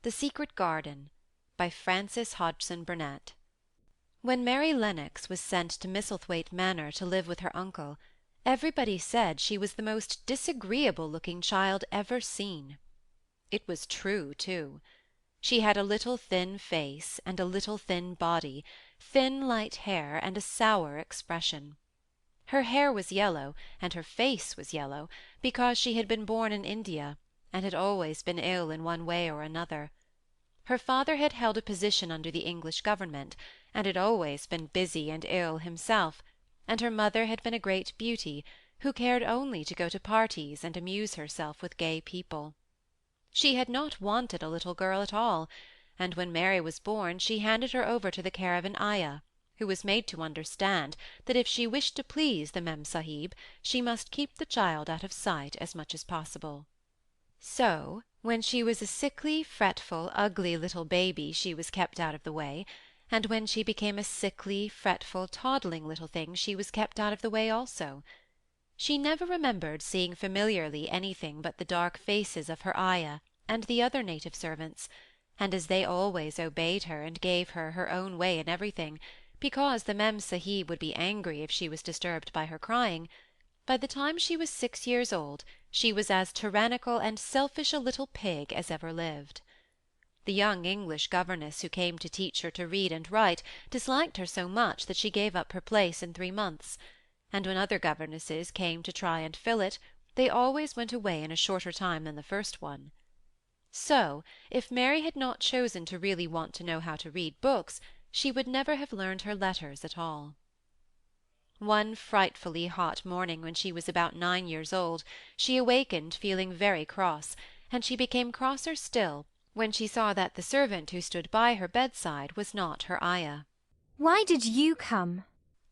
THE SECRET GARDEN by Frances Hodgson Burnett. When Mary Lennox was sent to Misselthwaite Manor to live with her uncle, everybody said she was the most disagreeable-looking child ever seen. It was true, too. She had a little thin face, and a little thin body, thin light hair, and a sour expression. Her hair was yellow, and her face was yellow, because she had been born in India, and had always been ill in one way or another. Her father had held a position under the English government, and had always been busy and ill himself, and her mother had been a great beauty, who cared only to go to parties and amuse herself with gay people. She had not wanted a little girl at all, and when Mary was born she handed her over to the care of an ayah, who was made to understand that if she wished to please the Mem Sahib, she must keep the child out of sight as much as possible. So, when she was a sickly, fretful, ugly little baby, she was kept out of the way, and when she became a sickly, fretful, toddling little thing, she was kept out of the way also. She never remembered seeing familiarly anything but the dark faces of her ayah and the other native servants, and as they always obeyed her and gave her her own way in everything, because the Mem Sahib would be angry if she was disturbed by her crying, by the time she was 6 years old she was as tyrannical and selfish a little pig as ever lived. The young English governess who came to teach her to read and write disliked her so much that she gave up her place in 3 months, and when other governesses came to try and fill it, they always went away in a shorter time than the first one. So, if Mary had not chosen to really want to know how to read books, she would never have learned her letters at all. One frightfully hot morning, when she was about 9 years old, she awakened feeling very cross, and she became crosser still when she saw that the servant who stood by her bedside was not her ayah. "Why did you come?"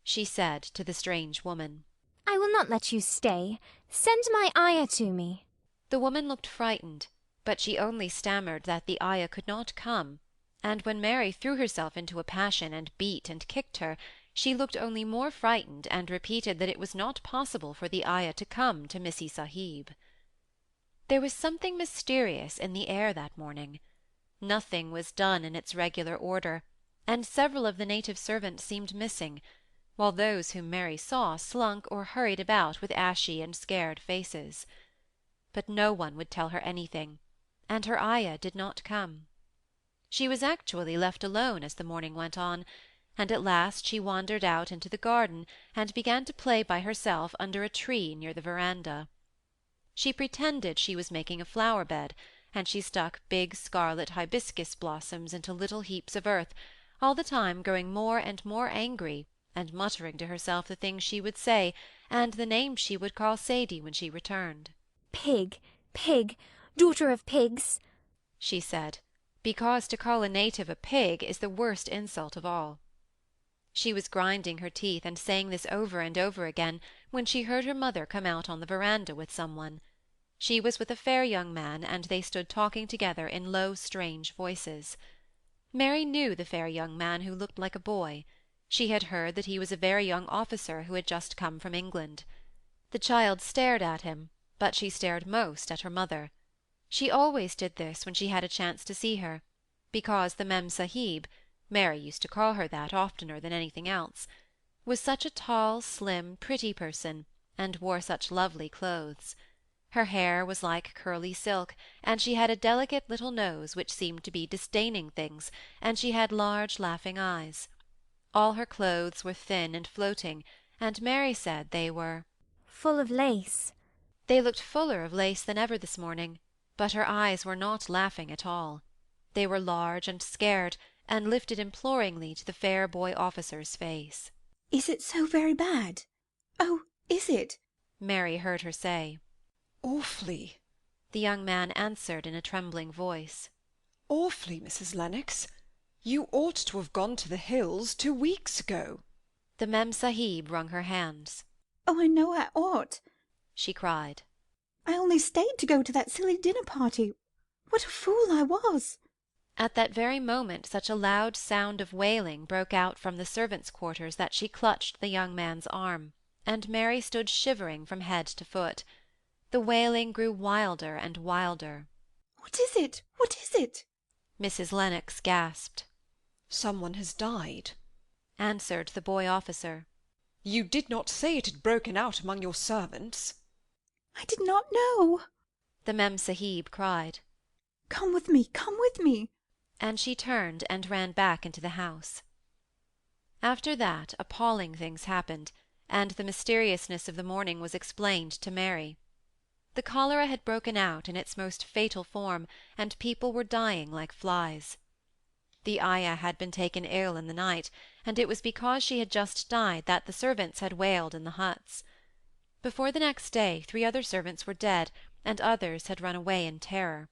she said to the strange woman. "I will not let you stay. Send my ayah to me." The woman looked frightened, but she only stammered that the ayah could not come, and when Mary threw herself into a passion and beat and kicked her, she looked only more frightened and repeated that it was not possible for the ayah to come to Missy Sahib. There was something mysterious in the air that morning. Nothing was done in its regular order, and several of the native servants seemed missing, while those whom Mary saw slunk or hurried about with ashy and scared faces. But no one would tell her anything, and her ayah did not come. She was actually left alone as the morning went on, and at last she wandered out into the garden and began to play by herself under a tree near the veranda. She pretended she was making a flower-bed, and she stuck big scarlet hibiscus blossoms into little heaps of earth, all the time growing more and more angry, and muttering to herself the things she would say, and the names she would call Sadie when she returned. "Pig, pig, daughter of pigs," she said, because to call a native a pig is the worst insult of all. She was grinding her teeth and saying this over and over again when she heard her mother come out on the veranda with someone. She was with a fair young man, and they stood talking together in low, strange voices. Mary knew the fair young man who looked like a boy. She had heard that he was a very young officer who had just come from England. The child stared at him, but she stared most at her mother. She always did this when she had a chance to see her, because the Mem Sahib, Mary used to call her that oftener than anything else, was such a tall, slim, pretty person, and wore such lovely clothes. Her hair was like curly silk, and she had a delicate little nose which seemed to be disdaining things, and she had large laughing eyes. All her clothes were thin and floating, and Mary said they were "full of lace." They looked fuller of lace than ever this morning, but her eyes were not laughing at all. They were large and scared, and lifted imploringly to the fair boy officer's face. "Is it so very bad? Oh, is it?" Mary heard her say. "Awfully," the young man answered in a trembling voice. "Awfully, Mrs. Lennox. You ought to have gone to the hills 2 weeks ago." The Mem Sahib wrung her hands. "Oh, I know I ought," she cried. "I only stayed to go to that silly dinner party. What a fool I was!" At that very moment such a loud sound of wailing broke out from the servants' quarters that she clutched the young man's arm, and Mary stood shivering from head to foot. The wailing grew wilder and wilder. "What is it? What is it?" Mrs. Lennox gasped. "Someone has died," answered the boy officer. "You did not say it had broken out among your servants." I did not know. The Mem Sahib cried. Come with me, come with me. And she turned and ran back into the house. After that, appalling things happened, and the mysteriousness of the morning was explained to Mary. The cholera had broken out in its most fatal form, and people were dying like flies. The ayah had been taken ill in the night, and it was because she had just died that the servants had wailed in the huts. Before the next day 3 other servants were dead, and others had run away in terror.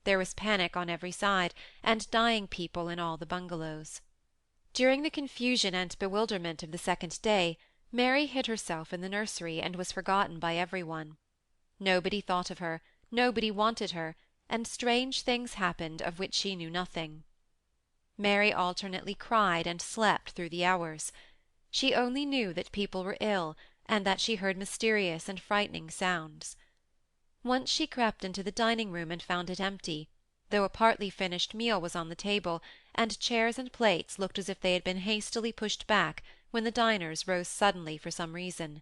There was panic on every side, and dying people in all the bungalows. During the confusion and bewilderment of the second day, Mary hid herself in the nursery and was forgotten by every one. Nobody thought of her, nobody wanted her, and strange things happened of which she knew nothing. Mary alternately cried and slept through the hours. She only knew that people were ill, and that she heard mysterious and frightening sounds. Once she crept into the dining-room and found it empty, though a partly finished meal was on the table, and chairs and plates looked as if they had been hastily pushed back when the diners rose suddenly for some reason.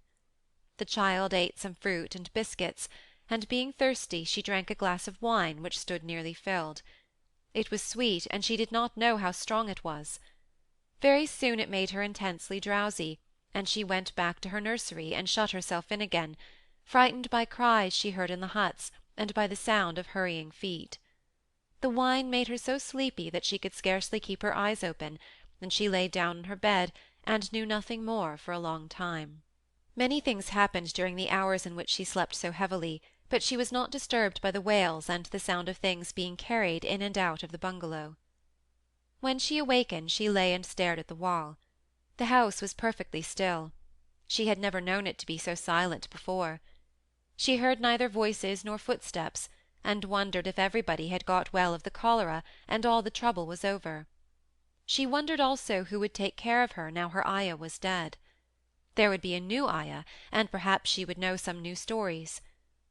The child ate some fruit and biscuits, and being thirsty she drank a glass of wine which stood nearly filled. It was sweet, and she did not know how strong it was. Very soon it made her intensely drowsy, and she went back to her nursery and shut herself in again, frightened by cries she heard in the huts and by the sound of hurrying feet. The wine made her so sleepy that she could scarcely keep her eyes open, and she lay down on her bed and knew nothing more for a long time. Many things happened during the hours in which she slept so heavily, but she was not disturbed by the wails and the sound of things being carried in and out of the bungalow. When she awakened she lay and stared at the wall. The house was perfectly still. She had never known it to be so silent before. She heard neither voices nor footsteps, and wondered if everybody had got well of the cholera and all the trouble was over. She wondered also who would take care of her now her ayah was dead. There would be a new ayah, and perhaps she would know some new stories.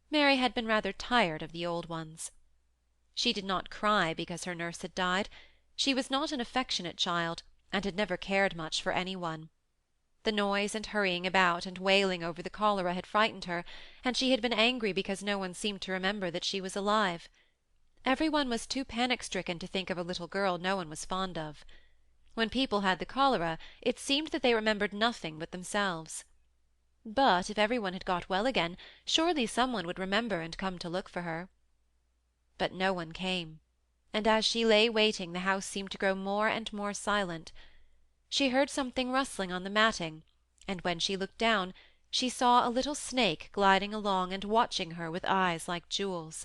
Mary had been rather tired of the old ones. She did not cry because her nurse had died. She was not an affectionate child, and had never cared much for any one. The noise and hurrying about and wailing over the cholera had frightened her, and she had been angry because no one seemed to remember that she was alive. Every one was too panic-stricken to think of a little girl no one was fond of. When people had the cholera, it seemed that they remembered nothing but themselves. But if every one had got well again, surely some one would remember and come to look for her. But no one came, and as she lay waiting the house seemed to grow more and more silent. She heard something rustling on the matting, and when she looked down she saw a little snake gliding along and watching her with eyes like jewels.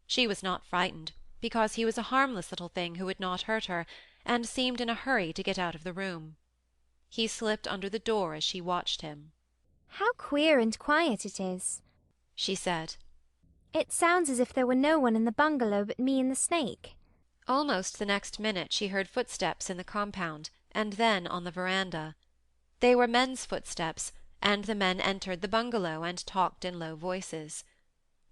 She was not frightened, because he was a harmless little thing who would not hurt her, and seemed in a hurry to get out of the room. He slipped under the door as she watched him. How queer and quiet it is, she said. It sounds as if there were no one in the bungalow but me and the snake. Almost the next minute she heard footsteps in the compound, and then on the veranda. They were men's footsteps, and the men entered the bungalow and talked in low voices.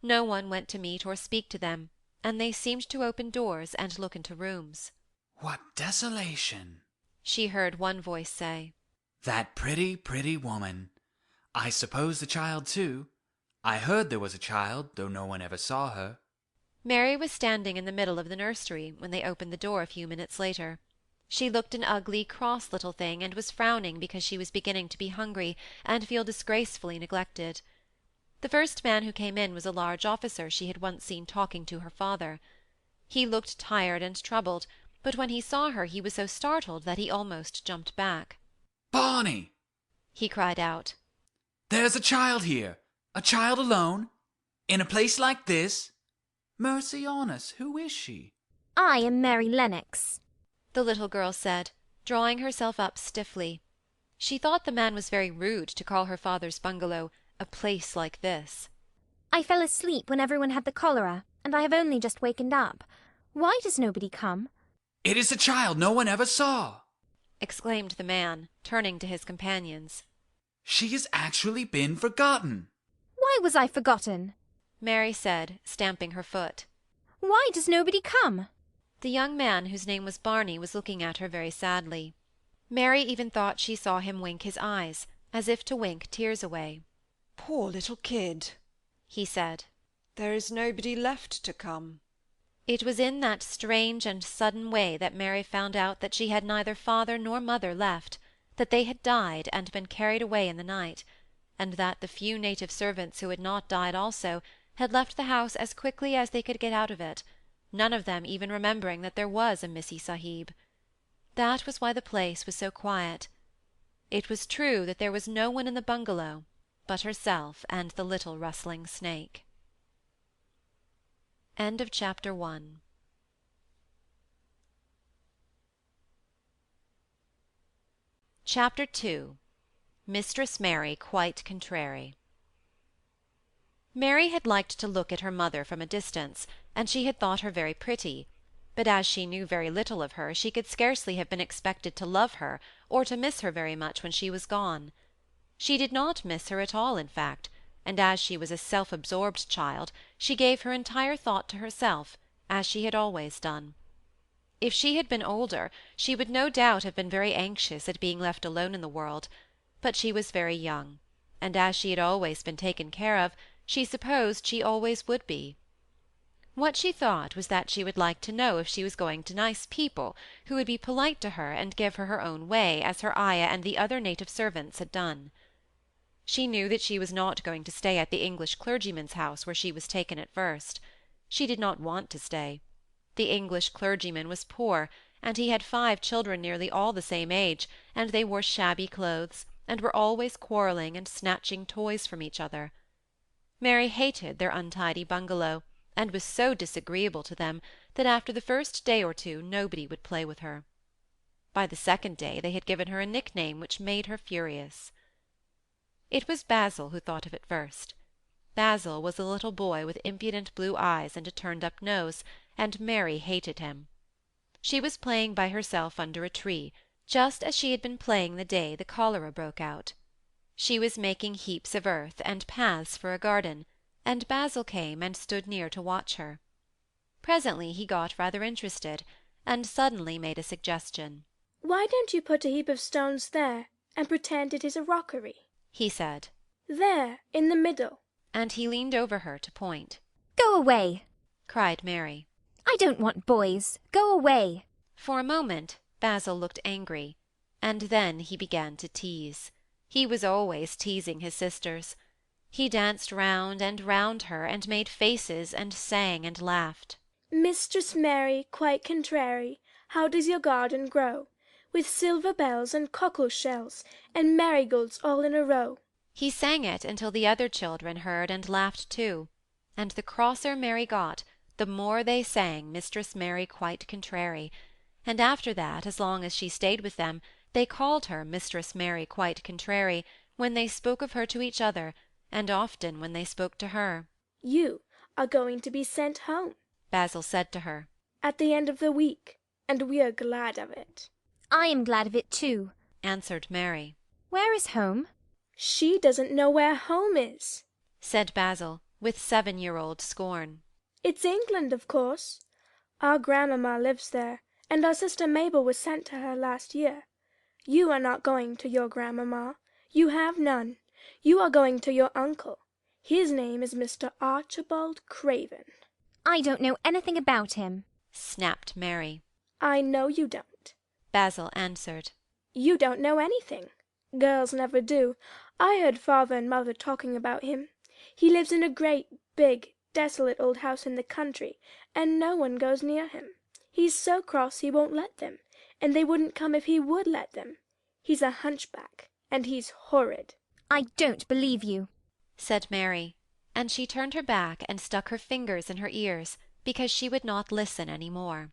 No one went to meet or speak to them, and they seemed to open doors and look into rooms. "What desolation!" she heard one voice say. "That pretty, pretty woman. I suppose the child, too. I heard there was a child, though no one ever saw her." Mary was standing in the middle of the nursery when they opened the door a few minutes later. She looked an ugly, cross little thing, and was frowning because she was beginning to be hungry and feel disgracefully neglected. The first man who came in was a large officer she had once seen talking to her father. He looked tired and troubled, but when he saw her he was so startled that he almost jumped back. "Barney!" he cried out. "There's a child here! A child alone? In a place like this? Mercy on us, who is she?" I am Mary Lennox, the little girl said, drawing herself up stiffly. She thought the man was very rude to call her father's bungalow a place like this. I fell asleep when everyone had the cholera, and I have only just wakened up. Why does nobody come? "It is a child no one ever saw!" exclaimed the man, turning to his companions. "She has actually been forgotten!" Why was I forgotten? Mary said, stamping her foot. Why does nobody come? The young man, whose name was Barney, was looking at her very sadly. Mary even thought she saw him wink his eyes, as if to wink tears away. Poor little kid, he said. there is nobody left to come. It was in that strange and sudden way that Mary found out that she had neither father nor mother left, that they had died and been carried away in the night, and that the few native servants who had not died also had left the house as quickly as they could get out of it, none of them even remembering that there was a Missy Sahib. That was why the place was so quiet. It was true that there was no one in the bungalow but herself and the little rustling snake. End of chapter 1. Chapter 2. Mistress Mary quite contrary. Mary had liked to look at her mother from a distance, and she had thought her very pretty, but as she knew very little of her, she could scarcely have been expected to love her or to miss her very much when she was gone. She did not miss her at all, in fact, and as she was a self-absorbed child, she gave her entire thought to herself, as she had always done. If she had been older, she would no doubt have been very anxious at being left alone in the world, but she was very young, and as she had always been taken care of, she supposed she always would be. What she thought was that she would like to know if she was going to nice people, who would be polite to her and give her her own way, as her ayah and the other native servants had done. She knew that she was not going to stay at the English clergyman's house where she was taken at first. She did not want to stay. The English clergyman was poor, and he had 5 children nearly all the same age, and they wore shabby clothes, and were always quarrelling and snatching toys from each other. Mary hated their untidy bungalow, and was so disagreeable to them that after the first day or 2 nobody would play with her. By the second day they had given her a nickname which made her furious. It was Basil who thought of it first. Basil was a little boy with impudent blue eyes and a turned-up nose, and Mary hated him. She was playing by herself under a tree, just as she had been playing the day the cholera broke out. She was making heaps of earth and paths for a garden, and Basil came and stood near to watch her. Presently he got rather interested, and suddenly made a suggestion. "Why don't you put a heap of stones there, and pretend it is a rockery?" he said. "There, in the middle." And he leaned over her to point. Go away, cried Mary. I don't want boys. Go away. For a moment Basil looked angry, and then he began to tease. He was always teasing his sisters. He danced round and round her, and made faces, and sang and laughed. "Mistress Mary, quite contrary, how does your garden grow, with silver bells and cockle shells, and marigolds all in a row?" He sang it until the other children heard and laughed too, and the crosser Mary got, the more they sang Mistress Mary quite contrary, and after that, as long as she stayed with them, they called her Mistress Mary quite contrary when they spoke of her to each other, and often when they spoke to her. "You are going to be sent home," Basil said to her, "at the end of the week, and we are glad of it." I am glad of it too, answered Mary. Where is home? "She doesn't know where home is," said Basil, with 7-year-old scorn. "It's England, of course. Our grandmamma lives there, and our sister Mabel was sent to her last year. You are not going to your grandmamma. You have none. You are going to your uncle. His name is Mr. Archibald Craven." I don't know anything about him, snapped Mary. "I know you don't," Basil answered. "You don't know anything. Girls never do. I heard father and mother talking about him. He lives in a great, big, desolate old house in the country, and no one goes near him. He's so cross he won't let them, and they wouldn't come if he would let them. He's a hunchback, and he's horrid." I don't believe you, said Mary, and she turned her back and stuck her fingers in her ears, because she would not listen any more.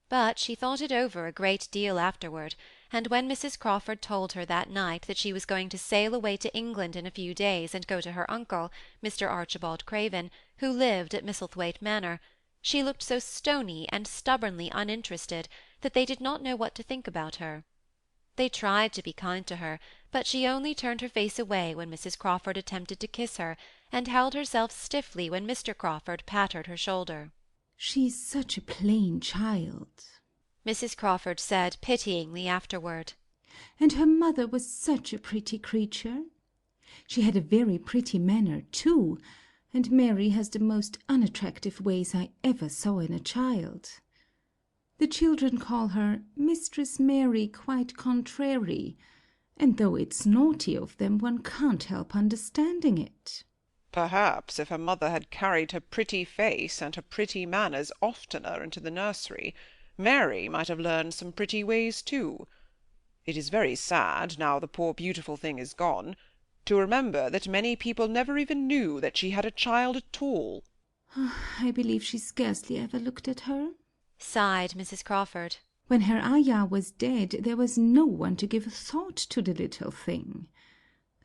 But she thought it over a great deal afterward, and when Mrs. Crawford told her that night that she was going to sail away to England in a few days and go to her uncle, Mr. Archibald Craven, who lived at Misselthwaite Manor, she looked so stony and stubbornly uninterested that they did not know what to think about her. They tried to be kind to her, but she only turned her face away when Mrs. Crawford attempted to kiss her, and held herself stiffly when Mr. Crawford patted her shoulder. She's such a plain child. Mrs. Crawford said pityingly afterward. And her mother was such a pretty creature. She had a very pretty manner, too, and Mary has the most unattractive ways I ever saw in a child. The children call her Mistress Mary quite contrary, and though it's naughty of them, one can't help understanding it. Perhaps if her mother had carried her pretty face and her pretty manners oftener into the nursery, Mary might have learned some pretty ways too. It is very sad, now the poor beautiful thing is gone, to remember that many people never even knew that she had a child at all. I believe she scarcely ever looked at her. Sighed Mrs. Crawford. When her ayah was dead, there was no one to give a thought to the little thing.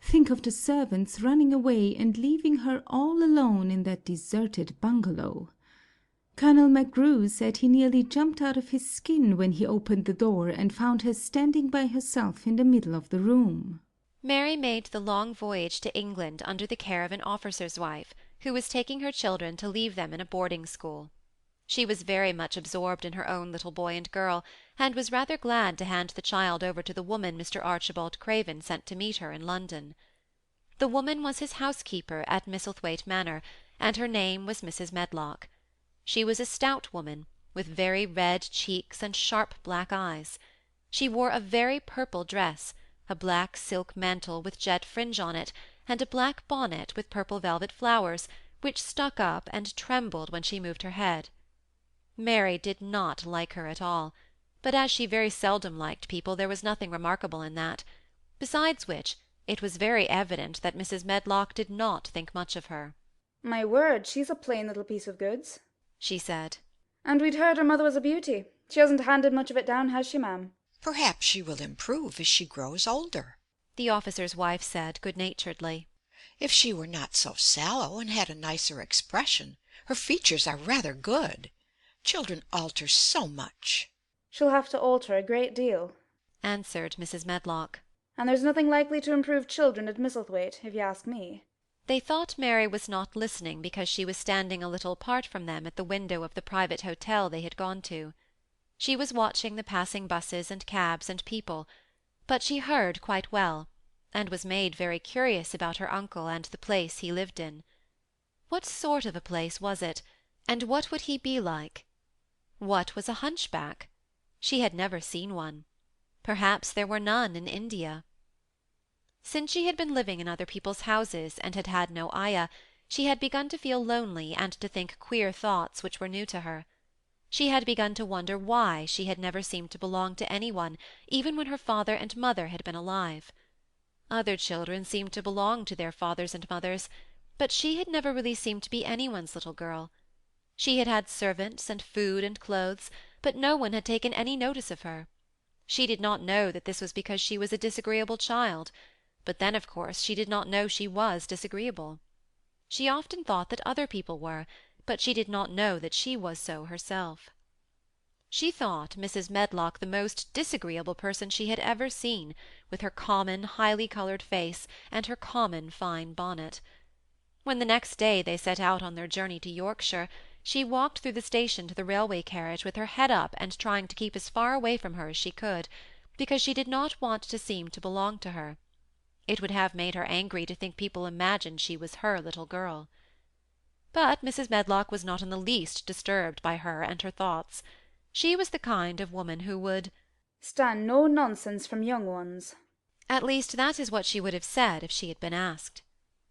Think of the servants running away and leaving her all alone in that deserted bungalow. Colonel McGrew said he nearly jumped out of his skin when he opened the door and found her standing by herself in the middle of the room. Mary made the long voyage to England under the care of an officer's wife, who was taking her children to leave them in a boarding school. She was very much absorbed in her own little boy and girl, and was rather glad to hand the child over to the woman Mr. Archibald Craven sent to meet her in London. The woman was his housekeeper at Misselthwaite Manor, and her name was Mrs. Medlock. She was a stout woman, with very red cheeks and sharp black eyes. She wore a very purple dress, a black silk mantle with jet fringe on it, and a black bonnet with purple velvet flowers, which stuck up and trembled when she moved her head. Mary did not like her at all, but as she very seldom liked people, there was nothing remarkable in that. Besides which, it was very evident that Mrs. Medlock did not think much of her. "My word, she's a plain little piece of goods," she said. "and we'd heard her mother was a beauty. She hasn't handed much of it down, has she, ma'am?" "Perhaps she will improve as she grows older," the officer's wife said good-naturedly. "If she were not so sallow and had a nicer expression. Her features are rather good. Children alter so much." "She'll have to alter a great deal," answered Mrs. Medlock. "and there's nothing likely to improve children at Misselthwaite, if you ask me." They thought Mary was not listening because she was standing a little apart from them at the window of the private hotel they had gone to. She was watching the passing buses and cabs and people, but she heard quite well, and was made very curious about her uncle and the place he lived in. What sort of a place was it, and what would he be like? What was a hunchback? She had never seen one. Perhaps there were none in India. Since she had been living in other people's houses and had had no ayah, she had begun to feel lonely and to think queer thoughts which were new to her. She had begun to wonder why she had never seemed to belong to any one, even when her father and mother had been alive. Other children seemed to belong to their fathers and mothers, but she had never really seemed to be anyone's little girl. She had had servants and food and clothes, but no one had taken any notice of her. She did not know that this was because she was a disagreeable child, but then, of course, she did not know she was disagreeable. She often thought that other people were, but she did not know that she was so herself. She thought Mrs. Medlock the most disagreeable person she had ever seen, with her common, highly-coloured face and her common fine bonnet. When the next day they set out on their journey to Yorkshire, she walked through the station to the railway carriage with her head up and trying to keep as far away from her as she could, because she did not want to seem to belong to her. It would have made her angry to think people imagined she was her little girl. But Mrs. Medlock was not in the least disturbed by her and her thoughts. She was the kind of woman who would "stand no nonsense from young ones." At least that is what she would have said if she had been asked.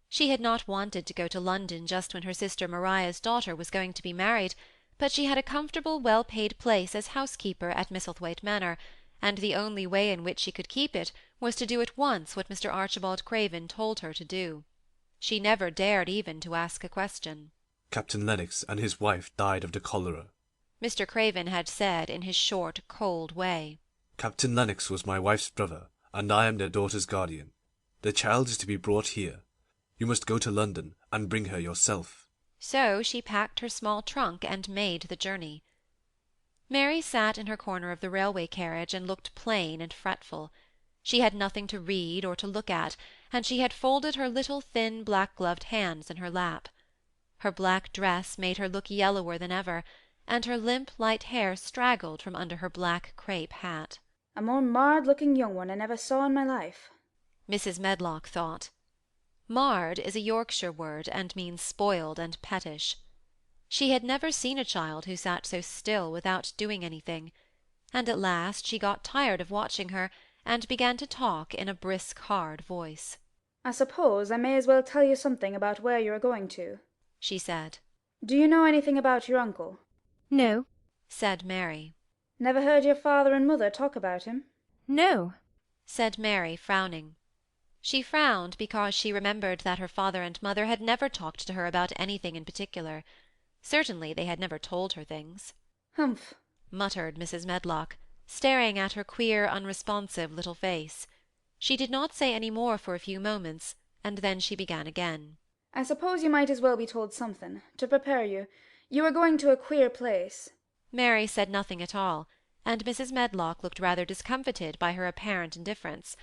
She had not wanted to go to London just when her sister Maria's daughter was going to be married, but she had a comfortable, well-paid place as housekeeper at Misselthwaite Manor, and the only way in which she could keep it was to do at once what Mr. Archibald Craven told her to do. She never dared even to ask a question. "Captain Lennox and his wife died of the cholera," Mr. Craven had said in his short, cold way. "Captain Lennox was my wife's brother, and I am their daughter's guardian. The child is to be brought here. You must go to London and bring her yourself." So she packed her small trunk and made the journey. Mary sat in her corner of the railway carriage and looked plain and fretful. She had nothing to read or to look at, and she had folded her little thin black-gloved hands in her lap. Her black dress made her look yellower than ever, and her limp light hair straggled from under her black crape hat. A more marred-looking young one I never saw in my life, Mrs. Medlock thought. Marred is a Yorkshire word, and means spoiled and pettish. She had never seen a child who sat so still without doing anything, and at last she got tired of watching her, and began to talk in a brisk, hard voice. I suppose I may as well tell you something about where you are going to, she said. Do you know anything about your uncle? No. Said Mary. Never heard your father and mother talk about him? No. Said Mary, frowning. She frowned because she remembered that her father and mother had never talked to her about anything in particular. Certainly they had never told her things. Humph, muttered Mrs. Medlock, staring at her queer, unresponsive little face. She did not say any more for a few moments, and then she began again. I suppose you might as well be told something, to prepare you. You are going to a queer place. Mary said nothing at all, and Mrs. Medlock looked rather discomfited by her apparent indifference,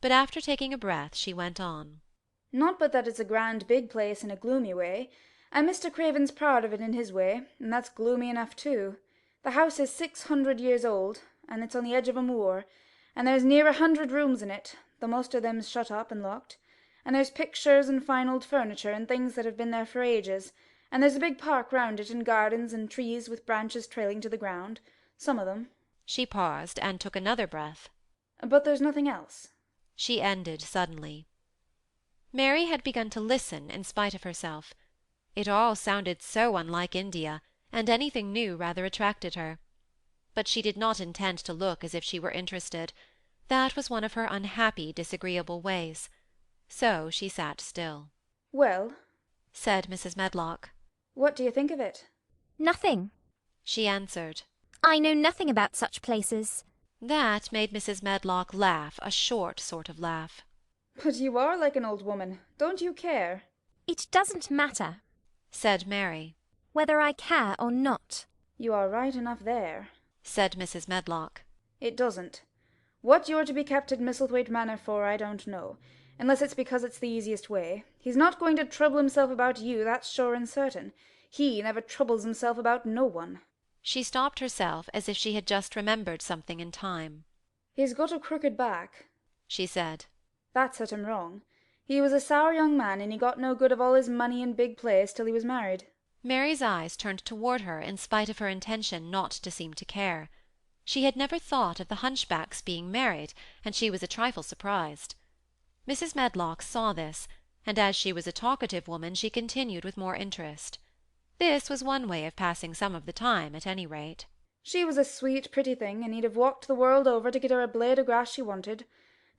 but after taking a breath she went on. Not but that it's a grand big place in a gloomy way, and Mr. Craven's proud of it in his way, and that's gloomy enough too. The house is 600 years old, and it's on the edge of a moor, and there's near 100 rooms in it, though most of them's shut up and locked, and there's pictures and fine old furniture and things that have been there for ages, and there's a big park round it and gardens and trees with branches trailing to the ground, some of them. She paused and took another breath. But there's nothing else. She ended suddenly. Mary had begun to listen in spite of herself. It all sounded so unlike India, and anything new rather attracted her. But she did not intend to look as if she were interested. That was one of her unhappy, disagreeable ways. So she sat still. Well, said Mrs. Medlock. What do you think of it? Nothing, she answered. I know nothing about such places. That made Mrs. Medlock laugh, a short sort of laugh. But you are like an old woman. Don't you care? It doesn't matter, said Mary. Whether I care or not. You are right enough there, said Mrs. Medlock. It doesn't. What you're to be kept at Misselthwaite Manor for I don't know, unless it's because it's the easiest way. He's not going to trouble himself about you, that's sure and certain. He never troubles himself about no one. She stopped herself as if she had just remembered something in time. He's got a crooked back, she said. That set him wrong. He was a sour young man, and he got no good of all his money and big place till he was married. Mary's eyes turned toward her in spite of her intention not to seem to care. She had never thought of the hunchback's being married, and she was a trifle surprised. Mrs. Medlock saw this, and as she was a talkative woman she continued with more interest. This was one way of passing some of the time, at any rate. She was a sweet, pretty thing, and he'd have walked the world over to get her a blade of grass she wanted.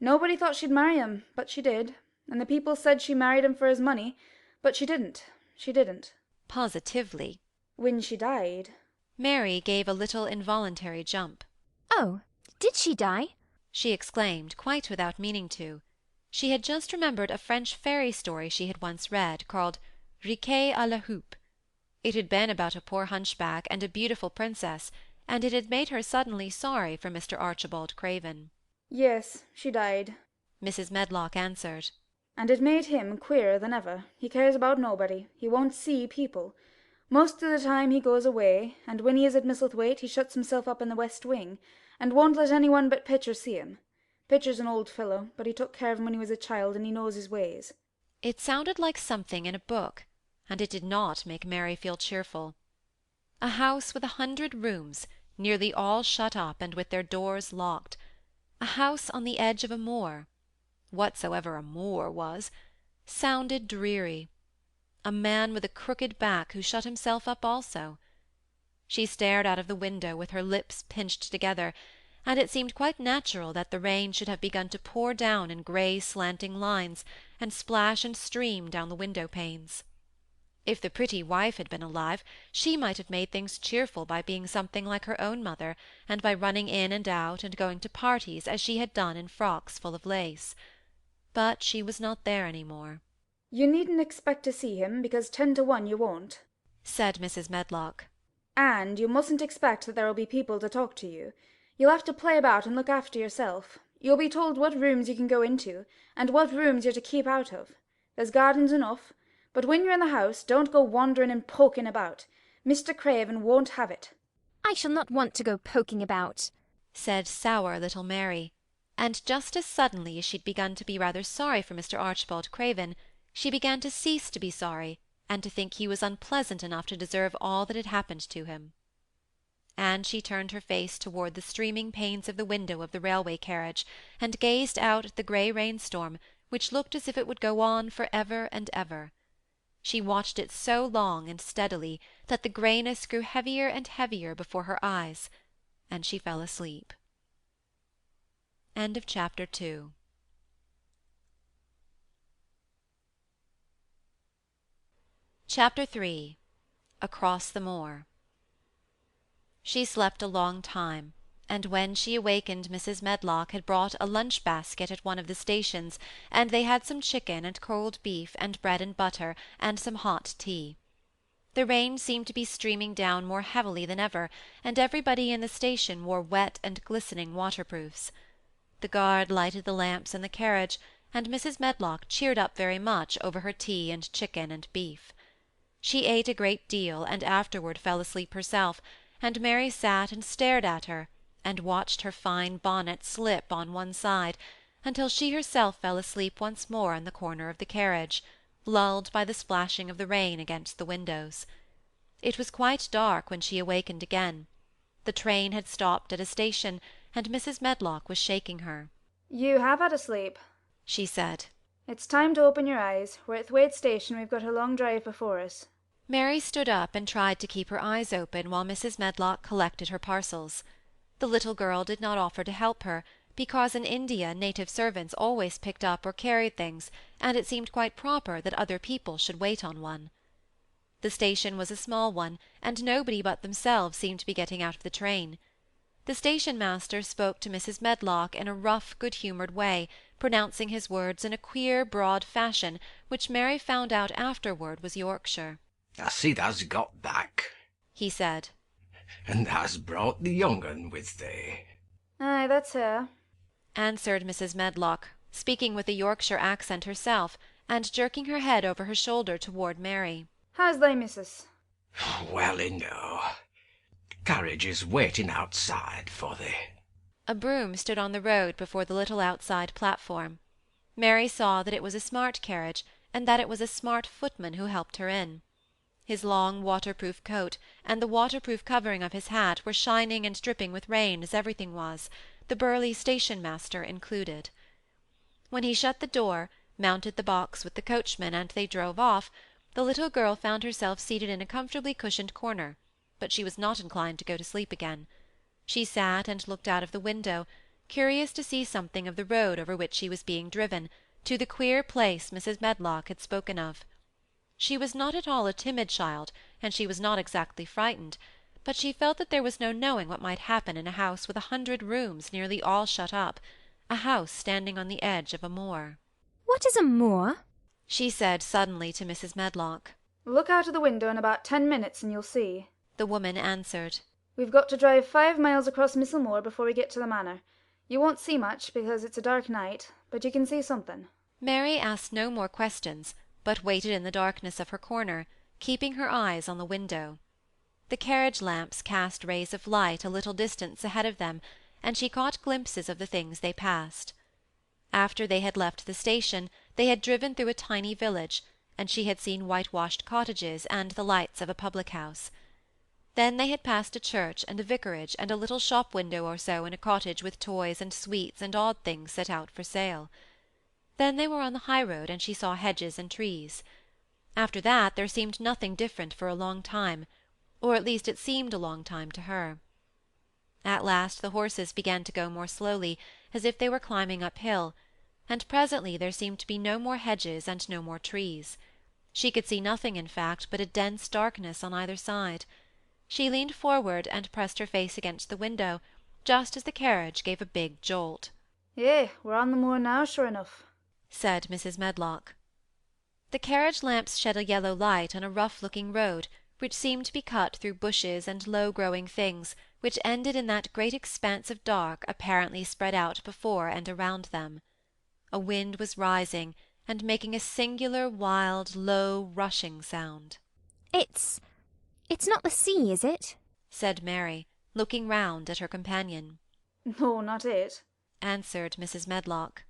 Nobody thought she'd marry him, but she did, and the people said she married him for his money, but she didn't. She didn't. Positively. When she died. Mary gave a little involuntary jump. Oh, did she die? She exclaimed, quite without meaning to. She had just remembered a French fairy story she had once read, called Riquet à la Houppe. It had been about a poor hunchback and a beautiful princess, and it had made her suddenly sorry for Mr. Archibald Craven. Yes, she died, Mrs. Medlock answered. And it made him queerer than ever. He cares about nobody. He won't see people. Most of the time he goes away, and when he is at Misselthwaite he shuts himself up in the west wing, and won't let anyone but Pitcher see him. Pitcher's an old fellow, but he took care of him when he was a child, and he knows his ways. It sounded like something in a book, and it did not make Mary feel cheerful. A house with 100 rooms, nearly all shut up and with their doors locked. A house on the edge of a moor, whatsoever a moor was, sounded dreary. A man with a crooked back who shut himself up also. She stared out of the window with her lips pinched together, and it seemed quite natural that the rain should have begun to pour down in grey slanting lines, and splash and stream down the window-panes. If the pretty wife had been alive, she might have made things cheerful by being something like her own mother, and by running in and out and going to parties as she had done in frocks full of lace. But she was not there any more. You needn't expect to see him, because 10 to 1 you won't, said Mrs. Medlock. And you mustn't expect that there will be people to talk to you. You'll have to play about and look after yourself. You'll be told what rooms you can go into, and what rooms you're to keep out of. There's gardens enough, but when you're in the house, don't go wandering and poking about. Mr. Craven won't have it. I shall not want to go poking about, said sour little Mary, and just as suddenly as she'd begun to be rather sorry for Mr. Archibald Craven, she began to cease to be sorry, and to think he was unpleasant enough to deserve all that had happened to him. And she turned her face toward the streaming panes of the window of the railway carriage, and gazed out at the grey rainstorm, which looked as if it would go on for ever and ever. She watched it so long and steadily that the greyness grew heavier and heavier before her eyes, and she fell asleep. End of chapter 2. Chapter 3. Across the Moor. She slept a long time, and when she awakened Mrs. Medlock had brought a lunch-basket at one of the stations, and they had some chicken and cold beef and bread and butter and some hot tea. The rain seemed to be streaming down more heavily than ever, and everybody in the station wore wet and glistening waterproofs. The guard lighted the lamps in the carriage, and Mrs. Medlock cheered up very much over her tea and chicken and beef. She ate a great deal, and afterward fell asleep herself, and Mary sat and stared at her, and watched her fine bonnet slip on one side, until she herself fell asleep once more in the corner of the carriage, lulled by the splashing of the rain against the windows. It was quite dark when she awakened again. The train had stopped at a station, and Mrs. Medlock was shaking her. You have had a sleep, she said. It's time to open your eyes. We're at Thwaite Station. We've got a long drive before us. Mary stood up and tried to keep her eyes open while Mrs. Medlock collected her parcels. The little girl did not offer to help her, because in India native servants always picked up or carried things, and it seemed quite proper that other people should wait on one. The station was a small one, and nobody but themselves seemed to be getting out of the train. The station-master spoke to Mrs. Medlock in a rough, good-humoured way, pronouncing his words in a queer, broad fashion, which Mary found out afterward was Yorkshire. I see thou's got back, he said. And thou's brought the young un with thee. Aye, that's her, answered Mrs. Medlock, speaking with a Yorkshire accent herself, and jerking her head over her shoulder toward Mary. How's thy missus? Well enow. Carriage is waiting outside for thee. A brougham stood on the road before the little outside platform. Mary saw that it was a smart carriage, and that it was a smart footman who helped her in. His long waterproof coat and the waterproof covering of his hat were shining and dripping with rain, as everything was, the burly station-master included. When he shut the door, mounted the box with the coachman, and they drove off, the little girl found herself seated in a comfortably cushioned corner, but she was not inclined to go to sleep again. She sat and looked out of the window, curious to see something of the road over which she was being driven, to the queer place Mrs. Medlock had spoken of. She was not at all a timid child, and she was not exactly frightened, but she felt that there was no knowing what might happen in a house with 100 rooms nearly all shut up, a house standing on the edge of a moor. What is a moor? she said suddenly to Mrs. Medlock. Look out of the window in about 10 minutes and you'll see, the woman answered. We've got to drive 5 miles across Misselmoor before we get to the manor. You won't see much, because it's a dark night, but you can see something. Mary asked no more questions, but waited in the darkness of her corner, keeping her eyes on the window. The carriage lamps cast rays of light a little distance ahead of them, and she caught glimpses of the things they passed. After they had left the station, they had driven through a tiny village, and she had seen whitewashed cottages and the lights of a public-house. Then they had passed a church and a vicarage and a little shop-window or so in a cottage with toys and sweets and odd things set out for sale. Then they were on the high-road, and she saw hedges and trees. After that there seemed nothing different for a long time, or at least it seemed a long time to her. At last the horses began to go more slowly, as if they were climbing uphill, and presently there seemed to be no more hedges and no more trees. She could see nothing, in fact, but a dense darkness on either side. She leaned forward and pressed her face against the window, just as the carriage gave a big jolt. Yea, we're on the moor now, sure enough, said Mrs. Medlock. The carriage lamps shed a yellow light on a rough-looking road, which seemed to be cut through bushes and low-growing things, which ended in that great expanse of dark apparently spread out before and around them. A wind was rising, and making a singular, wild, low, rushing sound. It's not the sea, is it? said Mary, looking round at her companion. No, not it, answered Mrs. Medlock.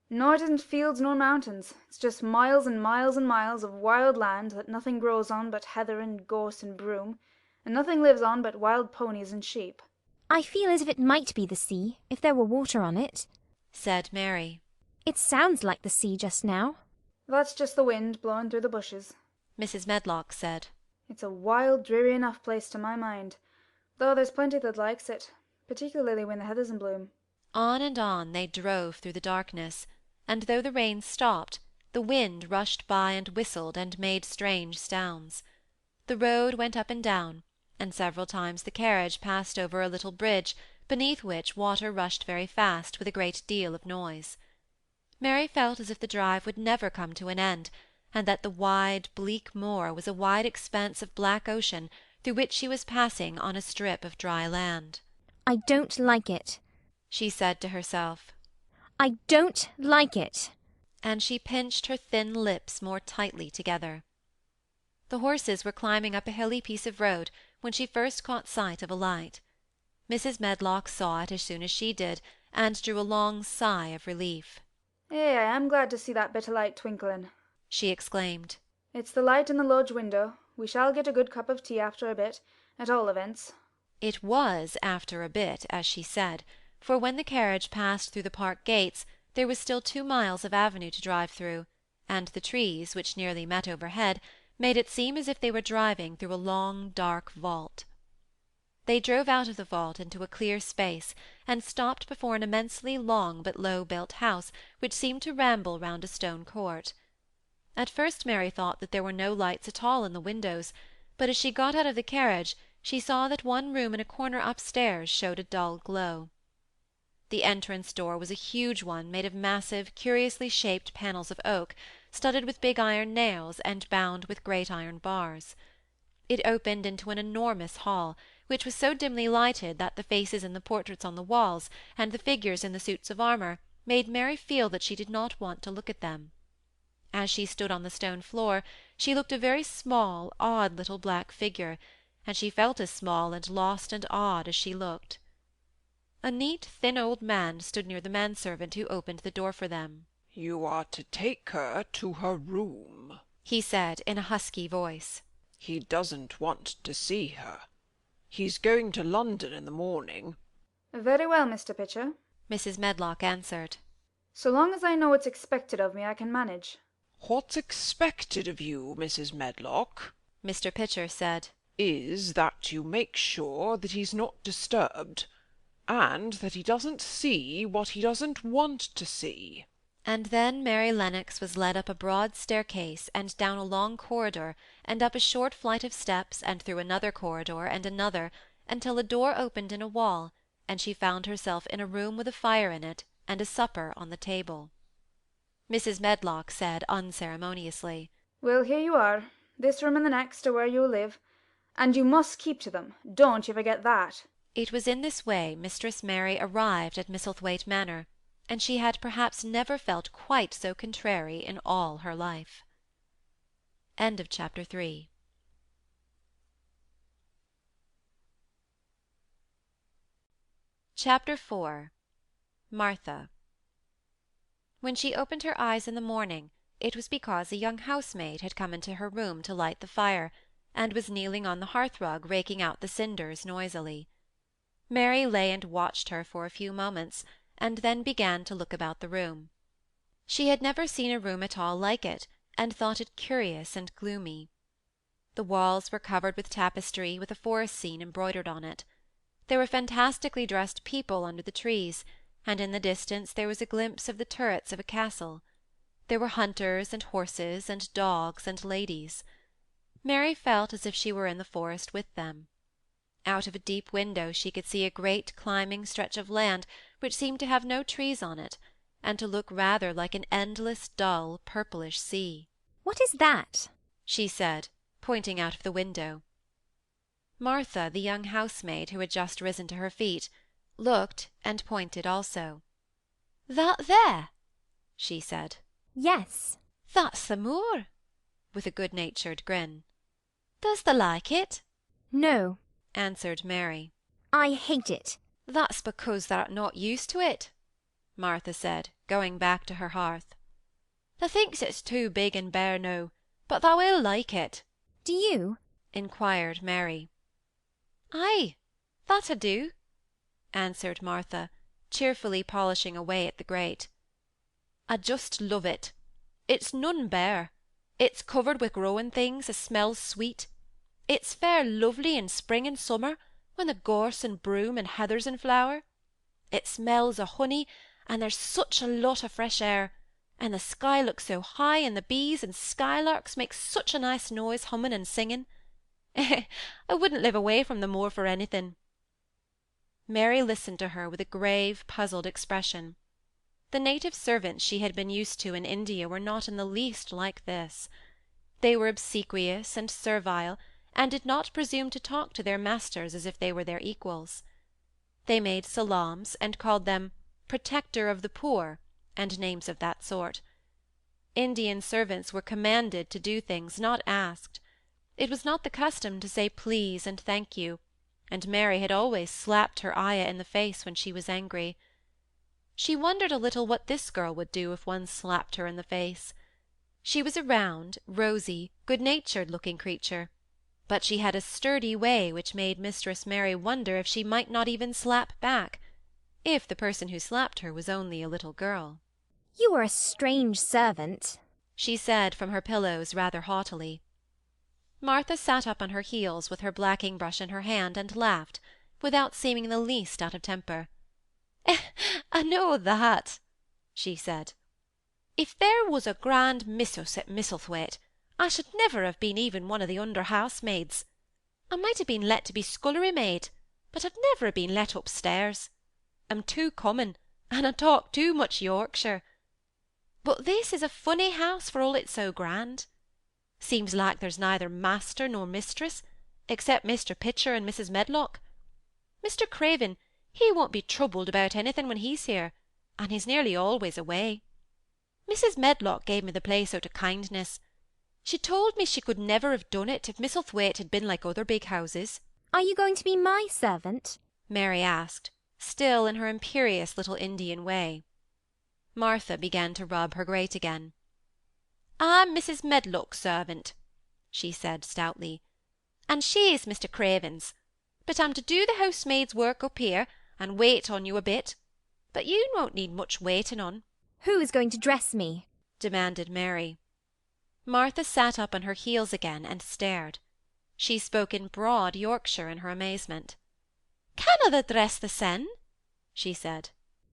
Nor it isn't fields nor mountains. It's just miles and miles and miles of wild land that nothing grows on but heather and gorse and broom, and nothing lives on but wild ponies and sheep. I feel as if it might be the sea, if there were water on it, said Mary. It sounds like the sea just now. That's just the wind blowing through the bushes, Mrs. Medlock said. It's a wild, dreary enough place to my mind, though there's plenty that likes it, particularly when the heather's in bloom. On and on they drove through the darkness, and though the rain stopped, the wind rushed by and whistled and made strange sounds. The road went up and down, and several times the carriage passed over a little bridge, beneath which water rushed very fast with a great deal of noise. Mary felt as if the drive would never come to an end, and that the wide, bleak moor was a wide expanse of black ocean through which she was passing on a strip of dry land. I don't like it, she said to herself. I don't like it. And she pinched her thin lips more tightly together. The horses were climbing up a hilly piece of road when she first caught sight of a light. Mrs. Medlock saw it as soon as she did, and drew a long sigh of relief. I am glad to see that bit of light twinkling, she exclaimed. It's the light in the lodge window. We shall get a good cup of tea after a bit, at all events. It was after a bit, as she said, for when the carriage passed through the park gates there was still 2 miles of avenue to drive through, and the trees, which nearly met overhead, made it seem as if they were driving through a long dark vault. They drove out of the vault into a clear space, and stopped before an immensely long but low-built house which seemed to ramble round a stone court. At first Mary thought that there were no lights at all in the windows, but as she got out of the carriage she saw that one room in a corner upstairs showed a dull glow. The entrance door was a huge one made of massive, curiously shaped panels of oak, studded with big iron nails and bound with great iron bars. It opened into an enormous hall, which was so dimly lighted that the faces in the portraits on the walls, and the figures in the suits of armour, made Mary feel that she did not want to look at them. As she stood on the stone floor, she looked a very small, odd little black figure, and she felt as small and lost and odd as she looked. A neat, thin old man stood near the manservant who opened the door for them. "You are to take her to her room," he said in a husky voice. "He doesn't want to see her. He's going to London in the morning." Very well, Mr. Pitcher, Mrs. Medlock answered. So long as I know what's expected of me, I can manage. "What's expected of you, Mrs. Medlock," Mr. Pitcher said, "is that you make sure that he's not disturbed, and that he doesn't see what he doesn't want to see." And then Mary Lennox was led up a broad staircase and down a long corridor and up a short flight of steps and through another corridor and another, until a door opened in a wall, and she found herself in a room with a fire in it and a supper on the table. Mrs. Medlock said unceremoniously, "Well, here you are. This room and the next are where you'll live, and you must keep to them. Don't you forget that." It was in this way Mistress Mary arrived at Misselthwaite Manor, and she had perhaps never felt quite so contrary in all her life. End of chapter 3. Chapter 4. Martha. When she opened her eyes in the morning, it was because a young housemaid had come into her room to light the fire, and was kneeling on the hearthrug raking out the cinders noisily. Mary lay and watched her for a few moments, and then began to look about the room. She had never seen a room at all like it, and thought it curious and gloomy. The walls were covered with tapestry with a forest scene embroidered on it. There were fantastically dressed people under the trees, and in the distance there was a glimpse of the turrets of a castle. There were hunters and horses and dogs and ladies. Mary felt as if she were in the forest with them. Out of a deep window she could see a great climbing stretch of land which seemed to have no trees on it, and to look rather like an endless dull purplish sea. What is that? she said, pointing out of the window. Martha, the young housemaid, who had just risen to her feet, looked and pointed also. "That there?" she said. Yes. "That's the moor," with a good-natured grin. "Does thou like it?" No, answered Mary. I hate it. That's because thou'rt not used to it, Martha said, going back to her hearth. Thou thinks it's too big and bare now, but thou will like it. Do you? inquired Mary. Ay, that I do, answered Martha, cheerfully polishing away at the grate. I just love it. It's none bare. It's covered with growing things as smells sweet. It's fair lovely in spring and summer, when the gorse and broom and heather's in flower. It smells o' honey, and there's such a lot o' fresh air, and the sky looks so high, and the bees and skylarks make such a nice noise humming and singing. I wouldn't live away from the moor for anything. Mary listened to her with a grave, puzzled expression. The native servants she had been used to in India were not in the least like this. They were obsequious and servile, and did not presume to talk to their masters as if they were their equals. They made salams, and called them protector of the poor, and names of that sort. Indian servants were commanded to do things, not asked. It was not the custom to say please and thank you, and Mary had always slapped her ayah in the face when she was angry. She wondered a little what this girl would do if one slapped her in the face. She was a round, rosy, good-natured looking creature, but she had a sturdy way which made Mistress Mary wonder if she might not even slap back, if the person who slapped her was only a little girl. You are a strange servant, she said from her pillows rather haughtily. Martha sat up on her heels with her blacking brush in her hand and laughed, without seeming the least out of temper. I know that, she said. If there was a grand missus at Misselthwaite, I should never have been even one of the under housemaids. I might have been let to be scullery maid, but I've never been let upstairs. I'm too common, and I talk too much Yorkshire. But this is a funny house for all it's so grand. Seems like there's neither master nor mistress, except Mr. Pitcher and Mrs. Medlock. Mr. Craven, he won't be troubled about anything when he's here, and he's nearly always away. Mrs. Medlock gave me the place out of kindness. She told me she could never have done it if Misselthwaite had been like other big houses. Are you going to be my servant? Mary asked, still in her imperious little Indian way. Martha began to rub her grate again. I'm Mrs. Medlock's servant, she said stoutly, and she's Mr. Craven's, but I'm to do the housemaid's work up here, and wait on you a bit. But you won't need much waiting on. Who is going to dress me? demanded Mary. Martha sat up on her heels again and stared. She spoke in broad Yorkshire in her amazement. Canna thou dress the sen? she said.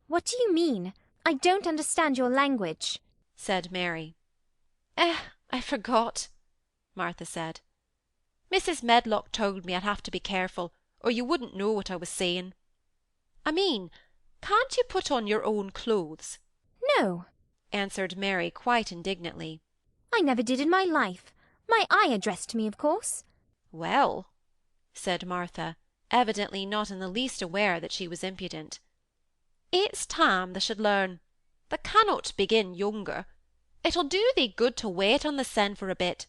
What do you mean? I don't understand your language, said Mary. I forgot, Martha said. Mrs. Medlock told me I'd have to be careful, or you wouldn't know what I was saying. I mean, can't you put on your own clothes? No, answered Mary quite indignantly. I never did in my life. My ayah dressed me, of course. Well, said Martha, evidently not in the least aware that she was impudent. It's time thou should learn. Thou cannot begin younger. It'll do thee good to wait on the sen for a bit.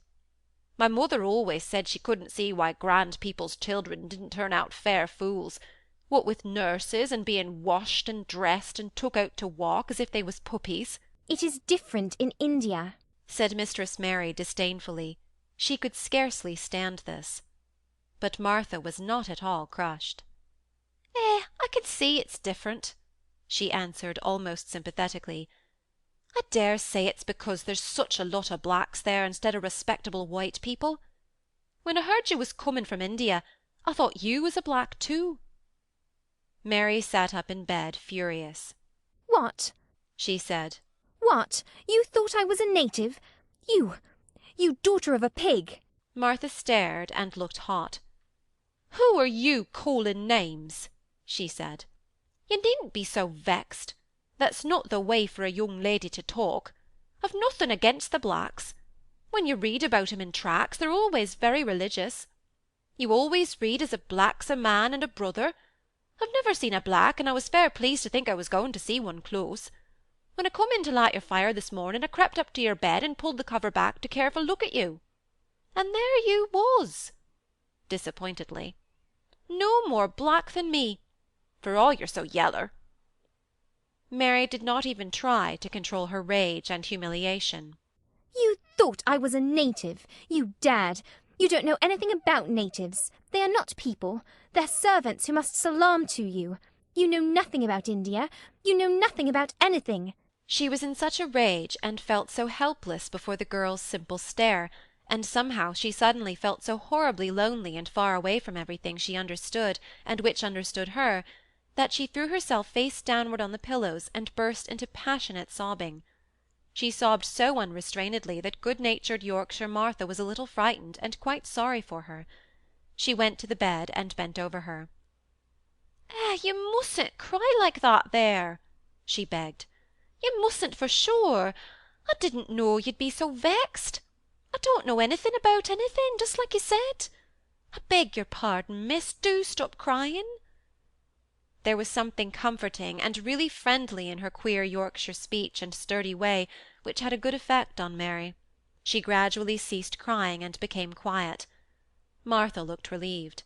My mother always said she couldn't see why grand people's children didn't turn out fair fools, what with nurses and being washed and dressed and took out to walk as if they was puppies. It is different in India, said Mistress Mary disdainfully. She could scarcely stand this. But Martha was not at all crushed. I can see it's different, she answered almost sympathetically. I dare say it's because there's such a lot of blacks there instead of respectable white people. When I heard you was coming from India, I thought you was a black too. Mary sat up in bed, furious. What? she said. What? You thought I was a native? You daughter of a pig! Martha stared and looked hot. Who are you calling names? she said. You needn't be so vexed. That's not the way for a young lady to talk. I've nothing against the blacks. When you read about 'em in tracts, they're always very religious. You always read as a black's a man and a brother. I've never seen a black, and I was fair pleased to think I was going to see one close. When I come in to light your fire this morning, I crept up to your bed and pulled the cover back to careful look at you. And there you was. disappointedly. "No more black than me, for all you're so yeller." Mary did not even try to control her rage and humiliation. You thought I was a native. You dared. You don't know anything about natives. They are not people. They're servants who must salaam to you. You know nothing about India. You know nothing about anything. She was in such a rage, and felt so helpless before the girl's simple stare, and somehow she suddenly felt so horribly lonely and far away from everything she understood, and which understood her, that she threw herself face downward on the pillows and burst into passionate sobbing. She sobbed so unrestrainedly that good-natured Yorkshire Martha was a little frightened and quite sorry for her. She went to the bed and bent over her. You mustn't cry like that there," she begged. "You mustn't for sure. I didn't know you'd be so vexed. I don't know anything about anything, just like you said. I beg your pardon, miss. Do stop crying." There was something comforting and really friendly in her queer Yorkshire speech and sturdy way, which had a good effect on Mary. She gradually ceased crying and became quiet. Martha looked relieved.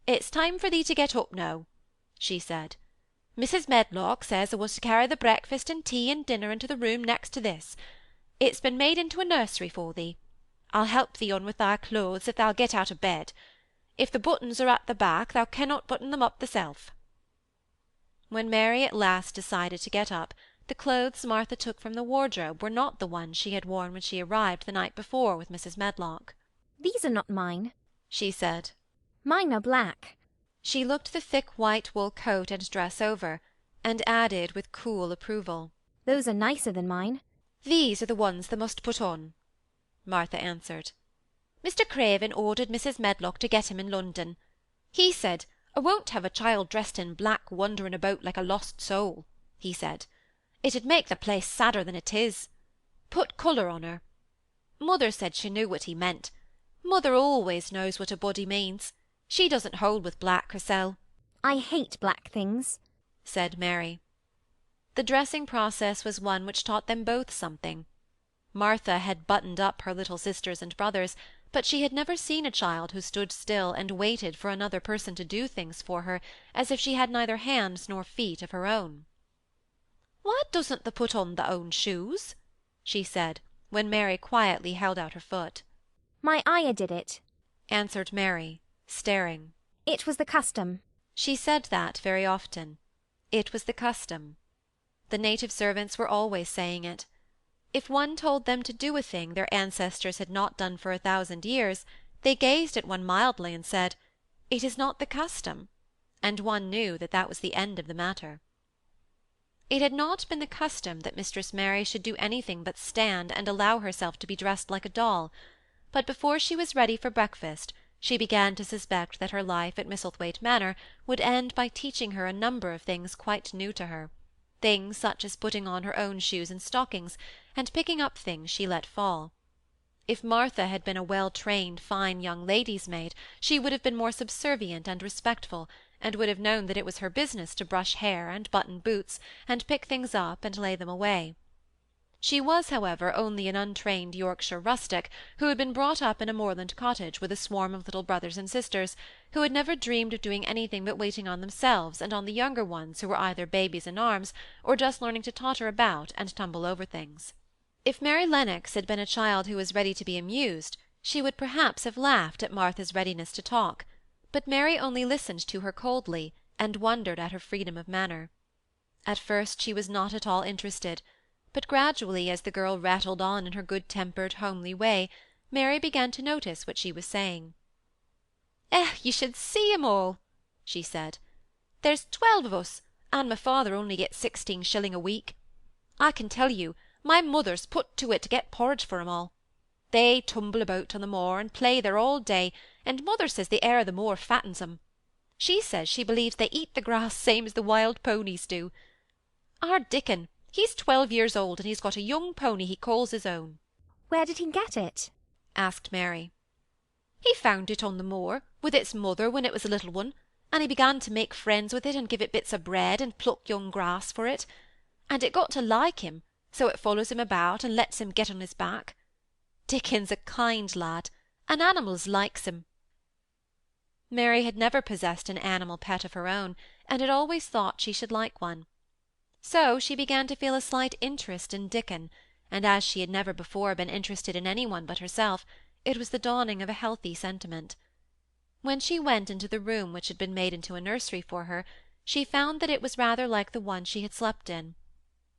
"It's time for thee to get up now," she said. "Mrs. Medlock says I was to carry the breakfast and tea and dinner into the room next to this. It's been made into a nursery for thee. I'll help thee on with thy clothes if thou'll get out of bed. If the buttons are at the back, thou cannot button them up thyself." When Mary at last decided to get up, the clothes Martha took from the wardrobe were not the ones she had worn when she arrived the night before with Mrs. Medlock. These are not mine, she said. Mine are black. She looked the thick white wool coat and dress over, and added with cool approval, Those are nicer than mine. "These are the ones thou must put on," Martha answered. "Mr. Craven ordered Mrs. Medlock to get 'em in London. He said, 'I won't have a child dressed in black wandering about like a lost soul,' he said. 'It'd make the place sadder than it is. Put colour on her.' Mother said she knew what he meant. Mother always knows what a body means. She doesn't hold with black hersel." I hate black things, said Mary. The dressing process was one which taught them both something. Martha had buttoned up her little sisters and brothers, but she had never seen a child who stood still and waited for another person to do things for her, as if she had neither hands nor feet of her own. "Why doesn't thou put on thy own shoes?" she said, when Mary quietly held out her foot. My ayah did it, answered Mary, staring. It was the custom. She said that very often. It was the custom. The native servants were always saying it. If one told them to do a thing their ancestors had not done for 1,000 years, they gazed at one mildly and said, "It is not the custom," and one knew that that was the end of the matter. It had not been the custom that Mistress Mary should do anything but stand and allow herself to be dressed like a doll, but before she was ready for breakfast she began to suspect that her life at Misselthwaite Manor would end by teaching her a number of things quite new to her, things such as putting on her own shoes and stockings, and picking up things she let fall. If Martha had been a well-trained, fine young lady's maid, she would have been more subservient and respectful, and would have known that it was her business to brush hair and button boots, and pick things up and lay them away. She was, however, only an untrained Yorkshire rustic, who had been brought up in a moorland cottage with a swarm of little brothers and sisters, who had never dreamed of doing anything but waiting on themselves and on the younger ones who were either babies in arms, or just learning to totter about and tumble over things. If Mary Lennox had been a child who was ready to be amused, she would perhaps have laughed at Martha's readiness to talk, but Mary only listened to her coldly, and wondered at her freedom of manner. At first she was not at all interested, but gradually, as the girl rattled on in her good-tempered, homely way, Mary began to notice what she was saying. You should see 'em all," she said. "There's 12 of us, and my father only gets 16 shilling a week. I can tell you, my mother's put to it to get porridge for 'em all. They tumble about on the moor and play there all day, and mother says the air of the moor fattens 'em. She says she believes they eat the grass same as the wild ponies do. Our Dickon, he's 12 years old, and he's got a young pony he calls his own." Where did he get it? asked Mary. "He found it on the moor, with its mother when it was a little one, and he began to make friends with it and give it bits of bread and pluck young grass for it, and it got to like him, so it follows him about and lets him get on his back. Dickon's a kind lad, and animals likes him." Mary had never possessed an animal pet of her own, and had always thought she should like one. So she began to feel a slight interest in Dickon, and as she had never before been interested in any one but herself, it was the dawning of a healthy sentiment. When she went into the room which had been made into a nursery for her, she found that it was rather like the one she had slept in.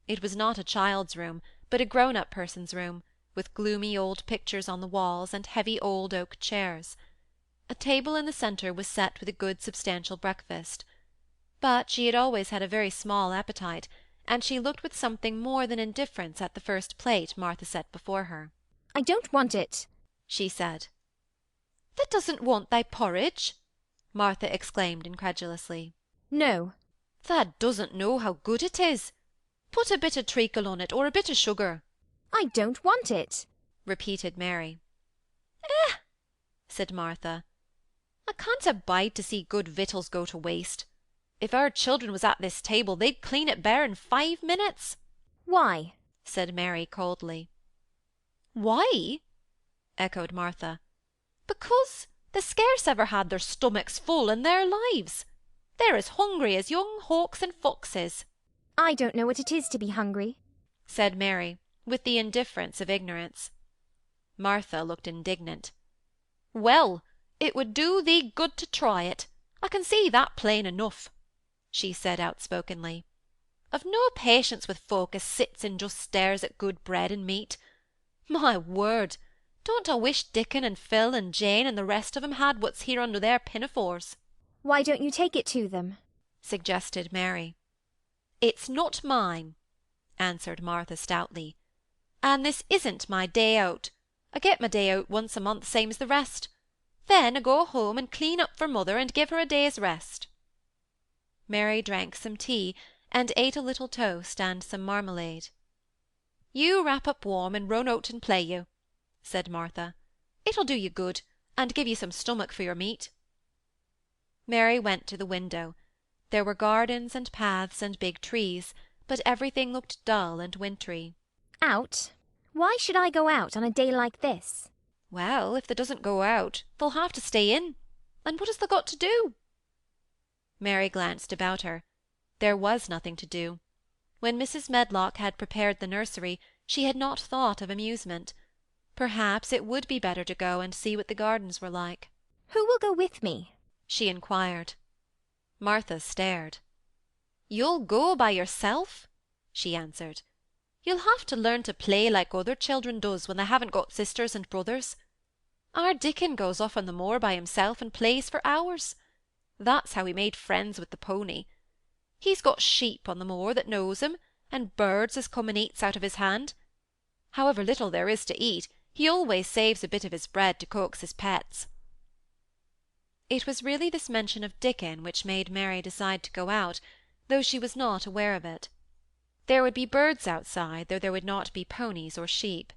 It was not a child's room, but a grown-up person's room, with gloomy old pictures on the walls and heavy old oak chairs. A table in the centre was set with a good substantial breakfast. But she had always had a very small appetite, and she looked with something more than indifference at the first plate Martha set before her. I don't want it, she said. Thee doesn't want thy porridge? Martha exclaimed incredulously. No. Thee doesn't know how good it is. Put a bit of treacle on it, or a bit of sugar. I don't want it, repeated Mary. Said Martha. I can't abide to see good victuals go to waste. If our children was at this table, they'd clean it bare in 5 minutes. Why? Said Mary coldly. Why? Echoed Martha. Because they scarce ever had their stomachs full in their lives. They're as hungry as young hawks and foxes. I don't know what it is to be hungry, said Mary, with the indifference of ignorance. Martha looked indignant. Well, it would do thee good to try it. I can see that plain enough, she said outspokenly. I've no patience with folk as sits and just stares at good bread and meat. My word, don't I wish Dickon and Phil and Jane and the rest of 'em had what's here under their pinafores. Why don't you take it to them? Suggested Mary. It's not mine, answered Martha stoutly. And this isn't my day out. I get my day out once a month same as the rest. Then I go home and clean up for mother and give her a day's rest. Mary drank some tea and ate a little toast and some marmalade. You wrap up warm and run out and play you, said Martha. It'll do you good, and give you some stomach for your meat. Mary went to the window. There were gardens and paths and big trees, but everything looked dull and wintry. Out? Why should I go out on a day like this? Well, if they doesn't go out, they'll have to stay in. And what has they got to do? Mary glanced about her. There was nothing to do. When Mrs. Medlock had prepared the nursery, she had not thought of amusement. Perhaps it would be better to go and see what the gardens were like. Who will go with me? She inquired. Martha stared. You'll go by yourself? She answered. You'll have to learn to play like other children does when they haven't got sisters and brothers. Our Dickon goes off on the moor by himself and plays for hours. That's how he made friends with the pony. He's got sheep on the moor that knows him, and birds as come and eats out of his hand. However little there is to eat, he always saves a bit of his bread to coax his pets. It was really this mention of Dickon which made Mary decide to go out, though she was not aware of it. There would be birds outside, though there would not be ponies or sheep.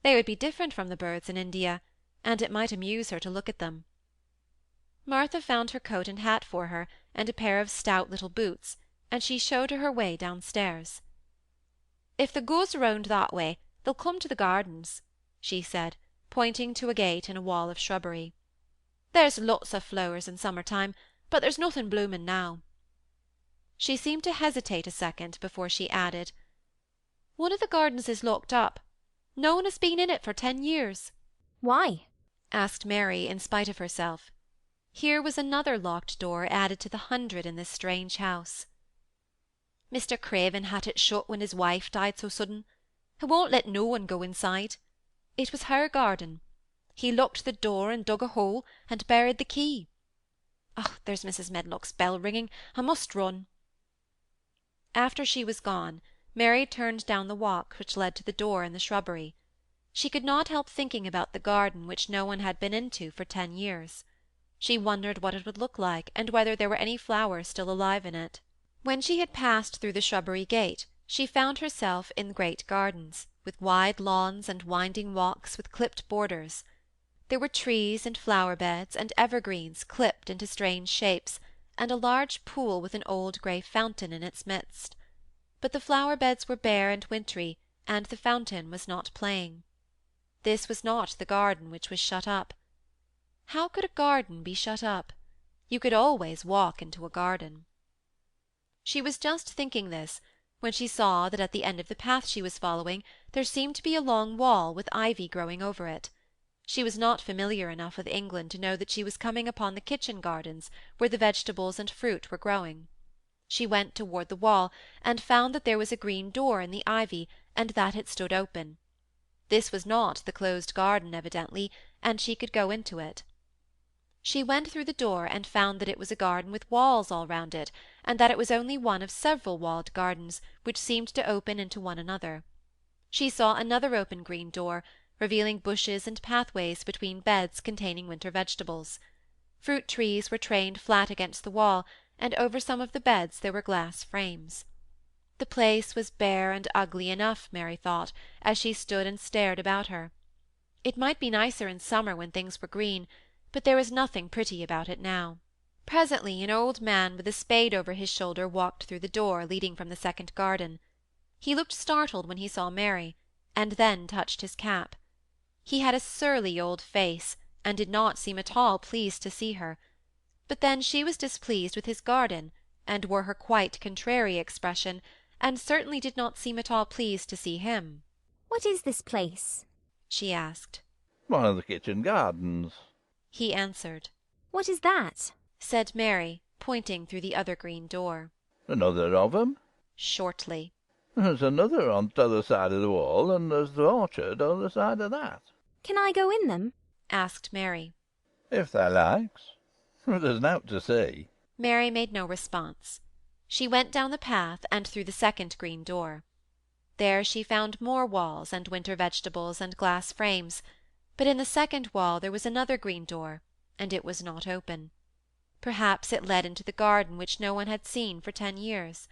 They would be different from the birds in India, and it might amuse her to look at them. Martha found her coat and hat for her, and a pair of stout little boots, and she showed her her way downstairs. If they goes round that way, they'll come to the gardens, she said, pointing to a gate in a wall of shrubbery. There's lots of flowers in summer time, but there's nothing blooming now. She seemed to hesitate a second before she added, One of the gardens is locked up. No one has been in it for 10 years. Why? Asked Mary in spite of herself. Here was another locked door added to the 100 in this strange house. Mr. Craven had it shut when his wife died so sudden. He won't let no one go inside. It was her garden. He locked the door and dug a hole, and buried the key. Oh, there's Mrs. Medlock's bell ringing. I must run. After she was gone, Mary turned down the walk which led to the door in the shrubbery. She could not help thinking about the garden which no one had been into for 10 years. She wondered what it would look like, and whether there were any flowers still alive in it. When she had passed through the shrubbery gate, she found herself in great gardens, with wide lawns and winding walks with clipped borders. There were trees and flower-beds and evergreens clipped into strange shapes, and a large pool with an old grey fountain in its midst. But the flower-beds were bare and wintry, and the fountain was not playing. This was not the garden which was shut up. How could a garden be shut up? You could always walk into a garden. She was just thinking this when she saw that at the end of the path she was following there seemed to be a long wall with ivy growing over it. She was not familiar enough with England to know that she was coming upon the kitchen gardens where the vegetables and fruit were growing. She went toward the wall and found that there was a green door in the ivy, and that it stood open. This was not the closed garden, evidently, and she could go into it. She went through the door and found that it was a garden with walls all round it, and that it was only one of several walled gardens which seemed to open into one another. She saw another open green door, revealing bushes and pathways between beds containing winter vegetables. Fruit trees were trained flat against the wall, and over some of the beds there were glass frames. The place was bare and ugly enough, Mary thought, as she stood and stared about her. It might be nicer in summer when things were green, but there was nothing pretty about it now. Presently an old man with a spade over his shoulder walked through the door leading from the second garden. He looked startled when he saw Mary, and then touched his cap. He had a surly old face, and did not seem at all pleased to see her. But then she was displeased with his garden, and wore her quite contrary expression, and certainly did not seem at all pleased to see him. What is this place? She asked. One of the kitchen gardens. He answered. What is that? Said Mary, pointing through the other green door. Another of 'em. Shortly. There's another on t'other side of the wall, and there's the orchard on the side of that. Can I go in them? Asked Mary. If thou likes. There's nowt to see. Mary made no response. She went down the path and through the second green door. There she found more walls and winter vegetables and glass frames, but in the second wall there was another green door, and it was not open. Perhaps it led into the garden which no one had seen for 10 years.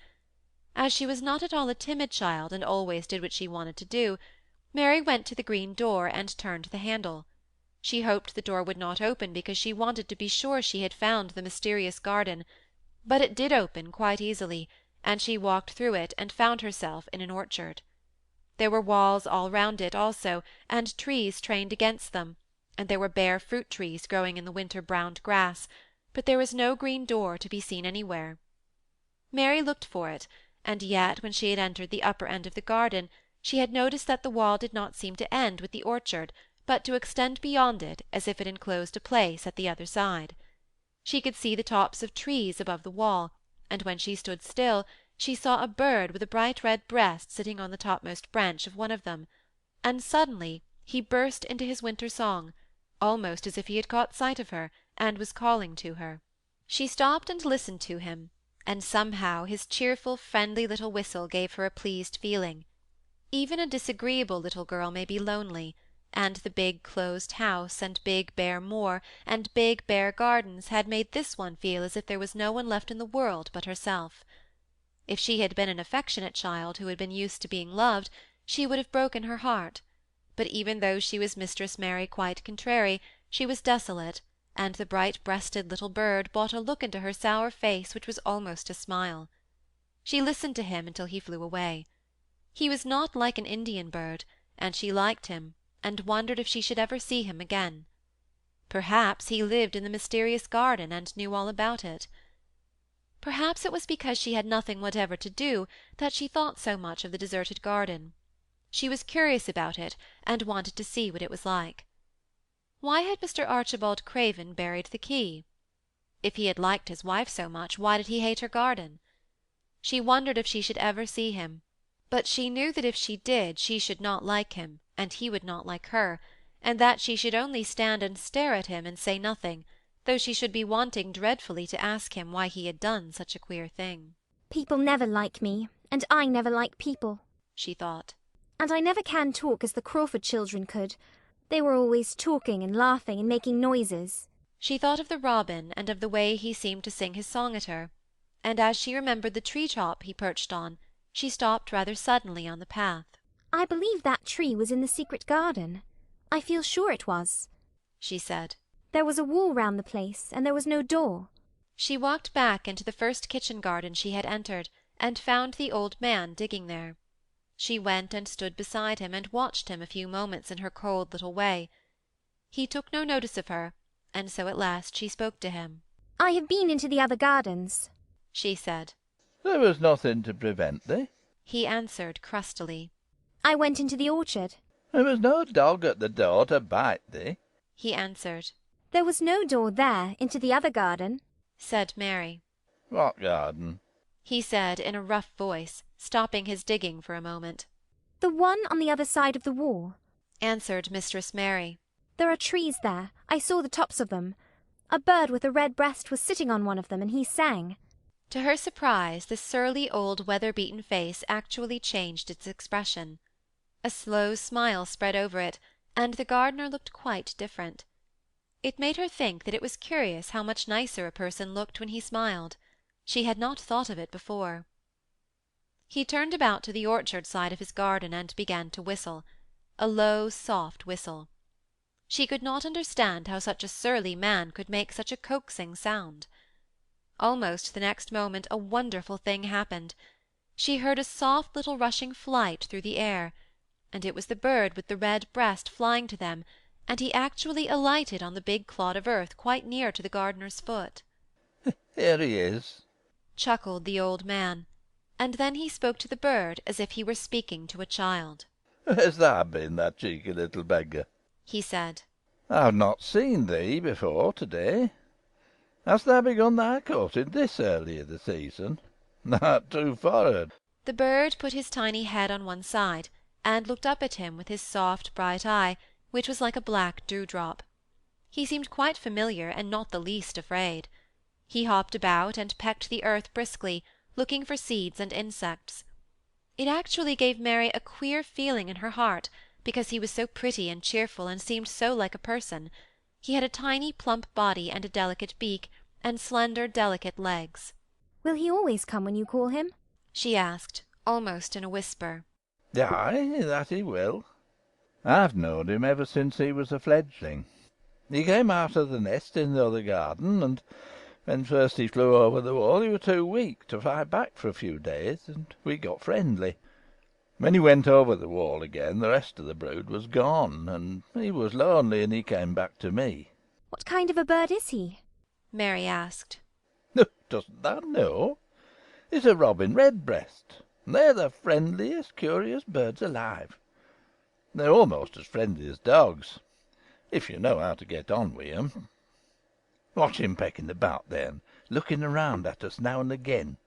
As she was not at all a timid child and always did what she wanted to do, Mary went to the green door and turned the handle. She hoped the door would not open because she wanted to be sure she had found the mysterious garden, but it did open quite easily, and she walked through it and found herself in an orchard. There were walls all round it also, and trees trained against them, and there were bare fruit trees growing in the winter browned grass, but there was no green door to be seen anywhere. Mary looked for it, and yet when she had entered the upper end of the garden she had noticed that the wall did not seem to end with the orchard, but to extend beyond it as if it enclosed a place at the other side. She could see the tops of trees above the wall, and when she stood still she saw a bird with a bright red breast sitting on the topmost branch of one of them, and suddenly he burst into his winter song, almost as if he had caught sight of her and was calling to her. She stopped and listened to him, and somehow his cheerful, friendly little whistle gave her a pleased feeling. Even a disagreeable little girl may be lonely, and the big closed house and big bare moor and big bare gardens had made this one feel as if there was no one left in the world but herself. If she had been an affectionate child who had been used to being loved, she would have broken her heart, but even though she was Mistress Mary quite contrary, she was desolate, and the bright-breasted little bird brought a look into her sour face which was almost a smile. She listened to him until he flew away. He was not like an Indian bird, and she liked him, and wondered if she should ever see him again. Perhaps he lived in the mysterious garden and knew all about it. Perhaps it was because she had nothing whatever to do that she thought so much of the deserted garden. She was curious about it, and wanted to see what it was like. Why had Mr. Archibald Craven buried the key? If he had liked his wife so much, why did he hate her garden? She wondered if she should ever see him, but she knew that if she did she should not like him, and he would not like her, and that she should only stand and stare at him and say nothing, though she should be wanting dreadfully to ask him why he had done such a queer thing. People never like me, and I never like people, she thought. And I never can talk as the Crawford children could. They were always talking and laughing and making noises. She thought of the robin and of the way he seemed to sing his song at her, and as she remembered the tree-top he perched on, she stopped rather suddenly on the path. I believe that tree was in the secret garden. I feel sure it was, she said. There was a wall round the place, and there was no door. She walked back into the first kitchen garden she had entered, and found the old man digging there. She went and stood beside him and watched him a few moments in her cold little way. He took no notice of her, and so at last she spoke to him. I have been into the other gardens, she said. There was nothing to prevent thee. He answered crustily. I went into the orchard. There was no dog at the door to bite thee. He answered. There was no door there into the other garden, said Mary. What garden? He said in a rough voice, stopping his digging for a moment. The one on the other side of the wall, answered Mistress Mary. There are trees there. I saw the tops of them. A bird with a red breast was sitting on one of them, and he sang. To her surprise, the surly old weather-beaten face actually changed its expression. A slow smile spread over it, and the gardener looked quite different. It made her think that it was curious how much nicer a person looked when he smiled. She had not thought of it before. He turned about to the orchard side of his garden and began to whistle, a low, soft whistle. She could not understand how such a surly man could make such a coaxing sound. Almost the next moment a wonderful thing happened. She heard a soft little rushing flight through the air, and it was the bird with the red breast flying to them, and he actually alighted on the big clod of earth quite near to the gardener's foot. Here he is, chuckled the old man, and then he spoke to the bird as if he were speaking to a child. Where's thou been, that cheeky little beggar? He said. I've not seen thee before to-day. Hast thou begun thy courting this early i' the season? Thou'rt too for'ard. The bird put his tiny head on one side, and looked up at him with his soft bright eye, which was like a black dewdrop. He seemed quite familiar, and not the least afraid. He hopped about and pecked the earth briskly, looking for seeds and insects. It actually gave Mary a queer feeling in her heart, because he was so pretty and cheerful, and seemed so like a person. He had a tiny plump body and a delicate beak, and slender delicate legs. Will he always come when you call him? She asked, almost in a whisper. Ay, that he will. I've known him ever since he was a fledgling. He came out of the nest in the other garden, and when first he flew over the wall he was too weak to fly back for a few days, and we got friendly. When he went over the wall again, the rest of the brood was gone, and he was lonely, and he came back to me. What kind of a bird is he? Mary asked. Doesn't thou know? He's a robin redbreast, and they're the friendliest, curious birds alive. They're almost as friendly as dogs, if you know how to get on with 'em. Watch him pecking about there, and looking around at us now and again.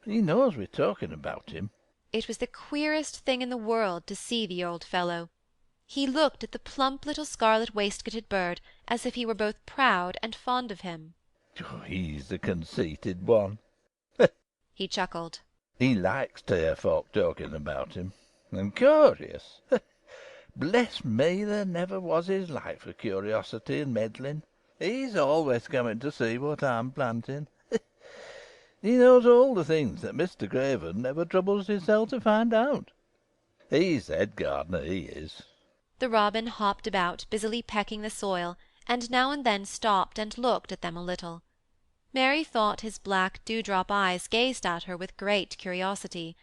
He knows we're talking about him. It was the queerest thing in the world to see the old fellow. He looked at the plump little scarlet waistcoated bird as if he were both proud and fond of him. Oh, he's the conceited one. He chuckled. He likes to hear folk talking about him, and curious. Bless me, there never was his like for curiosity and meddling. He's always coming to see what I'm planting. He knows all the things that Mr. Craven never troubles himself to find out. He's head gardener, he is. The robin hopped about, busily pecking the soil, and now and then stopped and looked at them a little. Mary thought his black dewdrop eyes gazed at her with great curiosity.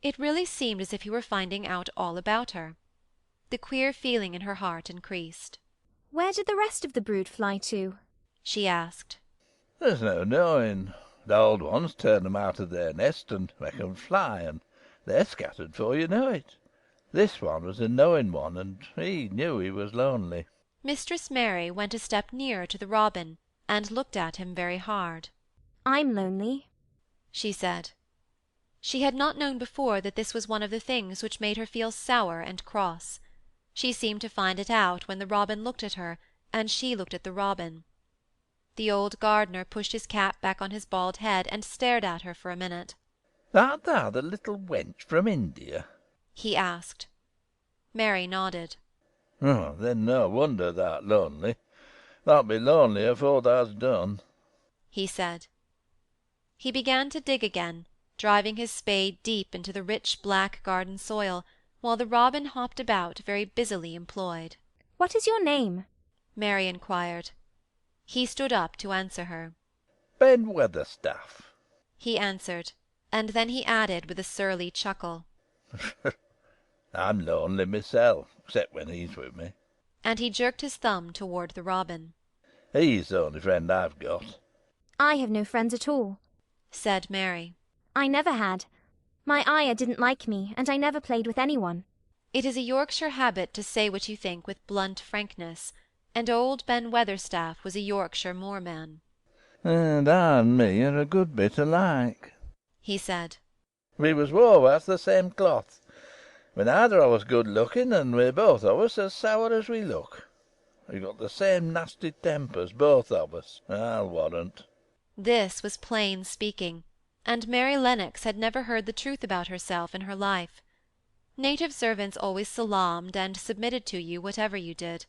It really seemed as if he were finding out all about her. The queer feeling in her heart increased. Where did the rest of the brood fly to? She asked. There's no knowing. The old ones turn 'em out of their nest and make 'em fly, and they're scattered before you know it. This one was a knowing one, and he knew he was lonely. Mistress Mary went a step nearer to the robin, and looked at him very hard. I'm lonely, she said. She had not known before that this was one of the things which made her feel sour and cross. She seemed to find it out when the robin looked at her, and she looked at the robin. The old gardener pushed his cap back on his bald head, and stared at her for a minute. Art thou the little wench from India? He asked. Mary nodded. Oh, then no wonder thou'rt lonely. Thou'lt be lonely afore thou'st done, he said. He began to dig again, driving his spade deep into the rich black garden soil, while the robin hopped about, very busily employed. What is your name? Mary inquired. He stood up to answer her. Ben Weatherstaff, he answered, and then he added with a surly chuckle. I'm lonely myself, except when he's with me. And he jerked his thumb toward the robin. He's the only friend I've got. I have no friends at all, said Mary. I never had. My Ayah didn't like me, and I never played with anyone. It is a Yorkshire habit to say what you think with blunt frankness, and old Ben Weatherstaff was a Yorkshire moorman. And I and me are a good bit alike, he said. We was wove out the same cloth. We're neither of us good looking, and we're both of us as sour as we look. We've got the same nasty tempers, both of us, I'll warrant. This was plain speaking, and Mary Lennox had never heard the truth about herself in her life. Native servants always salaamed and submitted to you whatever you did.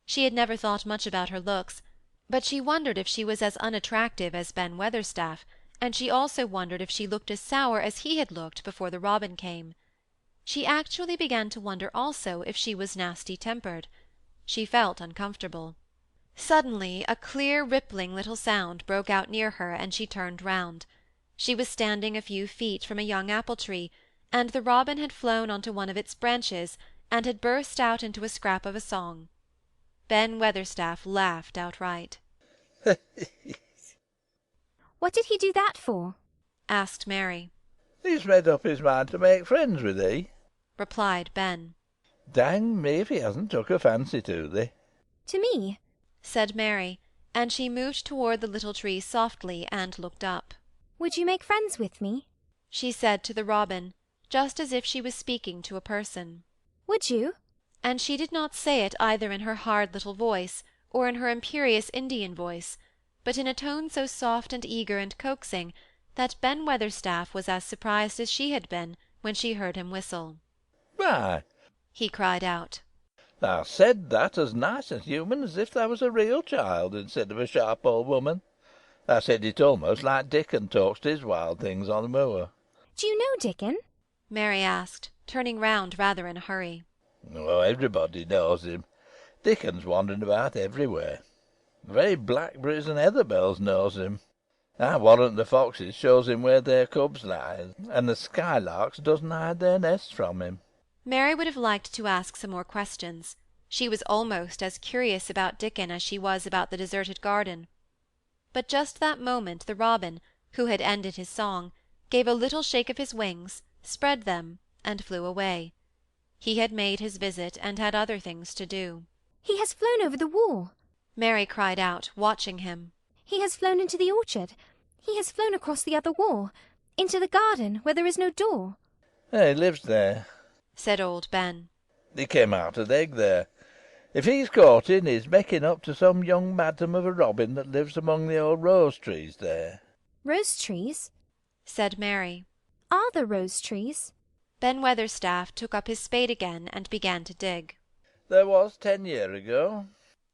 She had never thought much about her looks, but she wondered if she was as unattractive as Ben Weatherstaff, and she also wondered if she looked as sour as he had looked before the Robin came. She actually began to wonder also if she was nasty-tempered. She felt uncomfortable. Suddenly a clear rippling little sound broke out near her, and she turned round. She was standing a few feet from a young apple-tree, and the robin had flown onto one of its branches, and had burst out into a scrap of a song. Ben Weatherstaff laughed outright. What did he do that for? asked Mary. He's made up his mind to make friends with thee, replied Ben. Dang me if he hasn't took a fancy to thee. To me? said Mary, and she moved toward the little tree softly and looked up. Would you make friends with me? she said to the robin, just as if she was speaking to a person. Would you? And she did not say it either in her hard little voice or in her imperious Indian voice, but in a tone so soft and eager and coaxing that Ben Weatherstaff was as surprised as she had been when she heard him whistle. Why, he cried out, thou said that as nice and human as if thou was a real child instead of a sharp old woman. Thou said it almost like Dickon talks to his wild things on the moor. Do you know Dickon? Mary asked, turning round rather in a hurry. Oh, everybody knows him. Dickon's wandering about everywhere. The very blackberries and heatherbells knows him. I warrant the foxes shows him where their cubs lie, and the skylarks doesn't hide their nests from him. Mary would have liked to ask some more questions. She was almost as curious about Dickon as she was about the deserted garden. But just that moment the robin, who had ended his song, gave a little shake of his wings, spread them, and flew away. He had made his visit, and had other things to do. He has flown over the wall, Mary cried out, watching him. He has flown into the orchard. He has flown across the other wall, into the garden where there is no door. He lives there, said old Ben. He came out of the egg there. If he's caught in, he's making up to some young madam of a robin that lives among the old rose trees there. Rose trees? said Mary. Are there rose trees? Ben Weatherstaff took up his spade again and began to dig. There was 10 year ago,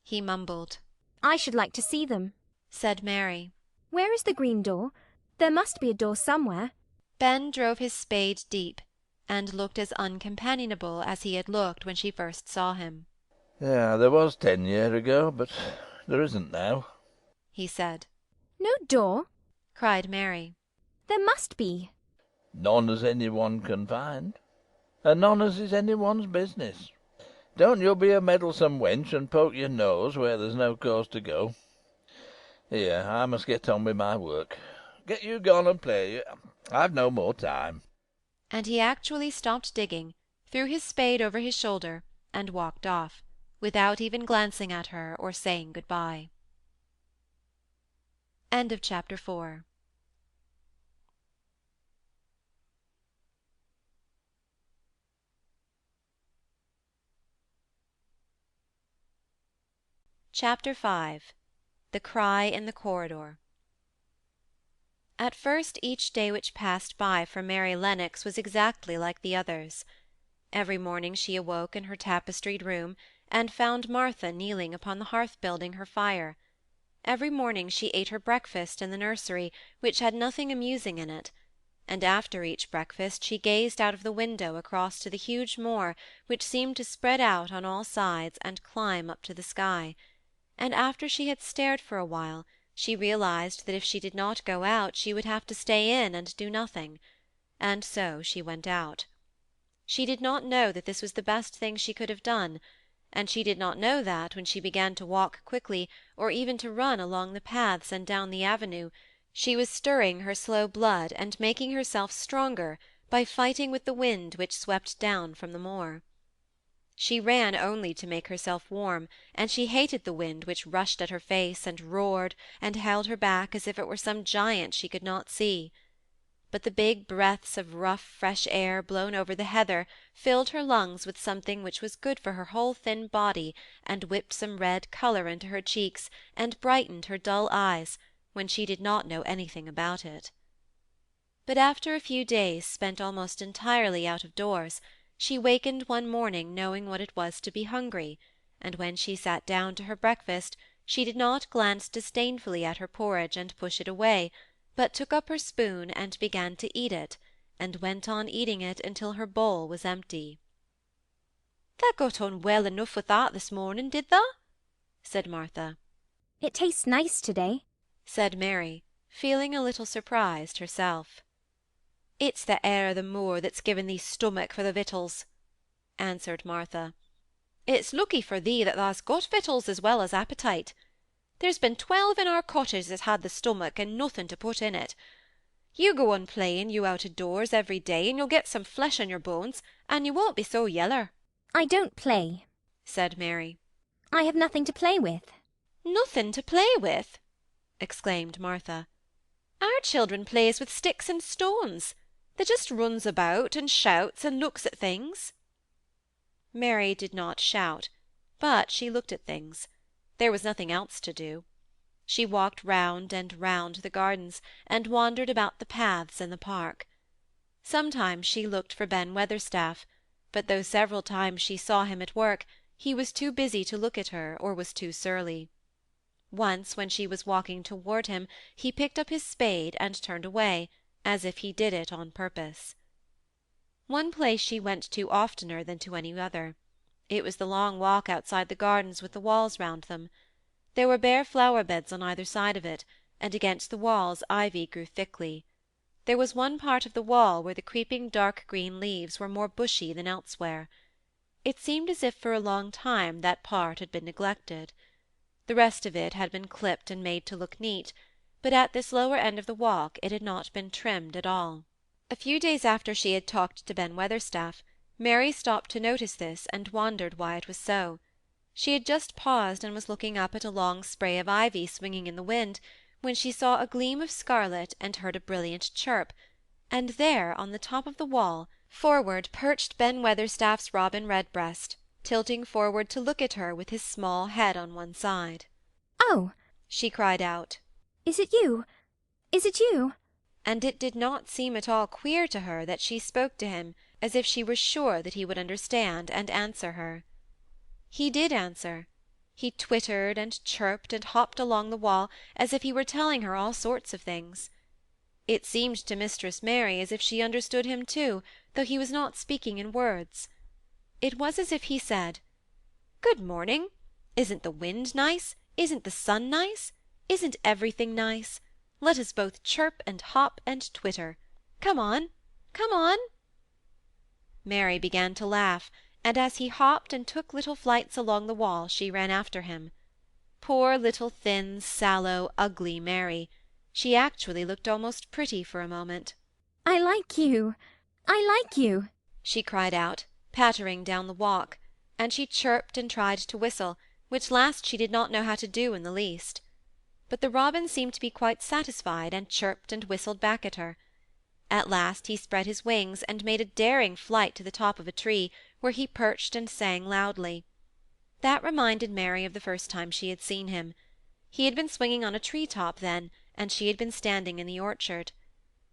he mumbled. I should like to see them, said Mary. Where is the green door? There must be a door somewhere. Ben drove his spade deep, and looked as uncompanionable as he had looked when she first saw him. Yeah, there was 10 year ago, but there isn't now, he said. No door? cried Mary. There must be. None as any one can find, and none as is any one's business. Don't you be a meddlesome wench and poke your nose where there's no cause to go. Here, I must get on with my work. Get you gone and play. I've no more time. And he actually stopped digging, threw his spade over his shoulder, and walked off, without even glancing at her or saying good-bye. End of Chapter 4. Chapter 5. The Cry in the Corridor. At first each day which passed by for Mary Lennox was exactly like the others. Every morning she awoke in her tapestried room, and found Martha kneeling upon the hearth building her fire. Every morning she ate her breakfast in the nursery, which had nothing amusing in it, and after each breakfast she gazed out of the window across to the huge moor which seemed to spread out on all sides and climb up to the sky, and after she had stared for a while, she realized that if she did not go out she would have to stay in and do nothing, and so she went out. She did not know that this was the best thing she could have done, and she did not know that, when she began to walk quickly, or even to run along the paths and down the avenue, she was stirring her slow blood and making herself stronger by fighting with the wind which swept down from the moor. She ran only to make herself warm, and she hated the wind which rushed at her face and roared and held her back as if it were some giant she could not see. But the big breaths of rough fresh air blown over the heather filled her lungs with something which was good for her whole thin body, and whipped some red colour into her cheeks and brightened her dull eyes, when she did not know anything about it. But after a few days spent almost entirely out of doors, she wakened one morning knowing what it was to be hungry, and when she sat down to her breakfast she did not glance disdainfully at her porridge and push it away, but took up her spoon and began to eat it, and went on eating it until her bowl was empty. "Thou got on well enough with that this morning, did thou?" said Martha. It tastes nice to-day, said Mary, feeling a little surprised herself. "It's the air o' the moor that's given thee stomach for the victuals," answered Martha. "It's lucky for thee that thou's got victuals as well as appetite. There's been 12 in our cottage as had the stomach and nothing to put in it. You go on playing you out of doors every day, and you'll get some flesh on your bones, and you won't be so yeller." I don't play, said Mary. I have nothing to play with. "Nothing to play with!" exclaimed Martha. "Our children plays with sticks and stones. They just runs about and shouts and looks at things." Mary did not shout, but she looked at things. There was nothing else to do. She walked round and round the gardens, and wandered about the paths in the park. Sometimes she looked for Ben Weatherstaff, but though several times she saw him at work, he was too busy to look at her, or was too surly. Once, when she was walking toward him, he picked up his spade and turned away, as if he did it on purpose. One place she went to oftener than to any other. It was the long walk outside the gardens with the walls round them. There were bare flower-beds on either side of it, and against the walls ivy grew thickly. There was one part of the wall where the creeping dark green leaves were more bushy than elsewhere. It seemed as if for a long time that part had been neglected. The rest of it had been clipped and made to look neat, but at this lower end of the walk it had not been trimmed at all. A few days after she had talked to Ben Weatherstaff, Mary stopped to notice this, and wondered why it was so. She had just paused and was looking up at a long spray of ivy swinging in the wind, when she saw a gleam of scarlet and heard a brilliant chirp, and there, on the top of the wall, forward perched Ben Weatherstaff's robin redbreast, tilting forward to look at her with his small head on one side. "Oh!" she cried out. "Is it you? Is it you?" And it did not seem at all queer to her that she spoke to him as if she were sure that he would understand and answer her. He did answer. He twittered and chirped and hopped along the wall as if he were telling her all sorts of things. It seemed to Mistress Mary as if she understood him too, though he was not speaking in words. It was as if he said, "Good morning. Isn't the wind nice? Isn't the sun nice? Isn't everything nice? Let us both chirp and hop and twitter. Come on, come on." Mary began to laugh, and as he hopped and took little flights along the wall she ran after him. Poor little thin, sallow, ugly Mary! She actually looked almost pretty for a moment. "I like you! I like you!" she cried out, pattering down the walk, and she chirped and tried to whistle, which last she did not know how to do in the least. But the robin seemed to be quite satisfied, and chirped and whistled back at her. At last he spread his wings and made a daring flight to the top of a tree, where he perched and sang loudly. That reminded Mary of the first time she had seen him. He had been swinging on a tree-top then, and she had been standing in the orchard.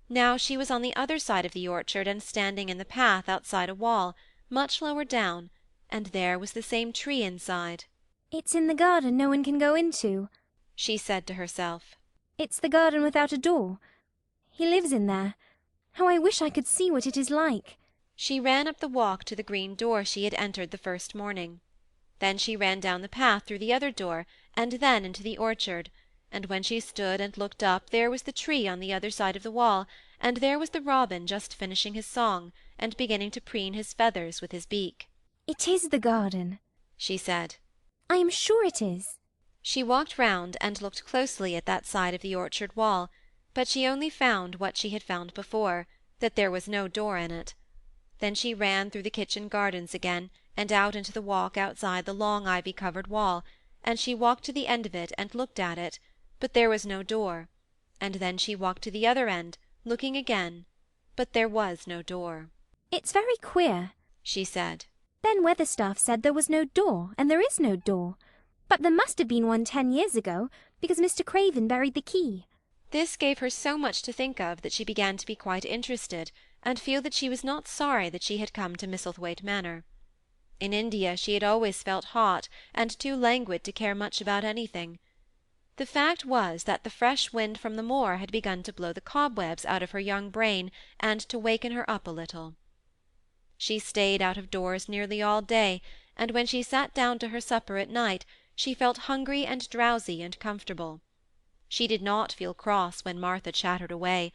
Now she was on the other side of the orchard and standing in the path outside a wall, much lower down, and there was the same tree inside. "It's in the garden no one can go into," she said to herself. "It's the garden without a door. He lives in there. How I wish I could see what it is like." She ran up the walk to the green door she had entered the first morning. Then she ran down the path through the other door, and then into the orchard, and when she stood and looked up there was the tree on the other side of the wall, and there was the robin just finishing his song, and beginning to preen his feathers with his beak. "It is the garden," she said. I am sure it is. She walked round and looked closely at that side of the orchard wall, but she only found what she had found before, that there was no door in it. Then she ran through the kitchen gardens again, and out into the walk outside the long ivy-covered wall, and she walked to the end of it and looked at it, but there was no door, and then she walked to the other end, looking again, but there was no door. It's very queer, she said. Ben Weatherstaff said there was no door, and there is no door. But there must have been one 10 years ago, because Mr. Craven buried the key. This gave her so much to think of that she began to be quite interested, and feel that she was not sorry that she had come to Misselthwaite Manor. In India she had always felt hot and too languid to care much about anything. The fact was that the fresh wind from the moor had begun to blow the cobwebs out of her young brain and to waken her up a little. She stayed out of doors nearly all day, and when she sat down to her supper at night she felt hungry and drowsy and comfortable. She did not feel cross when Martha chattered away.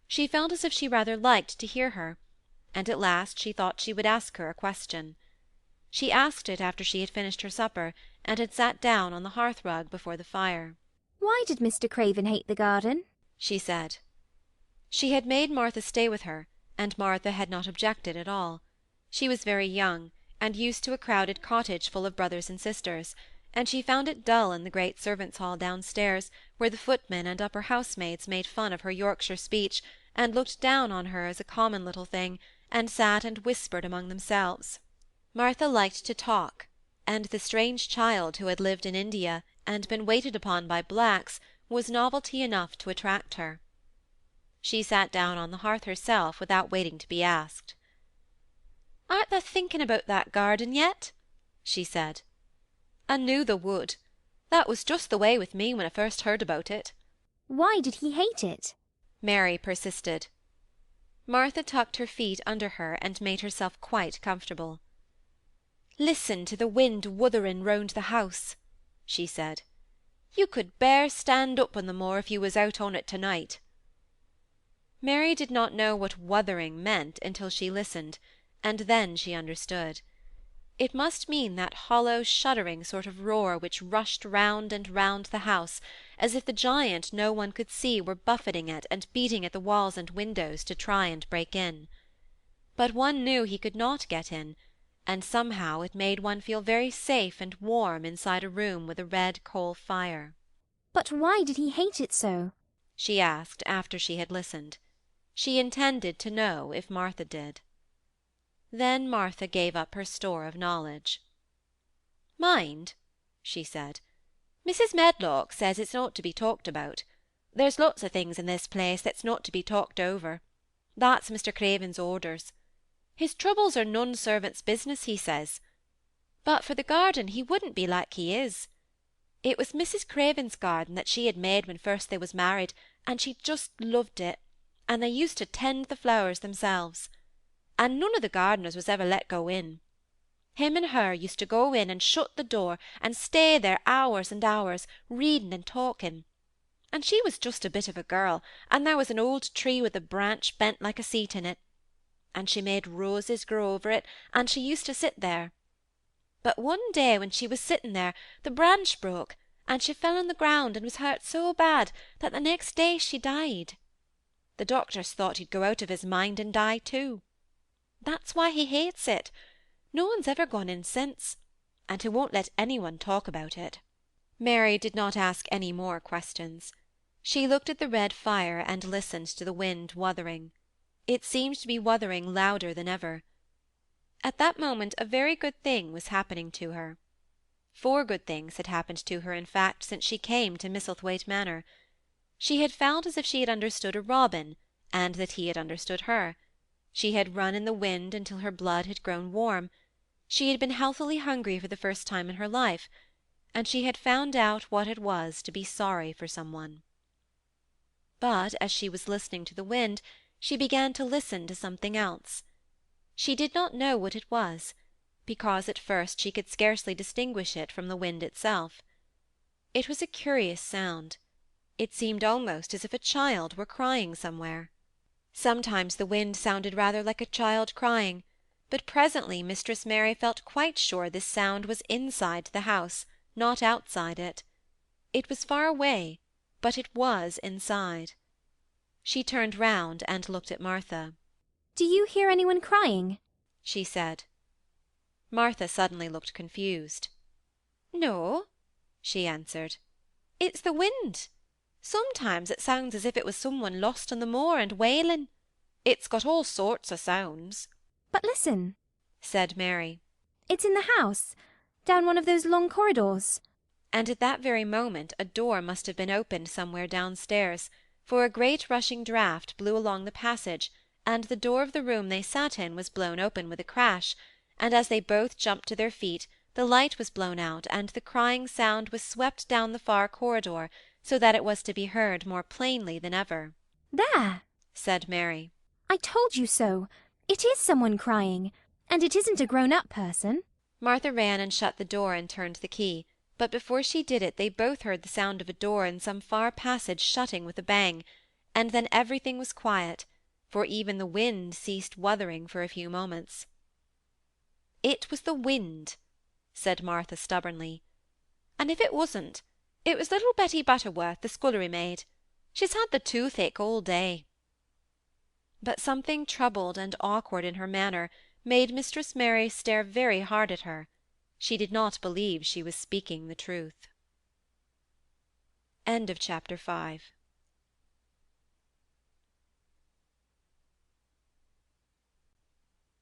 She felt as if she rather liked to hear her, and at last she thought she would ask her a question. She asked it after she had finished her supper, and had sat down on the hearth-rug before the fire. Why did Mr. Craven hate the garden? She said. She had made Martha stay with her, and Martha had not objected at all. She was very young, and used to a crowded cottage full of brothers and sisters, and she found it dull in the great servants' hall downstairs, where the footmen and upper housemaids made fun of her Yorkshire speech, and looked down on her as a common little thing, and sat and whispered among themselves. Martha liked to talk, and the strange child who had lived in India and been waited upon by blacks was novelty enough to attract her. She sat down on the hearth herself without waiting to be asked. "Art thou thinking about that garden yet?" she said. "I knew thou would. That was just the way with me when I first heard about it." Why did he hate it? Mary persisted. Martha tucked her feet under her and made herself quite comfortable. "Listen to the wind wuthering round the house," she said. "You could bear stand up on the moor if you was out on it to-night." Mary did not know what wuthering meant until she listened, and then she understood. It must mean that hollow, shuddering sort of roar which rushed round and round the house, as if the giant no one could see were buffeting it and beating at the walls and windows to try and break in. But one knew he could not get in, and somehow it made one feel very safe and warm inside a room with a red coal fire. But why did he hate it so? She asked after she had listened. She intended to know if Martha did. Then Martha gave up her store of knowledge. "Mind," she said, "Mrs. Medlock says it's not to be talked about. There's lots of things in this place that's not to be talked over. That's Mr. Craven's orders. His troubles are none servant's business, he says. But for the garden he wouldn't be like he is. It was Mrs. Craven's garden that she had made when first they was married, and she just loved it, and they used to tend the flowers themselves. And none of the gardeners was ever let go in. Him and her used to go in and shut the door and stay there hours and hours, reading and talking. And she was just a bit of a girl, and there was an old tree with a branch bent like a seat in it. And she made roses grow over it, and she used to sit there. But one day when she was sitting there, the branch broke, and she fell on the ground and was hurt so bad that the next day she died. The doctors thought he'd go out of his mind and die too. That's why he hates it. No one's ever gone in since, and he won't let anyone talk about it." Mary did not ask any more questions. She looked at the red fire and listened to the wind wuthering. It seemed to be wuthering louder than ever. At that moment a very good thing was happening to her. 4 good things had happened to her, in fact, since she came to Misselthwaite Manor. She had felt as if she had understood a robin, and that he had understood her. She had run in the wind until her blood had grown warm. She had been healthily hungry for the first time in her life, and she had found out what it was to be sorry for someone. But as she was listening to the wind, she began to listen to something else. She did not know what it was, because at first she could scarcely distinguish it from the wind itself. It was a curious sound. It seemed almost as if a child were crying somewhere. Sometimes the wind sounded rather like a child crying, but presently Mistress Mary felt quite sure this sound was inside the house, not outside it. It was far away, but it was inside. She turned round and looked at Martha. Do you hear anyone crying? She said. Martha suddenly looked confused. No, she answered. It's the wind. Sometimes it sounds as if it was someone lost on the moor and wailing. It's got all sorts o' sounds. But listen, said Mary. It's in the house, down one of those long corridors. And at that very moment a door must have been opened somewhere downstairs, for a great rushing draught blew along the passage, and the door of the room they sat in was blown open with a crash, and as they both jumped to their feet, the light was blown out, and the crying sound was swept down the far corridor, so that it was to be heard more plainly than ever. There, said Mary. I told you so. It is someone crying, and it isn't a grown-up person. Martha ran and shut the door and turned the key, but before she did it they both heard the sound of a door in some far passage shutting with a bang, and then everything was quiet, for even the wind ceased wuthering for a few moments. It was the wind, said Martha stubbornly. And if it wasn't, it was little Betty Butterworth, the scullery maid. She's had the toothache all day. But something troubled and awkward in her manner made Mistress Mary stare very hard at her. She did not believe she was speaking the truth. End of chapter 5.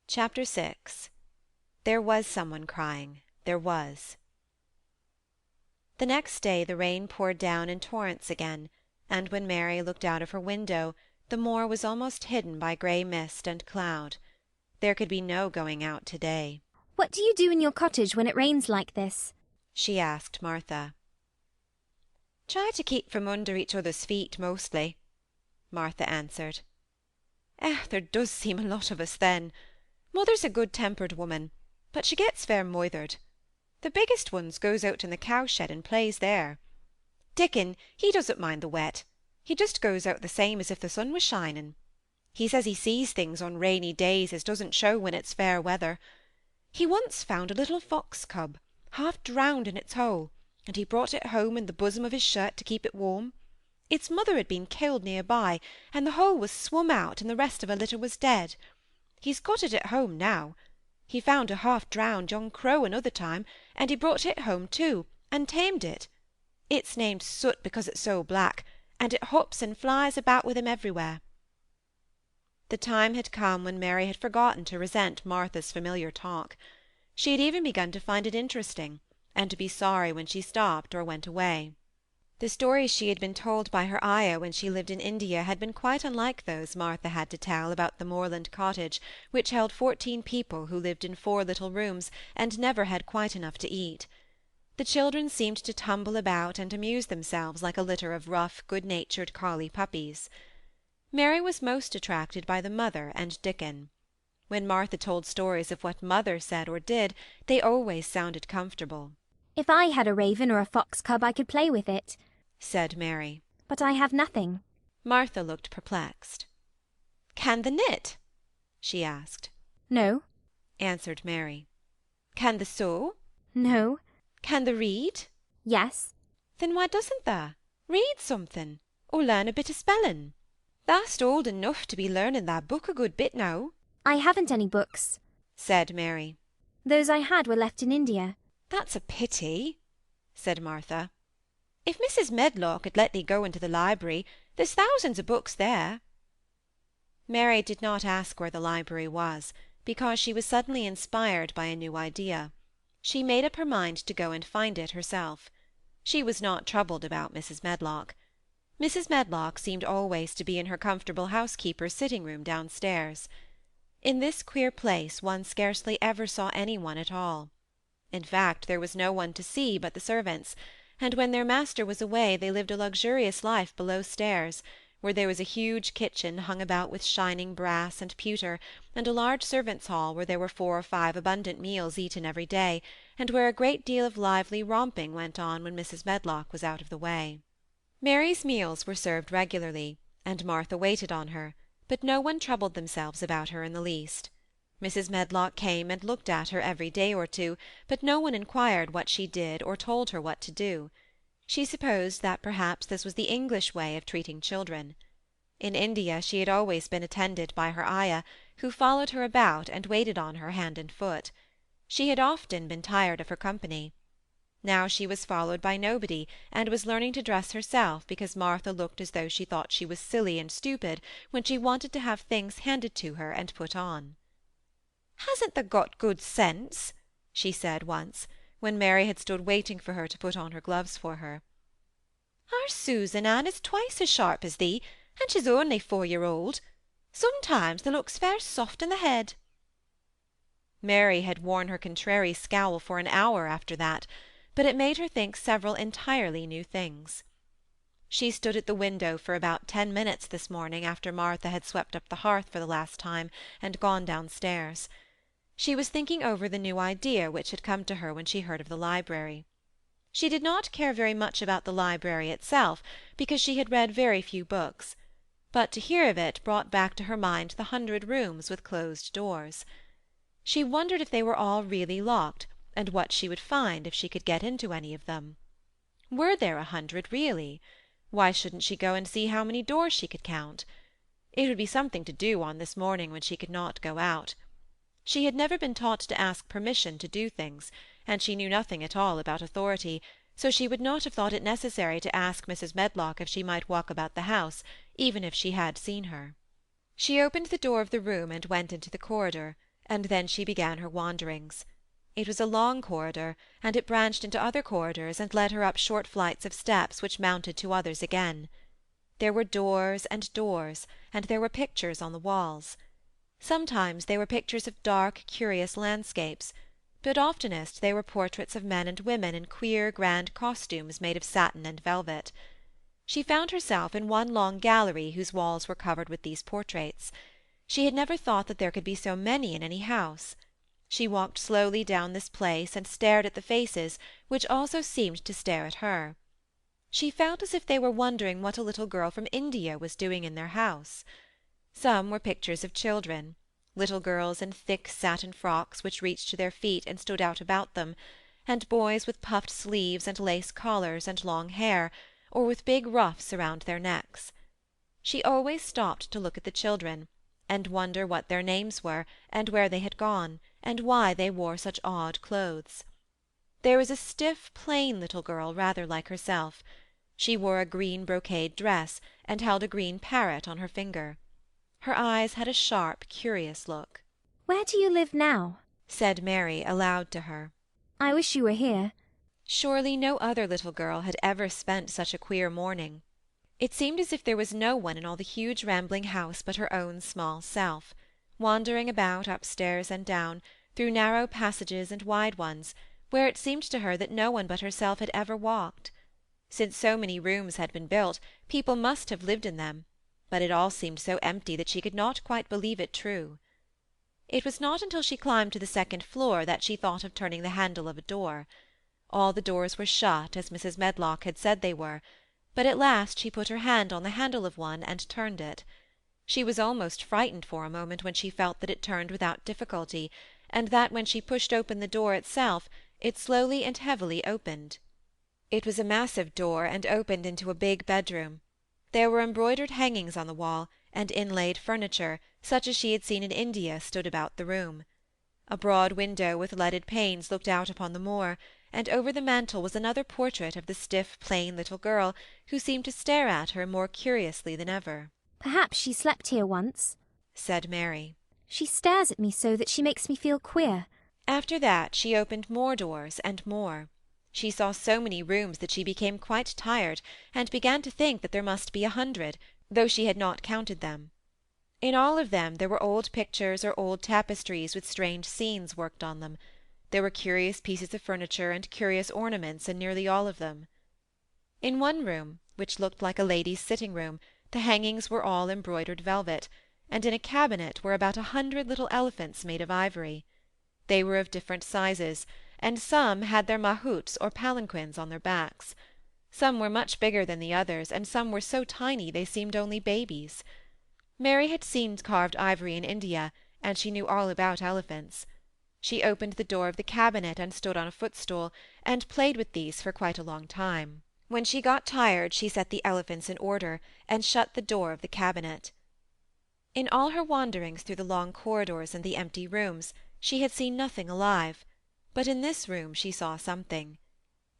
Chapter 6. There was someone crying. There was. The next day the rain poured down in torrents again, and when Mary looked out of her window, the moor was almost hidden by grey mist and cloud. There could be no going out to-day. What do you do in your cottage when it rains like this? She asked Martha. Try to keep from under each other's feet, mostly, Martha answered. There does seem a lot of us then. Mother's a good-tempered woman, but she gets fair moithered. The biggest ones goes out in the cowshed and plays there. Dickon, he doesn't mind the wet. He just goes out the same as if the sun was shining. He says he sees things on rainy days as doesn't show when it's fair weather. He once found a little fox cub, half drowned in its hole, and he brought it home in the bosom of his shirt to keep it warm. Its mother had been killed near by, and the hole was swum out, and the rest of her litter was dead. He's got it at home now. He found a half-drowned young crow another time, and he brought it home too, and tamed it. It's named Soot because it's so black, and it hops and flies about with him everywhere. The time had come when Mary had forgotten to resent Martha's familiar talk. She had even begun to find it interesting, and to be sorry when she stopped or went away. The stories she had been told by her ayah when she lived in India had been quite unlike those Martha had to tell about the moorland cottage, which held 14 people who lived in 4 little rooms and never had quite enough to eat. The children seemed to tumble about and amuse themselves like a litter of rough, good-natured collie puppies. Mary was most attracted by the mother and Dickon. When Martha told stories of what mother said or did, they always sounded comfortable. If I had a raven or a fox cub I could play with it, said Mary. But I have nothing. Martha looked perplexed. Can the knit? She asked. No, answered Mary. Can the sew? No. Can the read? Yes. Then why doesn't tha? Read something, or learn a bit o' spelling. Tha'st old enough to be learning thy book a good bit now. I haven't any books, said Mary. Those I had were left in India. That's a pity, said Martha. If Mrs. Medlock had let thee go into the library, there's thousands o' books there. Mary did not ask where the library was, because she was suddenly inspired by a new idea. She made up her mind to go and find it herself. She was not troubled about Mrs. Medlock. Mrs. Medlock seemed always to be in her comfortable housekeeper's sitting-room downstairs. In this queer place one scarcely ever saw any one at all. In fact, there was no one to see but the servants, and when their master was away they lived a luxurious life below stairs, where there was a huge kitchen hung about with shining brass and pewter, and a large servants' hall where there were 4 or 5 abundant meals eaten every day, and where a great deal of lively romping went on when Mrs. Medlock was out of the way. Mary's meals were served regularly, and Martha waited on her, but no one troubled themselves about her in the least. Mrs. Medlock came and looked at her every day or two, but no one inquired what she did or told her what to do. She supposed that perhaps this was the English way of treating children. In India she had always been attended by her ayah, who followed her about and waited on her hand and foot. She had often been tired of her company. Now she was followed by nobody, and was learning to dress herself because Martha looked as though she thought she was silly and stupid when she wanted to have things handed to her and put on. "Hasn't thou got good sense?" she said once, when Mary had stood waiting for her to put on her gloves for her. "Our Susan, Anne, is twice as sharp as thee, and she's only 4-year-old. Sometimes thou looks fair soft in the head." Mary had worn her contrary scowl for an hour after that, but it made her think several entirely new things. She stood at the window for about 10 minutes this morning after Martha had swept up the hearth for the last time and gone downstairs. She was thinking over the new idea which had come to her when she heard of the library. She did not care very much about the library itself, because she had read very few books, but to hear of it brought back to her mind the 100 rooms with closed doors. She wondered if they were all really locked, and what she would find if she could get into any of them. Were there 100 really? Why shouldn't she go and see how many doors she could count? It would be something to do on this morning when she could not go out. She had never been taught to ask permission to do things, and she knew nothing at all about authority, so she would not have thought it necessary to ask Mrs. Medlock if she might walk about the house, even if she had seen her. She opened the door of the room and went into the corridor, and then she began her wanderings. It was a long corridor, and it branched into other corridors and led her up short flights of steps which mounted to others again. There were doors, and there were pictures on the walls. Sometimes they were pictures of dark, curious landscapes, but oftenest they were portraits of men and women in queer, grand costumes made of satin and velvet. She found herself in one long gallery whose walls were covered with these portraits. She had never thought that there could be so many in any house. She walked slowly down this place and stared at the faces, which also seemed to stare at her. She felt as if they were wondering what a little girl from India was doing in their house. Some were pictures of children, little girls in thick satin frocks which reached to their feet and stood out about them, and boys with puffed sleeves and lace collars and long hair, or with big ruffs around their necks. She always stopped to look at the children, and wonder what their names were, and where they had gone, and why they wore such odd clothes. There was a stiff, plain little girl rather like herself. She wore a green brocade dress, and held a green parrot on her finger. Her eyes had a sharp, curious look. "Where do you live now?" said Mary aloud to her. "I wish you were here." Surely no other little girl had ever spent such a queer morning. It seemed as if there was no one in all the huge rambling house but her own small self, wandering about upstairs and down, through narrow passages and wide ones, where it seemed to her that no one but herself had ever walked. Since so many rooms had been built, people must have lived in them, but it all seemed so empty that she could not quite believe it true. It was not until she climbed to the 2nd floor that she thought of turning the handle of a door. All the doors were shut, as Mrs. Medlock had said they were, but at last she put her hand on the handle of one and turned it. She was almost frightened for a moment when she felt that it turned without difficulty, and that when she pushed open the door itself, it slowly and heavily opened. It was a massive door, and opened into a big bedroom. There were embroidered hangings on the wall, and inlaid furniture, such as she had seen in India, stood about the room. A broad window with leaded panes looked out upon the moor, and over the mantel was another portrait of the stiff, plain little girl, who seemed to stare at her more curiously than ever. "Perhaps she slept here once," said Mary. "She stares at me so that she makes me feel queer." After that she opened more doors and more. She saw so many rooms that she became quite tired, and began to think that there must be 100, though she had not counted them. In all of them there were old pictures or old tapestries with strange scenes worked on them. There were curious pieces of furniture and curious ornaments in nearly all of them. In one room, which looked like a lady's sitting-room, the hangings were all embroidered velvet, and in a cabinet were about 100 little elephants made of ivory. They were of different sizes, and some had their mahouts or palanquins on their backs. Some were much bigger than the others, and some were so tiny they seemed only babies. Mary had seen carved ivory in India, and she knew all about elephants. She opened the door of the cabinet and stood on a footstool, and played with these for quite a long time. When she got tired, she set the elephants in order, and shut the door of the cabinet. In all her wanderings through the long corridors and the empty rooms, she had seen nothing alive, but in this room she saw something.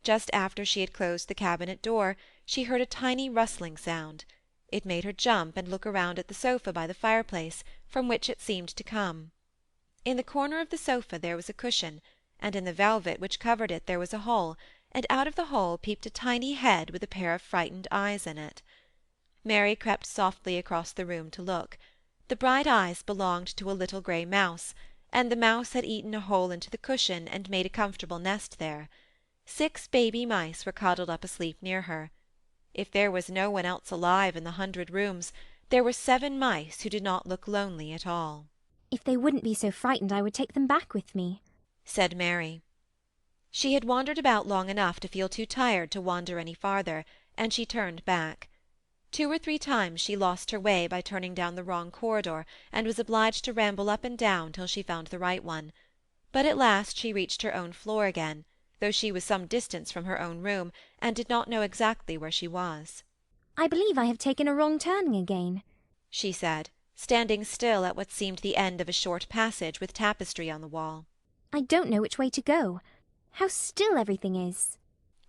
Just after she had closed the cabinet door, she heard a tiny rustling sound. It made her jump and look around at the sofa by the fireplace, from which it seemed to come. In the corner of the sofa there was a cushion, and in the velvet which covered it there was a hole, and out of the hole peeped a tiny head with a pair of frightened eyes in it. Mary crept softly across the room to look. The bright eyes belonged to a little grey mouse, and the mouse had eaten a hole into the cushion and made a comfortable nest there. 6 baby mice were cuddled up asleep near her. If there was no one else alive in the 100 rooms, there were 7 mice who did not look lonely at all. If they wouldn't be so frightened, I would take them back with me, said Mary. She had wandered about long enough to feel too tired to wander any farther, and she turned back. 2 or 3 times she lost her way by turning down the wrong corridor, and was obliged to ramble up and down till she found the right one. But at last she reached her own floor again, though she was some distance from her own room, and did not know exactly where she was. I believe I have taken a wrong turning again, she said, standing still at what seemed the end of a short passage with tapestry on the wall. I don't know which way to go. How still everything is.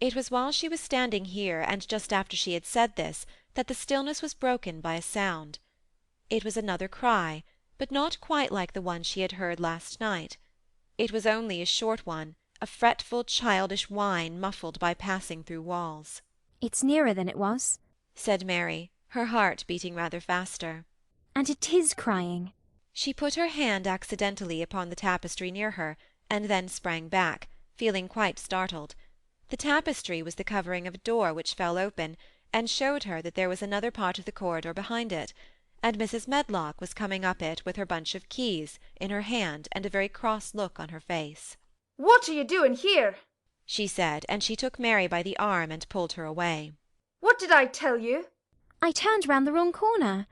It was while she was standing here, and just after she had said this, that the stillness was broken by a sound. It was another cry, but not quite like the one she had heard last night. It was only a short one, a fretful, childish whine muffled by passing through walls. It's nearer than it was, said Mary, her heart beating rather faster. And it is crying. She put her hand accidentally upon the tapestry near her, and then sprang back, feeling quite startled. The tapestry was the covering of a door which fell open, and showed her that there was another part of the corridor behind it, and Mrs. Medlock was coming up it with her bunch of keys in her hand and a very cross look on her face. "What are you doing here?" she said, and she took Mary by the arm and pulled her away. "What did I tell you?" I turned round the wrong corner,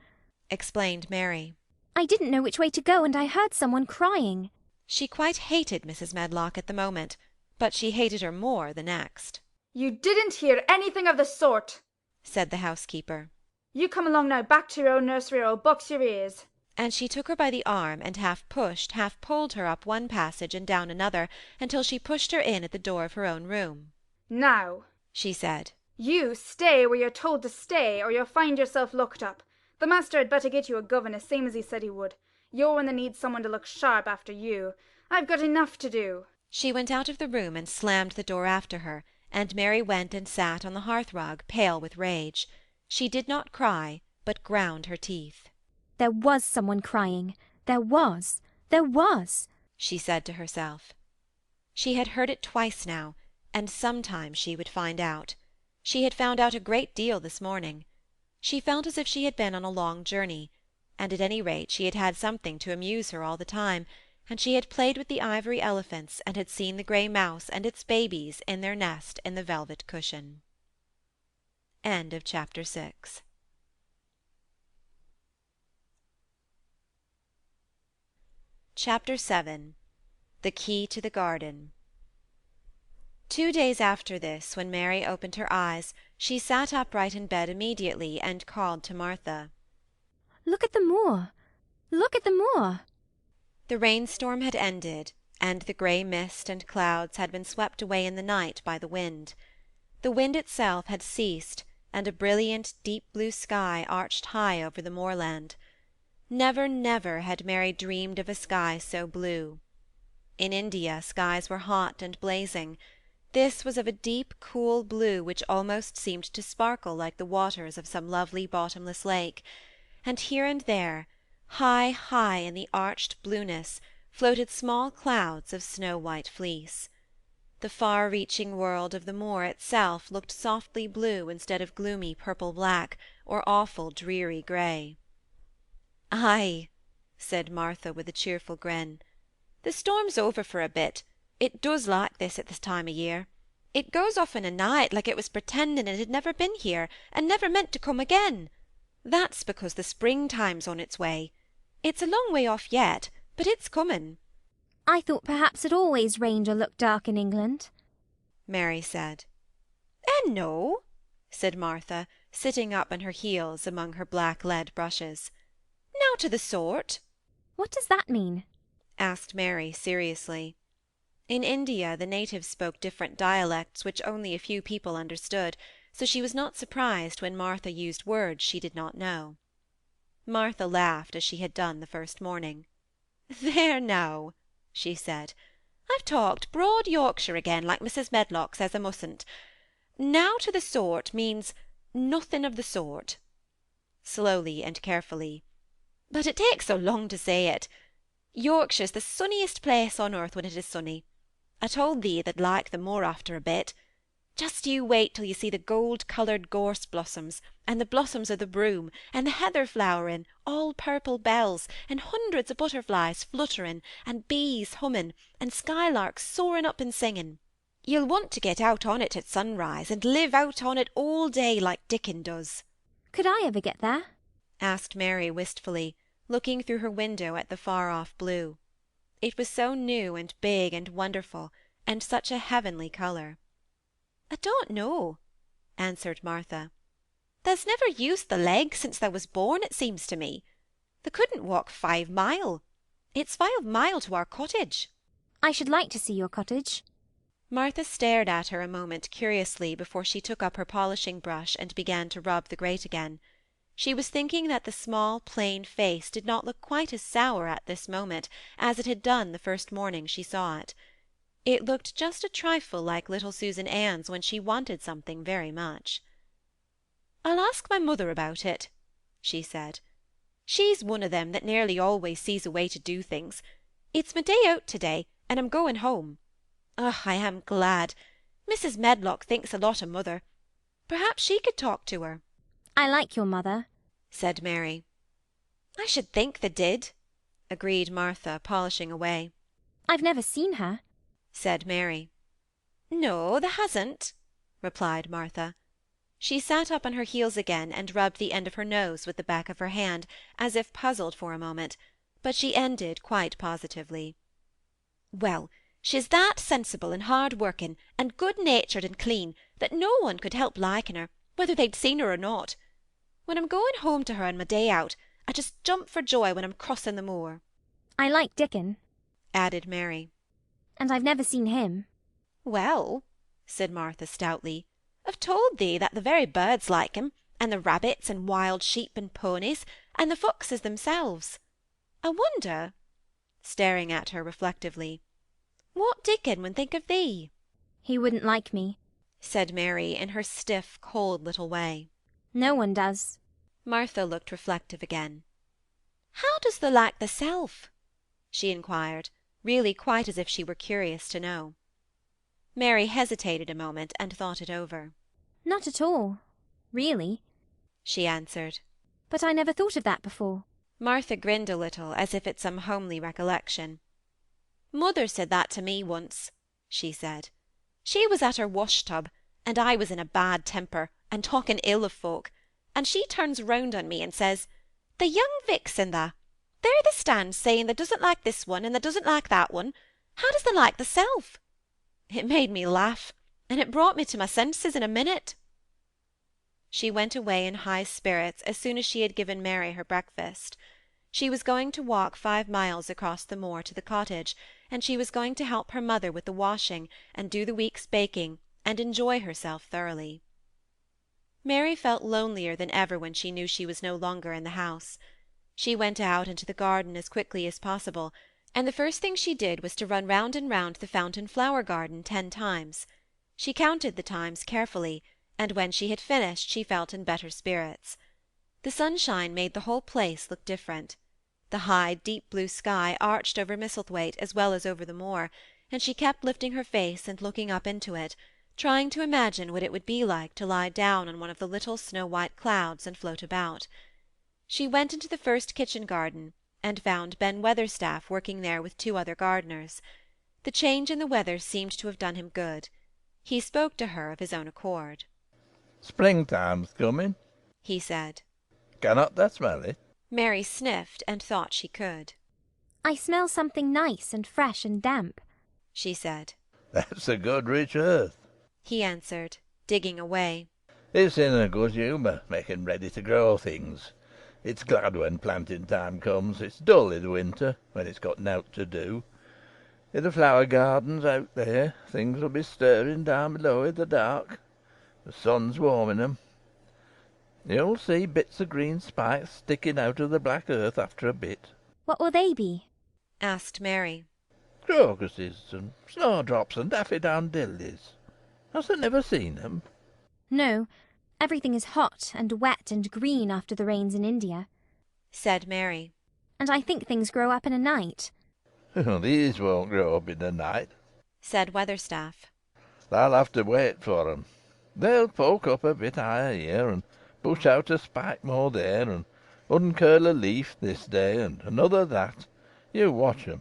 explained Mary. I didn't know which way to go, and I heard someone crying. She quite hated Mrs. Medlock at the moment, but she hated her more the next. "You didn't hear anything of the sort," said the housekeeper. "You come along now back to your own nursery, or I'll box your ears." And she took her by the arm, and half pushed, half pulled her up one passage and down another, until she pushed her in at the door of her own room. "Now," she said, "you stay where you're told to stay, or you'll find yourself looked up. The master had better get you a governess, same as he said he would. You're one that needs someone to look sharp after you. I've got enough to do." She went out of the room and slammed the door after her, and Mary went and sat on the hearth-rug, pale with rage. She did not cry, but ground her teeth. There was someone crying. There was, she said to herself. She had heard it twice now, and sometime she would find out. She had found out a great deal this morning. She felt as if she had been on a long journey, and at any rate she had had something to amuse her all the time, and she had played with the ivory elephants, and had seen the grey mouse and its babies in their nest in the velvet cushion. End of chapter 6. Chapter 7. The Key to the Garden. 2 days after this, when Mary opened her eyes, she sat upright in bed immediately and called to Martha. "Look at the moor! Look at the moor!" The rainstorm had ended, and the grey mist and clouds had been swept away in the night by the wind. The wind itself had ceased, and a brilliant, deep blue sky arched high over the moorland. Never, never had Mary dreamed of a sky so blue. In India skies were hot and blazing. This was of a deep, cool blue which almost seemed to sparkle like the waters of some lovely bottomless lake, and here and there, high, high in the arched blueness, floated small clouds of snow-white fleece. The far-reaching world of the moor itself looked softly blue instead of gloomy purple-black or awful dreary grey. "Ay," said Martha with a cheerful grin. "The storm's over for a bit. It does like this at this time o' year. It goes off in a night like it was pretending it had never been here, and never meant to come again. That's because the spring-time's on its way. It's a long way off yet, but it's coming. I thought perhaps it always rained or looked dark in England. Mary said. No, said Martha, sitting up on her heels among her black lead brushes. Now to the sort. What does that mean? Asked Mary seriously. In India the natives spoke different dialects which only a few people understood, so she was not surprised when Martha used words she did not know. Martha laughed as she had done the first morning. There now, she said, I've talked broad Yorkshire again, like Mrs. Medlock says I mustn't. Now to the sort means nothing of the sort. Slowly and carefully. But it takes so long to say it. Yorkshire's the sunniest place on earth when it is sunny. I told thee tha'd like the moor after a bit. Just you wait till you see the gold-coloured gorse blossoms, and the blossoms of the broom, and the heather flowering, all purple bells, and hundreds of butterflies fluttering, and bees humming, and skylarks soaring up and singing. You'll want to get out on it at sunrise, and live out on it all day like Dickon does. Could I ever get there? Asked Mary wistfully, looking through her window at the far-off blue. It was so new and big and wonderful, and such a heavenly colour. I don't know, answered Martha. There's never used the leg since thou was born, it seems to me. Thou couldn't walk 5 mile. It's 5 mile to our cottage. I should like to see your cottage. Martha stared at her a moment curiously before she took up her polishing brush and began to rub the grate again. She was thinking that the small, plain face did not look quite as sour at this moment as it had done the first morning she saw it. It looked just a trifle like little Susan Ann's when she wanted something very much. "I'll ask my mother about it," she said. "She's one of them that nearly always sees a way to do things. It's my day out to-day, and I'm going home. I am glad. Mrs. Medlock thinks a lot of mother. Perhaps she could talk to her." I like your mother, said Mary. "I should think they did," agreed Martha, polishing away. I've never seen her, said Mary. "No, there hasn't," replied Martha. She sat up on her heels again and rubbed the end of her nose with the back of her hand, as if puzzled for a moment, but she ended quite positively. "Well, she's that sensible and hard-working, and good-natured and clean, that no one could help liking her, whether they'd seen her or not. When I'm going home to her on my day out, I just jump for joy when I'm crossing the moor," I like Dickon, added Mary. and I've never seen him. "Well," said Martha stoutly, "I've told thee that the very birds like him, and the rabbits and wild sheep and ponies, and the foxes themselves. I wonder," staring at her reflectively, "what Dickon would think of thee?" He wouldn't like me, said Mary in her stiff, cold little way. No one does. Martha looked reflective again. "How does thou like thyself?" she inquired, really quite as if she were curious to know. Mary hesitated a moment and thought it over. Not at all, really, she answered. But I never thought of that before. Martha grinned a little, as if at some homely recollection. "Mother said that to me once," she said. "She was at her wash-tub, and I was in a bad temper, and talking ill of folk, and she turns round on me and says, 'The young vixen tha! There thou stands saying thou doesn't like this one, and thou doesn't like that one. How does thou like thyself?' It made me laugh, and it brought me to my senses in a minute." She went away in high spirits as soon as she had given Mary her breakfast. She was going to walk 5 miles across the moor to the cottage, and she was going to help her mother with the washing, and do the week's baking, and enjoy herself thoroughly. Mary felt lonelier than ever when she knew she was no longer in the house. She went out into the garden as quickly as possible, and the first thing she did was to run round and round the fountain flower garden 10 times. She counted the times carefully, and when she had finished she felt in better spirits. The sunshine made the whole place look different. The high, deep blue sky arched over Misselthwaite as well as over the moor, and she kept lifting her face and looking up into it, trying to imagine what it would be like to lie down on one of the little snow-white clouds and float about. She went into the first kitchen garden, and found Ben Weatherstaff working there with 2 other gardeners. The change in the weather seemed to have done him good. He spoke to her of his own accord. "Springtime's coming," he said. "Cannot thou smell it?" Mary sniffed, and thought she could. I smell something nice and fresh and damp, she said. That's a good rich earth, he answered, digging away. It's in a good humour, making ready to grow things. It's glad when planting time comes. It's dull in the winter, when it's got nowt to do. In the flower gardens out there, things will be stirring down below in the dark. The sun's warming them. You'll see bits of green spikes sticking out of the black earth after a bit. What will they be? asked Mary. Crocuses and snowdrops and daffodillies. Hast thou never seen them? No, everything is hot and wet and green after the rains in India, said Mary. and I think things grow up in a night. These won't grow up in a night. said Weatherstaff. Thou'll have to wait for 'em. They'll poke up a bit higher here, and push out a spike more there, and uncurl a leaf this day, and another that. You watch 'em.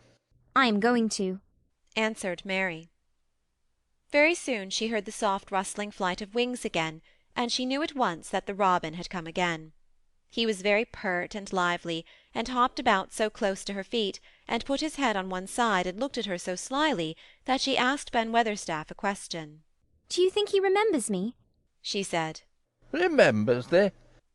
I am going to, answered Mary. Very soon she heard the soft rustling flight of wings again, and she knew at once that the robin had come again. He was very pert and lively, and hopped about so close to her feet, and put his head on one side and looked at her so slyly, that she asked Ben Weatherstaff a question. Do you think he remembers me? she said. Remembers thee?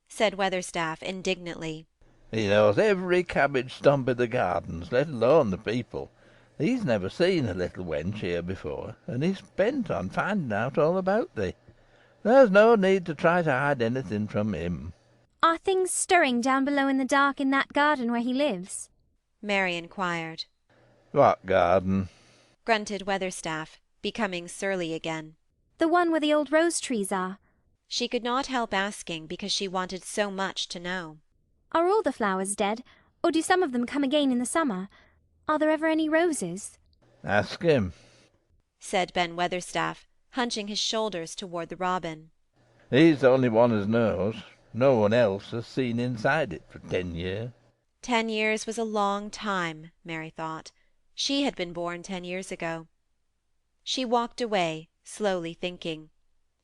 said Weatherstaff indignantly. He knows every cabbage stump in the gardens, let alone the people. He's never seen a little wench here before, and he's bent on finding out all about thee. There's no need to try to hide anything from him. Are things stirring down below in the dark in that garden where he lives? Mary inquired. What garden? grunted Weatherstaff, becoming surly again. The one where the old rose trees are. She could not help asking, because she wanted so much to know. Are all the flowers dead, or do some of them come again in the summer? Are there ever any roses? Ask him, said Ben Weatherstaff, hunching his shoulders toward the robin. He's the only one as knows. No one else has seen inside it for 10 years. 10 years was a long time, Mary thought. She had been born 10 years ago. She walked away, slowly thinking.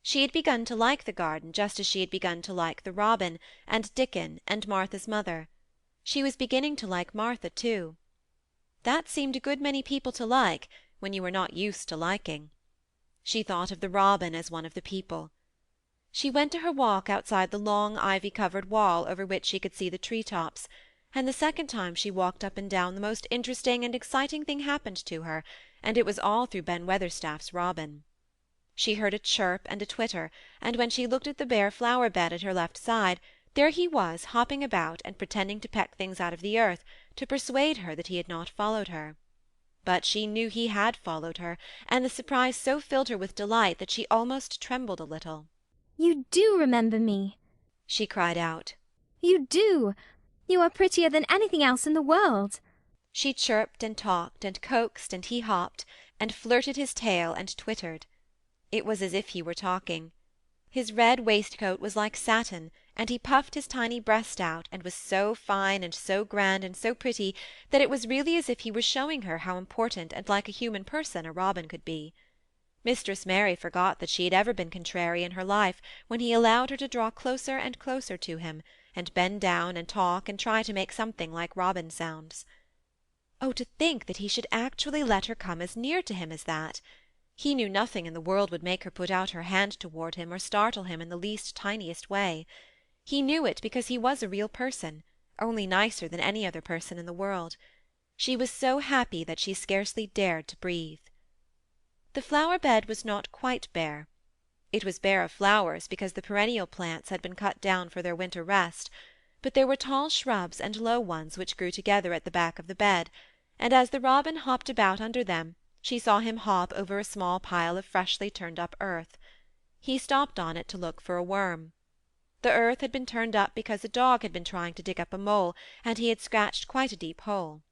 She had begun to like the garden just as she had begun to like the robin, and Dickon, and Martha's mother. She was beginning to like Martha, too. That seemed a good many people to like, when you were not used to liking. She thought of the robin as one of the people. She went to her walk outside the long ivy-covered wall over which she could see the tree-tops, and the second time she walked up and down the most interesting and exciting thing happened to her, and it was all through Ben Weatherstaff's robin. She heard a chirp and a twitter, and when she looked at the bare flower-bed at her left side, there he was hopping about and pretending to peck things out of the earth, to persuade her that he had not followed her. But she knew he had followed her, and the surprise so filled her with delight that she almost trembled a little. You do remember me, she cried out. You do. You are prettier than anything else in the world. She chirped and talked and coaxed, and he hopped, and flirted his tail and twittered. It was as if he were talking. His red waistcoat was like satin, and he puffed his tiny breast out, and was so fine and so grand and so pretty that it was really as if he were showing her how important and like a human person a robin could be. Mistress Mary forgot that she had ever been contrary in her life when he allowed her to draw closer and closer to him, and bend down and talk and try to make something like robin sounds. Oh, to think that he should actually let her come as near to him as that! He knew nothing in the world would make her put out her hand toward him or startle him in the least tiniest way. He knew it because he was a real person, only nicer than any other person in the world. She was so happy that she scarcely dared to breathe. The flower-bed was not quite bare. It was bare of flowers because the perennial plants had been cut down for their winter rest, but there were tall shrubs and low ones which grew together at the back of the bed, and as the robin hopped about under them, she saw him hop over a small pile of freshly turned-up earth. He stopped on it to look for a worm. The earth had been turned up because a dog had been trying to dig up a mole, and he had scratched quite a deep hole.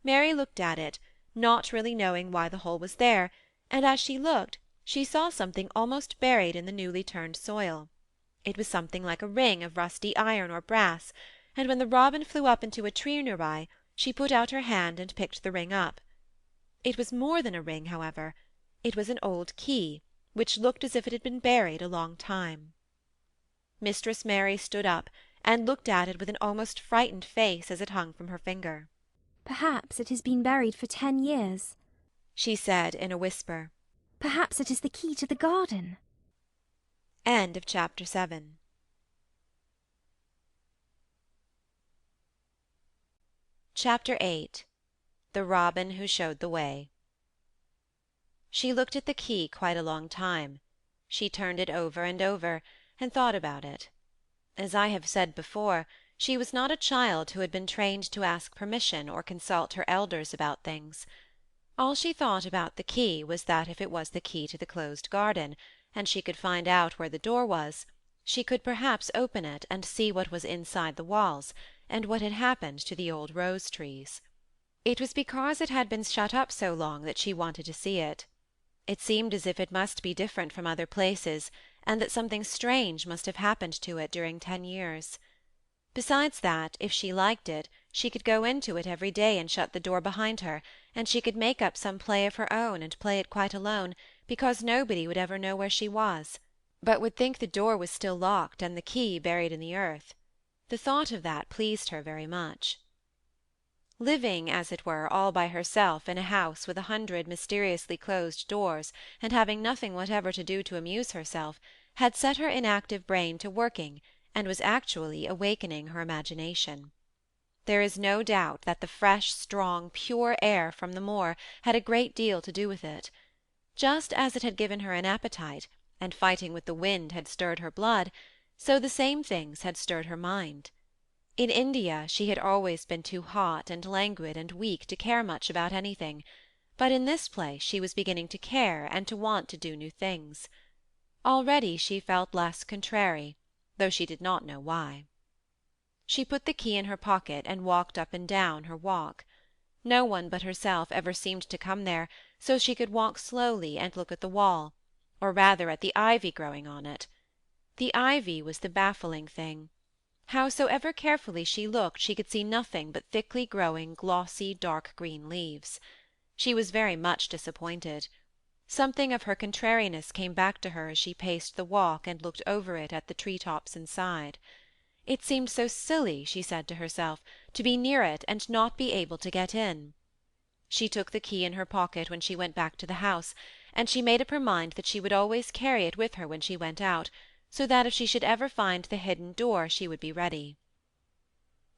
Mary looked at it, not really knowing why the hole was there, and as she looked, she saw something almost buried in the newly turned soil. It was something like a ring of rusty iron or brass, and when the robin flew up into a tree near by, she put out her hand and picked the ring up. It was more than a ring, however. It was an old key, which looked as if it had been buried a long time. Mistress Mary stood up, and looked at it with an almost frightened face as it hung from her finger. Perhaps it has been buried for 10 years. she said in a whisper. Perhaps it is the key to the garden. End of chapter 7. Chapter 8. The Robin Who Showed the Way. She looked at the key quite a long time. She turned it over and over, and thought about it. As I have said before, she was not a child who had been trained to ask permission or consult her elders about things. All she thought about the key was that if it was the key to the closed garden, and she could find out where the door was, she could perhaps open it and see what was inside the walls, and what had happened to the old rose-trees. It was because it had been shut up so long that she wanted to see it. It seemed as if it must be different from other places, and that something strange must have happened to it during 10 years. Besides that, if she liked it, she could go into it every day and shut the door behind her, and she could make up some play of her own and play it quite alone, because nobody would ever know where she was, but would think the door was still locked and the key buried in the earth. The thought of that pleased her very much. Living, as it were, all by herself in a house with 100 mysteriously closed doors, and having nothing whatever to do to amuse herself, had set her inactive brain to working, and was actually awakening her imagination. There is no doubt that the fresh, strong, pure air from the moor had a great deal to do with it. Just as it had given her an appetite, and fighting with the wind had stirred her blood, so the same things had stirred her mind. In India she had always been too hot and languid and weak to care much about anything, but in this place she was beginning to care and to want to do new things. Already she felt less contrary, though she did not know why. She put the key in her pocket and walked up and down her walk. No one but herself ever seemed to come there, so she could walk slowly and look at the wall, or rather at the ivy growing on it. The ivy was the baffling thing. Howsoever carefully she looked, she could see nothing but thickly growing, glossy, dark green leaves. She was very much disappointed. Something of her contrariness came back to her as she paced the walk and looked over it at the tree-tops inside. It seemed so silly, she said to herself, to be near it and not be able to get in. She took the key in her pocket when she went back to the house, and she made up her mind that she would always carry it with her when she went out, so that if she should ever find the hidden door she would be ready.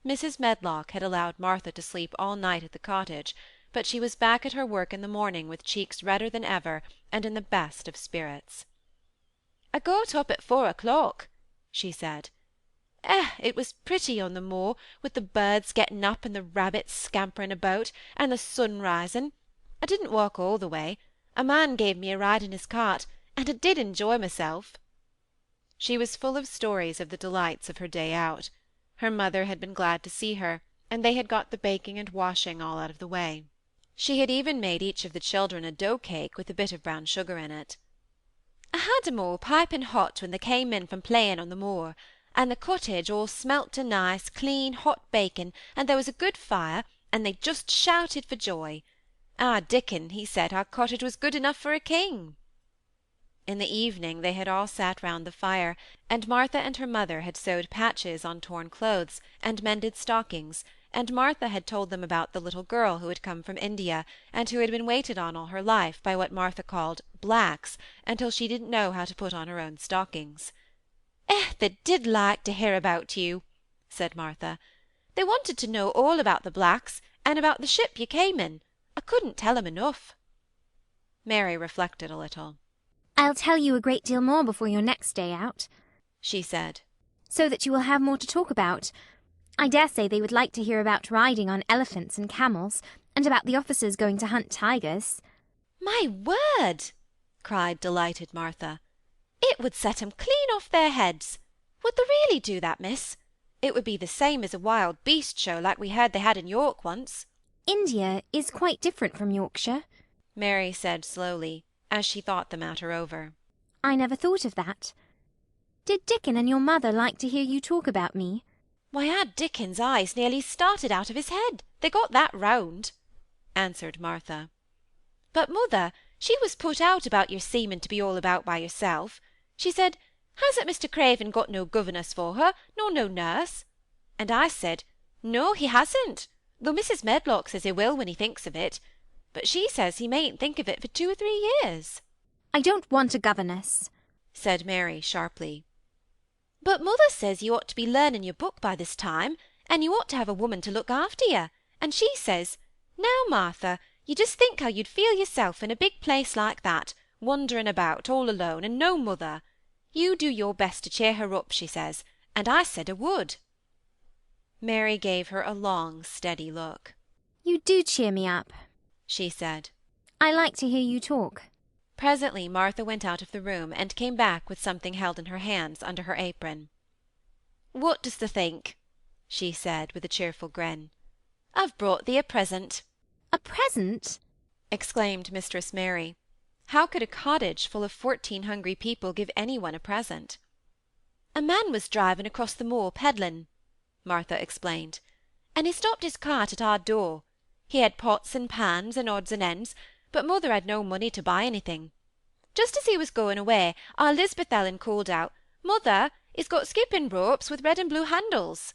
Mrs. Medlock had allowed Martha to sleep all night at the cottage, but she was back at her work in the morning with cheeks redder than ever and in the best of spirits. "I got up at 4 o'clock," she said. It was pretty on the moor, with the birds getting up and the rabbits scampering about, and the sun rising. I didn't walk all the way. A man gave me a ride in his cart, and I did enjoy myself." She was full of stories of the delights of her day out. Her mother had been glad to see her, and they had got the baking and washing all out of the way. She had even made each of the children a dough-cake with a bit of brown sugar in it. "I had 'em all piping hot when they came in from playing on the moor, and the cottage all smelt to nice, clean, hot bacon, and there was a good fire, and they just shouted for joy. Our Dickon, he said our cottage was good enough for a king." In the evening they had all sat round the fire, and Martha and her mother had sewed patches on torn clothes, and mended stockings, and Martha had told them about the little girl who had come from India, and who had been waited on all her life by what Martha called blacks, until she didn't know how to put on her own stockings. They did like to hear about you," said Martha. "They wanted to know all about the blacks, and about the ship you came in. I couldn't tell 'em enough." Mary reflected a little. I'll tell you a great deal more before your next day out, she said, so that you will have more to talk about. I dare say they would like to hear about riding on elephants and camels, and about the officers going to hunt tigers. "My word!" cried delighted Martha. "It would set 'em clean off their heads. Would they really do that, miss? It would be the same as a wild beast show like we heard they had in York once." India is quite different from Yorkshire, Mary said slowly, as she thought the matter over. I never thought of that. Did Dickon and your mother like to hear you talk about me? "Why, our Dickon's eyes nearly started out of his head, they got that round," answered Martha. "But mother, she was put out about your seeming to be all about by yourself. She said, 'Hasn't Mr. Craven got no governess for her, nor no nurse?' And I said, 'No, he hasn't. though Mrs. Medlock says he will when he thinks of it, but she says he mayn't think of it for 2 or 3 years. I don't want a governess, said Mary sharply. But mother says you ought to be learning your book by this time, and you ought to have a woman to look after you, and she says, now, Martha, you just think how you'd feel yourself in a big place like that, wandering about all alone, and no mother. You do your best to cheer her up, she says, and I said I would. Mary gave her a long, steady look. You do cheer me up, she said. I like to hear you talk. Presently Martha went out of the room, and came back with something held in her hands under her apron. What dost thou think? she said, with a cheerful grin. I've brought thee a present. A present? exclaimed Mistress Mary. How could a cottage full of 14 hungry people give any one a present? A man was driving across the moor peddling, Martha explained, and he stopped his cart at our door. He had pots and pans and odds and ends, but mother had no money to buy anything. Just as he was going away, our Lisbeth Ellen called out, Mother, he's got skipping ropes with red and blue handles.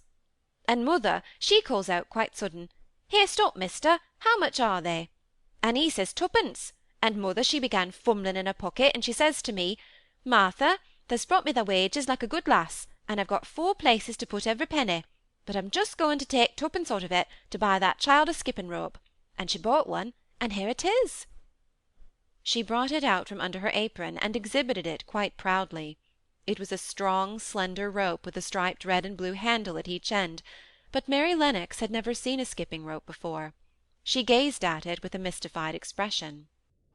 And mother, she calls out quite sudden, Here, stop, mister, how much are they? And he says 2pence, and mother, she began fumbling in her pocket, and she says to me, Martha, thou's brought me thy wages like a good lass, and I've got 4 places to put every penny, but I'm just going to take 2pence out of it to buy that child a skipping rope. And she bought one, and here it is. She brought it out from under her apron, and exhibited it quite proudly. It was a strong, slender rope with a striped red and blue handle at each end, but Mary Lennox had never seen a skipping rope before. She gazed at it with a mystified expression.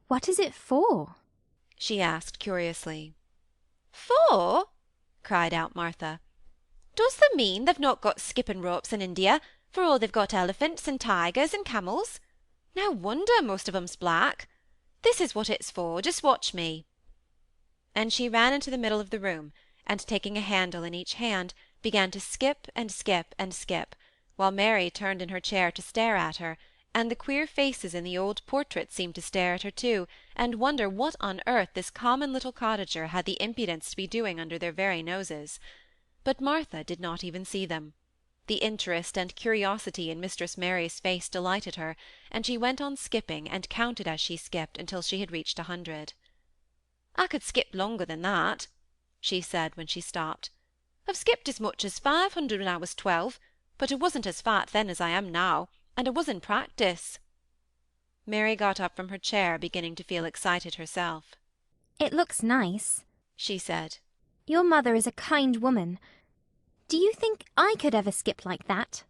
What is it for? she asked curiously. For? cried out Martha. Does thou mean they've not got skipping ropes in India, for all they've got elephants and tigers and camels? No wonder most of 'em's black. This is what it's for, just watch me. And she ran into the middle of the room, and taking a handle in each hand, began to skip and skip and skip, while Mary turned in her chair to stare at her, and the queer faces in the old portraits seemed to stare at her too, and wonder what on earth this common little cottager had the impudence to be doing under their very noses. But Martha did not even see them. The interest and curiosity in Mistress Mary's face delighted her, and she went on skipping, and counted as she skipped until she had reached 100. I could skip longer than that, she said when she stopped. I've skipped as much as 500 when I was 12, but I wasn't as fat then as I am now, and I was in practice. Mary got up from her chair, beginning to feel excited herself. It looks nice, she said. Your mother is a kind woman. Do you think I could ever skip like that?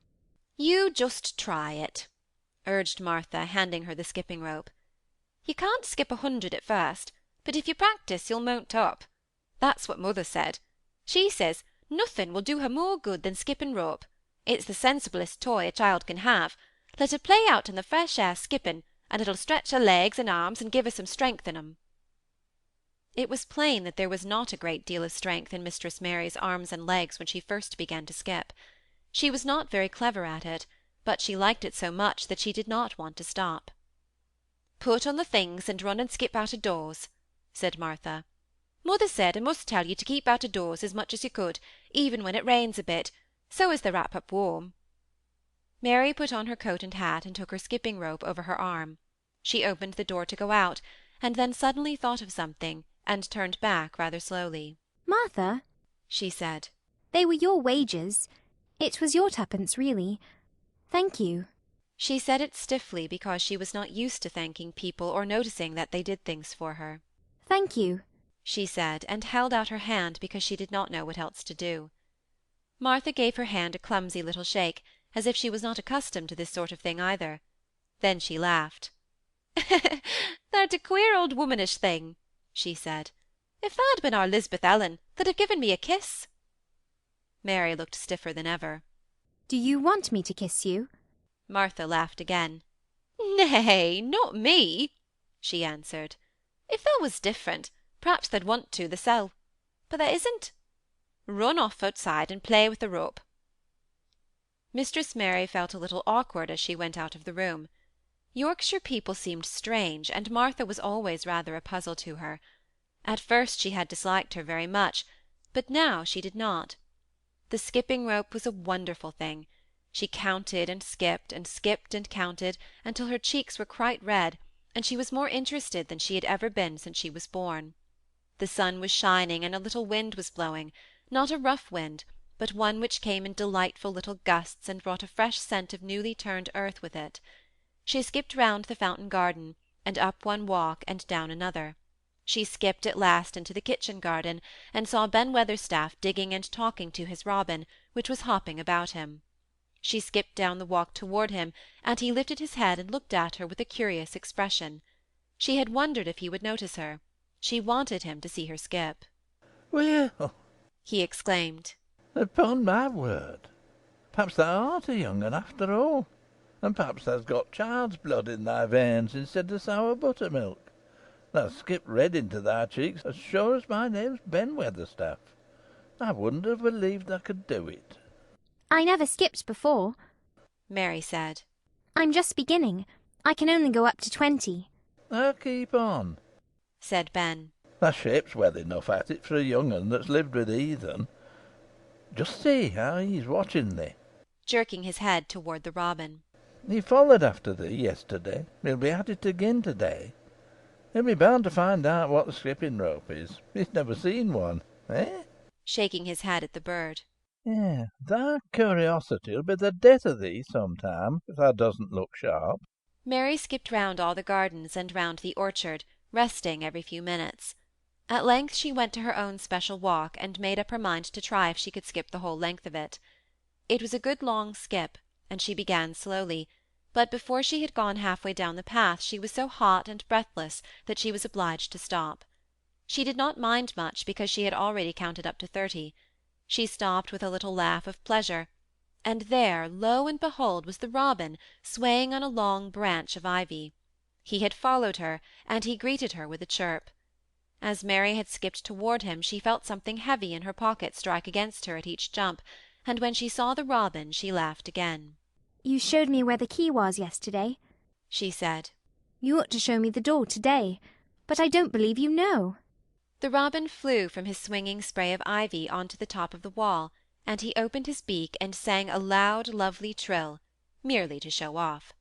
You just try it, urged Martha, handing her the skipping rope. You can't skip 100 at first, but if you practise you'll mount up. That's what mother said. She says nothing will do her more good than skipping rope. It's the sensiblest toy a child can have. Let her play out in the fresh air skipping, and it'll stretch her legs and arms and give her some strength in 'em. It was plain that there was not a great deal of strength in Mistress Mary's arms and legs when she first began to skip. She was not very clever at it, but she liked it so much that she did not want to stop. Put on the things and run and skip out of doors, said Martha. Mother said I must tell you to keep out of doors as much as you could, even when it rains a bit, so as they wrap up warm. Mary put on her coat and hat, and took her skipping rope over her arm. She opened the door to go out, and then suddenly thought of something, and turned back rather slowly. Martha, she said, they were your wages. It was your 2pence, really. Thank you. She said it stiffly because she was not used to thanking people or noticing that they did things for her. Thank you, she said, and held out her hand because she did not know what else to do. Martha gave her hand a clumsy little shake, as if she was not accustomed to this sort of thing either. Then she laughed. Thou'rt a queer old womanish thing, she said. If tha'd been our Lisbeth Ellen, tha'd have given me a kiss. Mary looked stiffer than ever. Do you want me to kiss you? Martha laughed again. Nay, not me, she answered. If thou was different, perhaps tha'd want to thysel', but there isn't. Run off outside and play with the rope. Mistress Mary felt a little awkward as she went out of the room. Yorkshire people seemed strange, and Martha was always rather a puzzle to her. At first she had disliked her very much, but now she did not. The skipping rope was a wonderful thing. She counted and skipped and skipped and counted until her cheeks were quite red, and she was more interested than she had ever been since she was born. The sun was shining and a little wind was blowing, not a rough wind, but one which came in delightful little gusts and brought a fresh scent of newly turned earth with it. She skipped round the fountain garden, and up one walk and down another. She skipped at last into the kitchen garden, and saw Ben Weatherstaff digging and talking to his robin, which was hopping about him. She skipped down the walk toward him, and he lifted his head and looked at her with a curious expression. She had wondered if he would notice her. She wanted him to see her skip. "Well," He exclaimed, "upon my word, perhaps thou art a young un after all, and perhaps thou'st got child's blood in thy veins instead of sour buttermilk. Thou'st skipped red into thy cheeks as sure as my name's Ben Weatherstaff. I wouldn't have believed I could do it." I never skipped before. Mary said. I'm just beginning. I can only go up to 20. "Now keep on," said Ben. "thy shape's well enough at it for a young un that's lived with heathen. Just see how he's watching thee." Jerking his head toward the robin. "He followed after thee yesterday. He'll be at it again to day. He'll be bound to find out what the skipping rope is. He's never seen one, eh?" Shaking his head at the bird. "Yes, thy curiosity'll be the death of thee some time, if thou doesn't look sharp." Mary skipped round all the gardens and round the orchard, resting every few minutes. At length she went to her own special walk, and made up her mind to try if she could skip the whole length of it. It was a good long skip, and she began slowly, but before she had gone half-way down the path she was so hot and breathless that she was obliged to stop. She did not mind much, because she had already counted up to 30. She stopped with a little laugh of pleasure, and there, lo and behold, was the robin swaying on a long branch of ivy. He had followed her, and he greeted her with a chirp. As Mary had skipped toward him she felt something heavy in her pocket strike against her at each jump, and when she saw the robin she laughed again. You showed me where the key was yesterday, she said. You ought to show me the door today, but I don't believe you know. The robin flew from his swinging spray of ivy on to the top of the wall, and he opened his beak and sang a loud, lovely trill, merely to show off.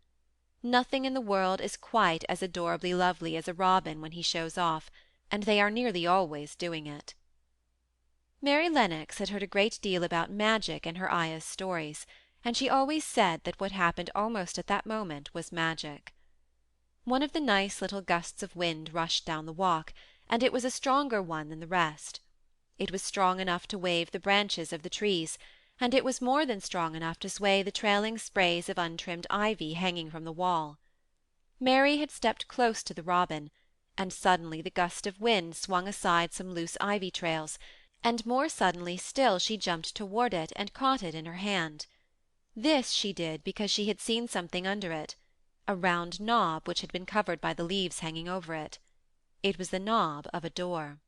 Nothing in the world is quite as adorably lovely as a robin when he shows off, and they are nearly always doing it. Mary Lennox had heard a great deal about magic in her Aya's stories, and she always said that what happened almost at that moment was magic. One of the nice little gusts of wind rushed down the walk, and it was a stronger one than the rest. It was strong enough to wave the branches of the trees, and it was more than strong enough to sway the trailing sprays of untrimmed ivy hanging from the wall. Mary had stepped close to the robin, and suddenly the gust of wind swung aside some loose ivy trails, and more suddenly still she jumped toward it and caught it in her hand. This she did because she had seen something under it, a round knob which had been covered by the leaves hanging over it. It was the knob of a door.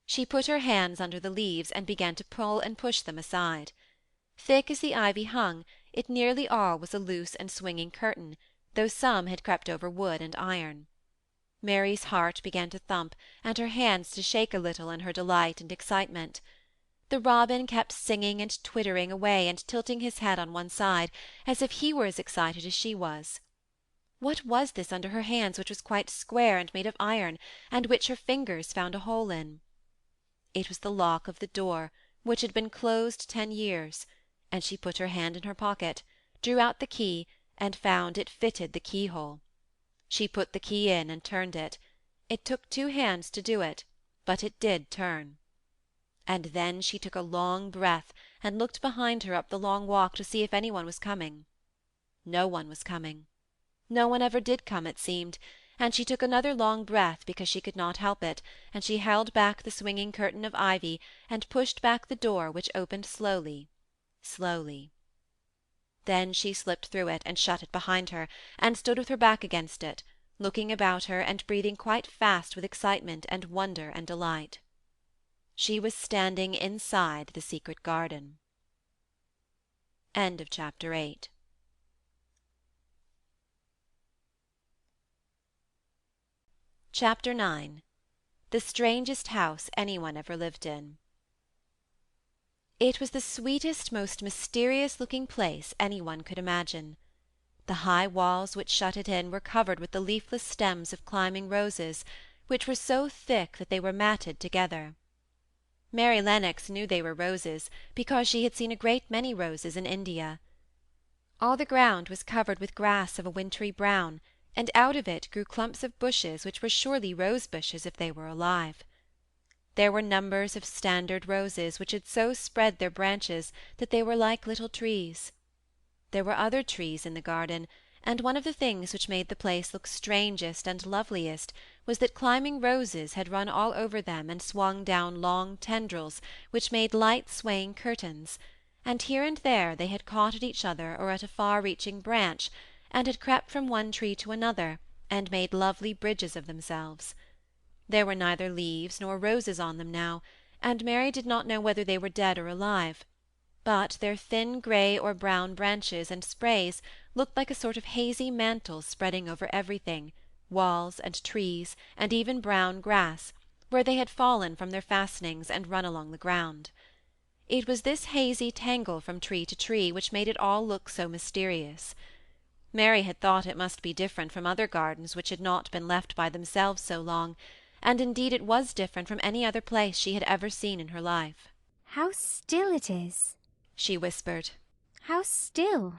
She put her hands under the leaves and began to pull and push them aside. Thick as the ivy hung, it nearly all was a loose and swinging curtain, though some had crept over wood and iron. Mary's heart began to thump, and her hands to shake a little in her delight and excitement. The robin kept singing and twittering away and tilting his head on one side, as if he were as excited as she was. What was this under her hands which was quite square and made of iron, and which her fingers found a hole in? It was the lock of the door, which had been closed 10 years, and she put her hand in her pocket, drew out the key, and found it fitted the keyhole. She put the key in and turned it. It took 2 hands to do it, but it did turn. And then she took a long breath and looked behind her up the long walk to see if any one was coming. No one was coming. No one ever did come, it seemed, and she took another long breath because she could not help it, and she held back the swinging curtain of ivy and pushed back the door, which opened slowly, slowly. Then she slipped through it and shut it behind her, and stood with her back against it, looking about her and breathing quite fast with excitement and wonder and delight. She was standing inside the secret garden. End of chapter 8. Chapter 9. The strangest house anyone ever lived in. It was the sweetest, most mysterious-looking place any one could imagine. The high walls which shut it in were covered with the leafless stems of climbing roses, which were so thick that they were matted together. Mary Lennox knew they were roses, because she had seen a great many roses in India. All the ground was covered with grass of a wintry brown, and out of it grew clumps of bushes which were surely rose-bushes if they were alive. There were numbers of standard roses which had so spread their branches that they were like little trees. There were other trees in the garden, and one of the things which made the place look strangest and loveliest was that climbing roses had run all over them and swung down long tendrils which made light swaying curtains, and here and there they had caught at each other or at a far-reaching branch, and had crept from one tree to another, and made lovely bridges of themselves. There were neither leaves nor roses on them now, and Mary did not know whether they were dead or alive, but their thin grey or brown branches and sprays looked like a sort of hazy mantle spreading over everything, walls and trees, and even brown grass, where they had fallen from their fastenings and run along the ground. It was this hazy tangle from tree to tree which made it all look so mysterious. Mary had thought it must be different from other gardens which had not been left by themselves so long, and indeed it was different from any other place she had ever seen in her life. How still it is, she whispered. How still.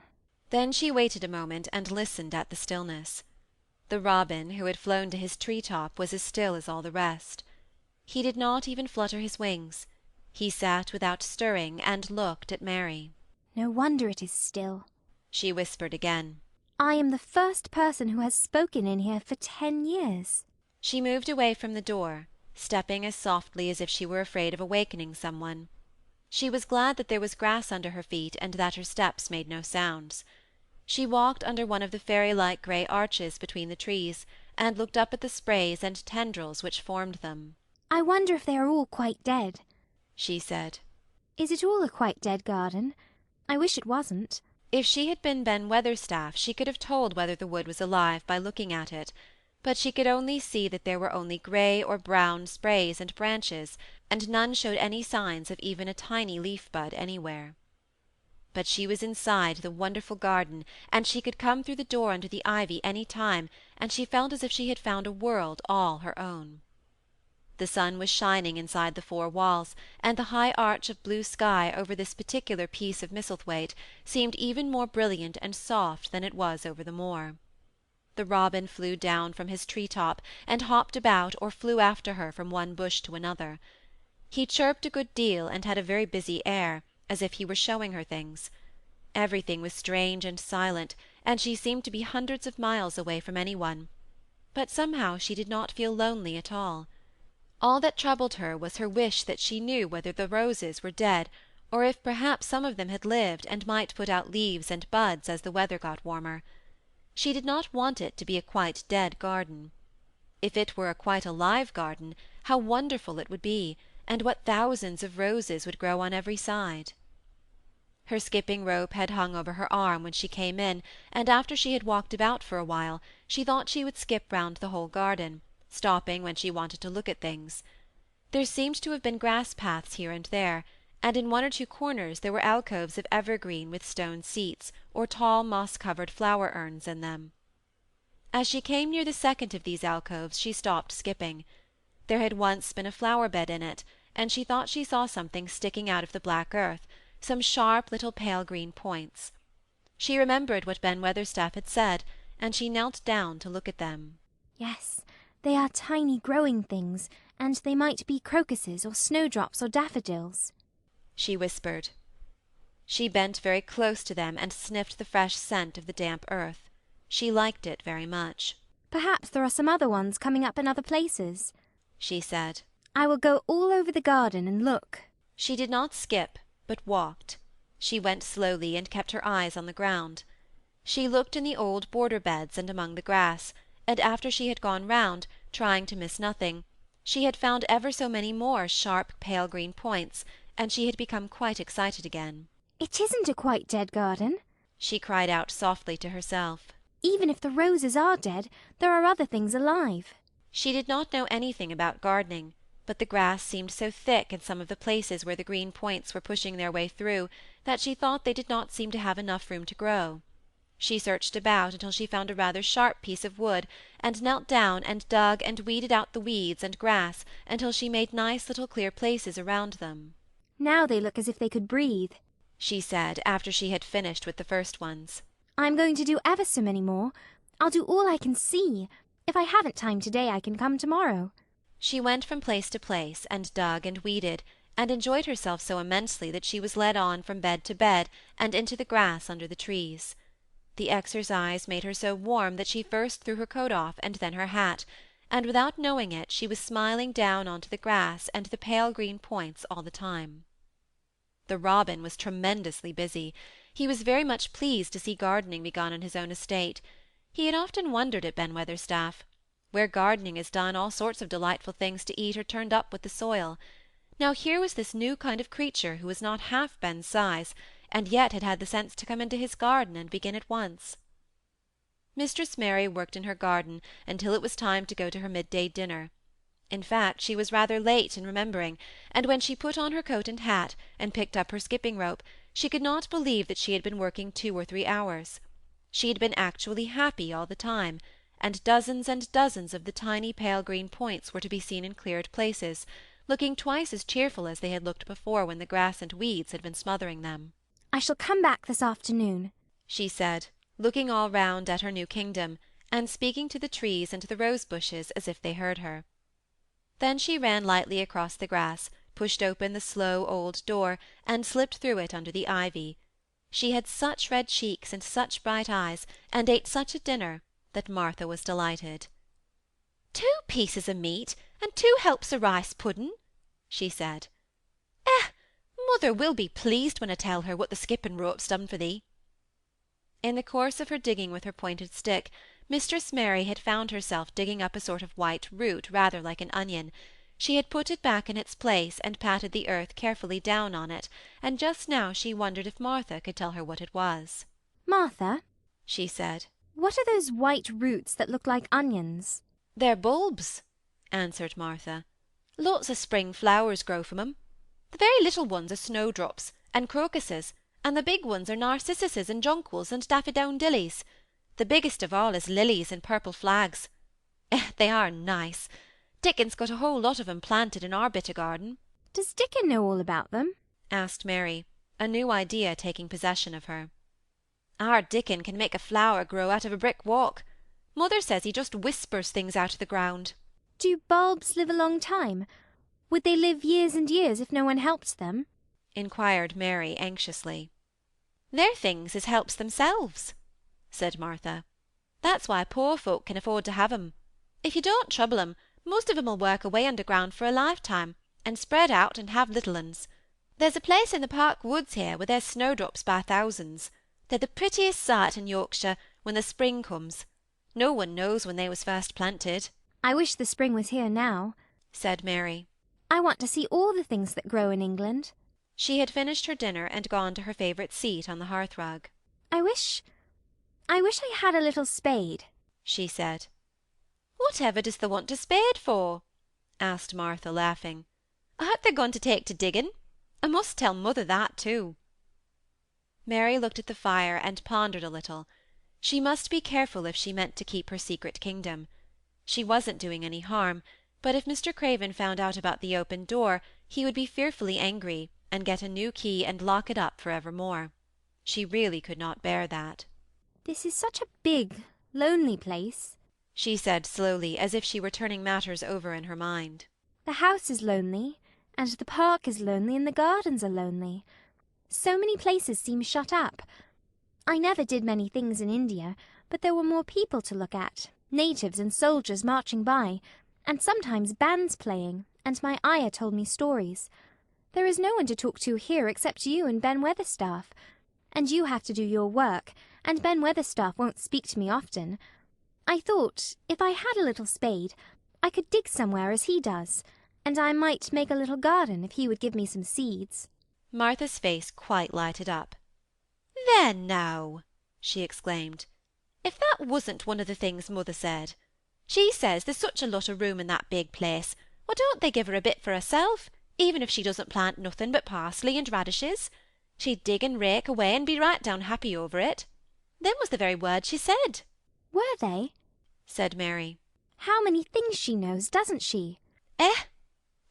Then she waited a moment and listened at the stillness. The robin, who had flown to his tree-top, was as still as all the rest. He did not even flutter his wings. He sat without stirring and looked at Mary. No wonder it is still, she whispered again. I am the first person who has spoken in here for 10 years. She moved away from the door, stepping as softly as if she were afraid of awakening someone. She was glad that there was grass under her feet and that her steps made no sounds. She walked under one of the fairy-like grey arches between the trees, and looked up at the sprays and tendrils which formed them. I wonder if they are all quite dead, she said. Is it all a quite dead garden? I wish it wasn't. If she had been Ben Weatherstaff, she could have told whether the wood was alive by looking at it, but she could only see that there were only grey or brown sprays and branches, and none showed any signs of even a tiny leaf-bud anywhere. But she was inside the wonderful garden, and she could come through the door under the ivy any time, and she felt as if she had found a world all her own. The sun was shining inside the 4 walls, and the high arch of blue sky over this particular piece of Misselthwaite seemed even more brilliant and soft than it was over the moor. The robin flew down from his tree-top, and hopped about or flew after her from one bush to another. He chirped a good deal and had a very busy air, as if he were showing her things. Everything was strange and silent, and she seemed to be hundreds of miles away from any one. But somehow she did not feel lonely at all. All that troubled her was her wish that she knew whether the roses were dead, or if perhaps some of them had lived and might put out leaves and buds as the weather got warmer. She did not want it to be a quite dead garden. If it were a quite alive garden, how wonderful it would be, and what thousands of roses would grow on every side. Her skipping rope had hung over her arm when she came in, and after she had walked about for a while, she thought she would skip round the whole garden, stopping when she wanted to look at things. There seemed to have been grass paths here and there, and in 1 or 2 corners there were alcoves of evergreen with stone seats, or tall moss-covered flower urns in them. As she came near the second of these alcoves she stopped skipping. There had once been a flower-bed in it, and she thought she saw something sticking out of the black earth, some sharp little pale green points. She remembered what Ben Weatherstaff had said, and she knelt down to look at them. Yes, they are tiny growing things, and they might be crocuses or snowdrops or daffodils, she whispered. She bent very close to them and sniffed the fresh scent of the damp earth. She liked it very much. Perhaps there are some other ones coming up in other places, she said. I will go all over the garden and look. She did not skip, but walked. She went slowly and kept her eyes on the ground. She looked in the old border beds and among the grass, and after she had gone round, trying to miss nothing, she had found ever so many more sharp pale green points, and she had become quite excited again. It isn't a quite dead garden, she cried out softly to herself. Even if the roses are dead, there are other things alive. She did not know anything about gardening, but the grass seemed so thick in some of the places where the green points were pushing their way through that she thought they did not seem to have enough room to grow. She searched about until she found a rather sharp piece of wood, and knelt down and dug and weeded out the weeds and grass until she made nice little clear places around them. Now they look as if they could breathe, she said, after she had finished with the first ones. I'm going to do ever so many more. I'll do all I can see. If I haven't time today, I can come tomorrow. She went from place to place, and dug and weeded, and enjoyed herself so immensely that she was led on from bed to bed and into the grass under the trees. The exercise made her so warm that she first threw her coat off and then her hat, and without knowing it she was smiling down onto the grass and the pale green points all the time. The robin was tremendously busy. He was very much pleased to see gardening begun on his own estate. He had often wondered at Ben Weatherstaff. Where gardening is done, all sorts of delightful things to eat are turned up with the soil. Now here was this new kind of creature who was not half Ben's size, and yet had had the sense to come into his garden and begin at once. Mistress Mary worked in her garden until it was time to go to her midday dinner. In fact, she was rather late in remembering, and when she put on her coat and hat, and picked up her skipping rope, she could not believe that she had been working 2 or 3 hours. She had been actually happy all the time, and dozens of the tiny pale green points were to be seen in cleared places, looking twice as cheerful as they had looked before when the grass and weeds had been smothering them. I shall come back this afternoon, she said, looking all round at her new kingdom, and speaking to the trees and the rose bushes as if they heard her. Then she ran lightly across the grass, pushed open the slow old door, and slipped through it under the ivy. She had such red cheeks and such bright eyes, and ate such a dinner, that Martha was delighted. 2 pieces of meat and 2 helps of rice pudding, she said. Mother will be pleased when I tell her what the skipping rope's done for thee. In the course of her digging with her pointed stick, Mistress Mary had found herself digging up a sort of white root rather like an onion. She had put it back in its place and patted the earth carefully down on it, and just now she wondered if Martha could tell her what it was. Martha, she said, what are those white roots that look like onions? They're bulbs, answered Martha. Lots of spring flowers grow from 'em. The very little ones are snowdrops and crocuses, and the big ones are narcissuses and jonquils and daffodillies. The biggest of all is lilies and purple flags. They are nice. Dickon's got a whole lot of 'em planted in our bit o' garden. Does Dickon know all about them? asked Mary, a new idea taking possession of her. Our Dickon can make a flower grow out of a brick walk. Mother says he just whispers things out of the ground. Do bulbs live a long time? Would they live years and years if no one helped them? inquired Mary anxiously. They're things as helps themselves, said Martha. That's why poor folk can afford to have 'em. If you don't trouble 'em, most of 'em'll work away underground for a lifetime, and spread out and have little uns. There's a place in the park woods here where there's snowdrops by thousands. They're the prettiest sight in Yorkshire when the spring comes. No one knows when they was first planted. I wish the spring was here now, said Mary. I want to see all the things that grow in England. She had finished her dinner and gone to her favourite seat on the hearth-rug. I wish I had a little spade, she said. Whatever does thee want a spade for? asked Martha, laughing. I hope they're going to take to digging. I must tell mother that too. Mary looked at the fire and pondered a little. She must be careful if she meant to keep her secret kingdom. She wasn't doing any harm, but if Mr. Craven found out about the open door, he would be fearfully angry, and get a new key and lock it up for evermore. She really could not bear that. This is such a big, lonely place, she said slowly, as if she were turning matters over in her mind. The house is lonely, and the park is lonely, and the gardens are lonely. So many places seem shut up. I never did many things in India, but there were more people to look at, natives and soldiers marching by, and sometimes bands playing, and my ayah told me stories. There is no one to talk to here except you and Ben Weatherstaff. And you have to do your work, and Ben Weatherstaff won't speak to me often. I thought, if I had a little spade, I could dig somewhere as he does, and I might make a little garden if he would give me some seeds. Martha's face quite lighted up. There now, she exclaimed. If that wasn't one of the things mother said. She says there's such a lot of room in that big place. Why don't they give her a bit for herself, even if she doesn't plant nothing but parsley and radishes? She'd dig and rake away and be right down happy over it. Them was the very words she said. Were they? Said Mary. How many things she knows, doesn't she?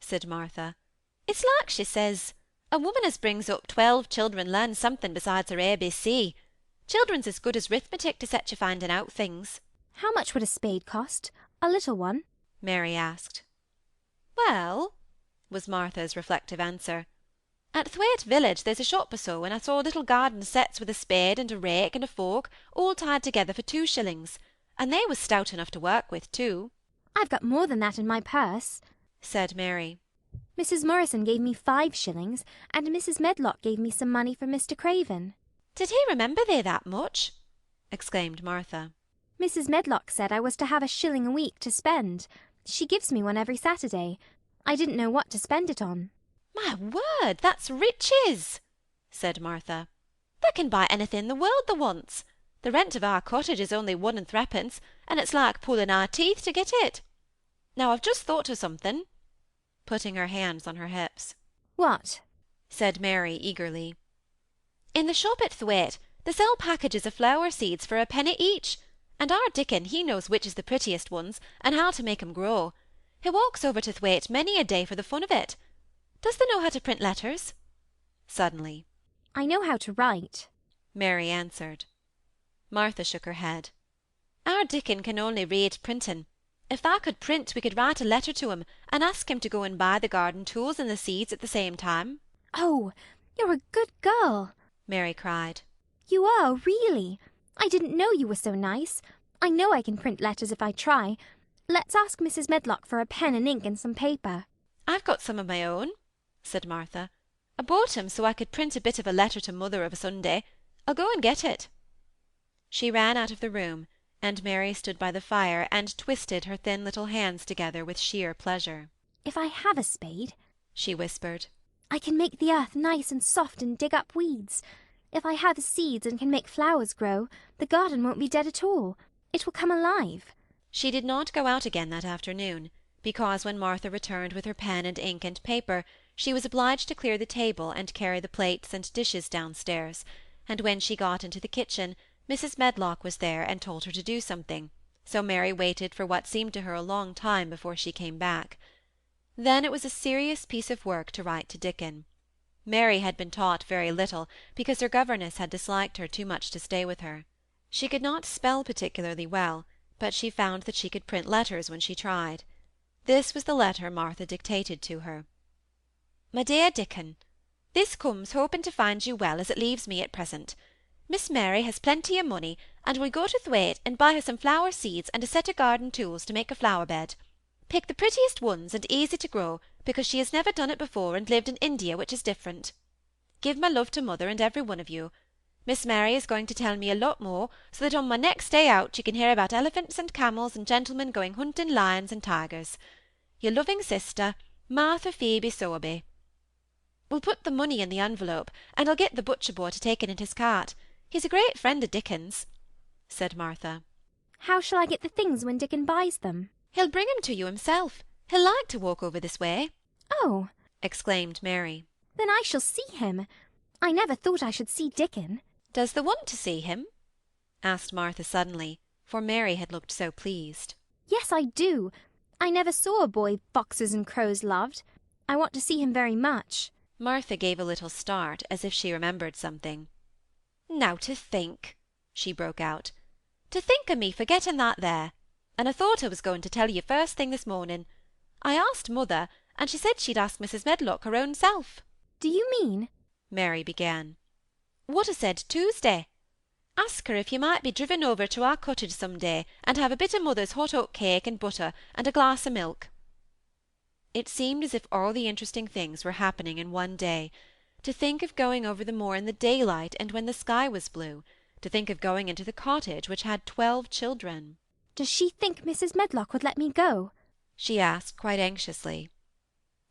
Said Martha. It's like she says, a woman as brings up 12 children learns something besides her ABC. Children's as good as arithmetic to set you finding out things. How much would a spade cost? A little one? Mary asked. Well, was Martha's reflective answer, at Thwaite village there's a shop or so, and I saw little garden sets with a spade and a rake and a fork all tied together for 2 shillings, and they was stout enough to work with too. I've got more than that in my purse, said Mary. Mrs. Morrison gave me 5 shillings, and Mrs. Medlock gave me some money from Mr. Craven. Did he remember they that much? Exclaimed Martha. Mrs. Medlock said I was to have 1 shilling a week to spend. She gives me one every Saturday. I didn't know what to spend it on. My word, that's riches, said Martha. They can buy anything in the world they wants. The rent of our cottage is only 1 and 3pence, and it's like pulling our teeth to get it. Now I've just thought of something, putting her hands on her hips. What? Said Mary eagerly. In the shop at Thwaite they sell packages of flower seeds for 1 penny each, and our Dickon he knows which is the prettiest ones, and how to make 'em grow. He walks over to Thwaite many a day for the fun of it. Does thee know how to print letters? Suddenly. I know how to write, Mary answered. Martha shook her head. Our Dickon can only read printing. If thou could print, we could write a letter to him, and ask him to go and buy the garden tools and the seeds at the same time. Oh, you're a good girl, Mary cried. You are, really. I didn't know you were so nice. I know I can print letters if I try. Let's ask Mrs. Medlock for a pen and ink and some paper. I've got some of my own, said Martha. I bought 'em so I could print a bit of a letter to mother of a Sunday. I'll go and get it. She ran out of the room, and Mary stood by the fire and twisted her thin little hands together with sheer pleasure. If I have a spade, she whispered, I can make the earth nice and soft and dig up weeds. If I have seeds and can make flowers grow, the garden won't be dead at all. It will come alive. She did not go out again that afternoon, because when Martha returned with her pen and ink and paper, she was obliged to clear the table and carry the plates and dishes downstairs, and when she got into the kitchen, Mrs. Medlock was there and told her to do something, so Mary waited for what seemed to her a long time before she came back. Then it was a serious piece of work to write to Dickon. Mary had been taught very little, because her governess had disliked her too much to stay with her. She could not spell particularly well, but she found that she could print letters when she tried. This was the letter Martha dictated to her. My dear Dickon, this comes hoping to find you well as it leaves me at present. Miss Mary has plenty of money, and will go to Thwaite and buy her some flower seeds and a set of garden tools to make a flower bed. Pick the prettiest ones and easy to grow, because she has never done it before and lived in India, which is different. Give my love to mother and every one of you. Miss Mary is going to tell me a lot more, so that on my next day out you can hear about elephants and camels and gentlemen going hunting lions and tigers. Your loving sister, Martha Phoebe Sowerby. We'll put the money in the envelope, and I'll get the butcher boy to take it in his cart. He's a great friend of Dickon's, said Martha. How shall I get the things when Dickon buys them? He'll bring 'em to you himself. He'll like to walk over this way. Oh, exclaimed Mary. Then I shall see him. I never thought I should see Dickon. Does thee want to see him? asked Martha suddenly, for Mary had looked so pleased. Yes, I do. I never saw a boy foxes and crows loved. I want to see him very much. Martha gave a little start, as if she remembered something. Now to think, she broke out. To think o' me forgetting that there. And I thought I was going to tell you first thing this morning. I asked mother, and she said she'd ask Mrs. Medlock her own self. Do you mean? Mary began. What I said Tuesday. Ask her if you might be driven over to our cottage some day and have a bit of mother's hot oat cake and butter and a glass of milk. It seemed as if all the interesting things were happening in one day. To think of going over the moor in the daylight and when the sky was blue. To think of going into the cottage which had 12 children. Does she think Mrs. Medlock would let me go? She asked quite anxiously.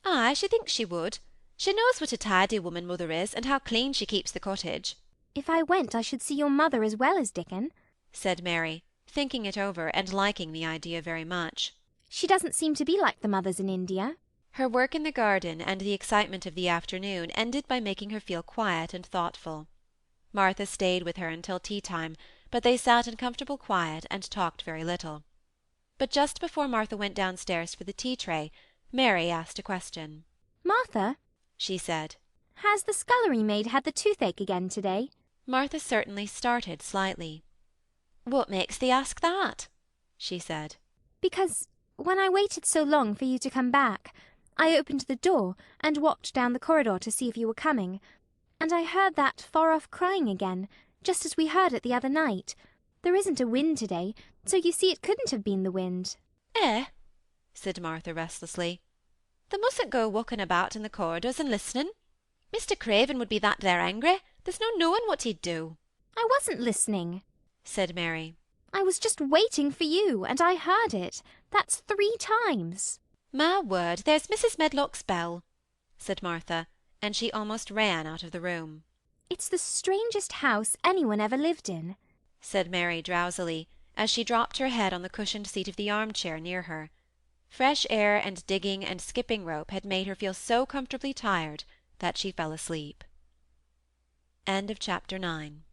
Ay, she thinks she would. She knows what a tidy woman mother is, and how clean she keeps the cottage. If I went, I should see your mother as well as Dickon, said Mary, thinking it over and liking the idea very much. She doesn't seem to be like the mothers in India. Her work in the garden and the excitement of the afternoon ended by making her feel quiet and thoughtful. Martha stayed with her until tea-time, but they sat in comfortable quiet and talked very little. But just before Martha went downstairs for the tea-tray, Mary asked a question. "Martha," she said, "has the scullery maid had the toothache again to-day?" Martha certainly started slightly. "What makes thee ask that?" she said. "Because when I waited so long for you to come back, I opened the door and walked down the corridor to see if you were coming, and I heard that far-off crying again, just as we heard it the other night. There isn't a wind to-day, so you see it couldn't have been the wind." "Eh?" said Martha restlessly. "Thou mustn't go walking about in the corridors and listening. Mr. Craven would be that there angry, there's no knowing what he'd do." "I wasn't listening," said Mary. "I was just waiting for you, and I heard it. That's 3 times." "My word, there's Mrs. Medlock's bell," said Martha, and she almost ran out of the room. "It's the strangest house anyone ever lived in," said Mary drowsily, as she dropped her head on the cushioned seat of the armchair near her. Fresh air and digging and skipping rope had made her feel so comfortably tired that she fell asleep. End of chapter 9.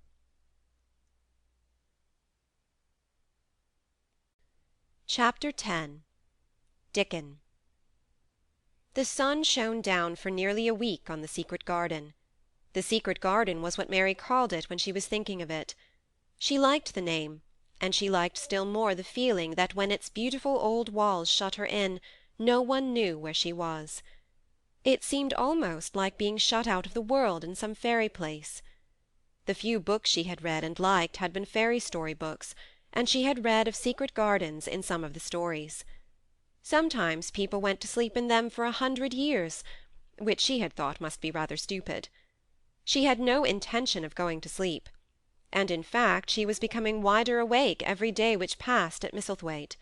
Chapter 10. Dickon. The sun shone down for nearly a week on the secret garden. The secret garden was what Mary called it when she was thinking of it. She liked the name, and she liked still more the feeling that when its beautiful old walls shut her in, no one knew where she was. It seemed almost like being shut out of the world in some fairy place. The few books she had read and liked had been fairy story books, and she had read of secret gardens in some of the stories. Sometimes people went to sleep in them for 100 years, which she had thought must be rather stupid. She had no intention of going to sleep, and in fact she was becoming wider awake every day which passed at Misselthwaite.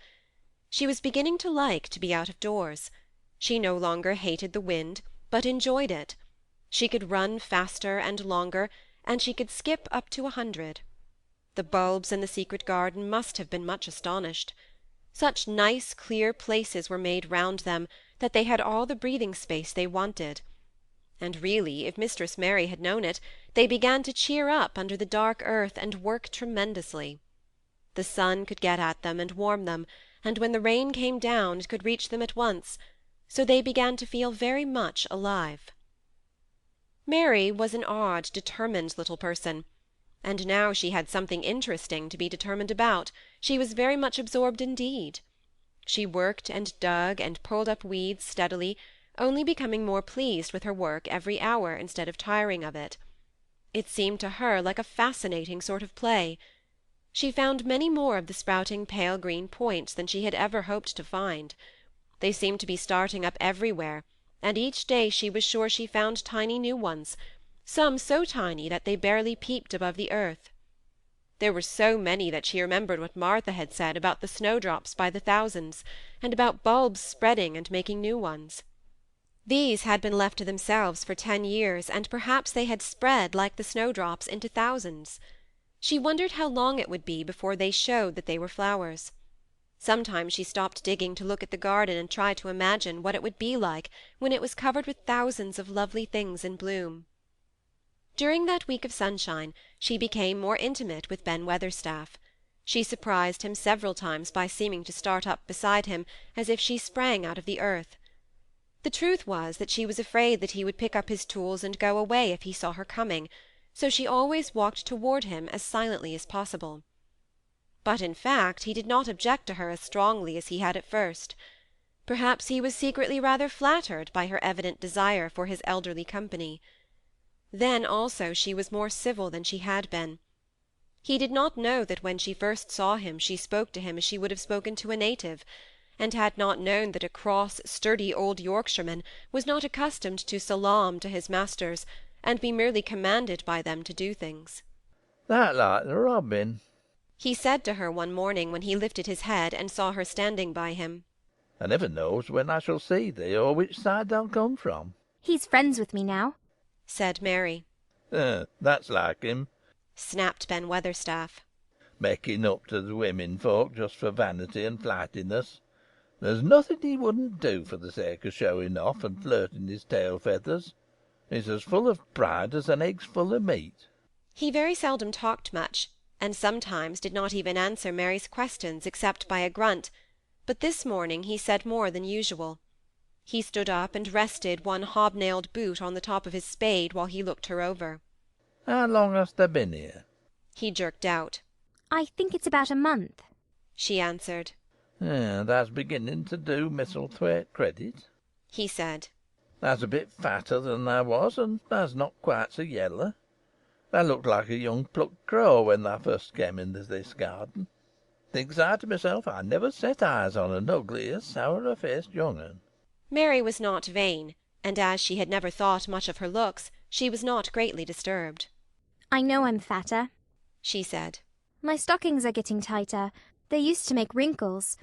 She was beginning to like to be out of doors. She no longer hated the wind, but enjoyed it. She could run faster and longer, and she could skip up to 100. The bulbs in the secret garden must have been much astonished. Such nice clear places were made round them that they had all the breathing space they wanted. And really, if Mistress Mary had known it, they began to cheer up under the dark earth and work tremendously. The sun could get at them and warm them, and when the rain came down it could reach them at once, so they began to feel very much alive. Mary was an odd, determined little person, and now she had something interesting to be determined about, she was very much absorbed indeed. She worked and dug and pulled up weeds steadily, only becoming more pleased with her work every hour instead of tiring of it. It seemed to her like a fascinating sort of play. She found many more of the sprouting pale green points than she had ever hoped to find. They seemed to be starting up everywhere, and each day she was sure she found tiny new ones, some so tiny that they barely peeped above the earth. There were so many that she remembered what Martha had said about the snowdrops by the thousands, and about bulbs spreading and making new ones. These had been left to themselves for 10 years, and perhaps they had spread, like the snowdrops, into thousands. She wondered how long it would be before they showed that they were flowers. Sometimes she stopped digging to look at the garden and try to imagine what it would be like when it was covered with thousands of lovely things in bloom. During that week of sunshine she became more intimate with Ben Weatherstaff. She surprised him several times by seeming to start up beside him as if she sprang out of the earth. The truth was that she was afraid that he would pick up his tools and go away if he saw her coming, so she always walked toward him as silently as possible. But in fact he did not object to her as strongly as he had at first. Perhaps he was secretly rather flattered by her evident desire for his elderly company. Then also she was more civil than she had been. He did not know that when she first saw him she spoke to him as she would have spoken to a native, and had not known that a cross, sturdy old Yorkshireman was not accustomed to salaam to his masters, and be merely commanded by them to do things. "That like the robin?" he said to her one morning when he lifted his head and saw her standing by him. "I never knows when I shall see thee, or which side they'll come from." "He's friends with me now," said Mary. That's like him, snapped Ben Weatherstaff. making up to the women folk just for vanity and flightiness. There's nothing he wouldn't do for the sake of showing off and flirting his tail feathers. He's as full of pride as an egg's full of meat. He very seldom talked much, and sometimes did not even answer Mary's questions except by a grunt, but this morning he said more than usual. He stood up and rested one hobnailed boot on the top of his spade while he looked her over. How long hast thou been here? He jerked out. I think it's about a month. She answered. That's beginning to do Misselthwaite credit, He said. Thou's a bit fatter than thou was, and thou's not quite so yeller. Thou looked like a young plucked crow when thou first came into this garden. Thinks I to myself, I never set eyes on an uglier, sourer faced young un. Mary was not vain, and as she had never thought much of her looks, she was not greatly disturbed. I know I'm fatter, she said. My stockings are getting tighter. They used to make wrinkles.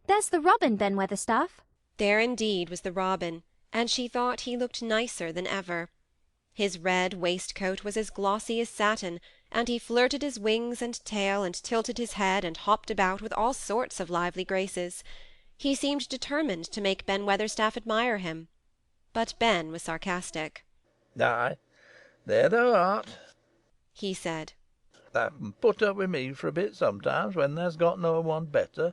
There's the robin, Ben Weatherstaff. There indeed was the robin, and she thought he looked nicer than ever. His red waistcoat was as glossy as satin, and he flirted his wings and tail, and tilted his head, and hopped about with all sorts of lively graces. He seemed determined to make Ben Weatherstaff admire him. But Ben was sarcastic. Ay, there thou art, he said. Thou can put up with me for a bit sometimes when thou's got no one better.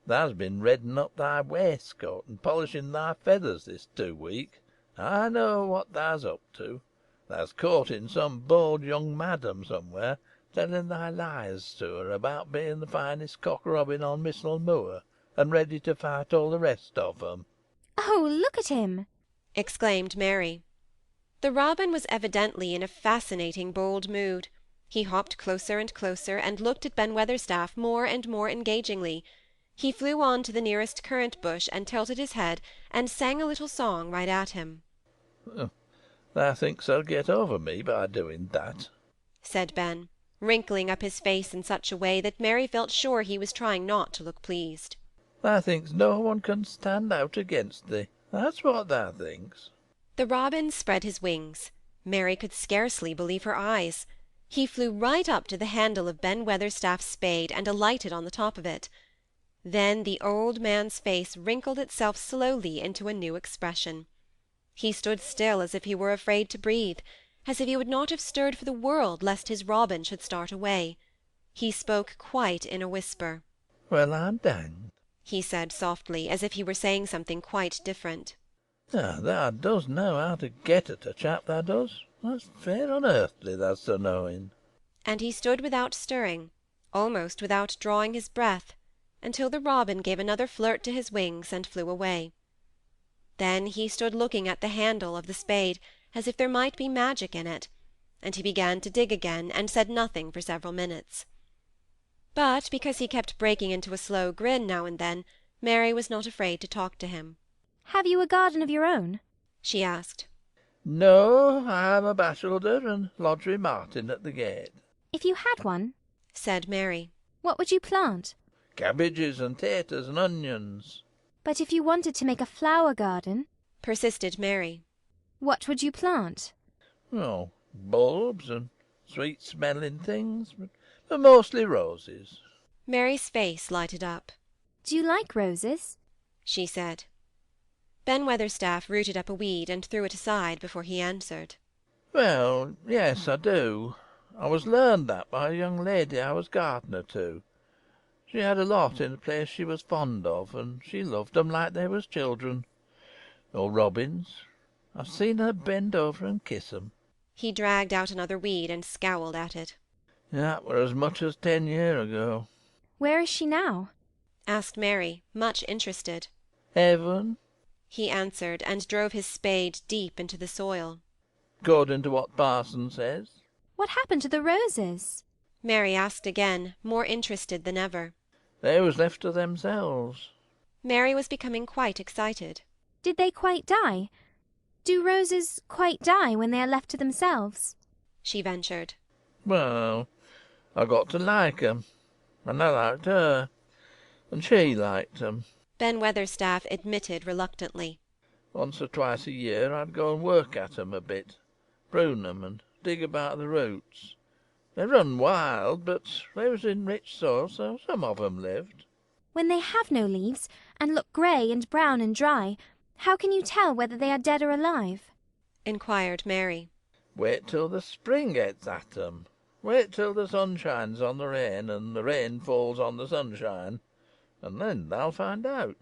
Thou's been redding up thy waistcoat and polishing thy feathers this 2 week. I know what thou's up to. Thou's courting some bold young madam somewhere, telling thy lies to her about being the finest cock robin on Missel Moor, and ready to fight all the rest of 'em. Oh, look at him! Exclaimed Mary. The robin was evidently in a fascinating bold mood. He hopped closer and closer, and looked at Ben Weatherstaff more and more engagingly. He flew on to the nearest currant bush, and tilted his head, and sang a little song right at him. Thou thinks thou'll get over me by doing that, said Ben, wrinkling up his face in such a way that Mary felt sure he was trying not to look pleased. Thou thinks no one can stand out against thee. That's what thou thinks. The robin spread his wings. Mary could scarcely believe her eyes. He flew right up to the handle of Ben Weatherstaff's spade, and alighted on the top of it. Then the old man's face wrinkled itself slowly into a new expression. He stood still as if he were afraid to breathe, as if he would not have stirred for the world lest his robin should start away. He spoke quite in a whisper. Well, I'm danged, he said softly, as if he were saying something quite different. Thou does know how to get at a chap, thou does. That's fair unearthly, that's so knowing. And he stood without stirring, almost without drawing his breath, until the robin gave another flirt to his wings and flew away. Then he stood looking at the handle of the spade, as if there might be magic in it, and he began to dig again, and said nothing for several minutes. But because he kept breaking into a slow grin now and then, Mary was not afraid to talk to him. Have you a garden of your own? she asked. No, I'm a bachelder, and lodge with Martin at the gate. If you had one, said Mary, what would you plant? Cabbages and taters and onions. But if you wanted to make a flower garden, persisted Mary, what would you plant? Oh, bulbs and sweet-smelling things, but mostly roses. Mary's face lighted up. Do you like roses? she said. Ben Weatherstaff rooted up a weed and threw it aside before he answered. Well, yes, I do. I was learned that by a young lady I was gardener to. She had a lot in a place she was fond of, and she loved 'em like they was children. Or robins. I've seen her bend over and kiss 'em. He dragged out another weed and scowled at it. That were as much as 10 year ago. Where is she now? asked Mary, much interested. Heaven, he answered, and drove his spade deep into the soil. According to what parson says. What happened to the roses? Mary asked again, more interested than ever. They was left to themselves. Mary was becoming quite excited. Did they quite die? Do roses quite die when they are left to themselves? she ventured. Well, I got to like 'em, and I liked her, and she liked 'em. Ben Weatherstaff admitted reluctantly. Once or twice a year I'd go and work at 'em a bit, prune 'em and dig about the roots. They run wild, but they was in rich soil, so some of 'em lived. When they have no leaves, and look grey and brown and dry. How can you tell whether they are dead or alive?" inquired Mary. Wait till the spring gets at them. Wait till the sun shines on the rain, and the rain falls on the sunshine, and then they'll find out.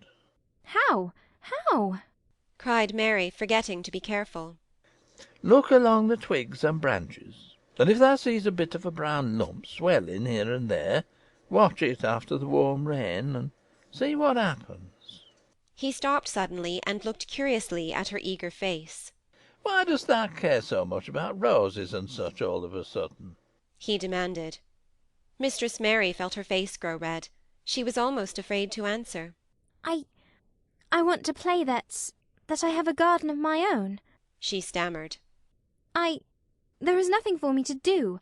"How? How?" cried Mary, forgetting to be careful. Look along the twigs and branches, and if thou sees a bit of a brown lump swelling here and there, watch it after the warm rain, and see what happens. He stopped suddenly and looked curiously at her eager face. Why dost thou care so much about roses and such all of a sudden? He demanded. Mistress Mary felt her face grow red. She was almost afraid to answer. I want to play that I have a garden of my own," she stammered. There is nothing for me to do.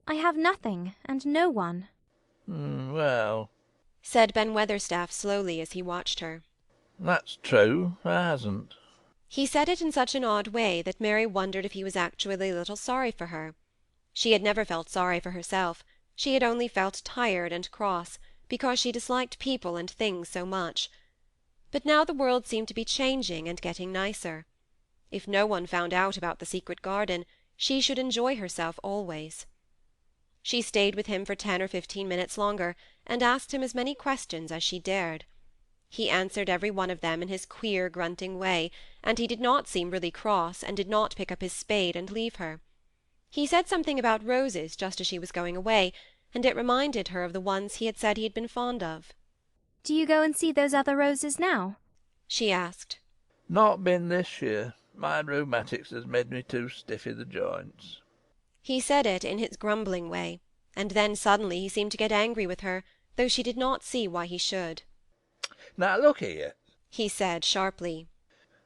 I have nothing, and no one." Well, said Ben Weatherstaff slowly as he watched her. That's true, I hasn't. He said it in such an odd way that Mary wondered if he was actually a little sorry for her. She had never felt sorry for herself. She had only felt tired and cross, because she disliked people and things so much. But now the world seemed to be changing and getting nicer. If no one found out about the secret garden, she should enjoy herself always. She stayed with him for 10 or 15 minutes longer, and asked him as many questions as she dared. He answered every one of them in his queer grunting way, and he did not seem really cross, and did not pick up his spade and leave her. He said something about roses just as she was going away, and it reminded her of the ones he had said he had been fond of. "Do you go and see those other roses now?" she asked. Not been this year. My rheumatics has made me too stiff i' the joints. He said it in his grumbling way, and then suddenly he seemed to get angry with her, though she did not see why he should. Now look here, he said sharply.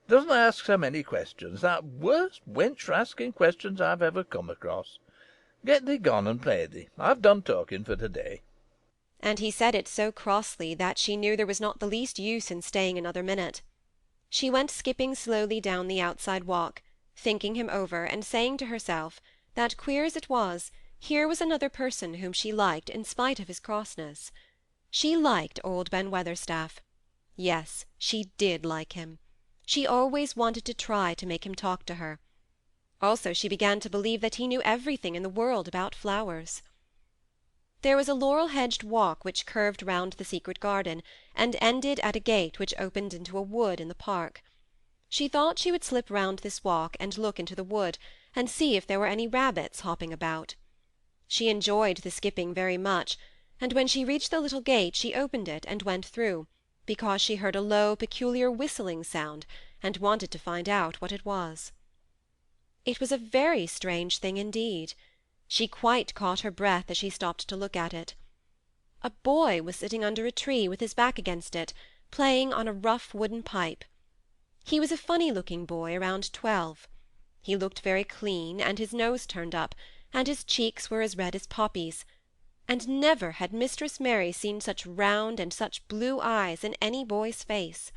Doesn't ask so many questions. That worst wench for asking questions I've ever come across. Get thee gone and play thee. I've done talking for to-day. And he said it so crossly that she knew there was not the least use in staying another minute. She went skipping slowly down the outside walk, thinking him over, and saying to herself that, queer as it was, here was another person whom she liked in spite of his crossness. She liked old Ben Weatherstaff. Yes, she did like him. She always wanted to try to make him talk to her. Also she began to believe that he knew everything in the world about flowers. There was a laurel-hedged walk which curved round the secret garden, and ended at a gate which opened into a wood in the park. She thought she would slip round this walk and look into the wood, and see if there were any rabbits hopping about. She enjoyed the skipping very much, and when she reached the little gate she opened it and went through, because she heard a low, peculiar whistling sound, and wanted to find out what it was. It was a very strange thing indeed. She quite caught her breath as she stopped to look at it. A boy was sitting under a tree with his back against it, playing on a rough wooden pipe. He was a funny-looking boy, around 12. He looked very clean, and his nose turned up, and his cheeks were as red as poppies, and never had Mistress Mary seen such round and such blue eyes in any boy's face.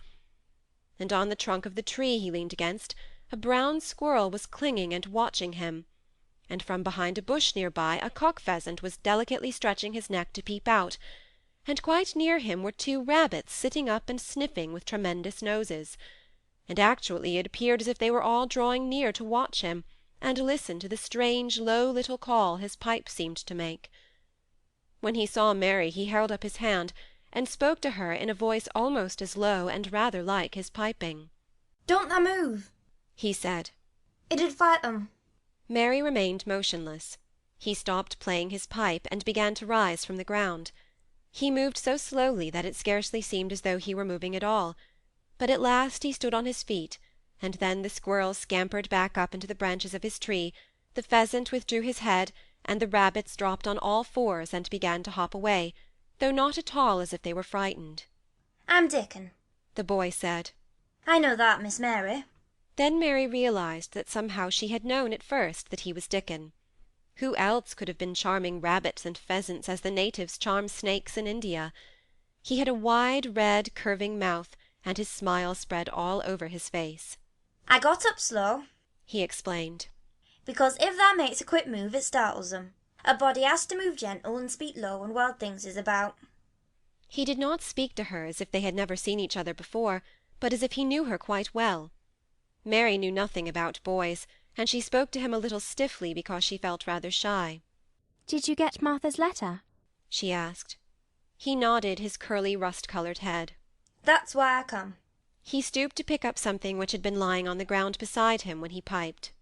And on the trunk of the tree he leaned against, a brown squirrel was clinging and watching him, and from behind a bush near by a cock-pheasant was delicately stretching his neck to peep out, and quite near him were 2 rabbits sitting up and sniffing with tremendous noses, and actually it appeared as if they were all drawing near to watch him, and listen to the strange low little call his pipe seemed to make. When he saw Mary he held up his hand, and spoke to her in a voice almost as low and rather like his piping. "Don't tha move," he said. "It'd fright them." Mary remained motionless. He stopped playing his pipe, and began to rise from the ground. He moved so slowly that it scarcely seemed as though he were moving at all, but at last he stood on his feet, and then the squirrel scampered back up into the branches of his tree, the pheasant withdrew his head, and the rabbits dropped on all fours and began to hop away, though not at all as if they were frightened. "I'm Dickon," the boy said. "I know that, Miss Mary." Then Mary realized that somehow she had known at first that he was Dickon. Who else could have been charming rabbits and pheasants as the natives charm snakes in India? He had a wide, red, curving mouth, and his smile spread all over his face. "I got up slow," he explained, "because if thou makes a quick move it startles them. A body has to move gentle and speak low when wild things is about." He did not speak to her as if they had never seen each other before, but as if he knew her quite well. Mary knew nothing about boys, and she spoke to him a little stiffly because she felt rather shy. Did you get Martha's letter? She asked. He nodded his curly rust-coloured head. That's why I come. He stooped to pick up something which had been lying on the ground beside him when he piped.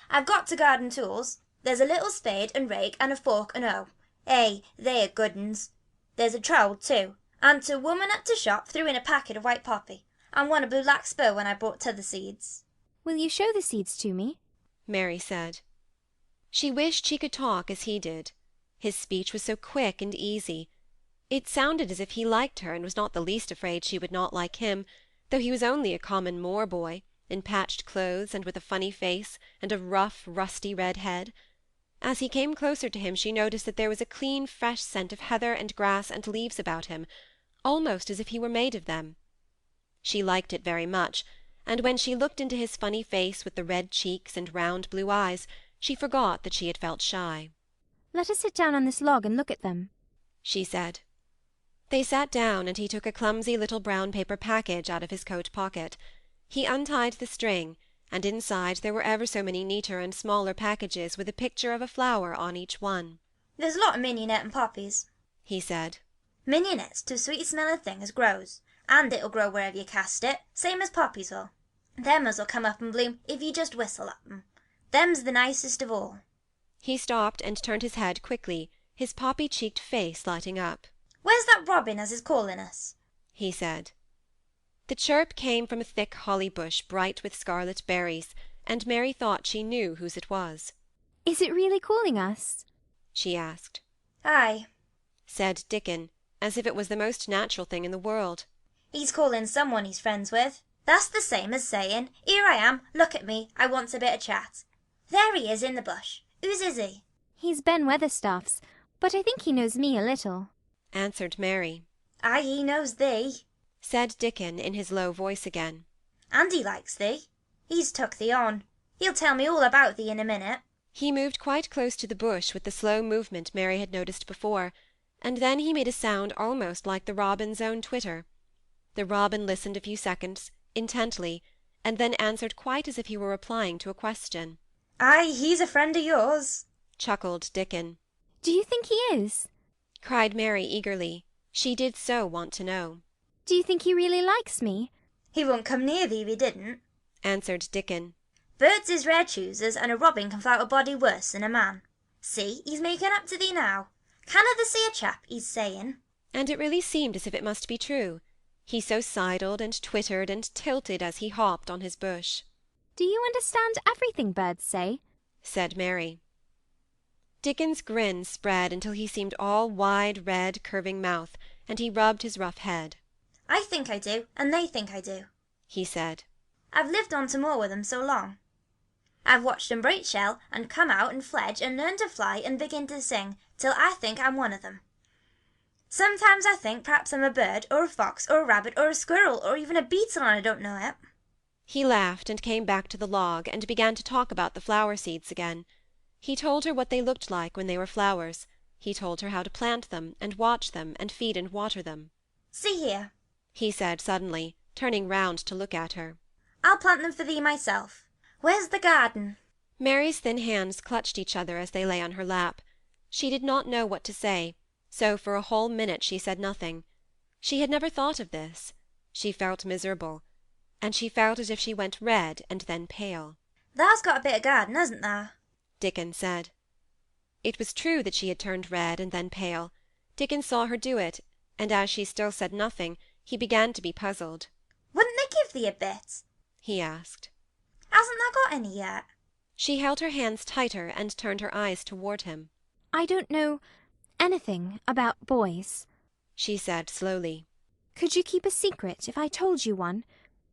I've got to garden tools. There's a little spade and rake and a fork and hoe. They are good uns. There's a trowel too, and t' woman at t' shop threw in a packet of white poppy, and one a blue larkspur when I brought t'other seeds. Will you show the seeds to me? Mary said. She wished she could talk as he did. His speech was so quick and easy. It sounded as if he liked her and was not the least afraid she would not like him, though he was only a common moor boy, in patched clothes and with a funny face and a rough, rusty red head. As he came closer to him she noticed that there was a clean, fresh scent of heather and grass and leaves about him, almost as if he were made of them. She liked it very much, and when she looked into his funny face with the red cheeks and round blue eyes, she forgot that she had felt shy. Let us sit down on this log and look at them, she said. They sat down, and he took a clumsy little brown paper package out of his coat pocket. He untied the string, and inside there were ever so many neater and smaller packages with a picture of a flower on each one. There's a lot of mignonette and poppies, he said. Mignonette's too sweet a smelling thing as grows, and it'll grow wherever you cast it, same as poppies will. Them as'll come up and bloom if you just whistle at them. Them's the nicest of all. He stopped and turned his head quickly, his poppy-cheeked face lighting up. Where's that robin as is calling us? He said. The chirp came from a thick holly bush bright with scarlet berries, and Mary thought she knew whose it was. Is it really calling us? She asked. Aye, said Dickon, as if it was the most natural thing in the world. He's calling someone he's friends with. That's the same as saying, here I am, look at me, I want a bit of chat. There he is in the bush. Whose is he? He's Ben Weatherstaff's, but I think he knows me a little, answered Mary. Aye, he knows thee, said Dickon in his low voice again. And he likes thee. He's took thee on. He'll tell me all about thee in a minute. He moved quite close to the bush with the slow movement Mary had noticed before, and then he made a sound almost like the robin's own twitter. The robin listened a few seconds, intently, and then answered quite as if he were replying to a question. Aye, he's a friend of yours, chuckled Dickon. Do you think he is? cried Mary eagerly. She did so want to know. Do you think he really likes me? He won't come near thee if he didn't, answered Dickon. Birds is rare choosers, and a robin can flout a body worse than a man. See, he's making up to thee now. Canna thee see a chap, he's saying? And it really seemed as if it must be true. He so sidled and twittered and tilted as he hopped on his bush. Do you understand everything birds say? said Mary. Dickon's grin spread until he seemed all wide, red, curving mouth, and he rubbed his rough head. I think I do, and they think I do, he said. I've lived on to moor with them so long. I've watched them break shell, and come out and fledge, and learn to fly, and begin to sing, till I think I'm one of them. Sometimes I think perhaps I'm a bird, or a fox, or a rabbit, or a squirrel, or even a beetle, and I don't know it. He laughed and came back to the log, and began to talk about the flower seeds again. He told her what they looked like when they were flowers. He told her how to plant them, and watch them, and feed and water them. See here, he said suddenly, turning round to look at her. I'll plant them for thee myself. Where's the garden? Mary's thin hands clutched each other as they lay on her lap. She did not know what to say, so for a whole minute she said nothing. She had never thought of this. She felt miserable, and she felt as if she went red and then pale. Thou's got a bit of garden, hasn't thou? Dickon said. It was true that she had turned red and then pale. Dickon saw her do it, and as she still said nothing, he began to be puzzled. Wouldn't they give thee a bit? He asked. Hasn't thou got any yet? She held her hands tighter and turned her eyes toward him. I don't know anything about boys, she said slowly. Could you keep a secret if I told you one?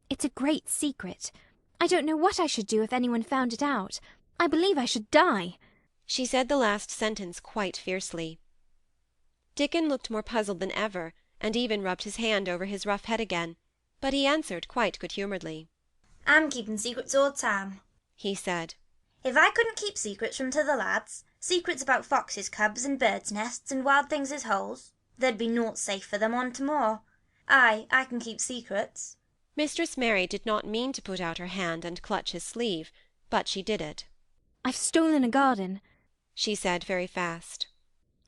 It's a great secret. I don't know what I should do if anyone found it out. I believe I should die. She said the last sentence quite fiercely. Dickon looked more puzzled than ever, and even rubbed his hand over his rough head again, but he answered quite good-humouredly. I'm keeping secrets all the time, he said. If I couldn't keep secrets from t'other lads, secrets about foxes' cubs and birds' nests and wild things' holes, There'd be naught safe for them on to moor. I can keep secrets. Mistress Mary did not mean to put out her hand and clutch his sleeve, but she did it. I've stolen a garden, she said very fast.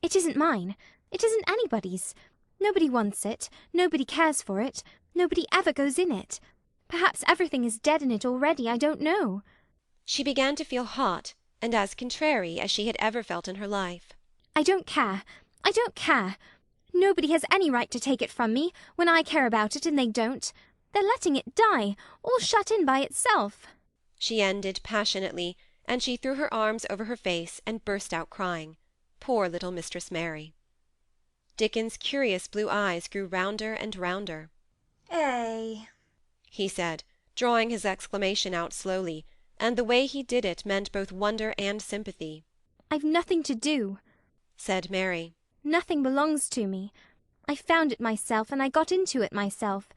It isn't mine. It isn't anybody's. Nobody wants it. Nobody cares for it. Nobody ever goes in it. Perhaps everything is dead in it already. I don't know. She began to feel hot and as contrary as she had ever felt in her life. I don't care. I don't care. Nobody has any right to take it from me when I care about it and they don't. They're letting it die, all shut in by itself. She ended passionately, and she threw her arms over her face and burst out crying. Poor little Mistress Mary. Dickon's curious blue eyes grew rounder and rounder. Eh, he said, drawing his exclamation out slowly, and the way he did it meant both wonder and sympathy. I've nothing to do, said Mary. Nothing belongs to me. I found it myself, and I got into it myself.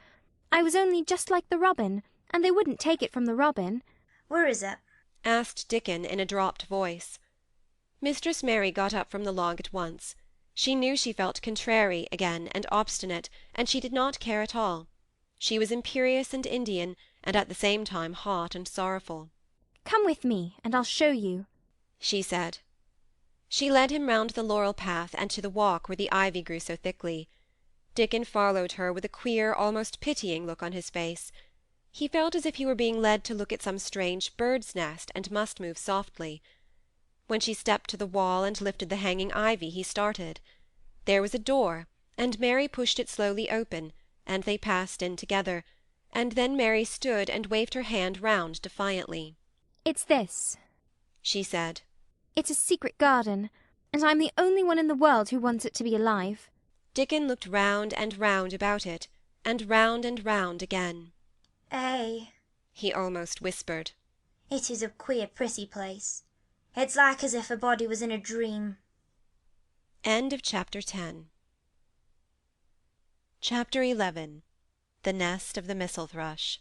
I was only just like the robin, and they wouldn't take it from the robin. Where is it? asked Dickon in a dropped voice. Mistress Mary got up from the log at once. She knew she felt contrary again and obstinate, and she did not care at all. She was imperious and Indian, and at the same time hot and sorrowful. Come with me, and I'll show you, she said. She led him round the laurel path and to the walk where the ivy grew so thickly. Dickon followed her with a queer, almost pitying look on his face. He felt as if he were being led to look at some strange bird's nest and must move softly. When she stepped to the wall and lifted the hanging ivy he started. There was a door, and Mary pushed it slowly open, and they passed in together, and then Mary stood and waved her hand round defiantly. It's this, she said. It's a secret garden, and I'm the only one in the world who wants it to be alive. Dickon looked round and round about it, and round again. Eh, he almost whispered. It is a queer pretty place. It's like as if a body was in a dream. End of chapter 10. Chapter 11. The Nest of the Mistle Thrush.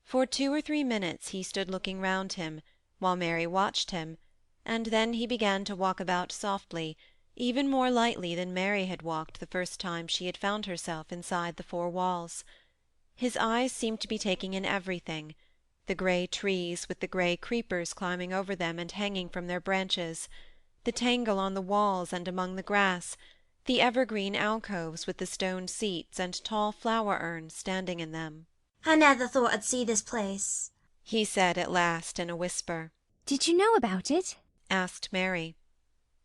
For 2 or 3 minutes he stood looking round him, while Mary watched him, and then he began to walk about softly, even more lightly than Mary had walked the first time she had found herself inside the 4 walls. His eyes seemed to be taking in everything, the grey trees with the grey creepers climbing over them and hanging from their branches, the tangle on the walls and among the grass, the evergreen alcoves with the stone seats and tall flower urns standing in them. I never thought I'd see this place, he said at last in a whisper. Did you know about it? asked Mary.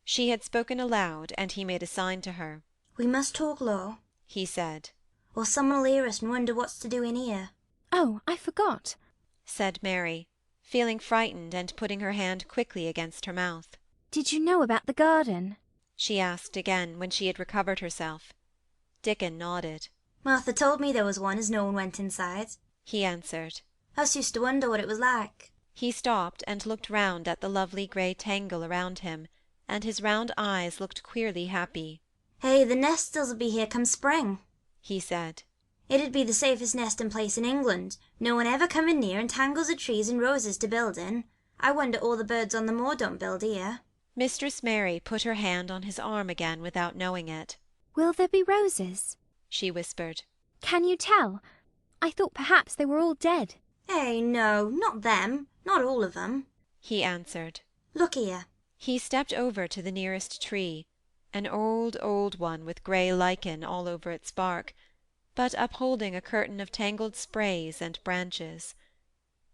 She had spoken aloud, and he made a sign to her. We must talk low, he said, or someone'll hear us and wonder what's to do in here. Oh, I forgot, said Mary, feeling frightened and putting her hand quickly against her mouth. Did you know about the garden? she asked again when she had recovered herself. Dickon nodded. Martha told me there was one as no one went inside, he answered. I used to wonder what it was like. He stopped and looked round at the lovely grey tangle around him, and his round eyes looked queerly happy. Hey, the nest'll be here come spring, he said. It'd be the safest nesting place in England, no one ever coming near and tangles of trees and roses to build in. I wonder all the birds on the moor don't build here. Mistress Mary put her hand on his arm again without knowing it. Will there be roses? she whispered. Can you tell? I thought perhaps they were all dead. Hey, no, not them, not all of them, he answered. Look here. He stepped over to the nearest tree, an old, old one with grey lichen all over its bark, but upholding a curtain of tangled sprays and branches.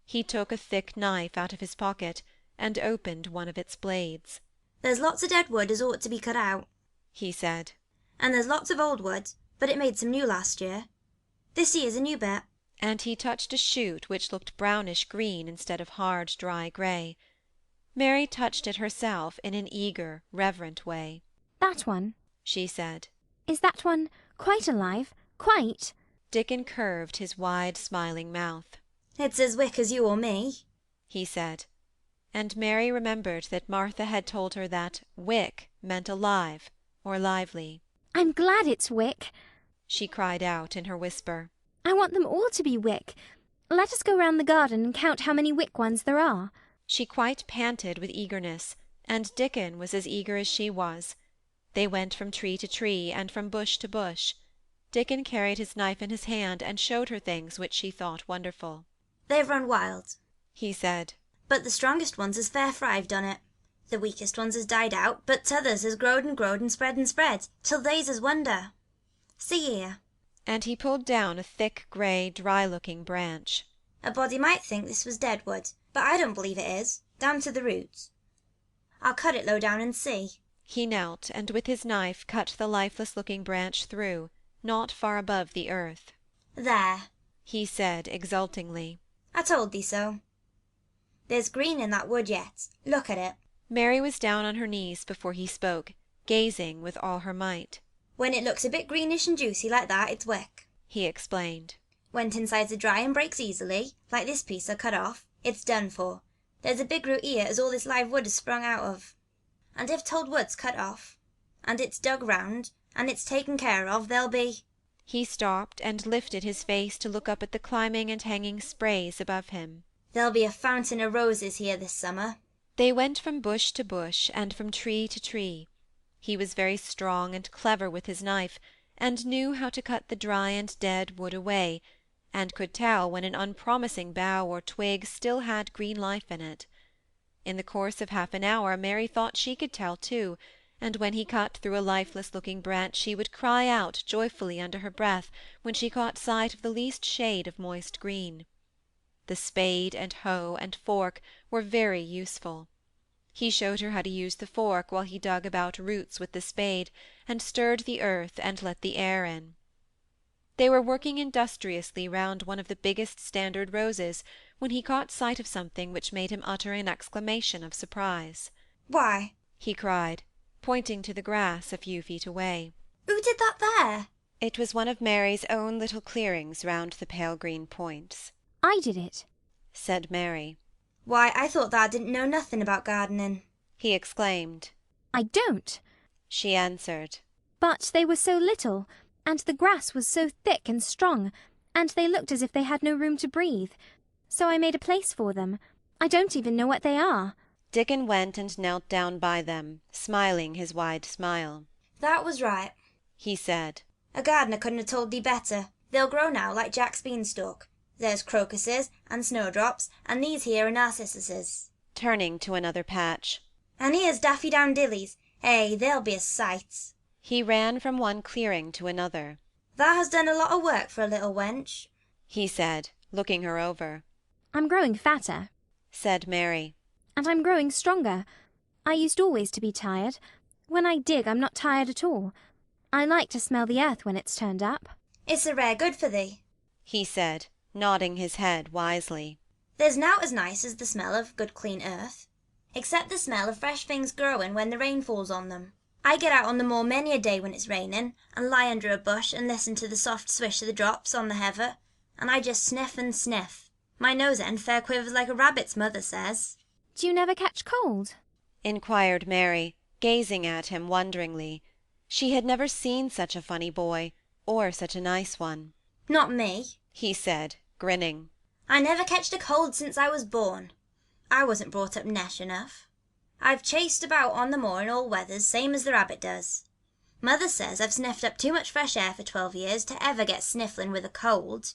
He took a thick knife out of his pocket and opened one of its blades. There's lots of dead wood as ought to be cut out, he said. And there's lots of old wood, but it made some new last year. This here's a new bit. And he touched a shoot which looked brownish green instead of hard dry grey. Mary touched it herself in an eager, reverent way. That one, she said. Is that one quite alive? Quite? Dickon curved his wide, smiling mouth. It's as wick as you or me, he said. And Mary remembered that Martha had told her that wick meant alive or lively. I'm glad it's wick, she cried out in her whisper. I want them all to be wick. Let us go round the garden and count how many wick ones there are. She quite panted with eagerness, and Dickon was as eager as she was. They went from tree to tree, and from bush to bush. Dickon carried his knife in his hand and showed her things which she thought wonderful. They've run wild, he said. But the strongest ones has fair thrived on it. The weakest ones has died out, but t'others has growed and spread, till they's as wonder. See here. And he pulled down a thick, grey, dry-looking branch. A body might think this was dead wood, but I don't believe it is, down to the roots. I'll cut it low down and see. He knelt, and with his knife cut the lifeless-looking branch through, not far above the earth. There, he said exultingly. I told thee so. There's green in that wood yet. Look at it. Mary was down on her knees before he spoke, gazing with all her might. When it looks a bit greenish and juicy like that, it's wick, he explained. When insides are dry and breaks easily, like this piece I cut off, it's done for. There's a big root here as all this live wood has sprung out of. And if t'old wood's cut off, and it's dug round, and it's taken care of, there'll be... He stopped and lifted his face to look up at the climbing and hanging sprays above him. There'll be a fountain of roses here this summer. They went from bush to bush, and from tree to tree. He was very strong and clever with his knife, and knew how to cut the dry and dead wood away, and could tell when an unpromising bough or twig still had green life in it. In the course of half an hour Mary thought she could tell too, and when he cut through a lifeless-looking branch she would cry out joyfully under her breath when she caught sight of the least shade of moist green. The spade and hoe and fork were very useful. He showed her how to use the fork while he dug about roots with the spade, and stirred the earth and let the air in. They were working industriously round one of the biggest standard roses when he caught sight of something which made him utter an exclamation of surprise. Why, he cried, pointing to the grass a few feet away. Who did that there? It was one of Mary's own little clearings round the pale green points. I did it, said Mary. Why, I thought thou didn't know nothing about gardening, he exclaimed. I don't, she answered. But they were so little, and the grass was so thick and strong, and they looked as if they had no room to breathe. So I made a place for them. I don't even know what they are. Dickon went and knelt down by them, smiling his wide smile. That was right, he said. A gardener couldn't have told thee better. They'll grow now like Jack's beanstalk. There's crocuses and snowdrops, and these here are narcissuses. Turning to another patch. And here's daffydowndillies. Hey, they'll be a sight. He ran from one clearing to another. Thou hast done a lot of work for a little wench, he said, looking her over. I'm growing fatter, said Mary. And I'm growing stronger. I used always to be tired. When I dig, I'm not tired at all. I like to smell the earth when it's turned up. It's a rare good for thee, he said, nodding his head wisely. There's nowt as nice as the smell of good clean earth, except the smell of fresh things growing when the rain falls on them. I get out on the moor many a day when it's raining, and lie under a bush and listen to the soft swish of the drops on the heather, and I just sniff and sniff. My nose end fair quivers like a rabbit's, mother says. Do you never catch cold? Inquired Mary, gazing at him wonderingly. She had never seen such a funny boy, or such a nice one. Not me, he said, grinning. I never catched a cold since I was born. I wasn't brought up nesh enough. I've chased about on the moor in all weathers, same as the rabbit does. Mother says I've sniffed up too much fresh air for 12 years to ever get sniffling with a cold.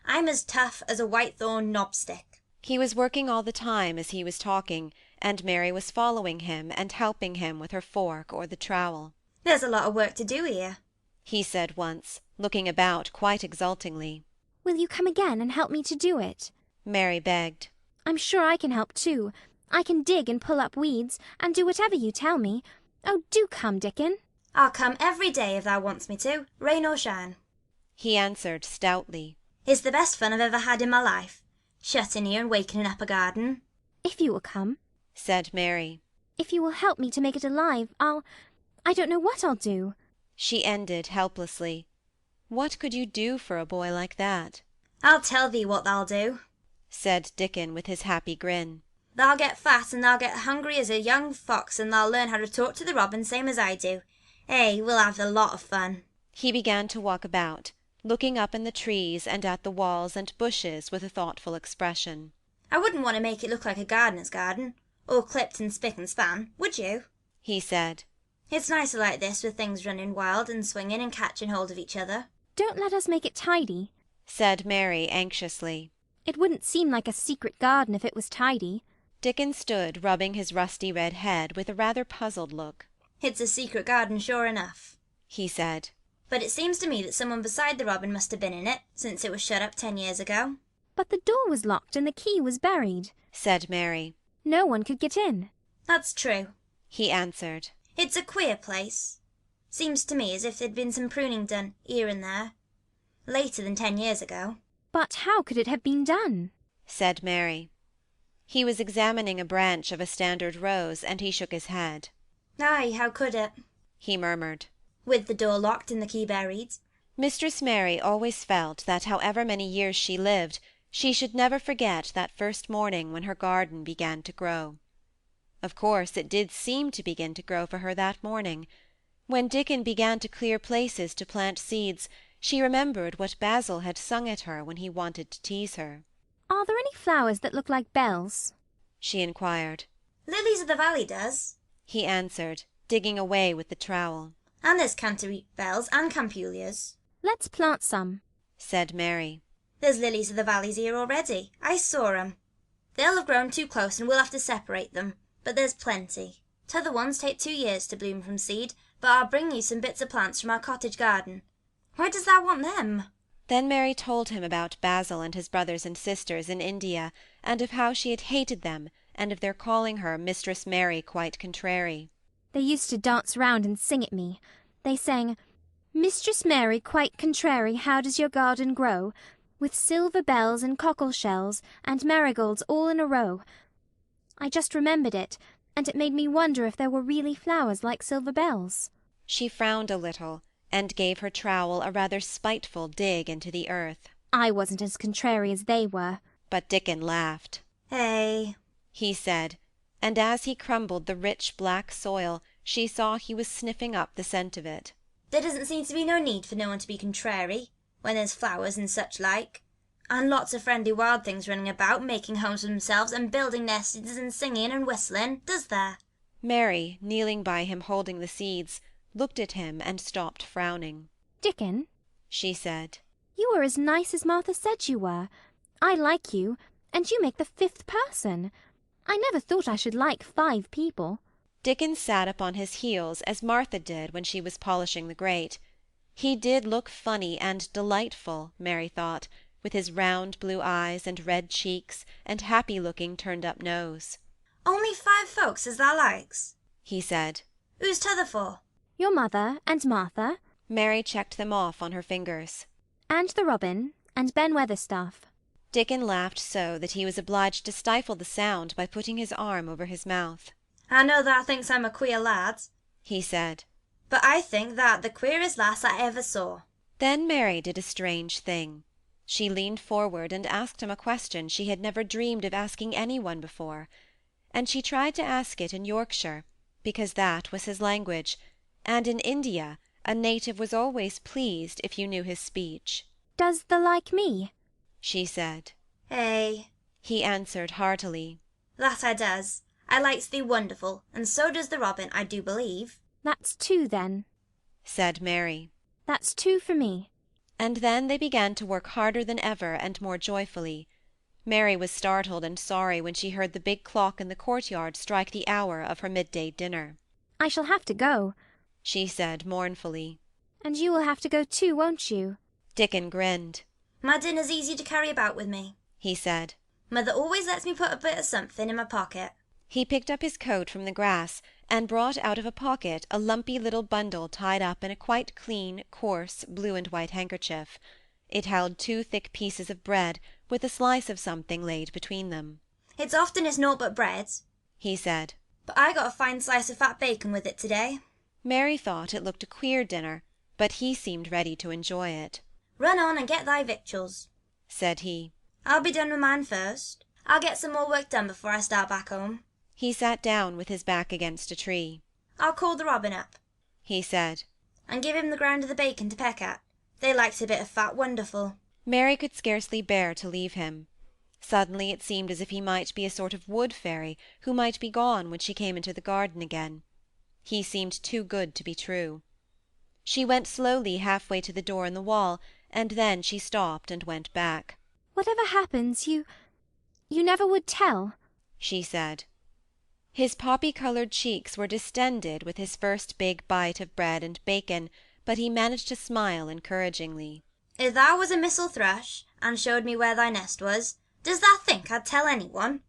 I'm as tough as a whitethorn knobstick. He was working all the time as he was talking, and Mary was following him and helping him with her fork or the trowel. There's a lot of work to do here, he said once, looking about quite exultingly. Will you come again and help me to do it? Mary begged. I'm sure I can help too. I can dig and pull up weeds, and do whatever you tell me. Oh, do come, Dickon. I'll come every day if thou wants me to, rain or shine, he answered stoutly. It's the best fun I've ever had in my life, shut in here and wakening up a garden. If you will come, said Mary. If you will help me to make it alive, I don't know what I'll do, she ended helplessly. What could you do for a boy like that? I'll tell thee what thou'll do, said Dickon with his happy grin. Thou'll get fat and thou'll get hungry as a young fox, and thou'll learn how to talk to the robin same as I do. Hey, we'll have a lot of fun. He began to walk about, looking up in the trees and at the walls and bushes with a thoughtful expression. I wouldn't want to make it look like a gardener's garden, all clipped and spick and span, would you? he said. It's nicer like this, with things running wild and swinging and catching hold of each other. Don't let us make it tidy, said Mary anxiously. It wouldn't seem like a secret garden if it was tidy. Dickon stood rubbing his rusty red head with a rather puzzled look. It's a secret garden sure enough, he said. But it seems to me that someone beside the robin must have been in it, since it was shut up 10 years ago. But the door was locked and the key was buried, said Mary. No one could get in. That's true, he answered. It's a queer place. Seems to me as if there'd been some pruning done, here and there. Later than 10 years ago. But how could it have been done? said Mary. He was examining a branch of a standard rose, and he shook his head. Aye, how could it? he murmured. With the door locked and the key buried. Mistress Mary always felt that however many years she lived, she should never forget that first morning when her garden began to grow. Of course it did seem to begin to grow for her that morning. When Dickon began to clear places to plant seeds, she remembered what Basil had sung at her when he wanted to tease her. Are there any flowers that look like bells? she inquired. Lilies of the valley does, he answered, digging away with the trowel. And there's canterbury bells and campullias. Let's plant some, said Mary. There's lilies of the valleys here already. I saw 'em. They'll have grown too close and we'll have to separate them, but there's plenty. T'other ones take 2 years to bloom from seed, but I'll bring you some bits of plants from our cottage garden. Why does thou want them? Then Mary told him about Basil and his brothers and sisters in India, and of how she had hated them, and of their calling her Mistress Mary quite contrary. They used to dance round and sing at me. They sang, Mistress Mary quite contrary, how does your garden grow? With silver bells and cockle shells and marigolds all in a row. I just remembered it, and it made me wonder if there were really flowers like silver bells. She frowned a little, and gave her trowel a rather spiteful dig into the earth. I wasn't as contrary as they were. But Dickon laughed. Hey, he said, and as he crumbled the rich black soil, she saw he was sniffing up the scent of it. There doesn't seem to be no need for no one to be contrary, when there's flowers and such like, and lots of friendly wild things running about, making homes for themselves and building nests and singing and whistling, does there? Mary, kneeling by him holding the seeds, looked at him and stopped frowning. Dickon, she said, you are as nice as Martha said you were. I like you, and you make the 5th person. I never thought I should like 5 people. Dickon sat up on his heels as Martha did when she was polishing the grate. He did look funny and delightful, Mary thought, with his round blue eyes and red cheeks and happy-looking turned-up nose. Only 5 folks as thou likes, he said. Who's t'other for? Your mother and Martha. Mary checked them off on her fingers. And the robin, and Ben Weatherstaff. Dickon laughed so that he was obliged to stifle the sound by putting his arm over his mouth. I know thou thinks I'm a queer lad, he said. But I think that the queerest lass I ever saw. Then Mary did a strange thing. She leaned forward and asked him a question she had never dreamed of asking anyone before. And she tried to ask it in Yorkshire, because that was his language, and in India a native was always pleased if you knew his speech. Does thou like me? she said. Hey, he answered heartily. That I does. I likes thee wonderful, and so does the robin, I do believe. That's 2 then, said Mary. That's 2 for me. And then they began to work harder than ever and more joyfully. Mary was startled and sorry when she heard the big clock in the courtyard strike the hour of her midday dinner. I shall have to go, she said mournfully. And you will have to go too, won't you? Dickon grinned. My dinner's easy to carry about with me, he said. Mother always lets me put a bit of something in my pocket. He picked up his coat from the grass and brought out of a pocket a lumpy little bundle tied up in a quite clean, coarse, blue and white handkerchief. It held 2 thick pieces of bread, with a slice of something laid between them. It's oftenest naught but bread, he said. But I got a fine slice of fat bacon with it today. Mary thought it looked a queer dinner, but he seemed ready to enjoy it. Run on and get thy victuals, said he. I'll be done with mine first. I'll get some more work done before I start back home. He sat down with his back against a tree. I'll call the robin up, he said, and give him the ground of the bacon to peck at. They likes a bit of fat wonderful. Mary could scarcely bear to leave him. Suddenly it seemed as if he might be a sort of wood fairy who might be gone when she came into the garden again. He seemed too good to be true. She went slowly half-way to the door in the wall, and then she stopped and went back. Whatever happens, you never would tell, she said. His poppy-coloured cheeks were distended with his first big bite of bread and bacon, but he managed to smile encouragingly. If thou was a missel thrush, and showed me where thy nest was, does thou think I'd tell anyone?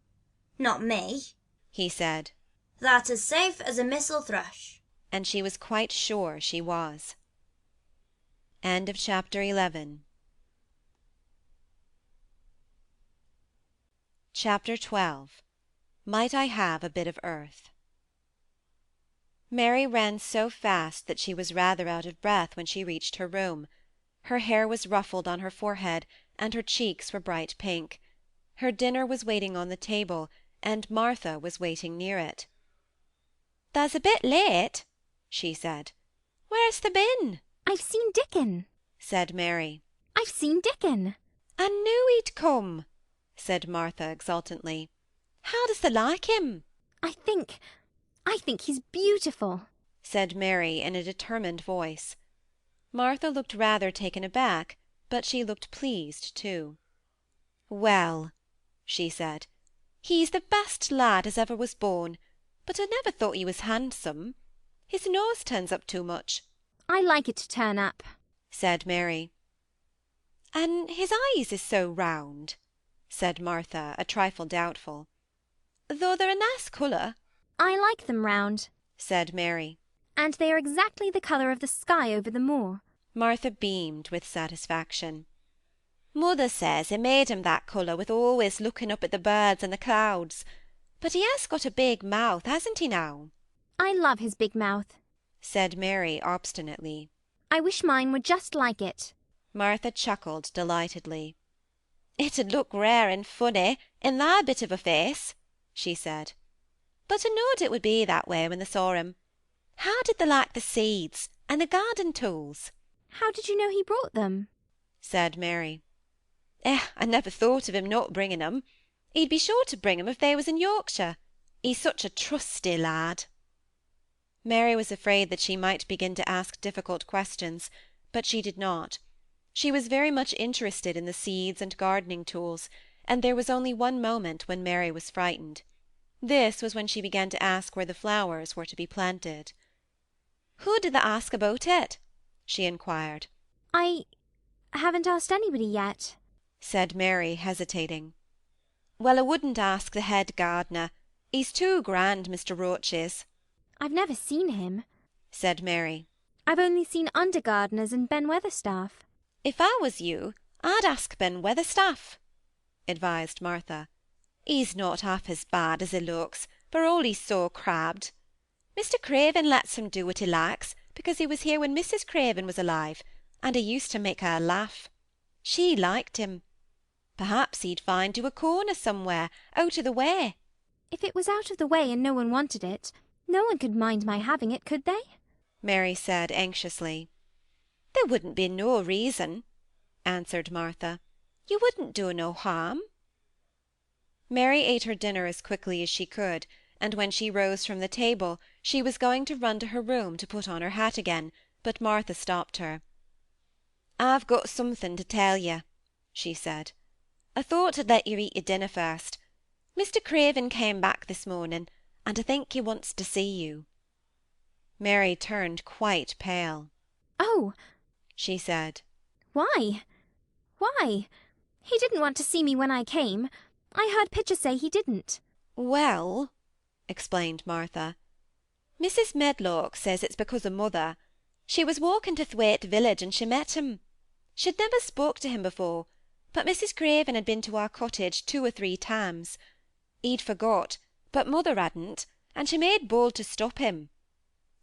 Not me, he said. Thou'rt as safe as a missel thrush. And she was quite sure she was. End of chapter 11. Chapter 12. Might I have a bit of earth? Mary ran so fast that she was rather out of breath when she reached her room. Her hair was ruffled on her forehead, and her cheeks were bright pink. Her dinner was waiting on the table, and Martha was waiting near it. "Tha's a bit late," she said. "Where's tha been?" "I've seen Dickon," said Mary. "I've seen Dickon." "I knew he'd come," said Martha exultantly. "How does tha like him?" I think he's beautiful," said Mary in a determined voice. Martha looked rather taken aback, but she looked pleased too. "Well," she said, "he's the best lad as ever was born, but I never thought he was handsome. His nose turns up too much." "I like it to turn up," said Mary. "An' his eyes is so round," said Martha, a trifle doubtful. "Though they're a nice colour." "I like them round," said Mary. "and they are exactly the colour of the sky over the moor." Martha beamed with satisfaction. "Mother says he made him that colour with always looking up at the birds and the clouds. But he has got a big mouth, hasn't he now?" "I love his big mouth," said Mary obstinately. "I wish mine were just like it." Martha chuckled delightedly. "It'd look rare and funny in thy bit of a face," she said. "But I knowed it would be that way when they saw him. How did they like the seeds and the garden tools?" "How did you know he brought them?" said Mary. I never thought of him not bringing 'em. He'd be sure to bring 'em if they was in Yorkshire. He's such a trusty lad." Mary was afraid that she might begin to ask difficult questions, but she did not. She was very much interested in the seeds and gardening tools, and there was only one moment when Mary was frightened. This was when she began to ask where the flowers were to be planted. "Who did they ask about it?" she inquired. "I haven't asked anybody yet," said Mary, hesitating. "Well, I wouldn't ask the head gardener. He's too grand, Mr. Roach is." "I've never seen him," said Mary. "I've only seen under gardeners and Ben Weatherstaff." "If I was you, I'd ask Ben Weatherstaff," advised Martha. "He's not half as bad as he looks, for all he's so crabbed. Mr. Craven lets him do what he likes, because he was here when Mrs. Craven was alive, and he used to make her laugh. She liked him. Perhaps he'd find you a corner somewhere, out of the way." "If it was out of the way and no one wanted it, no one could mind my having it, could they?" Mary said anxiously. "There wouldn't be no reason," answered Martha. "You wouldn't do no harm." Mary ate her dinner as quickly as she could, and when she rose from the table she was going to run to her room to put on her hat again, but Martha stopped her. "I've got something to tell you," she said. "I thought I'd let you eat your dinner first. Mr. Craven came back this morning, and I think he wants to see you." Mary turned quite pale. "Oh," she said. "Why? Why? He didn't want to see me when I came. I heard Pitcher say he didn't." "Well," explained Martha, "Mrs. Medlock says it's because of mother. She was walking to Thwaite village and she met him. She'd never spoke to him before, but Mrs. Craven had been to our cottage 2 or 3 times. He'd forgot, but mother hadn't, and she made bold to stop him.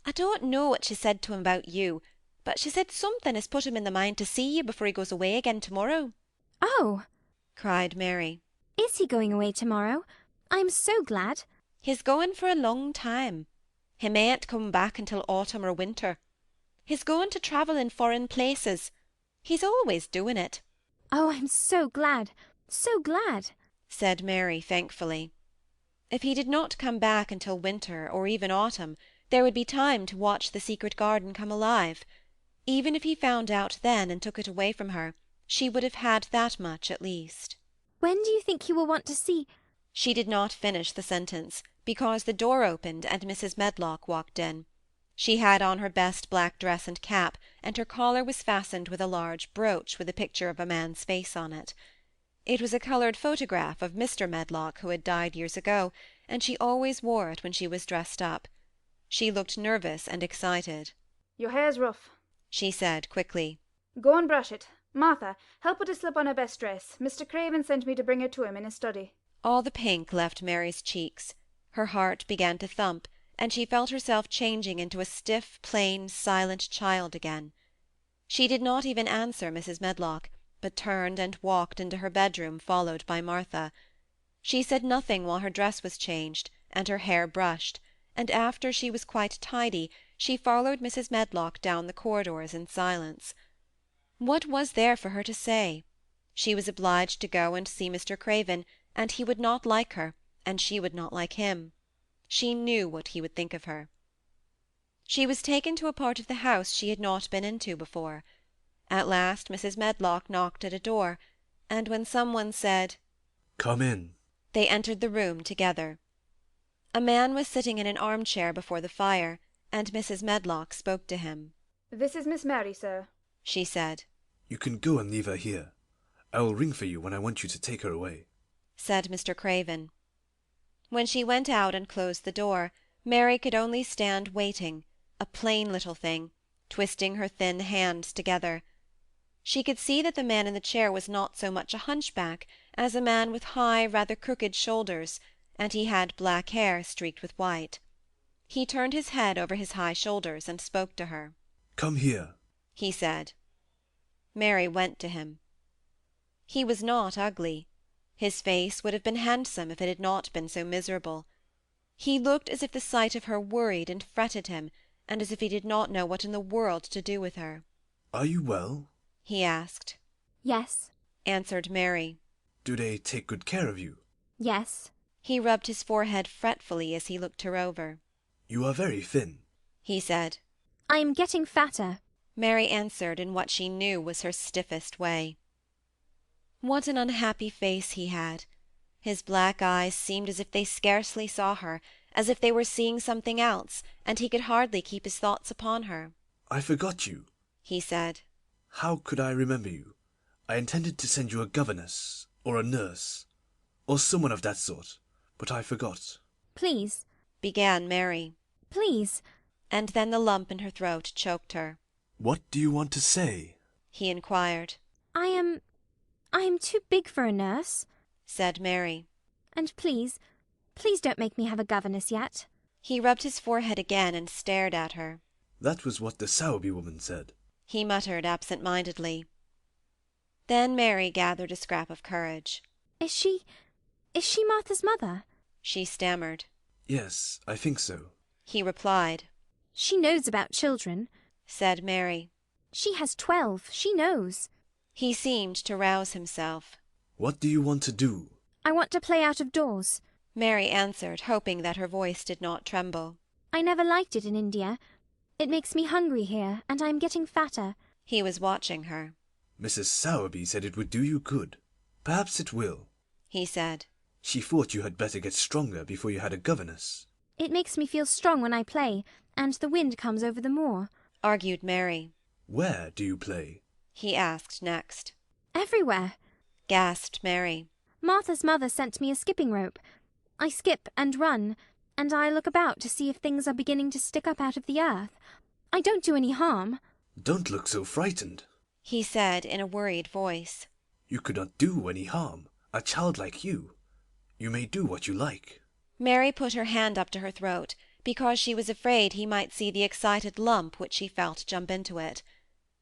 I don't know what she said to him about you, but she said something has put him in the mind to see you before he goes away again tomorrow." "Oh!" cried Mary. "Is he going away tomorrow? I'm so glad." "He's going for a long time. He mayn't come back until autumn or winter. He's going to travel in foreign places. He's always doing it." "Oh, I'm so glad, so glad," said Mary thankfully. If he did not come back until winter or even autumn, There would be time to watch the secret garden come alive. Even if he found out then and took it away from her, she would have had that much at least. When do you think he will want to see— She did not finish the sentence, because the door opened and Mrs. Medlock walked in. She had on her best black dress and cap, and her collar was fastened with a large brooch with a picture of a man's face on it. It was a coloured photograph of Mr. Medlock, who had died years ago, and she always wore it when she was dressed up. She looked nervous and excited. Your hair's rough, She said quickly. go and brush it. Martha, help her to slip on her best dress. Mr. Craven sent me to bring her to him in his study. All the pink left Mary's cheeks. Her heart began to thump, and she felt herself changing into a stiff, plain, silent child again. She did not even answer Mrs. Medlock, but turned and walked into her bedroom, followed by Martha. She said nothing while her dress was changed and her hair brushed, and after she was quite tidy she followed Mrs. Medlock down the corridors in silence. What was there for her to say? She was obliged to go and see Mr. Craven, and he would not like her, and she would not like him. She knew what he would think of her. She was taken to a part of the house she had not been into before. At last Mrs. Medlock knocked at a door, and when some one said, "Come in," they entered the room together. A man was sitting in an armchair before the fire, and Mrs. Medlock spoke to him. This is Miss Mary, sir, She said. "You can go and leave her here. I will ring for you when I want you to take her away," said Mr. Craven. When she went out and closed the door, Mary could only stand waiting, a plain little thing, twisting her thin hands together. She could see that the man in the chair was not so much a hunchback as a man with high, rather crooked shoulders, and he had black hair streaked with white. He turned his head over his high shoulders and spoke to her. "Come here," he said. Mary went to him. He was not ugly. His face would have been handsome if it had not been so miserable. He looked as if the sight of her worried and fretted him, and as if he did not know what in the world to do with her. "Are you well?" he asked. Yes, Answered Mary. "Do they take good care of you?" yes. He rubbed his forehead fretfully as he looked her over. "You are very thin," he said. I am getting fatter. Mary answered in what she knew was her stiffest way. What an unhappy face he had! His black eyes seemed as if they scarcely saw her, as if they were seeing something else, and he could hardly keep his thoughts upon her. "I forgot you," he said. "How could I remember you? I intended to send you a governess, or a nurse, or someone of that sort, but I forgot." Please, began Mary. please. And then the lump in her throat choked her. "What do you want to say?" he inquired. I am too big for a nurse, said Mary. And please don't make me have a governess yet. He rubbed his forehead again and stared at her. "That was what the Sowerby woman said," he muttered absent-mindedly. Then Mary gathered a scrap of courage. Is she Martha's mother? She stammered. "Yes, I think so," he replied. She knows about children, said Mary. She has 12. She knows. He seemed to rouse himself. "What do you want to do?" I want to play out of doors, Mary answered, hoping that her voice did not tremble. I never liked it in India. It makes me hungry here, and I am getting fatter. He was watching her. "Mrs. Sowerby said it would do you good. Perhaps it will," he said. "She thought you had better get stronger before you had a governess." It makes me feel strong when I play, and the wind comes over the moor, argued Mary. "Where do you play?" he asked next. Everywhere, gasped Mary. Martha's mother sent me a skipping rope. I skip and run, and I look about to see if things are beginning to stick up out of the earth. I don't do any harm. "Don't look so frightened," he said in a worried voice. "You could not do any harm. A child like you. You may do what you like." Mary put her hand up to her throat, because she was afraid he might see the excited lump which she felt jump into it.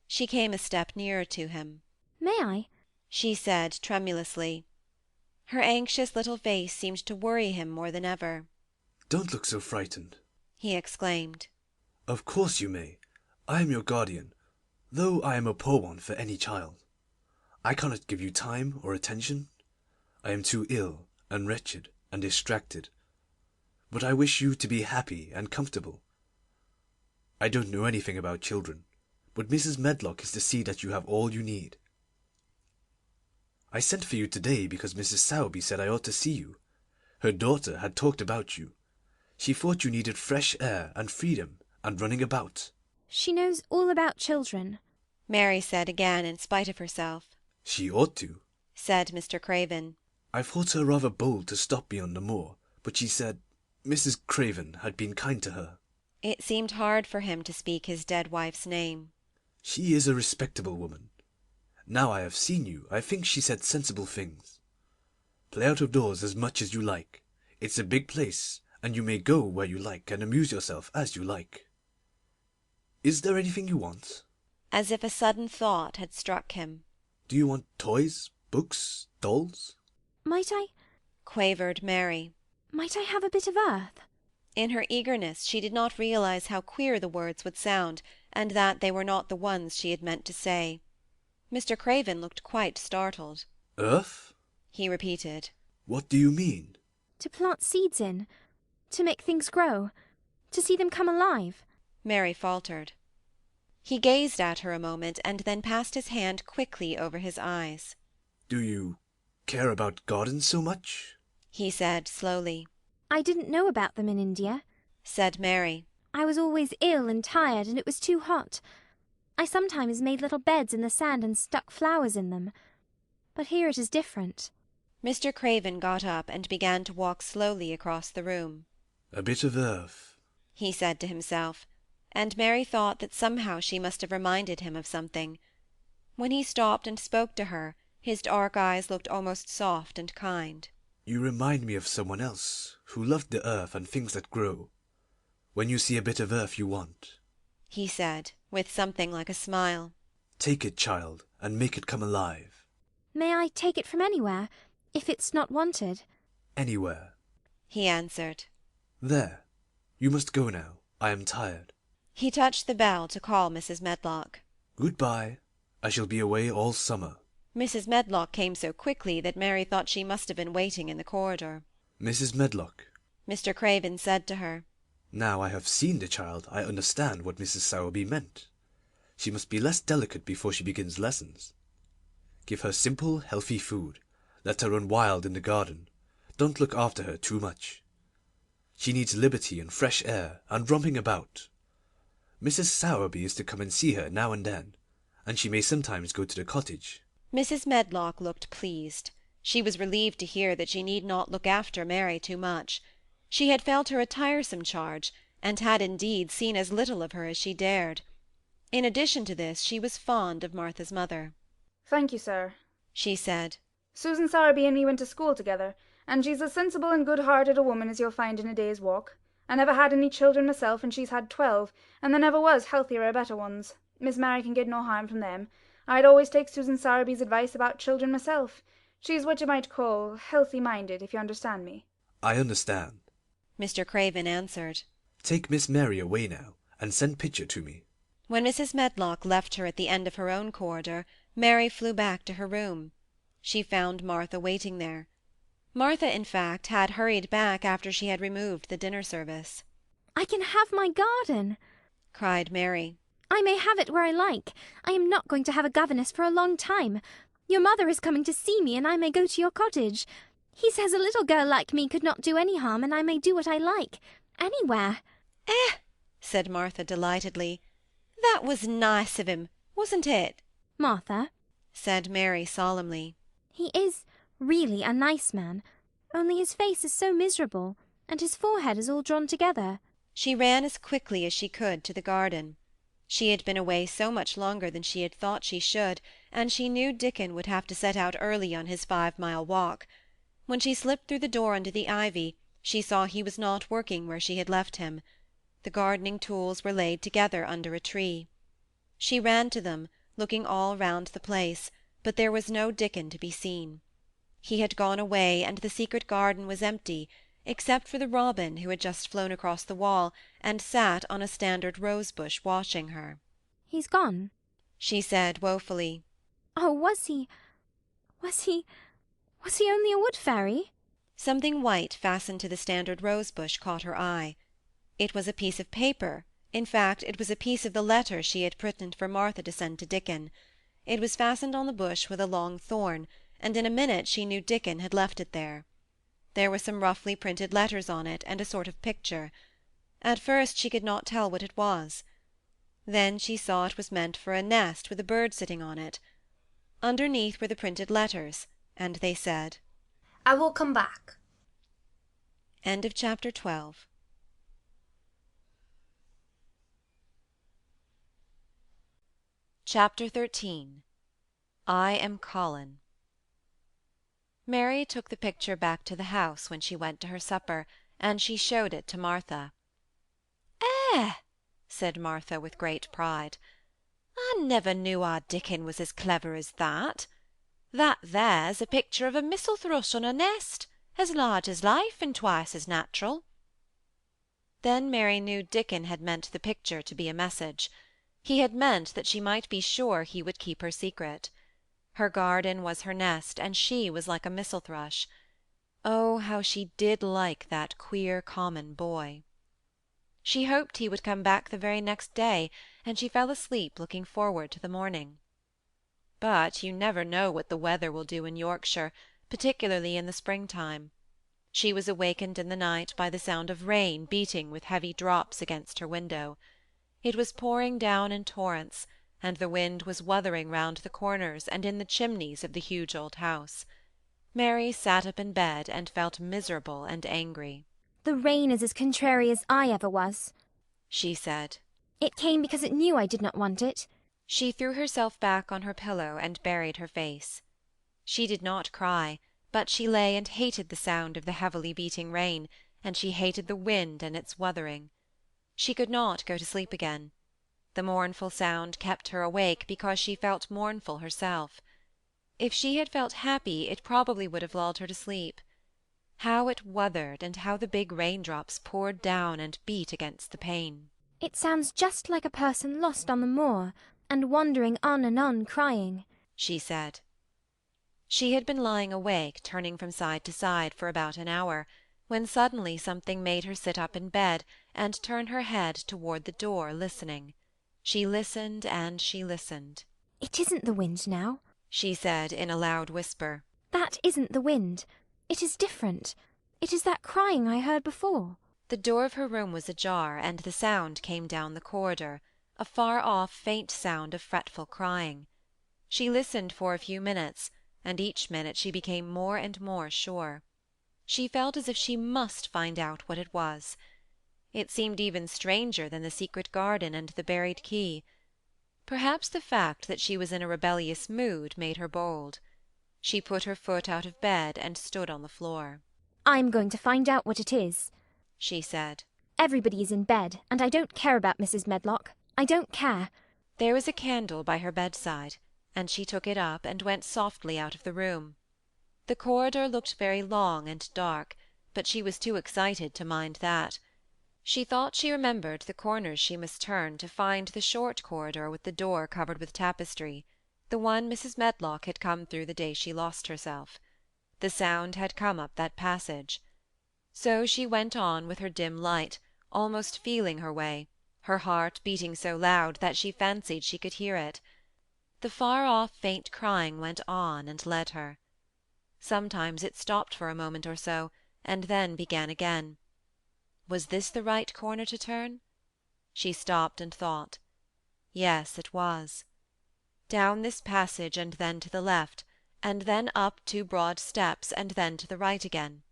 She came a step nearer to him. May I? she said tremulously. Her anxious little face seemed to worry him more than ever. "Don't look so frightened," he exclaimed. "Of course you may. I am your guardian, though I am a poor one for any child. I cannot give you time or attention. I am too ill and wretched and distracted. But I wish you to be happy and comfortable. I don't know anything about children, but Mrs. Medlock is to see that you have all you need. I sent for you today because Mrs. Sowerby said I ought to see you. Her daughter had talked about you. She thought you needed fresh air and freedom and running about. She knows all about children, Mary said again in spite of herself. She ought to, said Mr. Craven. I thought her rather bold to stop me on the moor, but she said Mrs. Craven had been kind to her. It seemed hard for him to speak his dead wife's name. She is a respectable woman. Now I have seen you, I think she said sensible things. Play out of doors as much as you like. It's a big place, and you may go where you like and amuse yourself as you like. Is there anything you want? As if a sudden thought had struck him. Do you want toys, books, dolls? Might I quavered Mary. Might I have a bit of earth? In her eagerness she did not realize how queer the words would sound, and that they were not the ones she had meant to say. Mr. Craven looked quite startled. Earth? He repeated. What do you mean? To plant seeds in, to make things grow, to see them come alive. Mary faltered. He gazed at her a moment, and then passed his hand quickly over his eyes. Do you care about gardens so much? He said slowly. I didn't know about them in India, said Mary. I was always ill and tired, and it was too hot. I sometimes made little beds in the sand and stuck flowers in them. But here it is different. Mr. Craven got up and began to walk slowly across the room. A bit of earth, he said to himself, and Mary thought that somehow she must have reminded him of something. When he stopped and spoke to her, his dark eyes looked almost soft and kind. You remind me of someone else, who loved the earth and things that grow. When you see a bit of earth you want, he said, with something like a smile. Take it, child, and make it come alive. May I take it from anywhere, if it's not wanted? Anywhere, he answered. There. You must go now. I am tired. He touched the bell to call Mrs. Medlock. Goodbye. I shall be away all summer. Mrs. Medlock came so quickly that Mary thought she must have been waiting in the corridor. Mrs. Medlock, Mr. Craven said to her. Now I have seen the child, I understand what Mrs. Sowerby meant. She must be less delicate before she begins lessons. Give her simple, healthy food. Let her run wild in the garden. Don't look after her too much. She needs liberty and fresh air, and romping about. Mrs. Sowerby is to come and see her now and then, and she may sometimes go to the cottage. Mrs. Medlock looked pleased. She was relieved to hear that she need not look after Mary too much. She had felt her a tiresome charge, and had indeed seen as little of her as she dared. In addition to this, she was fond of Martha's mother. Thank you, sir, she said. Susan Sowerby and me went to school together, and she's as sensible and good-hearted a woman as you'll find in a day's walk. I never had any children myself, and she's had 12, and there never was healthier or better ones. Miss Mary can get no harm from them. I'd always take Susan Sowerby's advice about children myself. She's what you might call healthy-minded, if you understand me. I understand, Mr. Craven answered. Take Miss Mary away now, and send Pitcher to me. When Mrs. Medlock left her at the end of her own corridor, Mary flew back to her room. She found Martha waiting there. Martha, in fact, had hurried back after she had removed the dinner service. I can have my garden, cried Mary. I may have it where I like. I am not going to have a governess for a long time. Your mother is coming to see me, and I may go to your cottage. He says a little girl like me could not do any harm, and I may do what I like, anywhere. Said Martha delightedly. That was nice of him, wasn't it? Martha, said Mary solemnly. He is really a nice man, only his face is so miserable, and his forehead is all drawn together. She ran as quickly as she could to the garden. She had been away so much longer than she had thought she should, and she knew Dickon would have to set out early on his 5-mile walk. When she slipped through the door under the ivy, she saw he was not working where she had left him. The gardening tools were laid together under a tree. She ran to them, looking all round the place, but there was no Dickon to be seen. He had gone away, and the secret garden was empty, except for the robin who had just flown across the wall and sat on a standard rose-bush watching her. He's gone, she said woefully. Oh, was he only a wood fairy? Something white fastened to the standard rose-bush caught her eye. It was a piece of paper, In fact, it was a piece of the letter she had written for Martha to send to Dickon. It was fastened on the bush with a long thorn, and in a minute she knew Dickon had left it there. There were some roughly printed letters on it, and a sort of picture. At first she could not tell what it was. Then she saw it was meant for a nest with a bird sitting on it. Underneath were the printed letters, and they said, I will come back. End of chapter 12. Chapter 13. I am Colin. Mary took the picture back to the house when she went to her supper, and she showed it to Martha. "Eh!" said Martha with great pride. "I never knew our Dickon was as clever as that. That there's a picture of a missel thrush on a nest, as large as life and twice as natural." Then Mary knew Dickon had meant the picture to be a message. He had meant that she might be sure he would keep her secret. Her garden was her nest, and she was like a missel thrush. Oh, how she did like that queer common boy! She hoped he would come back the very next day, and she fell asleep looking forward to the morning. But you never know what the weather will do in Yorkshire, particularly in the spring-time. She was awakened in the night by the sound of rain beating with heavy drops against her window. It was pouring down in torrents, and the wind was wuthering round the corners and in the chimneys of the huge old house. Mary sat up in bed and felt miserable and angry. The rain is as contrary as I ever was, she said. It came because it knew I did not want it. She threw herself back on her pillow and buried her face. She did not cry, but she lay and hated the sound of the heavily beating rain, and she hated the wind and its wuthering. She could not go to sleep again. The mournful sound kept her awake because she felt mournful herself. If she had felt happy, it probably would have lulled her to sleep. How it wuthered, and how the big raindrops poured down and beat against the pane. It sounds just like a person lost on the moor, and wandering on and on crying, she said. She had been lying awake, turning from side to side for about an hour, when suddenly something made her sit up in bed and turn her head toward the door, listening. She listened and she listened. It isn't the wind now, she said in a loud whisper. That isn't the wind. It is different. It is that crying I heard before. The door of her room was ajar, and the sound came down the corridor, a far-off, faint sound of fretful crying. She listened for a few minutes, and each minute she became more and more sure. She felt as if she must find out what it was. It seemed even stranger than the secret garden and the buried key. Perhaps the fact that she was in a rebellious mood made her bold. She put her foot out of bed and stood on the floor. I'm going to find out what it is, she said. Everybody is in bed, and I don't care about Mrs. Medlock. I don't care. There was a candle by her bedside, and she took it up and went softly out of the room. The corridor looked very long and dark, but she was too excited to mind that. She thought she remembered the corners she must turn to find the short corridor with the door covered with tapestry, the one Mrs. Medlock had come through the day she lost herself. The sound had come up that passage. So she went on with her dim light, almost feeling her way, her heart beating so loud that she fancied she could hear it. The far-off faint crying went on and led her. Sometimes it stopped for a moment or so, and then began again. Was this the right corner to turn? She stopped and thought. Yes, it was. Down this passage, and then to the left, and then up 2 broad steps, and then to the right again.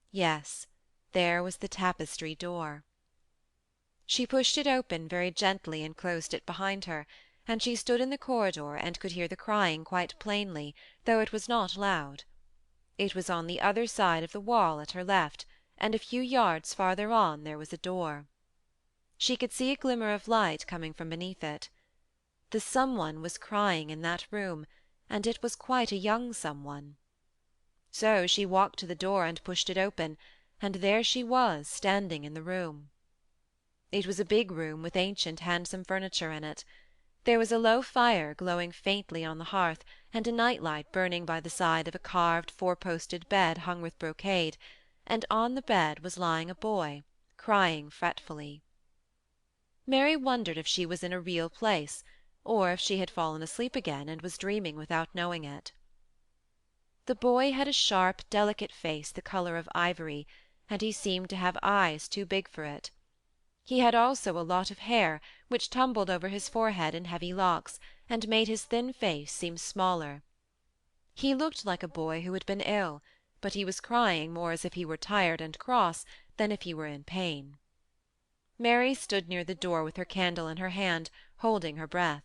Yes, there was the tapestry door. She pushed it open very gently and closed it behind her, and she stood in the corridor and could hear the crying quite plainly, though it was not loud. It was on the other side of the wall at her left, and a few yards farther on there was a door. She could see a glimmer of light coming from beneath it. The someone was crying in that room, and it was quite a young someone. So she walked to the door and pushed it open, and there she was, standing in the room. It was a big room with ancient handsome furniture in it. There was a low fire glowing faintly on the hearth, and a night-light burning by the side of a carved 4-posted bed hung with brocade, and on the bed was lying a boy, crying fretfully. Mary wondered if she was in a real place, or if she had fallen asleep again and was dreaming without knowing it. The boy had a sharp, delicate face the colour of ivory, and he seemed to have eyes too big for it. He had also a lot of hair, which tumbled over his forehead in heavy locks, and made his thin face seem smaller. He looked like a boy who had been ill, but he was crying more as if he were tired and cross than if he were in pain. Mary stood near the door with her candle in her hand, holding her breath.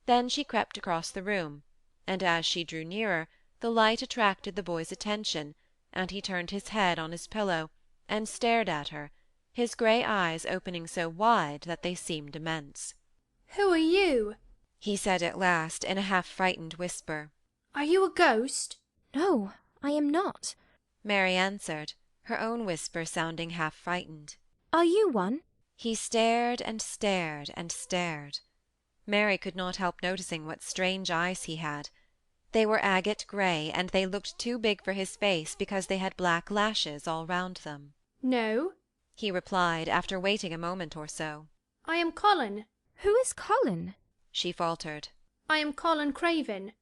Then she crept across the room, and as she drew nearer, the light attracted the boy's attention, and he turned his head on his pillow and stared at her, his grey eyes opening so wide that they seemed immense. "Who are you?" he said at last, in a half-frightened whisper. "Are you a ghost?" No, I am not. Mary answered, her own whisper sounding half-frightened. Are you one? He stared and stared and stared. Mary could not help noticing what strange eyes he had. They were agate grey, and they looked too big for his face because they had black lashes all round them. "No," he replied, after waiting a moment or so. "I am Colin." Who is Colin? She faltered. "I am Colin Craven.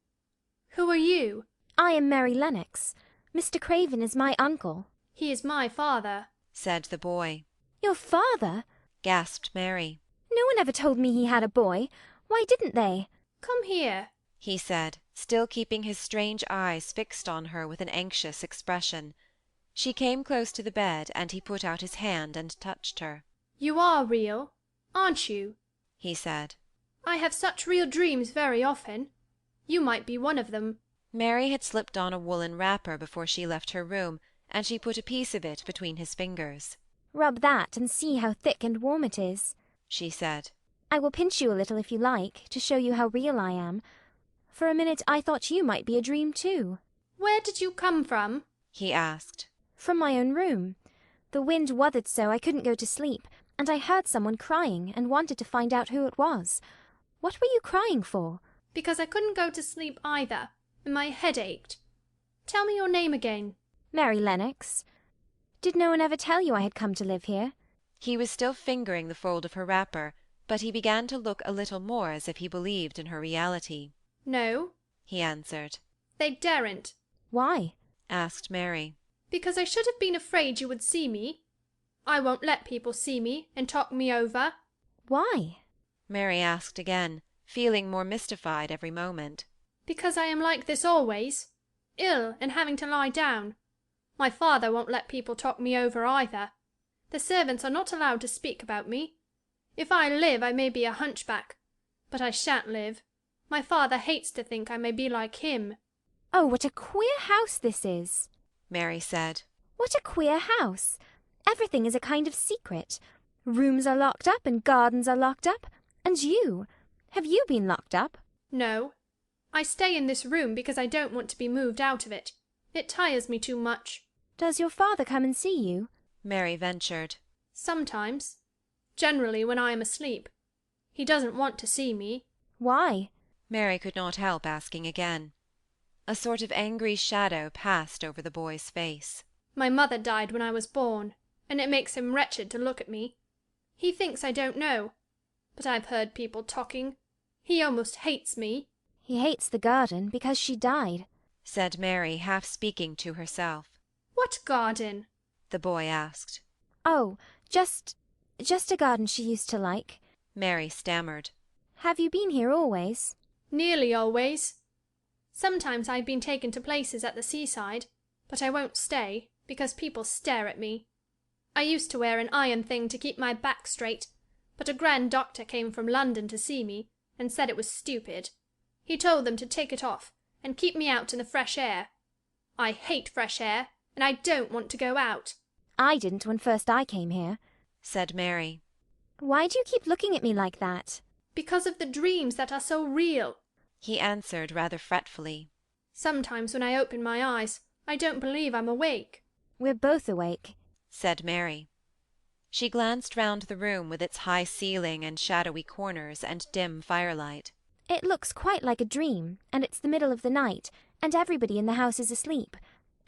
Who are you?" I am Mary Lennox. Mr. Craven is my uncle. "He is my father," said the boy. Your father? Gasped Mary. No one ever told me he had a boy. Why didn't they? "Come here," he said, still keeping his strange eyes fixed on her with an anxious expression. She came close to the bed, and he put out his hand and touched her. "You are real, aren't you?" he said. "I have such real dreams very often. You might be one of them." Mary had slipped on a woollen wrapper before she left her room, and she put a piece of it between his fingers. Rub that and see how thick and warm it is, she said. I will pinch you a little if you like, to show you how real I am. For a minute I thought you might be a dream too. "Where did you come from?" he asked. From my own room. The wind wuthered so I couldn't go to sleep, and I heard someone crying and wanted to find out who it was. What were you crying for? "Because I couldn't go to sleep either, and my head ached. Tell me your name again." Mary Lennox. Did no one ever tell you I had come to live here? He was still fingering the fold of her wrapper, but he began to look a little more as if he believed in her reality. "No," he answered. "they daren't." Why? asked Mary. "Because I should have been afraid you would see me. I won't let people see me and talk me over." Why? Mary asked again, feeling more mystified every moment. "Because I am like this always, ill and having to lie down. My father won't let people talk me over either. The servants are not allowed to speak about me. If I live I may be a hunchback, but I shan't live. My father hates to think I may be like him." Oh, what a queer house this is, Mary said. What a queer house. Everything is a kind of secret. Rooms are locked up and gardens are locked up. And you? Have you been locked up? "No. I stay in this room because I don't want to be moved out of it. It tires me too much." Does your father come and see you? Mary ventured. "Sometimes. Generally when I am asleep. He doesn't want to see me." Why? Mary could not help asking again. A sort of angry shadow passed over the boy's face. "My mother died when I was born, and it makes him wretched to look at me. He thinks I don't know, but I've heard people talking. He almost hates me." He hates the garden because she died, said Mary, half speaking to herself. "What garden?" the boy asked. Oh, just a garden she used to like. Mary stammered. Have you been here always? "Nearly always. Sometimes I've been taken to places at the seaside, but I won't stay, because people stare at me. I used to wear an iron thing to keep my back straight, but a grand doctor came from London to see me, and said it was stupid. He told them to take it off, and keep me out in the fresh air. I hate fresh air, and I don't want to go out." I didn't when first I came here, said Mary. Why do you keep looking at me like that? "Because of the dreams that are so real," he answered rather fretfully. "Sometimes when I open my eyes, I don't believe I'm awake." We're both awake, said Mary. She glanced round the room with its high ceiling and shadowy corners and dim firelight. It looks quite like a dream, and it's the middle of the night, and everybody in the house is asleep.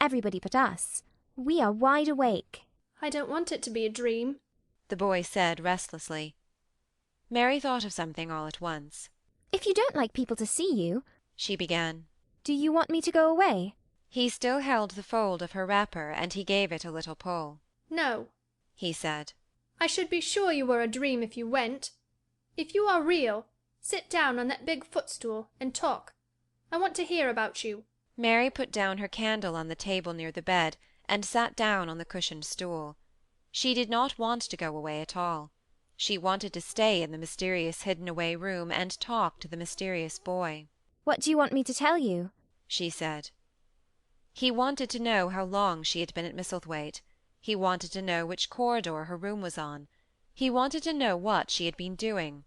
Everybody but us. We are wide awake. "I don't want it to be a dream," the boy said restlessly. Mary thought of something all at once. If you don't like people to see you, She began. do you want me to go away? He still held the fold of her wrapper, and he gave it a little pull. No, He said. I should be sure you were a dream if you went. If you are real, sit down on that big footstool and talk. I want to hear about you. Mary put down her candle on the table near the bed, and sat down on the cushioned stool. She did not want to go away at all. She wanted to stay in the mysterious hidden-away room and talk to the mysterious boy. What do you want me to tell you? She said. He wanted to know how long she had been at Misselthwaite. He wanted to know which corridor her room was on. He wanted to know what she had been doing,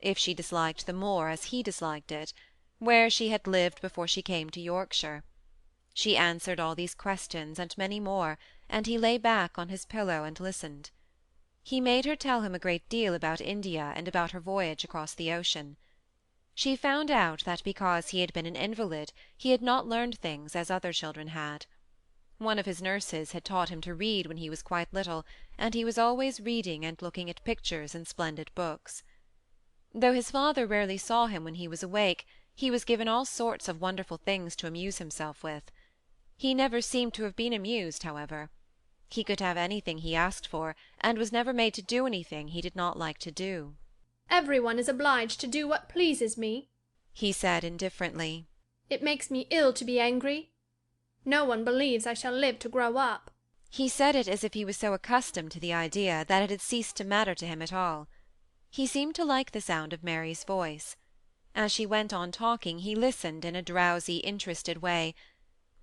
if she disliked the moor as he disliked it, where she had lived before she came to Yorkshire. She answered all these questions and many more, and he lay back on his pillow and listened. He made her tell him a great deal about India and about her voyage across the ocean. She found out that because he had been an invalid he had not learned things as other children had. One of his nurses had taught him to read when he was quite little, and he was always reading and looking at pictures and splendid books. Though his father rarely saw him when he was awake, he was given all sorts of wonderful things to amuse himself with. He never seemed to have been amused, however. He could have anything he asked for, and was never made to do anything he did not like to do. Every one is obliged to do what pleases me, He said indifferently. It makes me ill to be angry. No one believes I shall live to grow up. He said it as if he was so accustomed to the idea that it had ceased to matter to him at all. He seemed to like the sound of Mary's voice. As she went on talking he listened in a drowsy, interested way.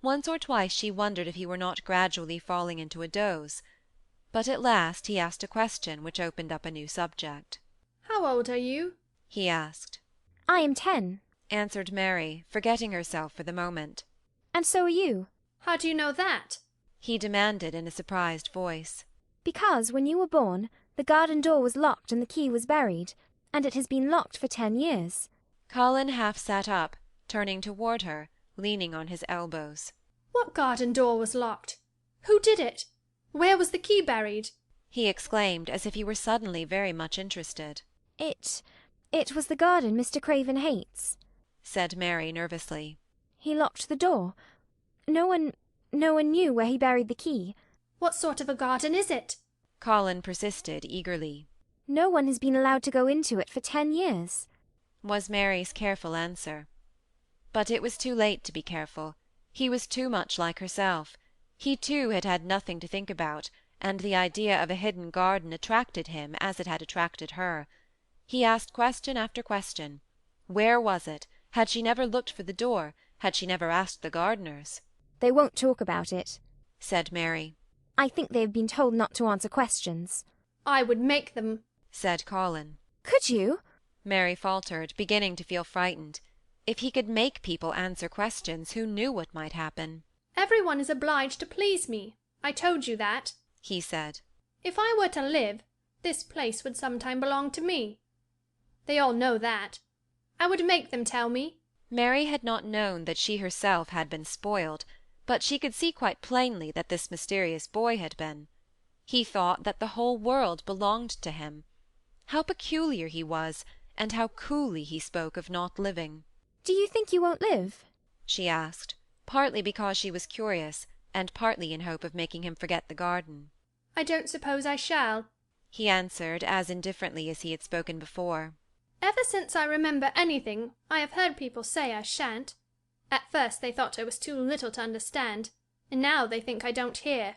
Once or twice she wondered if he were not gradually falling into a doze. But at last he asked a question which opened up a new subject. How old are you? He asked. I am 10. Answered Mary, forgetting herself for the moment. And so are you. How do you know that? He demanded in a surprised voice. Because when you were born, the garden door was locked and the key was buried, and it has been locked for 10 years. Colin half sat up, turning toward her, leaning on his elbows. What garden door was locked? Who did it? Where was the key buried? He exclaimed, as if he were suddenly very much interested. It was the garden Mr. Craven hates, said Mary nervously. He locked the door. No one knew where he buried the key. What sort of a garden is it? Colin persisted eagerly. No one has been allowed to go into it for 10 years, was Mary's careful answer. But it was too late to be careful. He was too much like herself. He too had had nothing to think about, and the idea of a hidden garden attracted him as it had attracted her. He asked question after question. Where was it? Had she never looked for the door? Had she never asked the gardeners? They won't talk about it, said Mary. I think they have been told not to answer questions. I would make them, said Colin. Could you? Mary faltered, beginning to feel frightened. If he could make people answer questions, who knew what might happen? Every one is obliged to please me. I told you that, he said. If I were to live, this place would sometime belong to me. They all know that. I would make them tell me. Mary had not known that she herself had been spoiled, but she could see quite plainly that this mysterious boy had been. He thought that the whole world belonged to him. How peculiar he was, and how coolly he spoke of not living. Do you think you won't live? She asked, partly because she was curious, and partly in hope of making him forget the garden. I don't suppose I shall, he answered as indifferently as he had spoken before. Ever since I remember anything, I have heard people say I shan't. At first they thought I was too little to understand, and now they think I don't hear.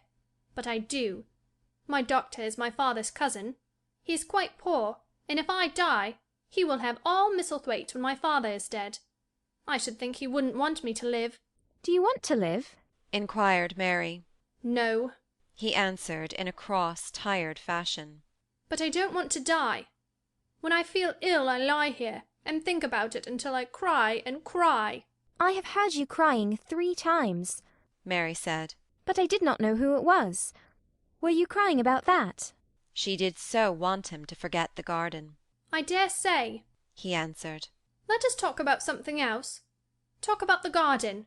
But I do. My doctor is my father's cousin. He is quite poor, and if I die, he will have all Misselthwaite when my father is dead. I should think he wouldn't want me to live. Do you want to live? Inquired Mary. No, he answered in a cross, tired fashion. But I don't want to die. When I feel ill I lie here and think about it until I cry and cry. I have heard you crying 3 times, Mary said. But I did not know who it was. Were you crying about that? She did so want him to forget the garden. I dare say, he answered. Let us talk about something else. Talk about the garden.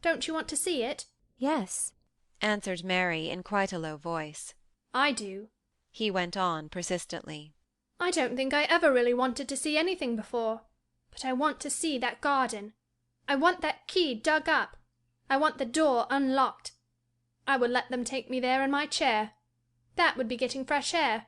Don't you want to see it? Yes, answered Mary in quite a low voice. I do, he went on persistently. I don't think I ever really wanted to see anything before, but I want to see that garden. I want that key dug up. I want the door unlocked. I will let them take me there in my chair. That would be getting fresh air.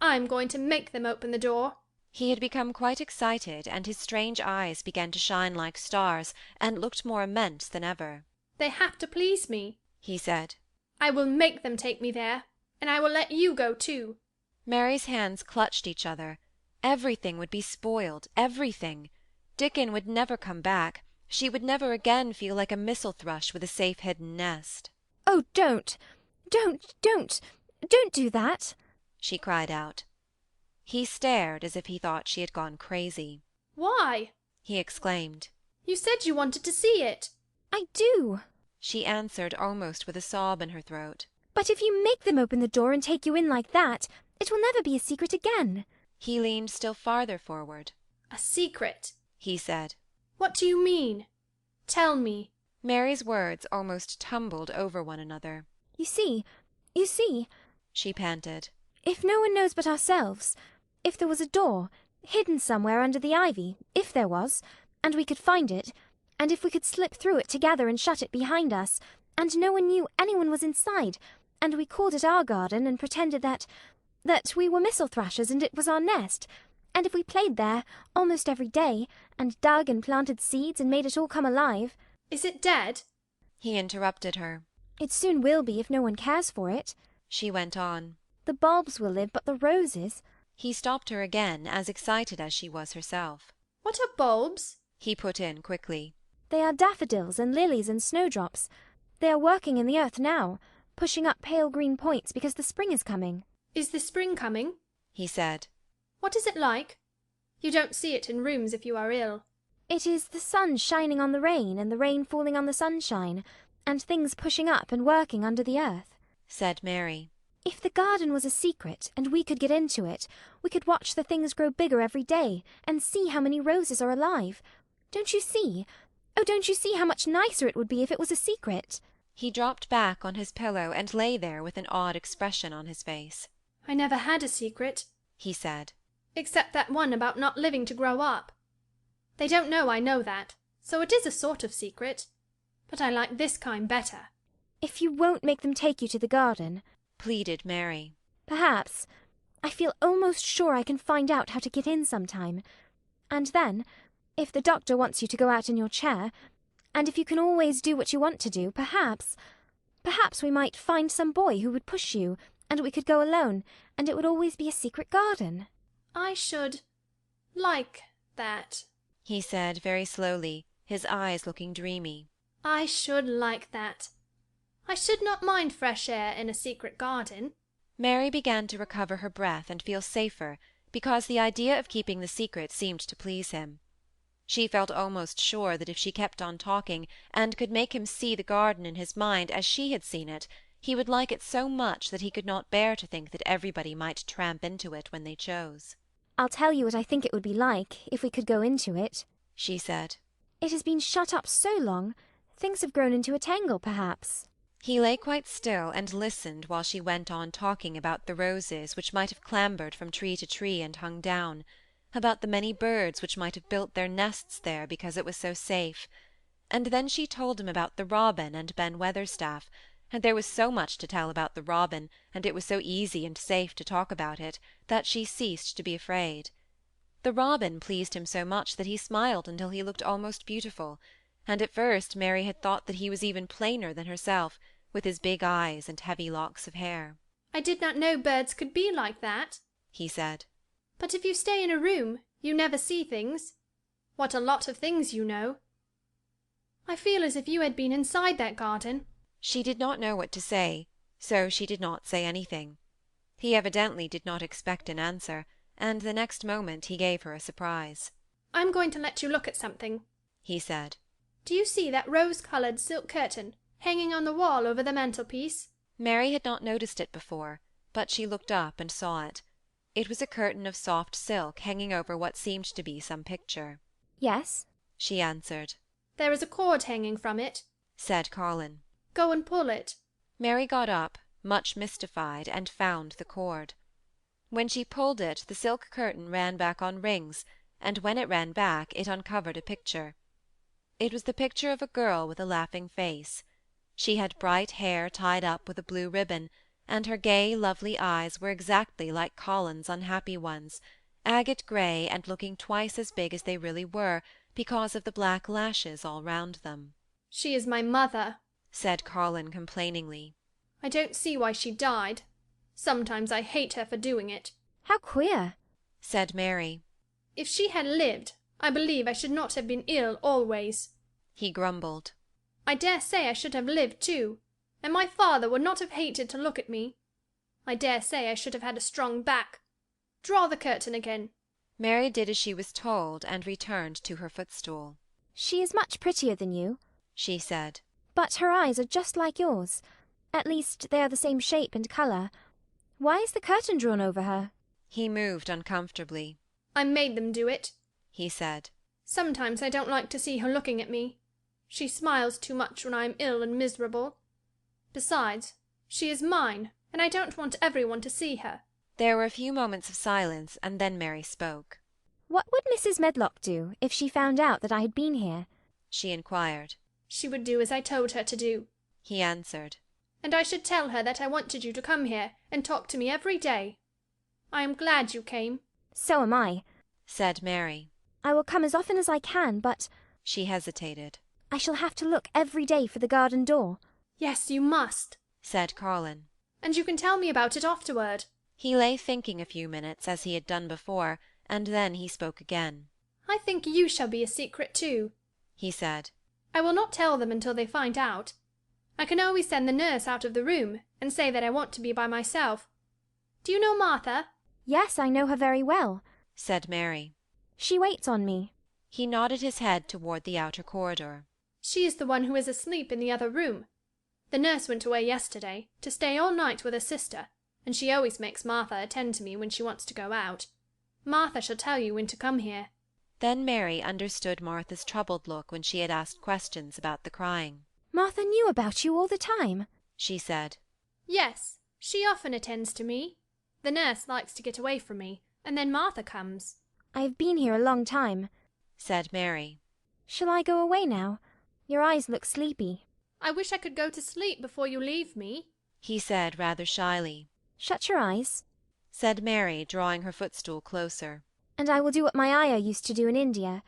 I'm going to make them open the door." He had become quite excited, and his strange eyes began to shine like stars and looked more immense than ever. "They have to please me," he said. "I will make them take me there, and I will let you go too." Mary's hands clutched each other. Everything would be spoiled, everything. Dickon would never come back. She would never again feel like a mistle-thrush with a safe-hidden nest. "Oh, don't do that!" she cried out. He stared as if he thought she had gone crazy. "Why?" he exclaimed. "You said you wanted to see it." "I do," she answered, almost with a sob in her throat. "but if you make them open the door and take you in like that, it will never be a secret again." He leaned still farther forward. "A secret," he said. "What do you mean? Tell me." Mary's words almost tumbled over one another. You see, she panted. If no one knows but ourselves, if there was a door, hidden somewhere under the ivy, if there was, and we could find it, and if we could slip through it together and shut it behind us, and no one knew anyone was inside, and we called it our garden and pretended that we were mistle-thrushes and it was our nest, and if we played there almost every day, and dug and planted seeds and made it all come alive—" "Is it dead?" he interrupted her. "It soon will be if no one cares for it," she went on. "The bulbs will live, but the roses—" He stopped her again, as excited as she was herself. "What are bulbs?" he put in quickly. "They are daffodils and lilies and snowdrops. They are working in the earth now, pushing up pale green points because the spring is coming." "Is the spring coming?" he said. "What is it like? You don't see it in rooms if you are ill." "It is the sun shining on the rain and the rain falling on the sunshine, and things pushing up and working under the earth," said Mary. "If the garden was a secret and we could get into it, we could watch the things grow bigger every day and see how many roses are alive. Don't you see? Oh, don't you see how much nicer it would be if it was a secret?" He dropped back on his pillow and lay there with an odd expression on his face. "I never had a secret," he said. "except that one about not living to grow up. They don't know I know that, so it is a sort of secret. But I like this kind better." "If you won't make them take you to the garden," pleaded Mary. "Perhaps. I feel almost sure I can find out how to get in sometime. And then, if the doctor wants you to go out in your chair, and if you can always do what you want to do, perhaps we might find some boy who would push you, and we could go alone, and it would always be a secret garden." "I should like that," he said very slowly, his eyes looking dreamy. "I should like that. I should not mind fresh air in a secret garden." Mary began to recover her breath and feel safer, because the idea of keeping the secret seemed to please him. She felt almost sure that if she kept on talking, and could make him see the garden in his mind as she had seen it, he would like it so much that he could not bear to think that everybody might tramp into it when they chose. "I'll tell you what I think it would be like if we could go into it," she said. "It has been shut up so long, things have grown into a tangle, perhaps." He lay quite still and listened while she went on talking about the roses which might have clambered from tree to tree and hung down, about the many birds which might have built their nests there because it was so safe, and then she told him about the robin and Ben Weatherstaff, and there was so much to tell about the robin, and it was so easy and safe to talk about it, that she ceased to be afraid. The robin pleased him so much that he smiled until he looked almost beautiful, and at first Mary had thought that he was even plainer than herself, with his big eyes and heavy locks of hair. "I did not know birds could be like that," he said. "But if you stay in a room, you never see things. What a lot of things you know! I feel as if you had been inside that garden." She did not know what to say, so she did not say anything. He evidently did not expect an answer, and the next moment he gave her a surprise. "I'm going to let you look at something," he said. "Do you see that rose-coloured silk curtain hanging on the wall over the mantelpiece?" Mary had not noticed it before, but she looked up and saw it. It was a curtain of soft silk hanging over what seemed to be some picture. "Yes," she answered. "There is a cord hanging from it," said Colin. "Go and pull it." Mary got up, much mystified, and found the cord. When she pulled it, the silk curtain ran back on rings, and when it ran back it uncovered a picture. It was the picture of a girl with a laughing face. She had bright hair tied up with a blue ribbon, and her gay, lovely eyes were exactly like Colin's unhappy ones, agate grey and looking twice as big as they really were, because of the black lashes all round them. She is my mother, said Colin complainingly. I don't see why she died. Sometimes I hate her for doing it. How queer, said Mary. If she had lived, I believe I should not have been ill always. He grumbled. I dare say I should have lived too, and my father would not have hated to look at me. I dare say I should have had a strong back. Draw the curtain again. Mary did as she was told, and returned to her footstool. She is much prettier than you, she said. But her eyes are just like yours. At least they are the same shape and colour. Why is the curtain drawn over her? He moved uncomfortably. I made them do it, he said. Sometimes I don't like to see her looking at me. She smiles too much when I am ill and miserable. Besides, she is mine, and I don't want everyone to see her. There were a few moments of silence, and then Mary spoke. What would Mrs. Medlock do if she found out that I had been here? She inquired. She would do as I told her to do, he answered. And I should tell her that I wanted you to come here and talk to me every day. I am glad you came. So am I, said Mary. I will come as often as I can, but... She hesitated. I shall have to look every day for the garden door. Yes, you must, said Colin. And you can tell me about it afterward. He lay thinking a few minutes, as he had done before, and then he spoke again. I think you shall be a secret too, he said. I will not tell them until they find out. I can always send the nurse out of the room, and say that I want to be by myself. Do you know Martha? Yes, I know her very well, said Mary. She waits on me. He nodded his head toward the outer corridor. She is the one who is asleep in the other room. The nurse went away yesterday, to stay all night with her sister, and she always makes Martha attend to me when she wants to go out. Martha shall tell you when to come here. Then Mary understood Martha's troubled look when she had asked questions about the crying. Martha knew about you all the time, she said. Yes, she often attends to me. The nurse likes to get away from me, and then Martha comes. I have been here a long time, said Mary. Shall I go away now? Your eyes look sleepy. I wish I could go to sleep before you leave me, he said rather shyly. Shut your eyes, said Mary, drawing her footstool closer. And I will do what my ayah used to do in India.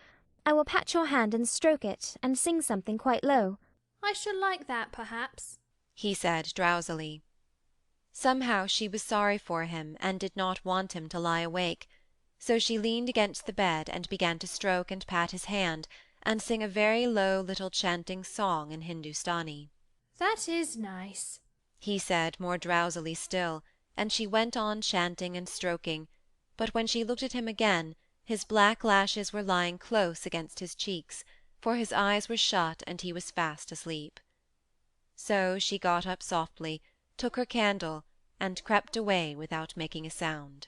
I will pat your hand and stroke it, and sing something quite low. I should like that, perhaps, he said drowsily. Somehow she was sorry for him, and did not want him to lie awake, so she leaned against the bed and began to stroke and pat his hand, and sing a very low little chanting song in Hindustani. That is nice, he said more drowsily still, and she went on chanting and stroking, but when she looked at him again, his black lashes were lying close against his cheeks, for his eyes were shut and he was fast asleep. So she got up softly, took her candle, and crept away without making a sound.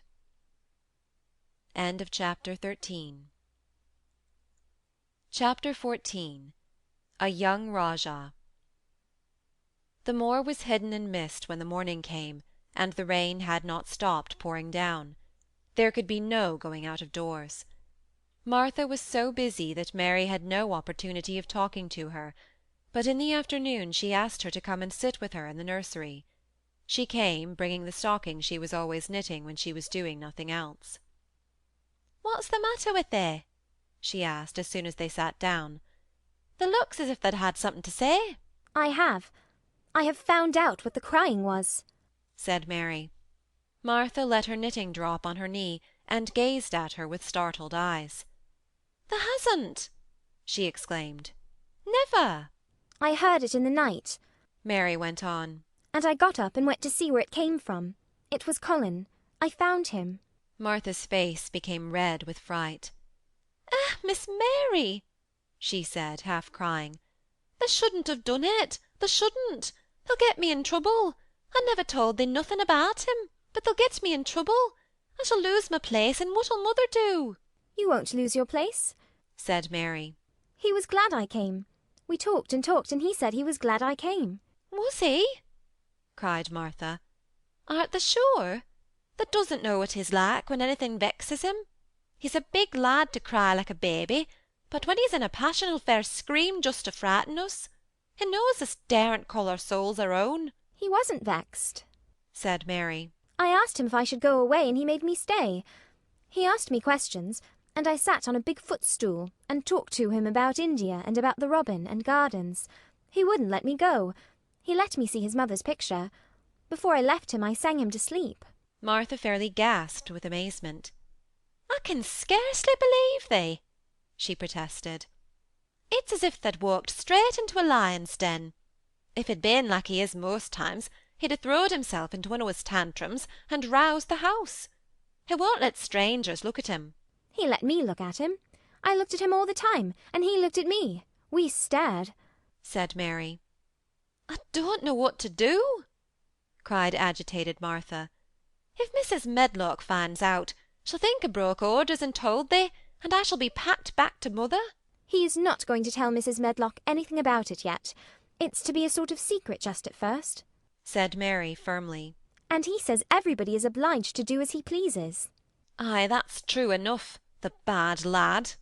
End of chapter 13. Chapter 14. A Young Rajah. The moor was hidden in mist when the morning came, and the rain had not stopped pouring down. There could be no going out of doors. Martha was so busy that Mary had no opportunity of talking to her, but in the afternoon she asked her to come and sit with her in the nursery. She came, bringing the stocking she was always knitting when she was doing nothing else. "What's the matter with thee?" she asked as soon as they sat down. "There looks as if they'd had something to say." I have found out what the crying was, said Mary. Martha let her knitting drop on her knee, and gazed at her with startled eyes. "There hasn't!" she exclaimed. "Never!" I heard it in the night, Mary went on. And I got up and went to see where it came from. It was Colin. I found him. Martha's face became red with fright. "Ah, Miss Mary," she said, half crying. "They shouldn't have done it. They shouldn't. They'll get me in trouble. I never told thee nothing about him, but they'll get me in trouble. I shall lose my place, and what'll mother do?" You won't lose your place, said Mary. He was glad I came. We talked, and he said he was glad I came. "Was he?" cried Martha. "Art thou sure? that doesn't know what 'tis like when anything vexes him. He's a big lad to cry like a baby, but when he's in a passion he'll fair scream just to frighten us. He knows us daren't call our souls our own." He wasn't vexed, said Mary. "I asked him if I should go away, and he made me stay. He asked me questions, and I sat on a big footstool and talked to him about India and about the robin and gardens. He wouldn't let me go. He let me see his mother's picture. Before I left him I sang him to sleep." Martha fairly gasped with amazement. "I can scarcely believe thee," she protested. "It's as if they'd walked straight into a lion's den. If it'd been like he is most times, he'd ha' throwed himself into one o' his tantrums and roused the house. He won't let strangers look at him." "He let me look at him. I looked at him all the time, and he looked at me. We stared," said Mary. "I don't know what to do," cried agitated Martha. "If Mrs. Medlock finds out, she'll think I broke orders and told thee, and I shall be packed back to mother." "He's not going to tell Mrs. Medlock anything about it yet. It's to be a sort of secret just at first," said Mary firmly. "and he says everybody is obliged to do as he pleases." "Ay, that's true enough, the bad lad,"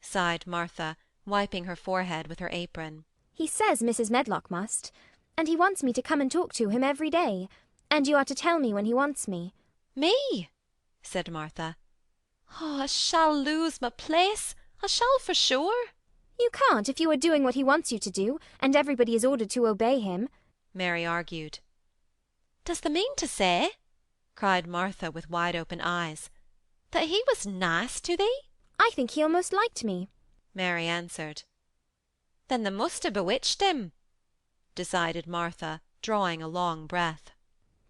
sighed Martha, wiping her forehead with her apron. "He says Mrs. Medlock must, and he wants me to come and talk to him every day, and you are to tell me when he wants me." "Me?" said Martha. "Oh, I shall lose my place, I shall for sure." "You can't if you are doing what he wants you to do, and everybody is ordered to obey him," Mary argued. "Does thee mean to say," cried Martha with wide-open eyes, "that he was nice to thee?" "I think he almost liked me," Mary answered. "Then they must have bewitched him," decided Martha, drawing a long breath.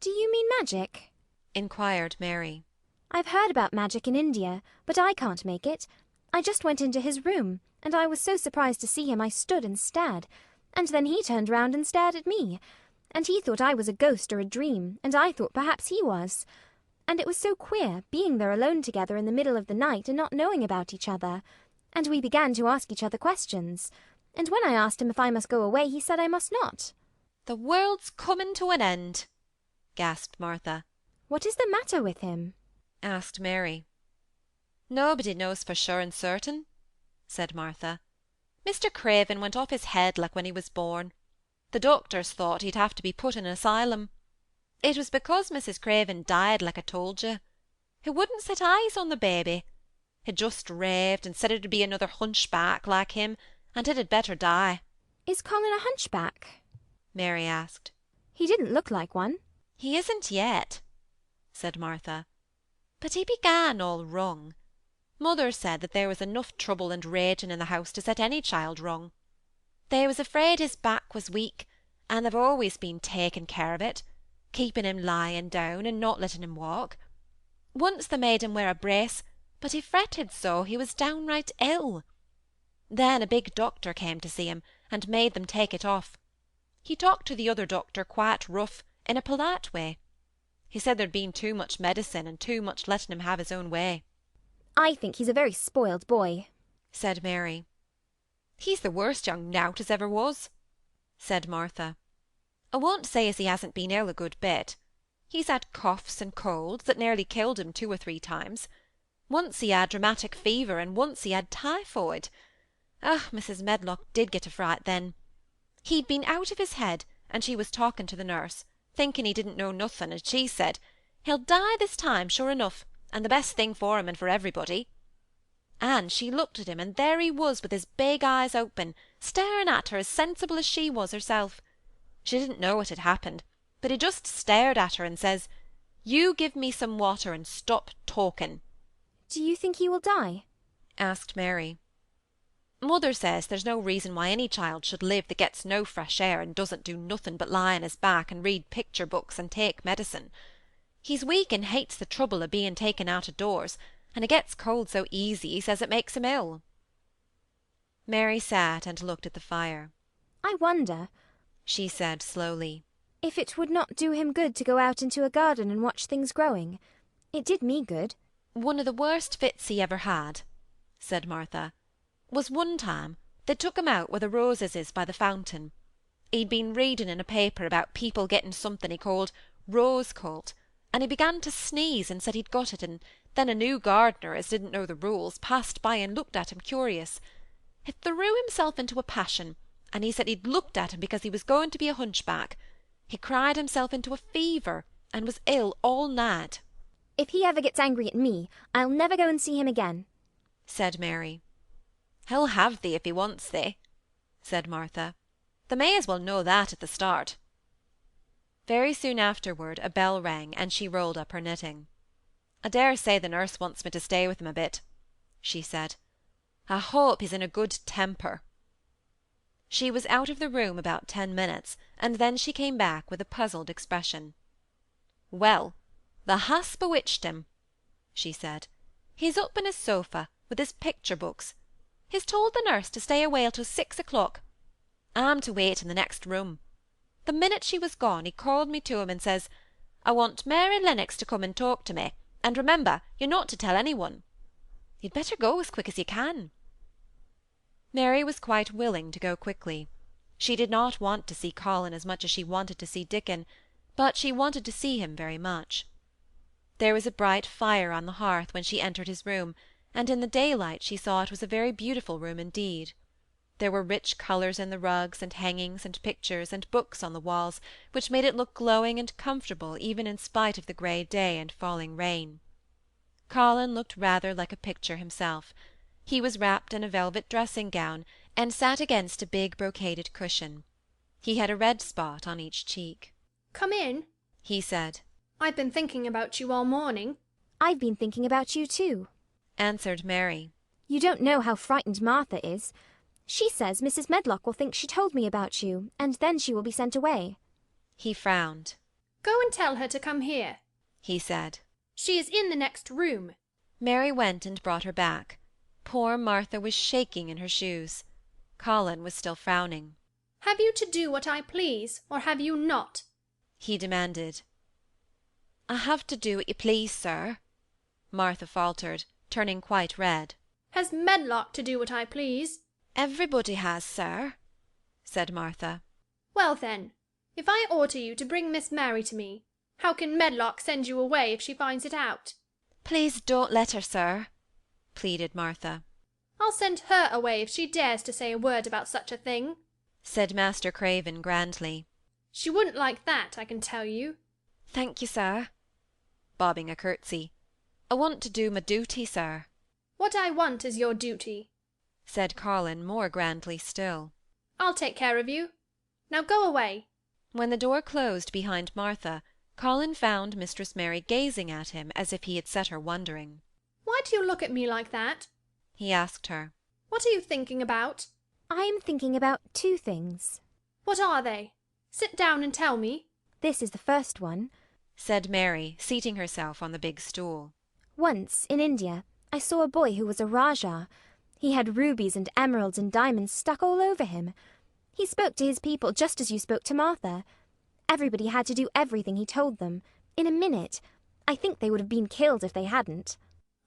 "Do you mean magic?" inquired Mary. "I've heard about magic in India, but I can't make it. I just went into his room, and I was so surprised to see him I stood and stared, and then he turned round and stared at me, and he thought I was a ghost or a dream, and I thought perhaps he was. And it was so queer, being there alone together in the middle of the night and not knowing about each other. And we began to ask each other questions. And when I asked him if I must go away, he said I must not." "The world's coming to an end," gasped Martha. "What is the matter with him?" asked Mary. "Nobody knows for sure and certain," said Martha. "Mr. Craven went off his head like when he was born. The doctors thought he'd have to be put in an asylum. It was because Mrs. Craven died like I told you. He wouldn't set eyes on the baby. He just raved and said it'd be another hunchback like him, and it had better die." "Is Colin a hunchback?" Mary asked. "He didn't look like one." "He isn't yet," said Martha. "But he began all wrong. Mother said that there was enough trouble and raging in the house to set any child wrong. They was afraid his back was weak, and they've always been taking care of it, keeping him lying down and not letting him walk. Once they made him wear a brace, but he fretted so he was downright ill. Then a big doctor came to see him, and made them take it off. He talked to the other doctor quite rough, in a polite way. He said there'd been too much medicine and too much letting him have his own way." "I think he's a very spoiled boy," said Mary. "He's the worst young nowt as ever was," said Martha. "I won't say as he hasn't been ill a good bit. He's had coughs and colds that nearly killed him 2 or 3 times. Once he had rheumatic fever, and once he had typhoid. Mrs. Medlock did get a fright then. He'd been out of his head, and she was talking to the nurse, thinking he didn't know nothing, and she said, 'He'll die this time, sure enough, and the best thing for him and for everybody.' And she looked at him, and there he was with his big eyes open, staring at her as sensible as she was herself. She didn't know what had happened, but he just stared at her and says, 'You give me some water and stop talking.'" "Do you think he will die?" asked Mary. "Mother says there's no reason why any child should live that gets no fresh air and doesn't do nothing but lie on his back and read picture books and take medicine. He's weak and hates the trouble of being taken out of doors, and he gets cold so easy he says it makes him ill." Mary sat and looked at the fire. "I wonder," she said slowly, "if it would not do him good to go out into a garden and watch things growing. It did me good." "One of the worst fits he ever had," said Martha, "was one time they took him out where the roses is by the fountain. He'd been reading in a paper about people getting something he called rose cult, and he began to sneeze and said he'd got it, and then a new gardener, as didn't know the rules, passed by and looked at him curious. He threw himself into a passion, and he said he'd looked at him because he was going to be a hunchback. He cried himself into a fever, and was ill all night. If he ever gets angry at me, I'll never go and see him again, said Mary. He'll have thee if he wants thee, said Martha. They may as well know that at the start. Very soon afterward a bell rang, and she rolled up her knitting. I dare say the nurse wants me to stay with him a bit, she said. I hope he's in a good temper. She was out of the room about 10 minutes, and then she came back with a puzzled expression. Well, thou hast bewitched him, she said. He's up in his sofa, with his picture books. He's told the nurse to stay away till 6 o'clock. I'm to wait in the next room. The minute she was gone, he called me to him and says, I want Mary Lennox to come and talk to me, and remember, you're not to tell anyone. You'd better go as quick as you can. Mary was quite willing to go quickly. She did not want to see Colin as much as she wanted to see Dickon, but she wanted to see him very much. There was a bright fire on the hearth when she entered his room, and in the daylight she saw it was a very beautiful room indeed. There were rich colours in the rugs and hangings and pictures and books on the walls, which made it look glowing and comfortable even in spite of the grey day and falling rain. Colin looked rather like a picture himself. He was wrapped in a velvet dressing-gown, and sat against a big brocaded cushion. He had a red spot on each cheek. Come in, he said. I've been thinking about you all morning. I've been thinking about you too, answered Mary. You don't know how frightened Martha is. She says Mrs. Medlock will think she told me about you, and then she will be sent away. He frowned. Go and tell her to come here, he said. She is in the next room. Mary went and brought her back. Poor Martha was shaking in her shoes. Colin was still frowning. Have you to do what I please, or have you not? he demanded. I have to do what you please, sir, Martha faltered, turning quite red. Has Medlock to do what I please? Everybody has, sir, said Martha. Well then, if I order you to bring Miss Mary to me, how can Medlock send you away if she finds it out? Please don't let her, sir, pleaded Martha. I'll send her away if she dares to say a word about such a thing, said Master Craven grandly. She wouldn't like that, I can tell you. Thank you, sir, bobbing a curtsy. I want to do my duty, sir. What I want is your duty, said Colin more grandly still. I'll take care of you. Now go away. When the door closed behind Martha, Colin found Mistress Mary gazing at him as if he had set her wondering. Why do you look at me like that? he asked her. What are you thinking about? I am thinking about 2 things. What are they? Sit down and tell me. This is the first one, said Mary, seating herself on the big stool. Once, in India, I saw a boy who was a Rajah. He had rubies and emeralds and diamonds stuck all over him. He spoke to his people just as you spoke to Martha. Everybody had to do everything he told them, in a minute. I think they would have been killed if they hadn't.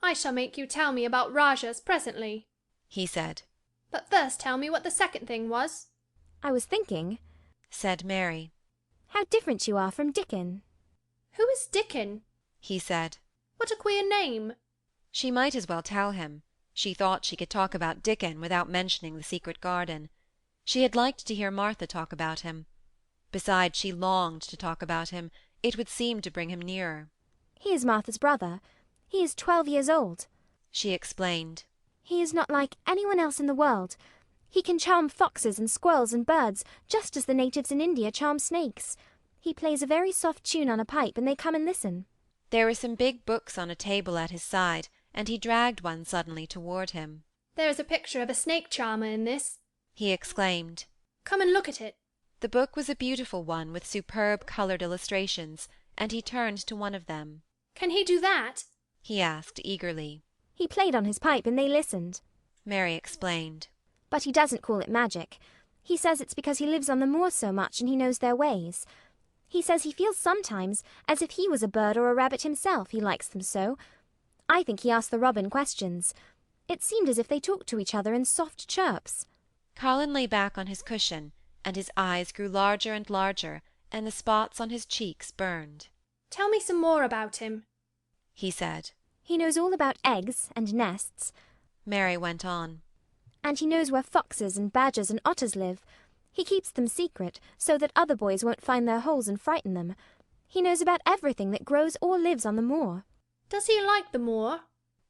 I shall make you tell me about Rajahs presently, he said. But first tell me what the second thing was. I was thinking, said Mary, how different you are from Dickon. Who is Dickon? he said. What a queer name. She might as well tell him. She thought she could talk about Dickon without mentioning the secret garden. She had liked to hear Martha talk about him. Besides, she longed to talk about him. It would seem to bring him nearer. He is Martha's brother. He is 12 years old, she explained. He is not like anyone else in the world. He can charm foxes and squirrels and birds, just as the natives in India charm snakes. He plays a very soft tune on a pipe, and they come and listen. There were some big books on a table at his side, and he dragged one suddenly toward him. There is a picture of a snake charmer in this, he exclaimed. Come and look at it. The book was a beautiful one with superb coloured illustrations, and he turned to one of them. Can he do that? he asked eagerly. He played on his pipe, and they listened, Mary explained. But he doesn't call it magic. He says it's because he lives on the moor so much and he knows their ways. He says he feels sometimes as if he was a bird or a rabbit himself, he likes them so. I think he asked the robin questions. It seemed as if they talked to each other in soft chirps. Colin lay back on his cushion, and his eyes grew larger and larger, and the spots on his cheeks burned. Tell me some more about him, he said. He knows all about eggs and nests, Mary went on. and he knows where foxes and badgers and otters live. He keeps them secret, so that other boys won't find their holes and frighten them. He knows about everything that grows or lives on the moor. Does he like the moor?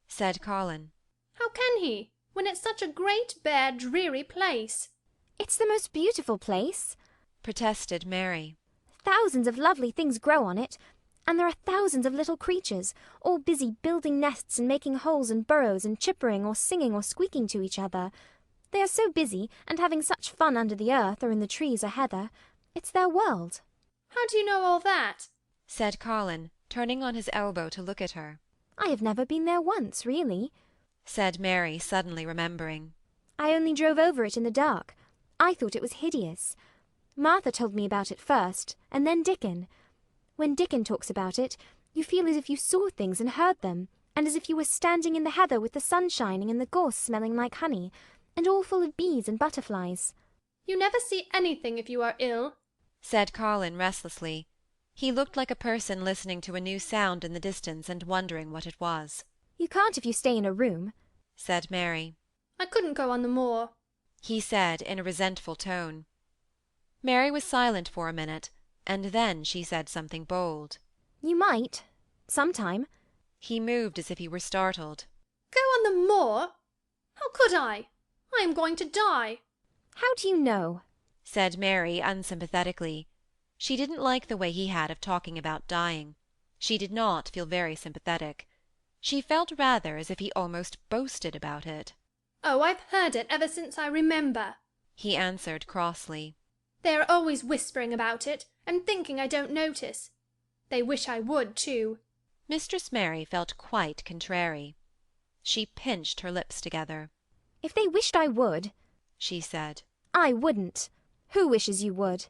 Said Colin. How can he, when it's such a great, bare, dreary place? It's the most beautiful place. Protested Mary. Thousands of lovely things grow on it, and there are thousands of little creatures, all busy building nests and making holes and burrows and chippering or singing or squeaking to each other. They are so busy and having such fun under the earth or in the trees or heather. It's their world. How do you know all that? Said Colin, turning on his elbow to look at her. I have never been there once, really, said Mary, suddenly remembering. I only drove over it in the dark. I thought it was hideous. Martha told me about it first, and then Dickon. When Dickon talks about it, you feel as if you saw things and heard them, and as if you were standing in the heather with the sun shining and the gorse smelling like honey, and all full of bees and butterflies. You never see anything if you are ill, said Colin restlessly. He looked like a person listening to a new sound in the distance and wondering what it was. You can't if you stay in a room, said Mary. I couldn't go on the moor, he said in a resentful tone. Mary was silent for a minute, and then she said something bold. You might. Sometime. He moved as if he were startled. Go on the moor? How could I? I am going to die. How do you know? Said Mary unsympathetically. She didn't like the way he had of talking about dying. She did not feel very sympathetic. She felt rather as if he almost boasted about it. Oh, I've heard it ever since I remember, he answered crossly. They are always whispering about it, and thinking I don't notice. They wish I would, too. Mistress Mary felt quite contrary. She pinched her lips together. If they wished I would, she said. I wouldn't. Who wishes you would?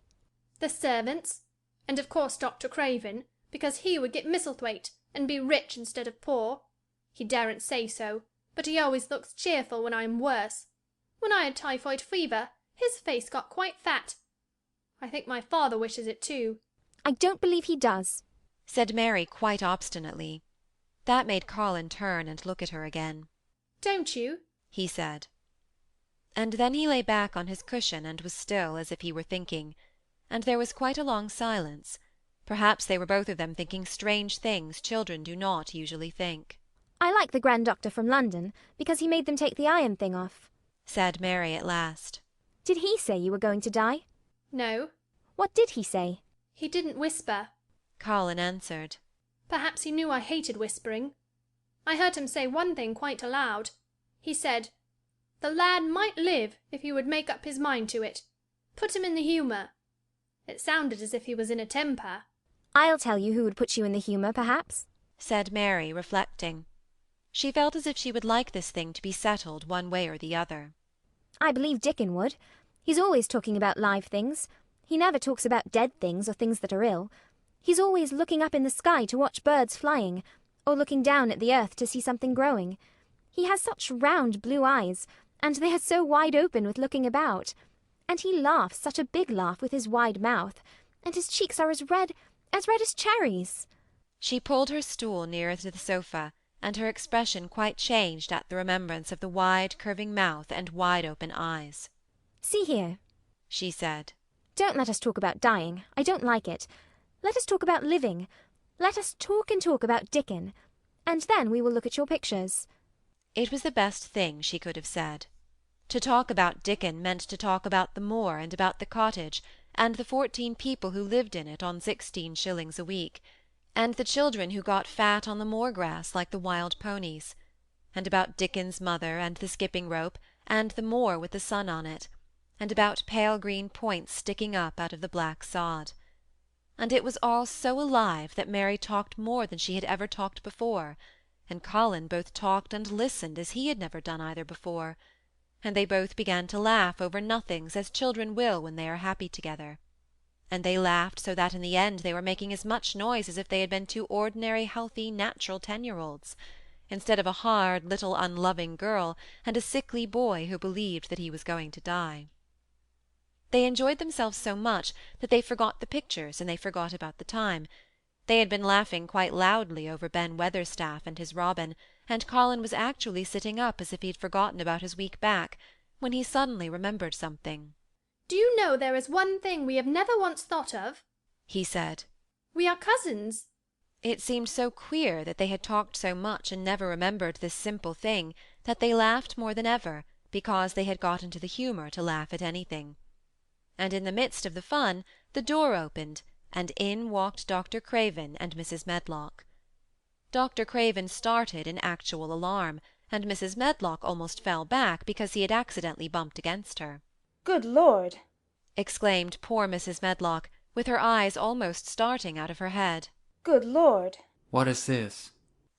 The servants, and of course Dr. Craven, because he would get Misselthwaite, and be rich instead of poor. He daren't say so, but he always looks cheerful when I am worse. When I had typhoid fever, his face got quite fat. I think my father wishes it too. I don't believe he does, said Mary quite obstinately. That made Colin turn and look at her again. Don't you? he said. And then he lay back on his cushion and was still as if he were thinking, and there was quite a long silence. Perhaps they were both of them thinking strange things children do not usually think. I like the Grand Doctor from London, because he made them take the iron thing off, said Mary at last. Did he say you were going to die? No. What did he say? He didn't whisper, Colin answered. Perhaps he knew I hated whispering. I heard him say one thing quite aloud. He said, the lad might live if he would make up his mind to it. Put him in the humour. It sounded as if he was in a temper. I'll tell you who would put you in the humour, perhaps, said Mary, reflecting. She felt as if she would like this thing to be settled one way or the other. I believe Dickon would. He's always talking about live things. He never talks about dead things or things that are ill. He's always looking up in the sky to watch birds flying, or looking down at the earth to see something growing. He has such round blue eyes, and they are so wide open with looking about. And he laughs such a big laugh with his wide mouth, and his cheeks are as red as cherries. She pulled her stool nearer to the sofa, and her expression quite changed at the remembrance of the wide curving mouth and wide open eyes. See here, she said. Don't let us talk about dying. I don't like it. Let us talk about living. Let us talk and talk about Dickon, and then we will look at your pictures. It was the best thing she could have said. To talk about Dickon meant to talk about the moor and about the cottage, and the 14 people who lived in it on 16 shillings a week, and the children who got fat on the moor grass like the wild ponies, and about Dickon's mother and the skipping rope and the moor with the sun on it, and about pale green points sticking up out of the black sod. And it was all so alive that Mary talked more than she had ever talked before, and Colin both talked and listened as he had never done either before, and they both began to laugh over nothings as children will when they are happy together. And they laughed so that in the end they were making as much noise as if they had been 2 ordinary healthy natural 10-year-olds, instead of a hard little unloving girl and a sickly boy who believed that he was going to die. They enjoyed themselves so much that they forgot the pictures and they forgot about the time, They had been laughing quite loudly over Ben Weatherstaff and his robin, and Colin was actually sitting up as if he had forgotten about his weak back, when he suddenly remembered something. Do you know there is one thing we have never once thought of? He said. We are cousins. It seemed so queer that they had talked so much and never remembered this simple thing, that they laughed more than ever, because they had got into the humour to laugh at anything. And in the midst of the fun the door opened, and in walked Dr. Craven and Mrs. Medlock. Dr. Craven started in actual alarm, and Mrs. Medlock almost fell back because he had accidentally bumped against her. Good Lord! Exclaimed poor Mrs. Medlock, with her eyes almost starting out of her head. Good Lord! What is this?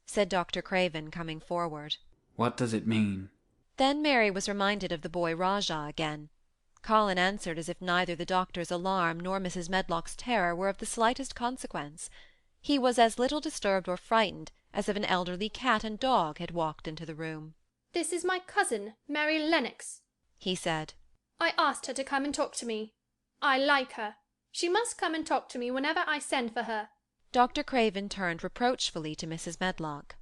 Said Dr. Craven, coming forward. What does it mean? Then Mary was reminded of the boy Rajah again. Colin answered as if neither the doctor's alarm nor Mrs. Medlock's terror were of the slightest consequence. He was as little disturbed or frightened as if an elderly cat and dog had walked into the room. This is my cousin, Mary Lennox, he said. I asked her to come and talk to me. I like her. She must come and talk to me whenever I send for her. Dr. Craven turned reproachfully to Mrs. Medlock.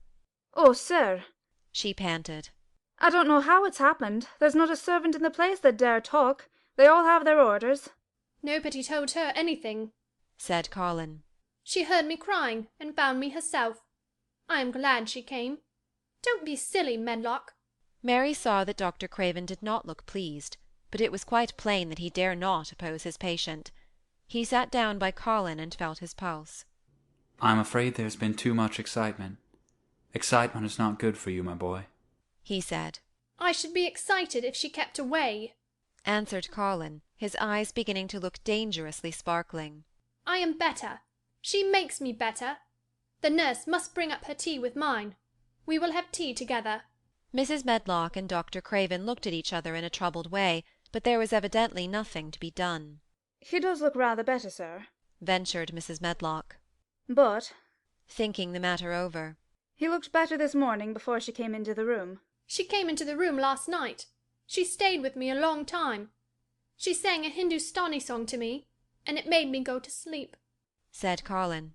Oh, sir, she panted. I don't know how it's happened. There's not a servant in the place that dare talk. They all have their orders. Nobody told her anything, said Colin. She heard me crying and found me herself. I am glad she came. Don't be silly, Medlock. Mary saw that Dr. Craven did not look pleased, but it was quite plain that he dare not oppose his patient. He sat down by Colin and felt his pulse. I'm afraid there's been too much excitement. Excitement is not good for you, my boy, he said. I should be excited if she kept away, answered Colin, his eyes beginning to look dangerously sparkling. I am better. She makes me better. The nurse must bring up her tea with mine. We will have tea together. Mrs. Medlock and Dr. Craven looked at each other in a troubled way, but there was evidently nothing to be done. He does look rather better, sir, ventured Mrs. Medlock. But, thinking the matter over, he looked better this morning before she came into the room. She came into the room last night. She stayed with me a long time. She sang a Hindustani song to me, and it made me go to sleep, said Colin.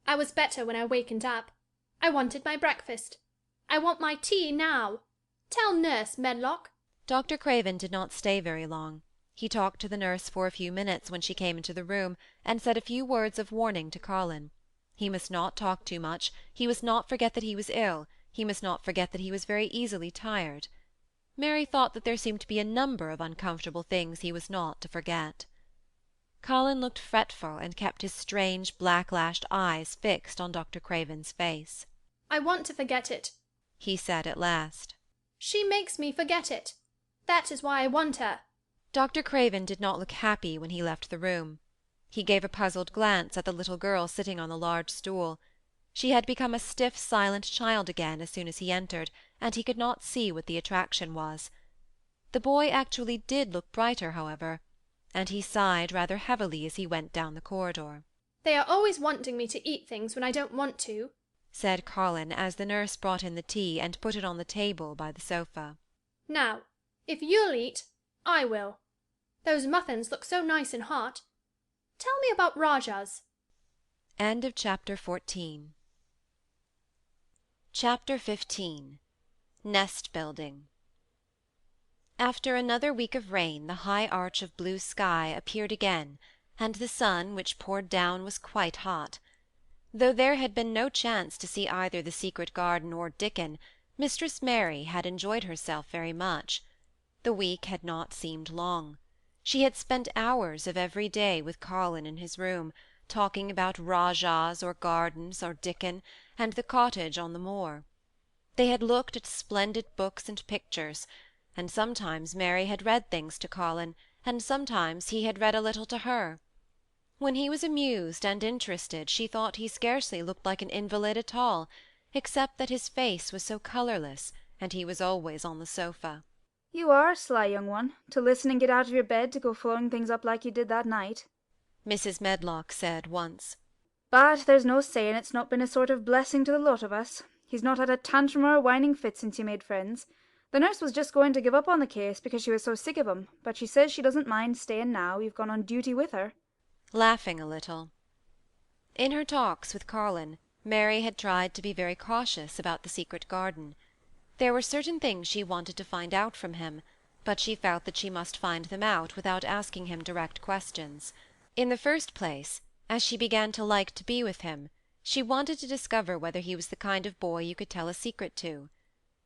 I was better when I wakened up. I wanted my breakfast. I want my tea now. Tell nurse, Medlock. Dr. Craven did not stay very long. He talked to the nurse for a few minutes when she came into the room, and said a few words of warning to Colin. He must not talk too much, he must not forget that he was ill, he must not forget that he was very easily tired. Mary thought that there seemed to be a number of uncomfortable things he was not to forget. Colin looked fretful and kept his strange black-lashed eyes fixed on Dr. Craven's face. I want to forget it, he said at last. She makes me forget it. That is why I want her. Dr. Craven did not look happy when he left the room. He gave a puzzled glance at the little girl sitting on the large stool. She had become a stiff, silent child again as soon as he entered, and he could not see what the attraction was. The boy actually did look brighter, however, and he sighed rather heavily as he went down the corridor. They are always wanting me to eat things when I don't want to, said Colin, as the nurse brought in the tea and put it on the table by the sofa. Now, if you'll eat, I will. Those muffins look so nice and hot. Tell me about Rajah's. End of chapter 14. Chapter 15. Nest Building. After another week of rain, the high arch of blue sky appeared again, and the sun which poured down was quite hot. Though there had been no chance to see either the secret garden or Dickon, Mistress Mary had enjoyed herself very much. The week had not seemed long. She had spent hours of every day with Colin in his room, talking about Rajahs or gardens or Dickon, and the cottage on the moor. They had looked at splendid books and pictures, and sometimes Mary had read things to Colin, and sometimes he had read a little to her. When he was amused and interested, she thought he scarcely looked like an invalid at all, except that his face was so colourless, and he was always on the sofa. You are a sly young one, to listen and get out of your bed to go following things up like you did that night, Mrs. Medlock said once. But there's no saying it's not been a sort of blessing to the lot of us. He's not had a tantrum or a whining fit since you made friends. The nurse was just going to give up on the case because she was so sick of him, but she says she doesn't mind staying now you've gone on duty with her. Laughing a little. In her talks with Colin, Mary had tried to be very cautious about the secret garden. There were certain things she wanted to find out from him, but she felt that she must find them out without asking him direct questions. In the first place, as she began to like to be with him, she wanted to discover whether he was the kind of boy you could tell a secret to.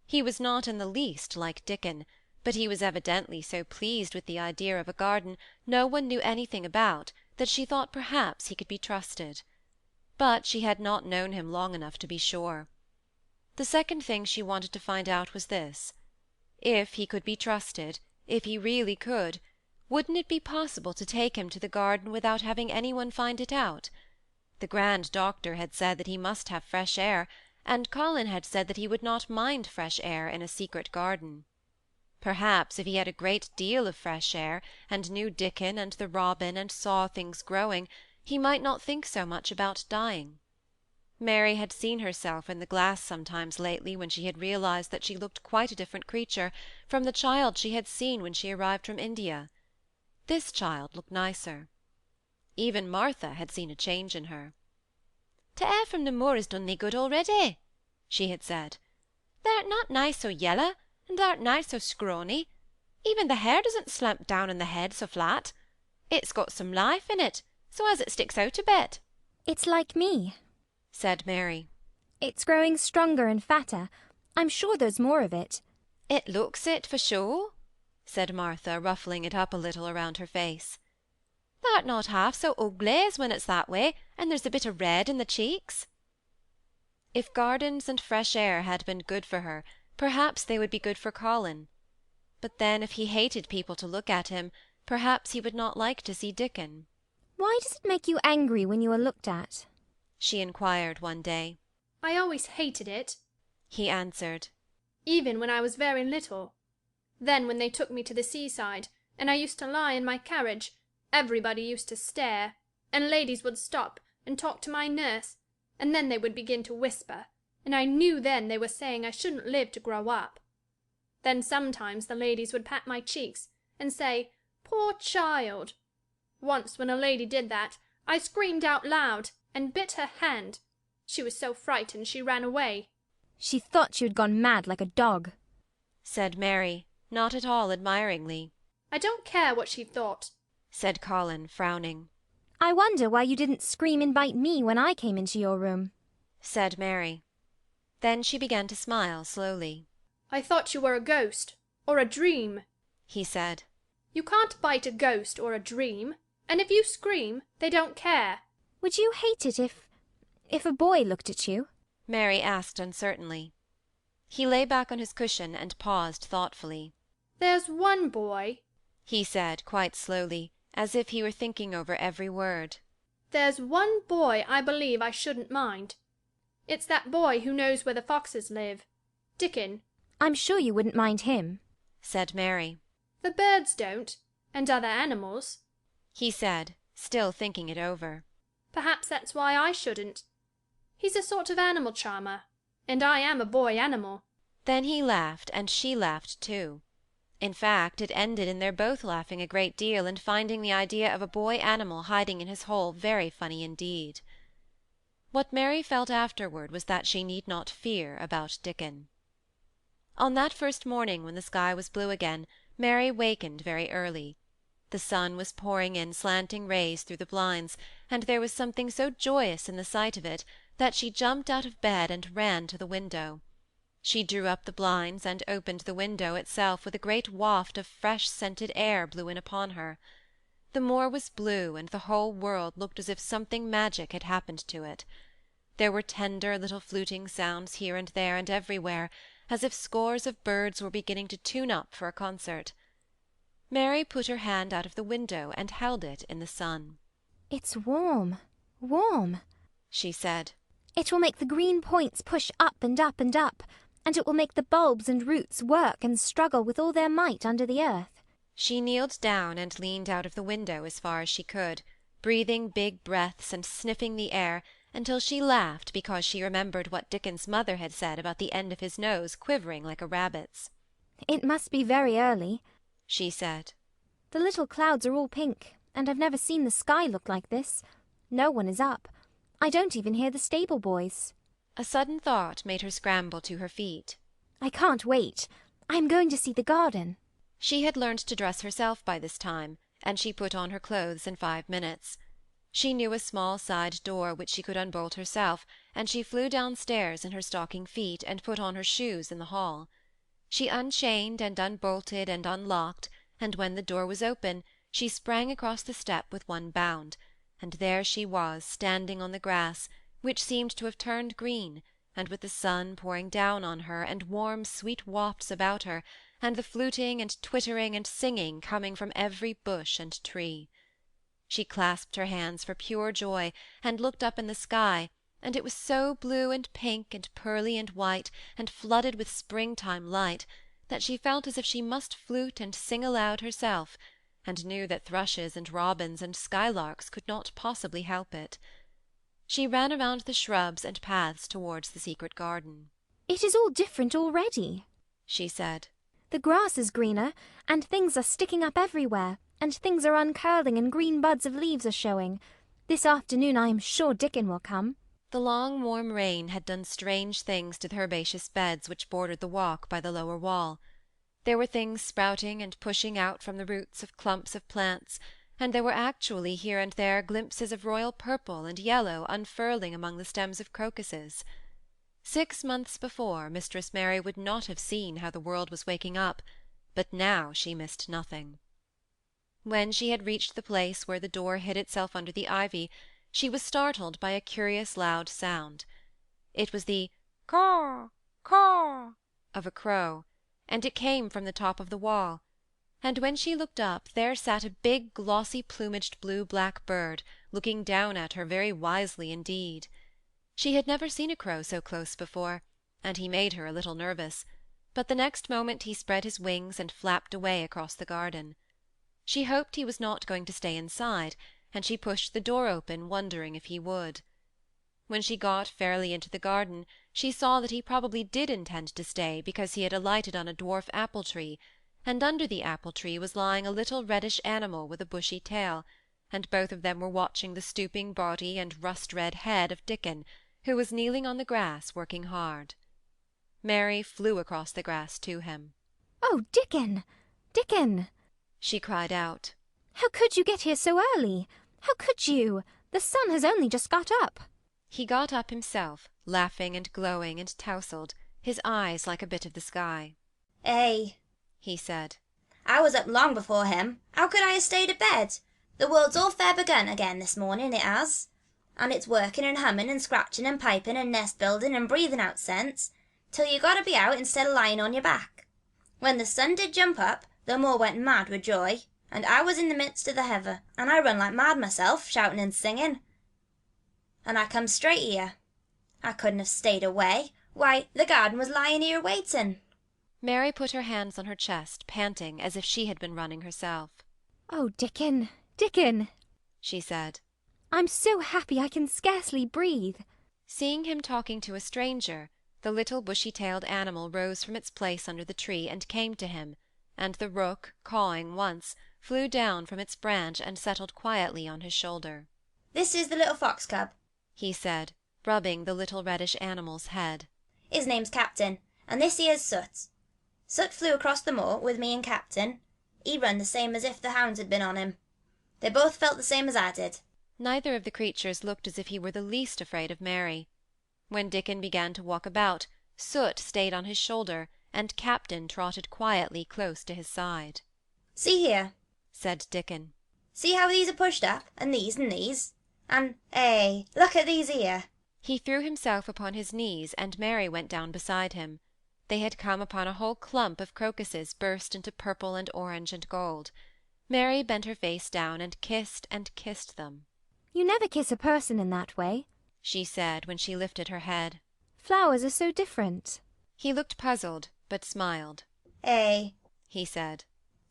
He was not in the least like Dickon, but he was evidently so pleased with the idea of a garden no one knew anything about that she thought perhaps he could be trusted. But she had not known him long enough to be sure. The second thing she wanted to find out was this: if he could be trusted, if he really could, wouldn't it be possible to take him to the garden without having any one find it out? The grand doctor had said that he must have fresh air, and Colin had said that he would not mind fresh air in a secret garden. Perhaps if he had a great deal of fresh air, and knew Dickon and the robin, and saw things growing, he might not think so much about dying. Mary had seen herself in the glass sometimes lately when she had realized that she looked quite a different creature from the child she had seen when she arrived from India. This child looked nicer. Even Martha had seen a change in her. "T' air from the moor has done thee good already," she had said. "Thou'rt not nigh so yellow, and thou'rt nigh so scrawny. Even the hair doesn't slump down on the head so flat. It's got some life in it, so as it sticks out a bit." It's like me, said Mary. It's growing stronger and fatter. I'm sure there's more of it. "It looks it, for sure," said Martha, ruffling it up a little around her face. "Thou'rt not half so ugly as when it's that way, and there's a bit of red in the cheeks." If gardens and fresh air had been good for her, perhaps they would be good for Colin. But then, if he hated people to look at him, perhaps he would not like to see Dickon. Why does it make you angry when you are looked at? She inquired one day. I always hated it, he answered. Even when I was very little. Then when they took me to the seaside, and I used to lie in my carriage, everybody used to stare, and ladies would stop and talk to my nurse, and then they would begin to whisper, and I knew then they were saying I shouldn't live to grow up. Then sometimes the ladies would pat my cheeks and say, "Poor child." Once when a lady did that, I screamed out loud and bit her hand. She was so frightened she ran away. She thought you had gone mad like a dog, said Mary, not at all admiringly. I don't care what she thought, said Colin, frowning. I wonder why you didn't scream and bite me when I came into your room, said Mary. Then she began to smile slowly. I thought you were a ghost, or a dream, he said. You can't bite a ghost or a dream, and if you scream, they don't care. Would you hate it if a boy looked at you? Mary asked uncertainly. He lay back on his cushion and paused thoughtfully. There's one boy, he said quite slowly, as if he were thinking over every word. There's one boy I believe I shouldn't mind. It's that boy who knows where the foxes live. Dickon. I'm sure you wouldn't mind him, said Mary. The birds don't, and other animals, he said, still thinking it over. Perhaps that's why I shouldn't. He's a sort of animal charmer, and I am a boy animal. Then he laughed, and she laughed too. In fact, it ended in their both laughing a great deal and finding the idea of a boy animal hiding in his hole very funny indeed. What Mary felt afterward was that she need not fear about Dickon. On that first morning, when the sky was blue again, Mary wakened very early. The sun was pouring in slanting rays through the blinds, and there was something so joyous in the sight of it that she jumped out of bed and ran to the window. She drew up the blinds and opened the window itself with a great waft of fresh scented air blew in upon her. The moor was blue, and the whole world looked as if something magic had happened to it. There were tender little fluting sounds here and there and everywhere, as if scores of birds were beginning to tune up for a concert. Mary put her hand out of the window and held it in the sun. It's warm, warm, she said. It will make the green points push up and up and up, and it will make the bulbs and roots work and struggle with all their might under the earth. She kneeled down and leaned out of the window as far as she could, breathing big breaths and sniffing the air, until she laughed because she remembered what Dickon's mother had said about the end of his nose quivering like a rabbit's. It must be very early, she said. The little clouds are all pink, and I've never seen the sky look like this. No one is up. I don't even hear the stable boys. A sudden thought made her scramble to her feet. I can't wait. I am going to see the garden. She had learned to dress herself by this time, and she put on her clothes in 5 minutes. She knew a small side door which she could unbolt herself, and she flew downstairs in her stocking feet and put on her shoes in the hall. She unchained and unbolted and unlocked, and when the door was open, she sprang across the step with one bound, and there she was standing on the grass, which seemed to have turned green, and with the sun pouring down on her, and warm sweet wafts about her, and the fluting and twittering and singing coming from every bush and tree. She clasped her hands for pure joy, and looked up in the sky, and it was so blue and pink and pearly and white, and flooded with springtime light, that she felt as if she must flute and sing aloud herself, and knew that thrushes and robins and skylarks could not possibly help it. She ran around the shrubs and paths towards the secret garden. It is all different already, she said. The grass is greener, and things are sticking up everywhere, and things are uncurling, and green buds of leaves are showing. This afternoon I am sure Dickon will come. The long warm rain had done strange things to the herbaceous beds which bordered the walk by the lower wall. There were things sprouting and pushing out from the roots of clumps of plants, and there were actually here and there glimpses of royal purple and yellow unfurling among the stems of crocuses. 6 months before, Mistress Mary would not have seen how the world was waking up, but now she missed nothing. When she had reached the place where the door hid itself under the ivy, she was startled by a curious loud sound. It was the caw, caw of a crow, and it came from the top of the wall, and when she looked up, there sat a big glossy plumaged blue-black bird, looking down at her very wisely indeed. She had never seen a crow so close before, and he made her a little nervous, but the next moment he spread his wings and flapped away across the garden. She hoped he was not going to stay inside, and she pushed the door open, wondering if he would. When she got fairly into the garden, she saw that he probably did intend to stay, because he had alighted on a dwarf apple-tree, and under the apple-tree was lying a little reddish animal with a bushy tail, and both of them were watching the stooping body and rust-red head of Dickon, who was kneeling on the grass working hard. Mary flew across the grass to him. Oh, Dickon! Dickon! She cried out. How could you get here so early? How could you? The sun has only just got up. He got up himself, laughing and glowing and tousled, his eyes like a bit of the sky. "Eh," he said. "I was up long before him. How could I have stayed abed? The world's all fair begun again this morning, it has. And it's working and humming and scratching and piping and nest building and breathing out scents, till you got to be out instead of lying on your back. When the sun did jump up, the moor went mad with joy, and I was in the midst of the heather, and I run like mad myself, shouting and singing. And I come straight here. I couldn't have stayed away. Why, the garden was lying here waiting." Mary put her hands on her chest, panting as if she had been running herself. Oh, Dickon, Dickon, she said. I'm so happy I can scarcely breathe. Seeing him talking to a stranger, the little bushy-tailed animal rose from its place under the tree and came to him, and the rook, cawing once, flew down from its branch and settled quietly on his shoulder. "This is the little fox cub," he said, rubbing the little reddish animal's head. "His name's Captain, and this here's Soot. Soot flew across the moor with me and Captain. He run the same as if the hounds had been on him. They both felt the same as I did." Neither of the creatures looked as if he were the least afraid of Mary. When Dickon began to walk about, Soot stayed on his shoulder, and Captain trotted quietly close to his side. "See here," said Dickon. "See how these are pushed up, and these and these? And, look at these here." He threw himself upon his knees, and Mary went down beside him. They had come upon a whole clump of crocuses burst into purple and orange and gold. Mary bent her face down and kissed them. You never kiss a person in that way, she said when she lifted her head. Flowers are so different. He looked puzzled, but smiled. He said.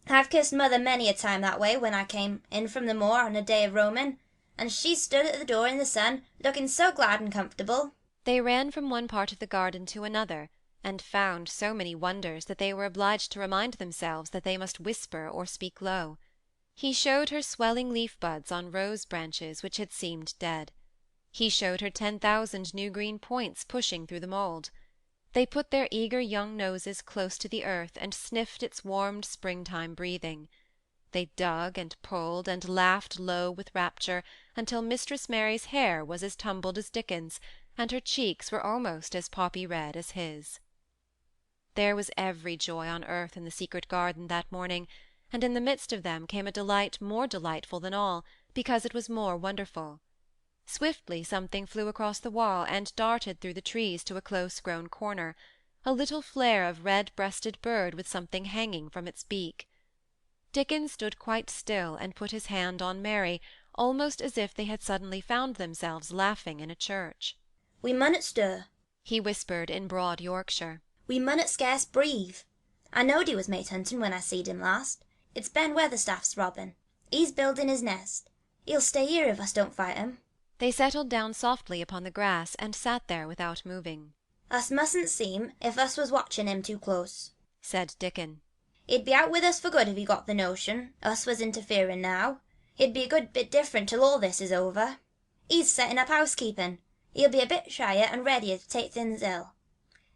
"I've kissed mother many a time that way when I came in from the moor on a day of roaming, and she stood at the door in the sun, looking so glad and comfortable." They ran from one part of the garden to another, and found so many wonders that they were obliged to remind themselves that they must whisper or speak low. He showed her swelling leaf buds on rose branches which had seemed dead. He showed her 10,000 new green points pushing through the mould. They put their eager young noses close to the earth and sniffed its warmed springtime breathing. They dug and pulled and laughed low with rapture until Mistress Mary's hair was as tumbled as Dickon's, and her cheeks were almost as poppy red as his. There was every joy on earth in the secret garden that morning, and in the midst of them came a delight more delightful than all, because it was more wonderful. Swiftly something flew across the wall and darted through the trees to a close-grown corner, a little flare of red-breasted bird with something hanging from its beak. Dickon stood quite still and put his hand on Mary, almost as if they had suddenly found themselves laughing in a church. We munnot stir, he whispered in broad Yorkshire. We munnot scarce breathe. I knowed he was mate hunting when I seed him last. It's Ben Weatherstaff's robin. He's building his nest. He'll stay here if us don't fight him. They settled down softly upon the grass and sat there without moving. Us mustn't seem if us was watching him too close, said Dickon. He'd be out with us for good if he got the notion us was interfering now. He'd be a good bit different till all this is over. He's setting up housekeeping. He'll be a bit shyer and readier to take things ill.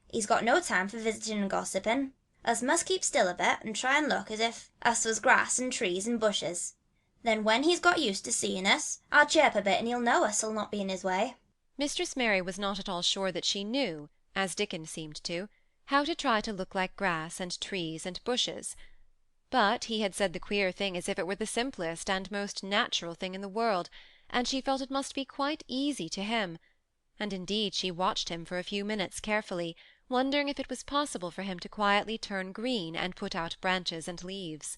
He's got no time for visiting and gossiping. Us must keep still a bit and try and look as if us was grass and trees and bushes. Then when he's got used to seeing us, I'll chirp a bit and he'll know us'll not be in his way. Mistress Mary was not at all sure that she knew, as Dickon seemed to, how to try to look like grass and trees and bushes. But he had said the queer thing as if it were the simplest and most natural thing in the world, and she felt it must be quite easy to him, and indeed she watched him for a few minutes carefully, wondering if it was possible for him to quietly turn green and put out branches and leaves.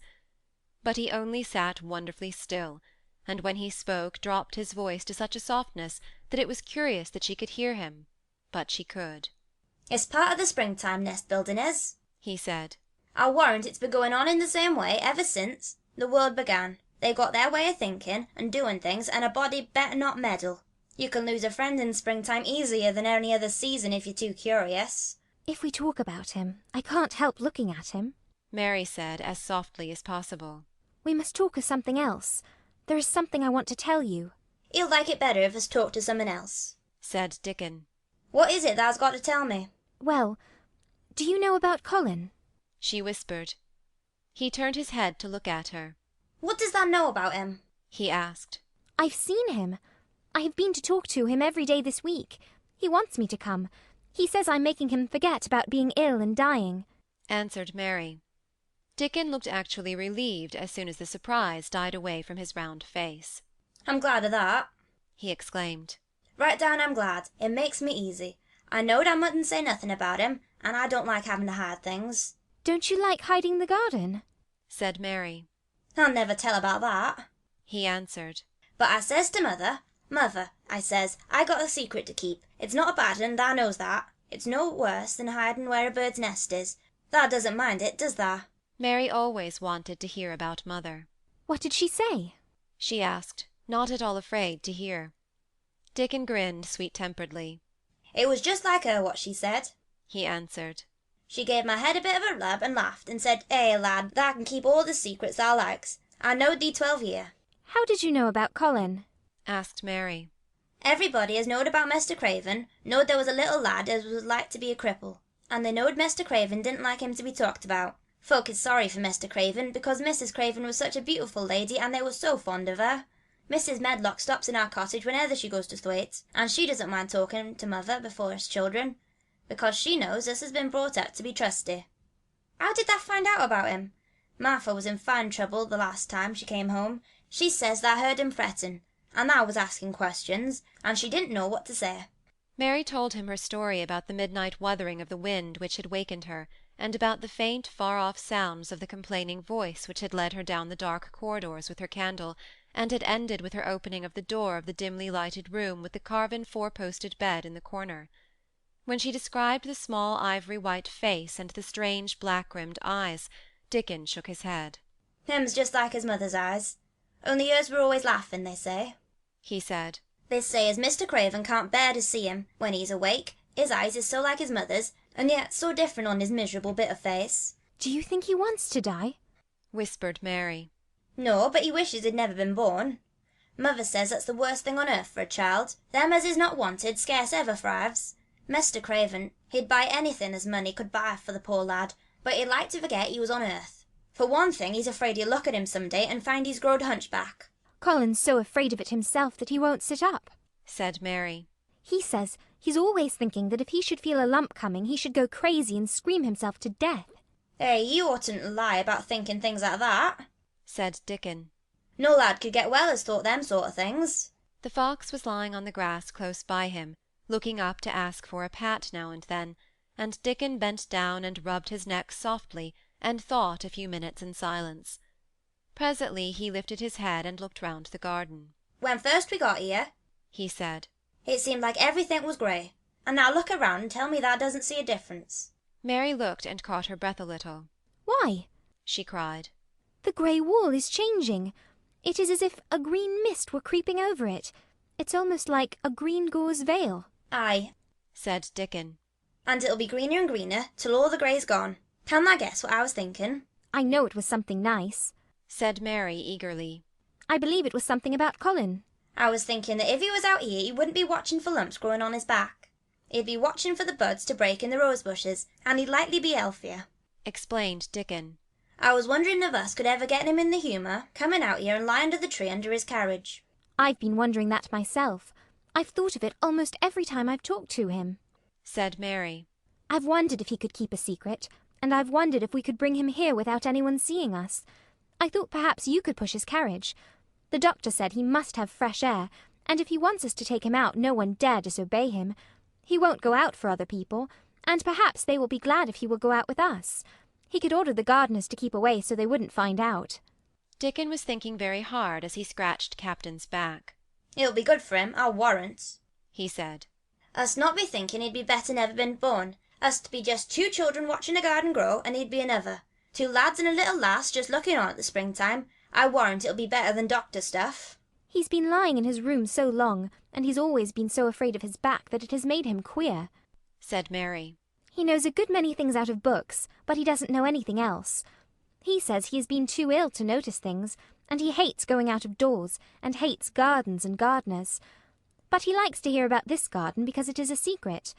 But he only sat wonderfully still, and when he spoke dropped his voice to such a softness that it was curious that she could hear him, but she could. It's part of the springtime nest building is, he said. I'll warrant it's been going on in the same way ever since the world began. They've got their way of thinking and doing things, and a body better not meddle. You can lose a friend in springtime easier than any other season if you're too curious. If we talk about him, I can't help looking at him, Mary said as softly as possible. We must talk of something else. There is something I want to tell you. He'll like it better if us talk to someone else, said Dickon. What is it thou's got to tell me? Well, do you know about Colin? She whispered. He turned his head to look at her. What does thou know about him? He asked. I've seen him. I have been to talk to him every day this week. He wants me to come. He says I'm making him forget about being ill and dying, answered Mary. Dickon looked actually relieved as soon as the surprise died away from his round face. I'm glad of that, he exclaimed. Right down I'm glad. It makes me easy. I knowed I mustn't say nothing about him, and I don't like having to hide things. Don't you like hiding the garden? said Mary. I'll never tell about that, he answered. But I says to Mother, Mother, I says, I got a secret to keep. It's not a bad un, thou knows that. It's no worse than hiding where a bird's nest is. Thou doesn't mind it, does thou? Mary always wanted to hear about Mother. What did she say? She asked, not at all afraid to hear. Dickon grinned sweet-temperedly. It was just like her what she said, he answered. She gave my head a bit of a rub and laughed and said, lad, thou can keep all the secrets thou likes. I knowed thee 12 year. How did you know about Colin? asked Mary. Everybody as knowed about Mester Craven knowed there was a little lad as was like to be a cripple, and they knowed Mester Craven didn't like him to be talked about. Folk is sorry for Mester Craven, because Mrs. Craven was such a beautiful lady, and they were so fond of her. Mrs. Medlock stops in our cottage whenever she goes to Thwaite, and she doesn't mind talking to Mother before us children, because she knows us has been brought up to be trusty. How did thou find out about him? Martha was in fine trouble the last time she came home. She says thou heard him fretting, and thou was asking questions, and she didn't know what to say. Mary told him her story about the midnight wuthering of the wind which had wakened her, and about the faint, far-off sounds of the complaining voice which had led her down the dark corridors with her candle, and had ended with her opening of the door of the dimly lighted room with the carven four-posted bed in the corner. When she described the small ivory-white face and the strange black-rimmed eyes, Dickon shook his head. Him's just like his mother's eyes, only hers were always laughing, they say, he said. They say as Mr. Craven can't bear to see him when he's awake. His eyes is so like his mother's, and yet so different on his miserable bit of face. Do you think he wants to die? whispered Mary. No, but he wishes he'd never been born. Mother says that's the worst thing on earth for a child. Them as is not wanted scarce ever thrives. Mr. Craven, he'd buy anything as money could buy for the poor lad, but he'd like to forget he was on earth. For one thing, he's afraid he'll look at him some day and find he's growed hunchback. Colin's so afraid of it himself that he won't sit up, said Mary. He says he's always thinking that if he should feel a lump coming, he should go crazy and scream himself to death. Hey, you oughtn't to lie about thinking things like that, said Dickon. No lad could get well as thought them sort of things. The fox was lying on the grass close by him, looking up to ask for a pat now and then, and Dickon bent down and rubbed his neck softly and thought a few minutes in silence. Presently he lifted his head and looked round the garden. When first we got here, he said, it seemed like everything was grey. And now look around and tell me thou doesn't see a difference. Mary looked and caught her breath a little. Why? She cried. The grey wall is changing. It is as if a green mist were creeping over it. It's almost like a green gauze veil. Aye, said Dickon. And it'll be greener and greener till all the grey's gone. Can thou guess what I was thinking? I know it was something nice, said Mary eagerly. I believe it was something about Colin. I was thinking that if he was out here, he wouldn't be watching for lumps growing on his back. He'd be watching for the buds to break in the rose bushes, and he'd likely be healthier, explained Dickon. I was wondering if us could ever get him in the humour, coming out here and lie under the tree under his carriage. I've been wondering that myself. I've thought of it almost every time I've talked to him, said Mary. I've wondered if he could keep a secret, and I've wondered if we could bring him here without anyone seeing us. I thought perhaps you could push his carriage. The doctor said he must have fresh air, and if he wants us to take him out, no one dare disobey him. He won't go out for other people, and perhaps they will be glad if he will go out with us. He could order the gardeners to keep away so they wouldn't find out. Dickon was thinking very hard as he scratched Captain's back. It'll be good for him, I'll warrant, he said. Us not be thinking he'd be better never been born. Us to be just 2 children watching a garden grow, and he'd be another. 2 lads and a little lass just looking on at the springtime. I warrant it'll be better than doctor stuff. He's been lying in his room so long, and he's always been so afraid of his back that it has made him queer, said Mary. He knows a good many things out of books, but he doesn't know anything else. He says he has been too ill to notice things, and he hates going out of doors, and hates gardens and gardeners. But he likes to hear about this garden because it is a secret.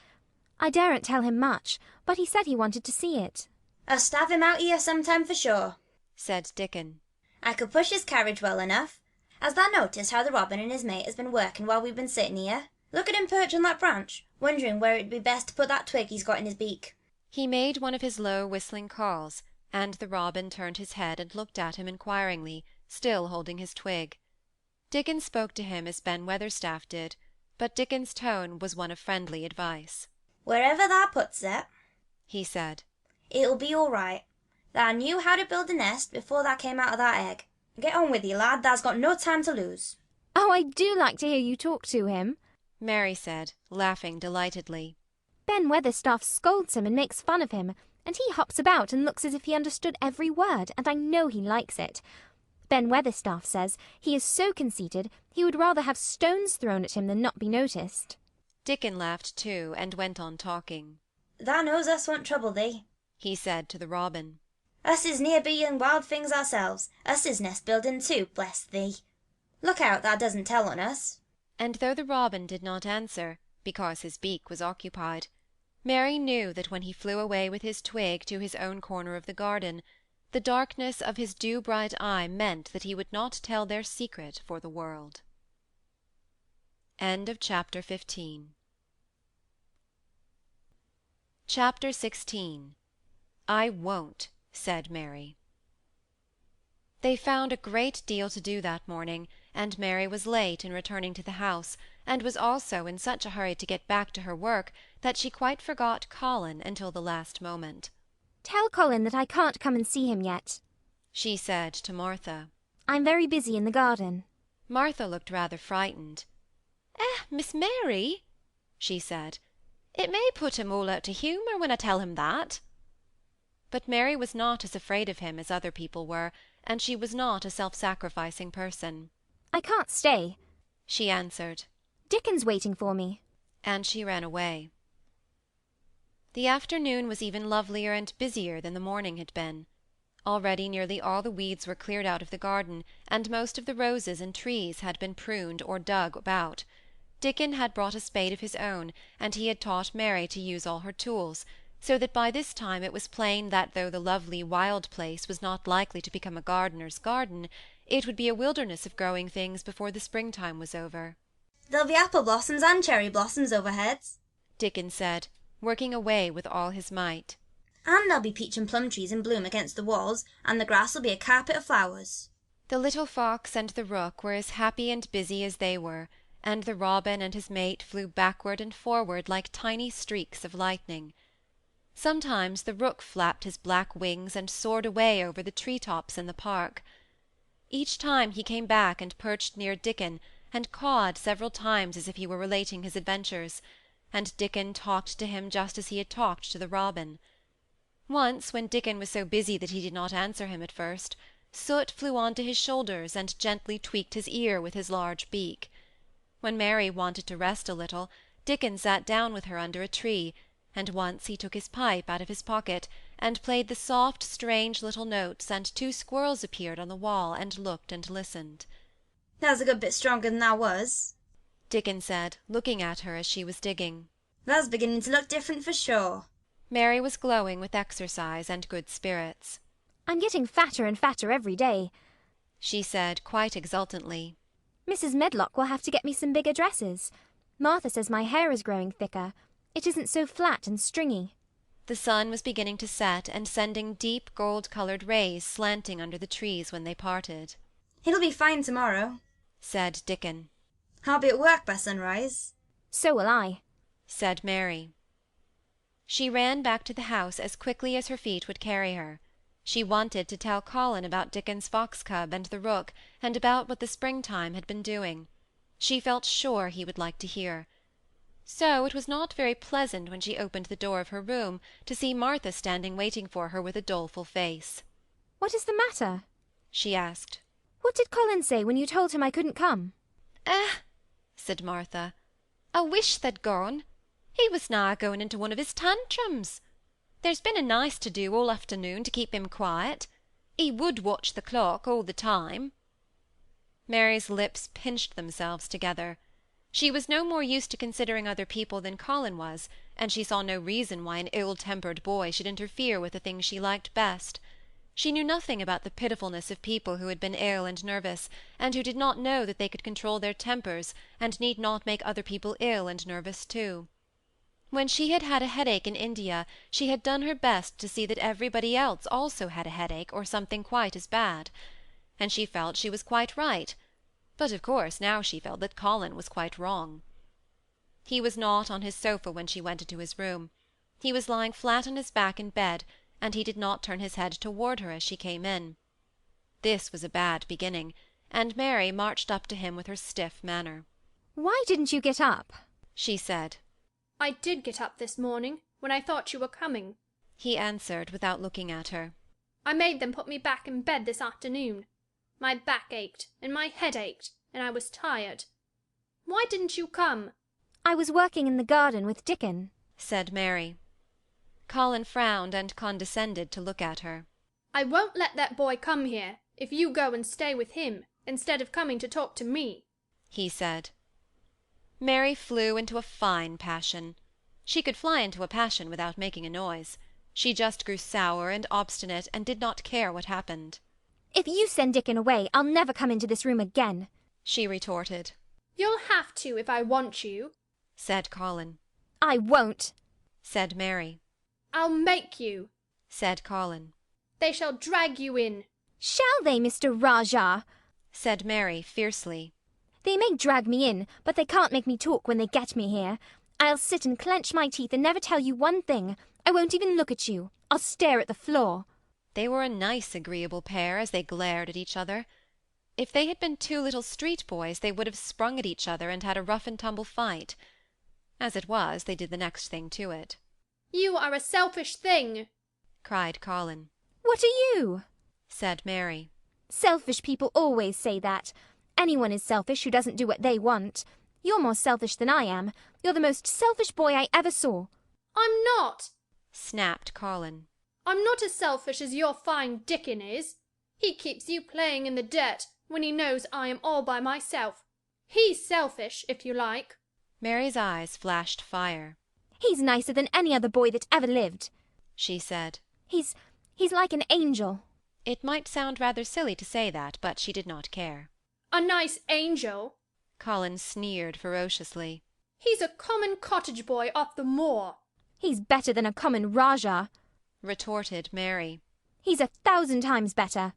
I daren't tell him much, but he said he wanted to see it. I'll stave him out here sometime for sure, said Dickon. I could push his carriage well enough. Has thou noticed how the robin and his mate has been working while we've been sitting here? Look at him perch on that branch, wondering where it'd be best to put that twig he's got in his beak. He made one of his low whistling calls, and the robin turned his head and looked at him inquiringly, still holding his twig. Dickon spoke to him as Ben Weatherstaff did, but Dickon's tone was one of friendly advice. Wherever thou puts it, he said, it'll be all right. Thou knew how to build a nest before thou came out of that egg. Get on with you, lad, thou's got no time to lose. Oh, I do like to hear you talk to him, Mary said, laughing delightedly. Ben Weatherstaff scolds him and makes fun of him, and he hops about and looks as if he understood every word, and I know he likes it. Ben Weatherstaff says he is so conceited he would rather have stones thrown at him than not be noticed. Dickon laughed too, and went on talking. Thou knows us won't trouble thee, he said to the robin. Us is near being wild things ourselves. Us is nest building too, bless thee. Look out thou doesn't tell on us. And though the robin did not answer, because his beak was occupied, Mary knew that when he flew away with his twig to his own corner of the garden, the darkness of his dew-bright eye meant that he would not tell their secret for the world. End of chapter 15. Chapter 16. I won't, said Mary. They found a great deal to do that morning, and Mary was late in returning to the house, and was also in such a hurry to get back to her work that she quite forgot Colin until the last moment. Tell Colin that I can't come and see him yet, she said to Martha. I'm very busy in the garden. Martha looked rather frightened. Miss Mary, she said, it may put him all out to humour when I tell him that. But Mary was not as afraid of him as other people were, and she was not a self-sacrificing person. I can't stay, she answered. Dickon's waiting for me. And she ran away. The afternoon was even lovelier and busier than the morning had been. Already nearly all the weeds were cleared out of the garden, and most of the roses and trees had been pruned or dug about. Dickon had brought a spade of his own, and he had taught Mary to use all her tools, so that by this time it was plain that though the lovely wild place was not likely to become a gardener's garden, it would be a wilderness of growing things before the springtime was over. There'll be apple blossoms and cherry blossoms overhead, Dickon said, working away with all his might. and there'll be peach and plum trees in bloom against the walls, and the grass will be a carpet of flowers. The little fox and the rook were as happy and busy as they were, and the robin and his mate flew backward and forward like tiny streaks of lightning. Sometimes the rook flapped his black wings and soared away over the tree-tops in the park. Each time he came back and perched near Dickon, and cawed several times as if he were relating his adventures, and Dickon talked to him just as he had talked to the robin. Once, when Dickon was so busy that he did not answer him at first, Soot flew on to his shoulders and gently tweaked his ear with his large beak. When Mary wanted to rest a little, Dickon sat down with her under a tree, and once he took his pipe out of his pocket and played the soft, strange little notes, and 2 squirrels appeared on the wall and looked and listened. That's a good bit stronger than thou was, Dickon said, looking at her as she was digging. Thou's beginning to look different for sure. Mary was glowing with exercise and good spirits. I'm getting fatter and fatter every day, she said quite exultantly. Mrs. Medlock will have to get me some bigger dresses. Martha says my hair is growing thicker. It isn't so flat and stringy. The sun was beginning to set and sending deep gold-coloured rays slanting under the trees when they parted. It'll be fine tomorrow, said Dickon. I'll be at work by sunrise. So will I, said Mary. She ran back to the house as quickly as her feet would carry her. She wanted to tell Colin about Dickon's fox-cub and the rook, and about what the springtime had been doing. She felt sure he would like to hear. So it was not very pleasant when she opened the door of her room to see Martha standing waiting for her with a doleful face. What is the matter? she asked. What did Colin say when you told him I couldn't come? Said Martha. I wish they'd gone. He was nigh going into one of his tantrums. There's been a nice to-do all afternoon to keep him quiet. He would watch the clock all the time. Mary's lips pinched themselves together. She was no more used to considering other people than Colin was, and she saw no reason why an ill-tempered boy should interfere with the things she liked best. She knew nothing about the pitifulness of people who had been ill and nervous, and who did not know that they could control their tempers and need not make other people ill and nervous too. When she had had a headache in India, she had done her best to see that everybody else also had a headache or something quite as bad, and she felt she was quite right, but of course now she felt that Colin was quite wrong. He was not on his sofa when she went into his room. He was lying flat on his back in bed, and he did not turn his head toward her as she came in. This was a bad beginning, and Mary marched up to him with her stiff manner. Why didn't you get up? she said. I did get up this morning, when I thought you were coming, he answered without looking at her. I made them put me back in bed this afternoon. My back ached, and my head ached, and I was tired. Why didn't you come? I was working in the garden with Dickon, said Mary. Colin frowned and condescended to look at her. I won't let that boy come here if you go and stay with him, instead of coming to talk to me, he said. Mary flew into a fine passion. She could fly into a passion without making a noise. She just grew sour and obstinate, and did not care what happened. If you send Dickon away, I'll never come into this room again, she retorted. You'll have to if I want you, said Colin. I won't, said Mary. I'll make you, said Colin. They shall drag you in. Shall they, Mr. Rajah? said Mary fiercely. They may drag me in, but they can't make me talk when they get me here. I'll sit and clench my teeth and never tell you one thing. I won't even look at you. I'll stare at the floor. They were a nice, agreeable pair as they glared at each other. If they had been 2 little street boys, they would have sprung at each other and had a rough-and-tumble fight. As it was, they did the next thing to it. You are a selfish thing, cried Colin. What are you? said Mary. Selfish people always say that. Anyone is selfish who doesn't do what they want. You're more selfish than I am. You're the most selfish boy I ever saw. I'm not, snapped Colin. I'm not as selfish as your fine Dickon is. He keeps you playing in the dirt when he knows I am all by myself. He's selfish, if you like." Mary's eyes flashed fire. He's nicer than any other boy that ever lived, she said. He's like an angel. It might sound rather silly to say that, but she did not care. "A nice angel!" Colin sneered ferociously. "He's a common cottage boy off the moor." He's better than a common Rajah, retorted Mary. He's 1,000 times better.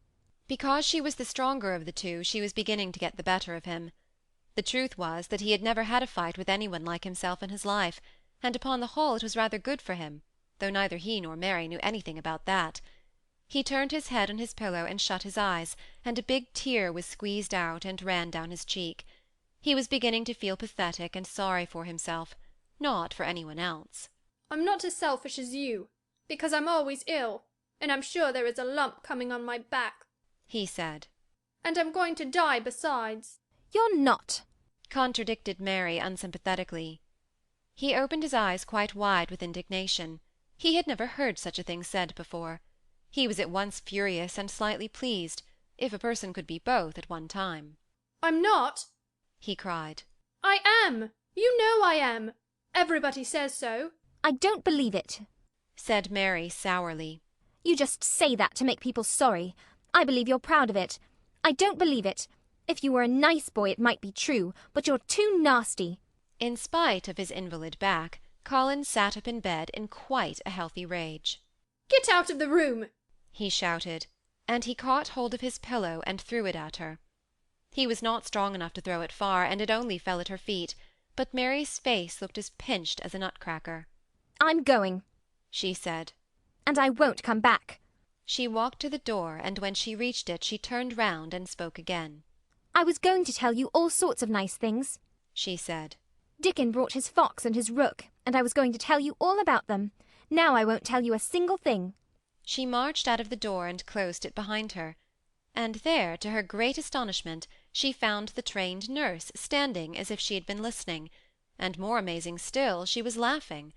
Because she was the stronger of the two, she was beginning to get the better of him. The truth was that he had never had a fight with anyone like himself in his life, and upon the whole it was rather good for him, though neither he nor Mary knew anything about that. He turned his head on his pillow and shut his eyes, and a big tear was squeezed out and ran down his cheek. He was beginning to feel pathetic and sorry for himself, not for anyone else. "I'm not as selfish as you, because I'm always ill, and I'm sure there is a lump coming on my back," he said. "And I'm going to die besides." "You're not," contradicted Mary unsympathetically. He opened his eyes quite wide with indignation. He had never heard such a thing said before. He was at once furious and slightly pleased, if a person could be both at one time. "I'm not," he cried. "I am. You know I am. Everybody says so." "I don't believe it," said Mary sourly. "You just say that to make people sorry. I believe you're proud of it. I don't believe it. If you were a nice boy it might be true, but you're too nasty." In spite of his invalid back, Colin sat up in bed in quite a healthy rage. "Get out of the room!" he shouted, and he caught hold of his pillow and threw it at her. He was not strong enough to throw it far, and it only fell at her feet, but Mary's face looked as pinched as a nutcracker. "I'm going," she said. "And I won't come back." She walked to the door, and when she reached it she turned round and spoke again. "I was going to tell you all sorts of nice things," she said. "Dickon brought his fox and his rook, and I was going to tell you all about them. Now I won't tell you a single thing." She marched out of the door and closed it behind her, and there, to her great astonishment, she found the trained nurse standing as if she had been listening, and more amazing still, she was laughing.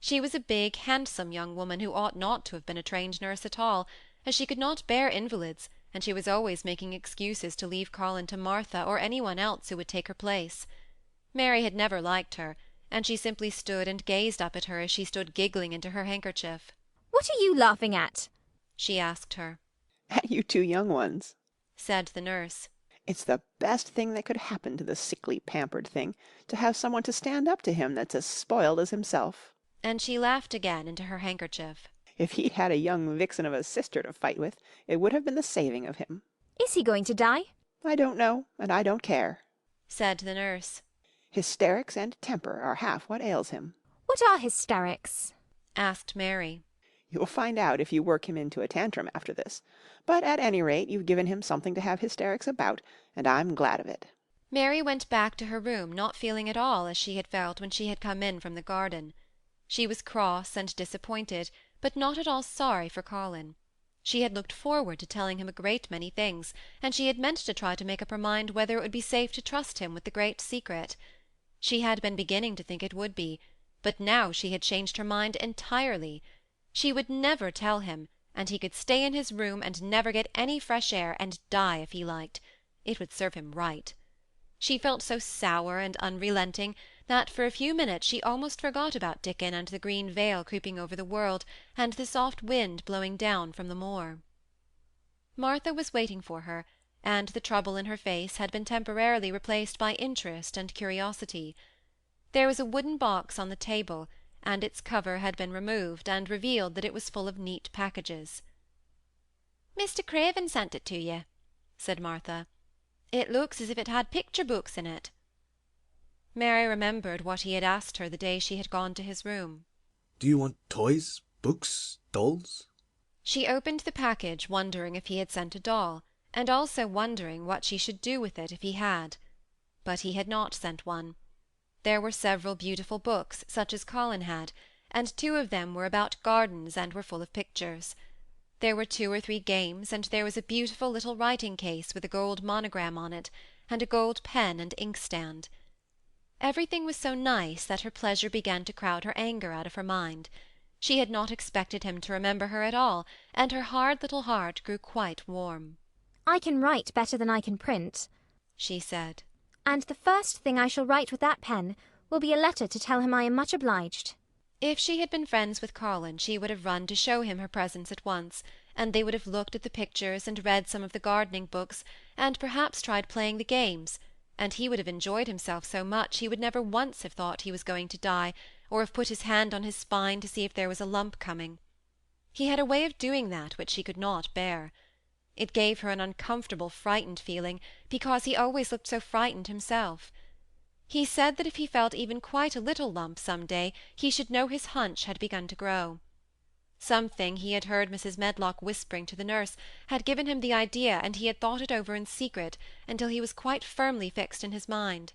She was a big, handsome young woman who ought not to have been a trained nurse at all, as she could not bear invalids, and she was always making excuses to leave Colin to Martha or any one else who would take her place. Mary had never liked her, and she simply stood and gazed up at her as she stood giggling into her handkerchief. "What are you laughing at?" she asked her. "At you two young ones," said the nurse. "It's the best thing that could happen to the sickly, pampered thing, to have someone to stand up to him that's as spoiled as himself." And she laughed again into her handkerchief. "If he'd had a young vixen of a sister to fight with, it would have been the saving of him." "Is he going to die?" "I don't know, and I don't care," said the nurse. "Hysterics and temper are half what ails him." "What are hysterics?" asked Mary. "You'll find out if you work him into a tantrum after this. But at any rate you've given him something to have hysterics about, and I'm glad of it." Mary went back to her room, not feeling at all as she had felt when she had come in from the garden. She was cross and disappointed, but not at all sorry for Colin. She had looked forward to telling him a great many things, and she had meant to try to make up her mind whether it would be safe to trust him with the great secret. She had been beginning to think it would be, but now she had changed her mind entirely. She would never tell him, and he could stay in his room and never get any fresh air, and die if he liked. It would serve him right. She felt so sour and unrelenting that for a few minutes she almost forgot about Dickon and the green veil creeping over the world, and the soft wind blowing down from the moor. Martha was waiting for her, and the trouble in her face had been temporarily replaced by interest and curiosity. There was a wooden box on the table, and its cover had been removed, and revealed that it was full of neat packages. "Mr. Craven sent it to you," said Martha. "It looks as if it had picture books in it." Mary remembered what he had asked her the day she had gone to his room. "Do you want toys, books, dolls?" She opened the package, wondering if he had sent a doll, and also wondering what she should do with it if he had. But he had not sent one. There were several beautiful books, such as Colin had, and 2 of them were about gardens and were full of pictures. There were 2 or 3 games, and there was a beautiful little writing case with a gold monogram on it, and a gold pen and inkstand. Everything was so nice that her pleasure began to crowd her anger out of her mind. She had not expected him to remember her at all, and her hard little heart grew quite warm. I can write better than I can print, she said. And the first thing I shall write with that pen will be a letter to tell him I am much obliged. If she had been friends with Colin, she would have run to show him her presents at once, and they would have looked at the pictures and read some of the gardening books, and perhaps tried playing the games, and he would have enjoyed himself so much he would never once have thought he was going to die, or have put his hand on his spine to see if there was a lump coming. He had a way of doing that which she could not bear. It gave her an uncomfortable, frightened feeling, because he always looked so frightened himself. He said that if he felt even quite a little lump some day, he should know his hunch had begun to grow. Something he had heard Mrs. Medlock whispering to the nurse had given him the idea, and he had thought it over in secret until he was quite firmly fixed in his mind.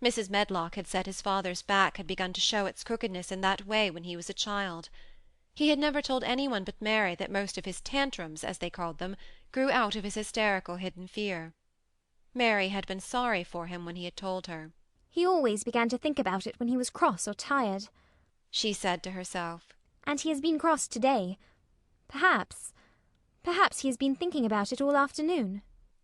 Mrs. Medlock had said his father's back had begun to show its crookedness in that way when he was a child. He had never told anyone but Mary that most of his tantrums, as they called them, grew out of his hysterical hidden fear. Mary had been sorry for him when he had told her. He always began to think about it when he was cross or tired, she said to herself. And he has been cross today. Perhaps he has been thinking about it all afternoon.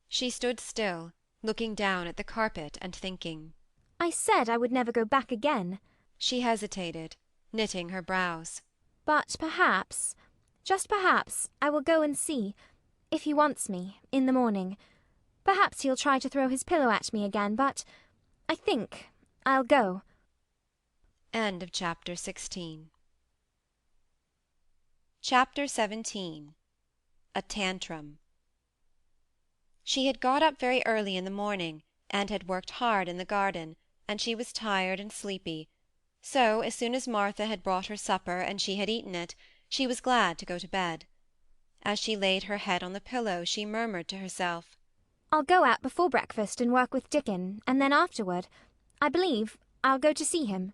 She stood still, looking down at the carpet and thinking. I said I would never go back again. She hesitated, knitting her brows. But perhaps, just perhaps, I will go and see, if he wants me, in the morning. Perhaps he'll try to throw his pillow at me again, but I think I'll go. End of chapter 16. Chapter 17. A Tantrum. She had got up very early in the morning, and had worked hard in the garden, and she was tired and sleepy. So, as soon as Martha had brought her supper and she had eaten it, she was glad to go to bed. As she laid her head on the pillow, she murmured to herself, I'll go out before breakfast and work with Dickon, and then afterward, I believe, I'll go to see him.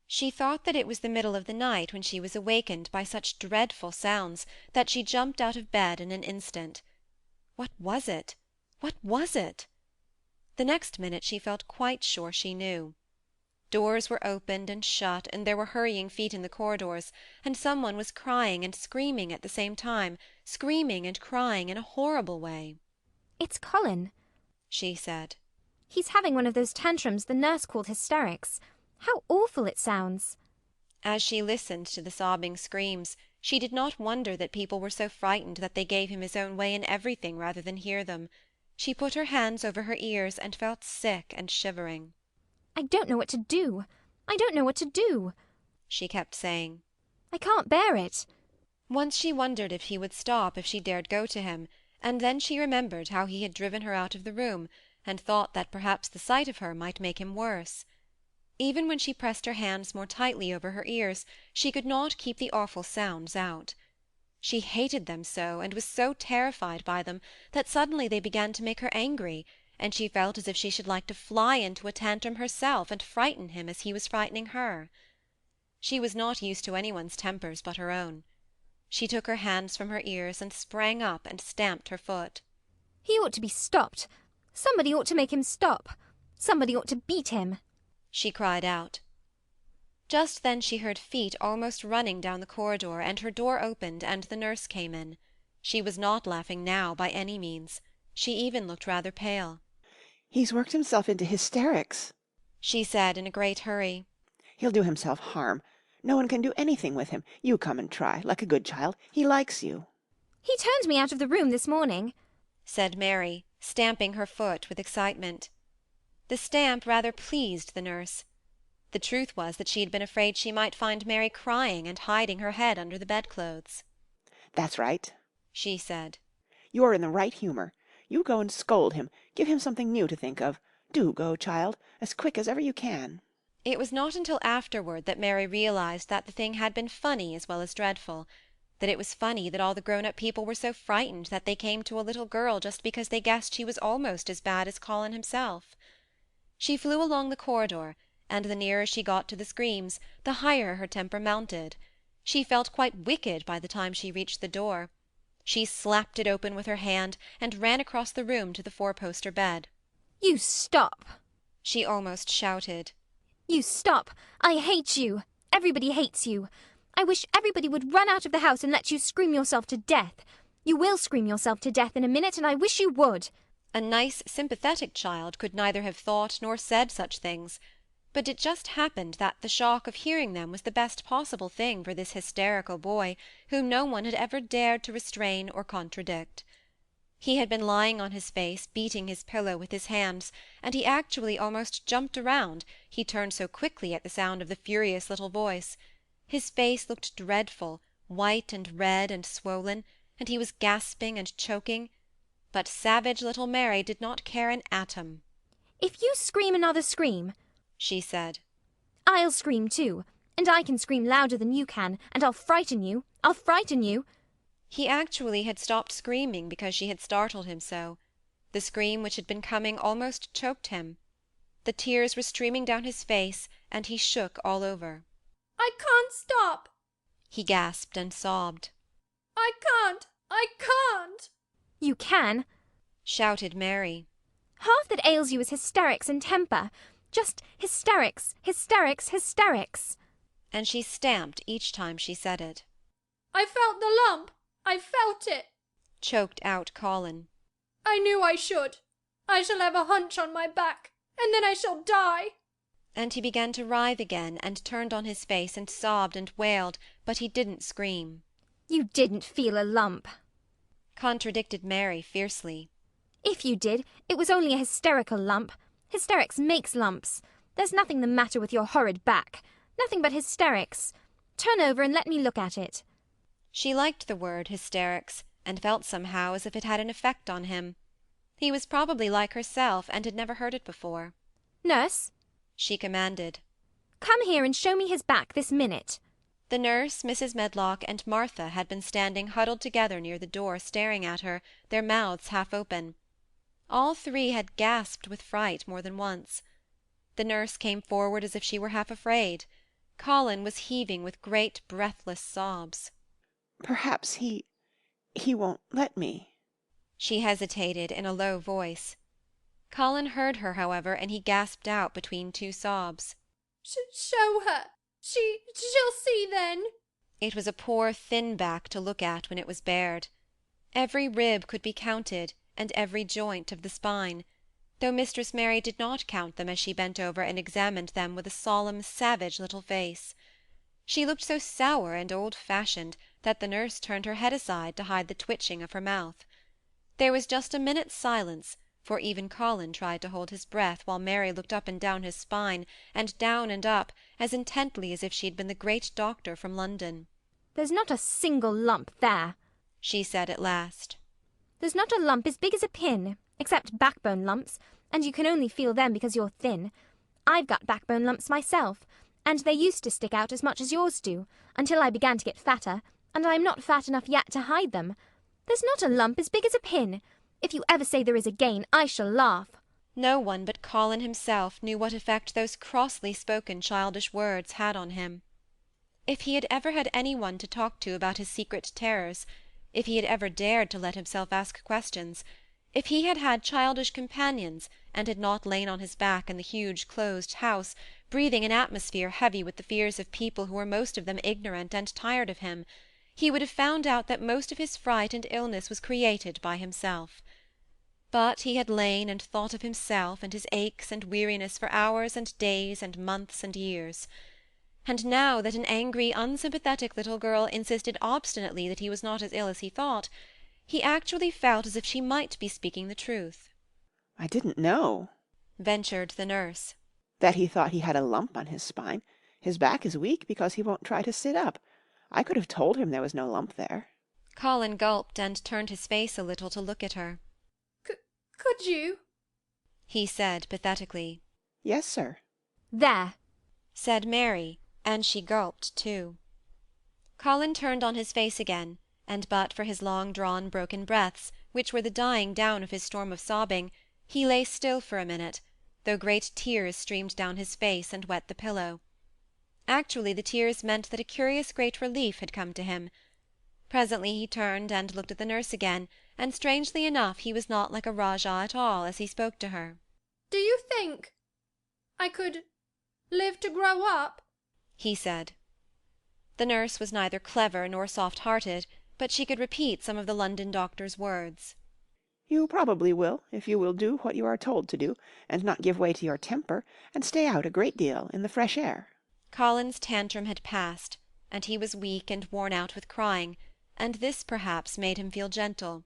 She thought that it was the middle of the night when she was awakened by such dreadful sounds that she jumped out of bed in an instant. What was it? What was it? The next minute she felt quite sure she knew. Doors were opened and shut, and there were hurrying feet in the corridors, and someone was crying and screaming at the same time, screaming and crying in a horrible way. It's Colin, she said. He's having one of those tantrums the nurse called hysterics. How awful it sounds. As she listened to the sobbing screams, she did not wonder that people were so frightened that they gave him his own way in everything rather than hear them. She put her hands over her ears and felt sick and shivering. I don't know what to do. I don't know what to do, she kept saying. I can't bear it. Once she wondered if he would stop if she dared go to him, and then she remembered how he had driven her out of the room, and thought that perhaps the sight of her might make him worse. Even when she pressed her hands more tightly over her ears, she could not keep the awful sounds out. She hated them so, and was so terrified by them, that suddenly they began to make her angry, and she felt as if she should like to fly into a tantrum herself and frighten him as he was frightening her. She was not used to anyone's tempers but her own. She took her hands from her ears and sprang up and stamped her foot. He ought to be stopped. Somebody ought to make him stop. Somebody ought to beat him, she cried out. Just then she heard feet almost running down the corridor, and her door opened, and the nurse came in. She was not laughing now, by any means. She even looked rather pale. He's worked himself into hysterics, she said in a great hurry. He'll do himself harm. No one can do anything with him. You come and try, like a good child. He likes you. He turned me out of the room this morning, said Mary, stamping her foot with excitement. The stamp rather pleased the nurse. The truth was that she had been afraid she might find Mary crying and hiding her head under the bedclothes. That's right, she said. You're in the right humour. You go and scold him. Give him something new to think of. Do go, child, as quick as ever you can. It was not until afterward that Mary realized that the thing had been funny as well as dreadful, that it was funny that all the grown-up people were so frightened that they came to a little girl just because they guessed she was almost as bad as Colin himself. She flew along the corridor, and the nearer she got to the screams, the higher her temper mounted. She felt quite wicked by the time she reached the door. She slapped it open with her hand and ran across the room to the four-poster bed. You stop, she almost shouted. You stop. I hate you. Everybody hates you. I wish everybody would run out of the house and let you scream yourself to death. You will scream yourself to death in a minute, and I wish you would." A nice, sympathetic child could neither have thought nor said such things, but it just happened that the shock of hearing them was the best possible thing for this hysterical boy, whom no one had ever dared to restrain or contradict. He had been lying on his face, beating his pillow with his hands, and he actually almost jumped around, he turned so quickly at the sound of the furious little voice. His face looked dreadful, white and red and swollen, and he was gasping and choking, but savage little Mary did not care an atom. "If you scream another scream," she said, "I'll scream too, and I can scream louder than you can, and I'll frighten you. I'll frighten you." He actually had stopped screaming because she had startled him so. The scream which had been coming almost choked him. The tears were streaming down his face, and he shook all over. "I can't stop," he gasped and sobbed. "I can't! I can't!" "You can," shouted Mary. "Half that ails you is hysterics and temper. Just hysterics, hysterics, hysterics." And she stamped each time she said it. "I felt the lump. I felt it," choked out Colin. "I knew I should. I shall have a hunch on my back, and then I shall die." And he began to writhe again, and turned on his face and sobbed and wailed, but he didn't scream. "You didn't feel a lump," contradicted Mary fiercely. "If you did, it was only a hysterical lump. Hysterics makes lumps. There's nothing the matter with your horrid back. Nothing but hysterics. Turn over and let me look at it." She liked the word hysterics, and felt somehow as if it had an effect on him. He was probably like herself, and had never heard it before. "Nurse," she commanded, "come here and show me his back this minute." The nurse, Mrs. Medlock, and Martha had been standing huddled together near the door, staring at her, their mouths half open. All three had gasped with fright more than once. The nurse came forward as if she were half afraid. Colin was heaving with great breathless sobs. "Perhaps he won't let me." She hesitated in a low voice. Colin heard her, however, and he gasped out between two sobs, Show her. She'll see then." It was a poor thin back to look at when it was bared. Every rib could be counted, and every joint of the spine, though Mistress Mary did not count them as she bent over and examined them with a solemn, savage little face. She looked so sour and old-fashioned that the nurse turned her head aside to hide the twitching of her mouth. There was just a minute's silence, for even Colin tried to hold his breath while Mary looked up and down his spine, and down and up, as intently as if she had been the great doctor from London. "There's not a single lump there," she said at last. "There's not a lump as big as a pin, except backbone lumps, and you can only feel them because you're thin. I've got backbone lumps myself, and they used to stick out as much as yours do, until I began to get fatter, and I'm not fat enough yet to hide them. There's not a lump as big as a pin. If you ever say there is again, I shall laugh." No one but Colin himself knew what effect those crossly spoken childish words had on him. If he had ever had any one to talk to about his secret terrors, if he had ever dared to let himself ask questions, if he had had childish companions, and had not lain on his back in the huge closed house, breathing an atmosphere heavy with the fears of people who were most of them ignorant and tired of him, he would have found out that most of his fright and illness was created by himself. But he had lain and thought of himself and his aches and weariness for hours and days and months and years. And now that an angry, unsympathetic little girl insisted obstinately that he was not as ill as he thought, he actually felt as if she might be speaking the truth. "I didn't know," ventured the nurse, "that he thought he had a lump on his spine. His back is weak because he won't try to sit up. I could have told him there was no lump there." Colin gulped and turned his face a little to look at her. Could you?" he said pathetically. "Yes, sir." "There," said Mary, and she gulped too. Colin turned on his face again, and but for his long-drawn broken breaths, which were the dying down of his storm of sobbing, he lay still for a minute, though great tears streamed down his face and wet the pillow. Actually the tears meant that a curious great relief had come to him. Presently he turned and looked at the nurse again, and strangely enough he was not like a Rajah at all as he spoke to her. "Do you think I could live to grow up?" he said. The nurse was neither clever nor soft-hearted, but she could repeat some of the London doctor's words. You probably will, if you will do what you are told to do, and not give way to your temper, and stay out a great deal in the fresh air. Colin's tantrum had passed, and he was weak and worn out with crying, and this perhaps made him feel gentle.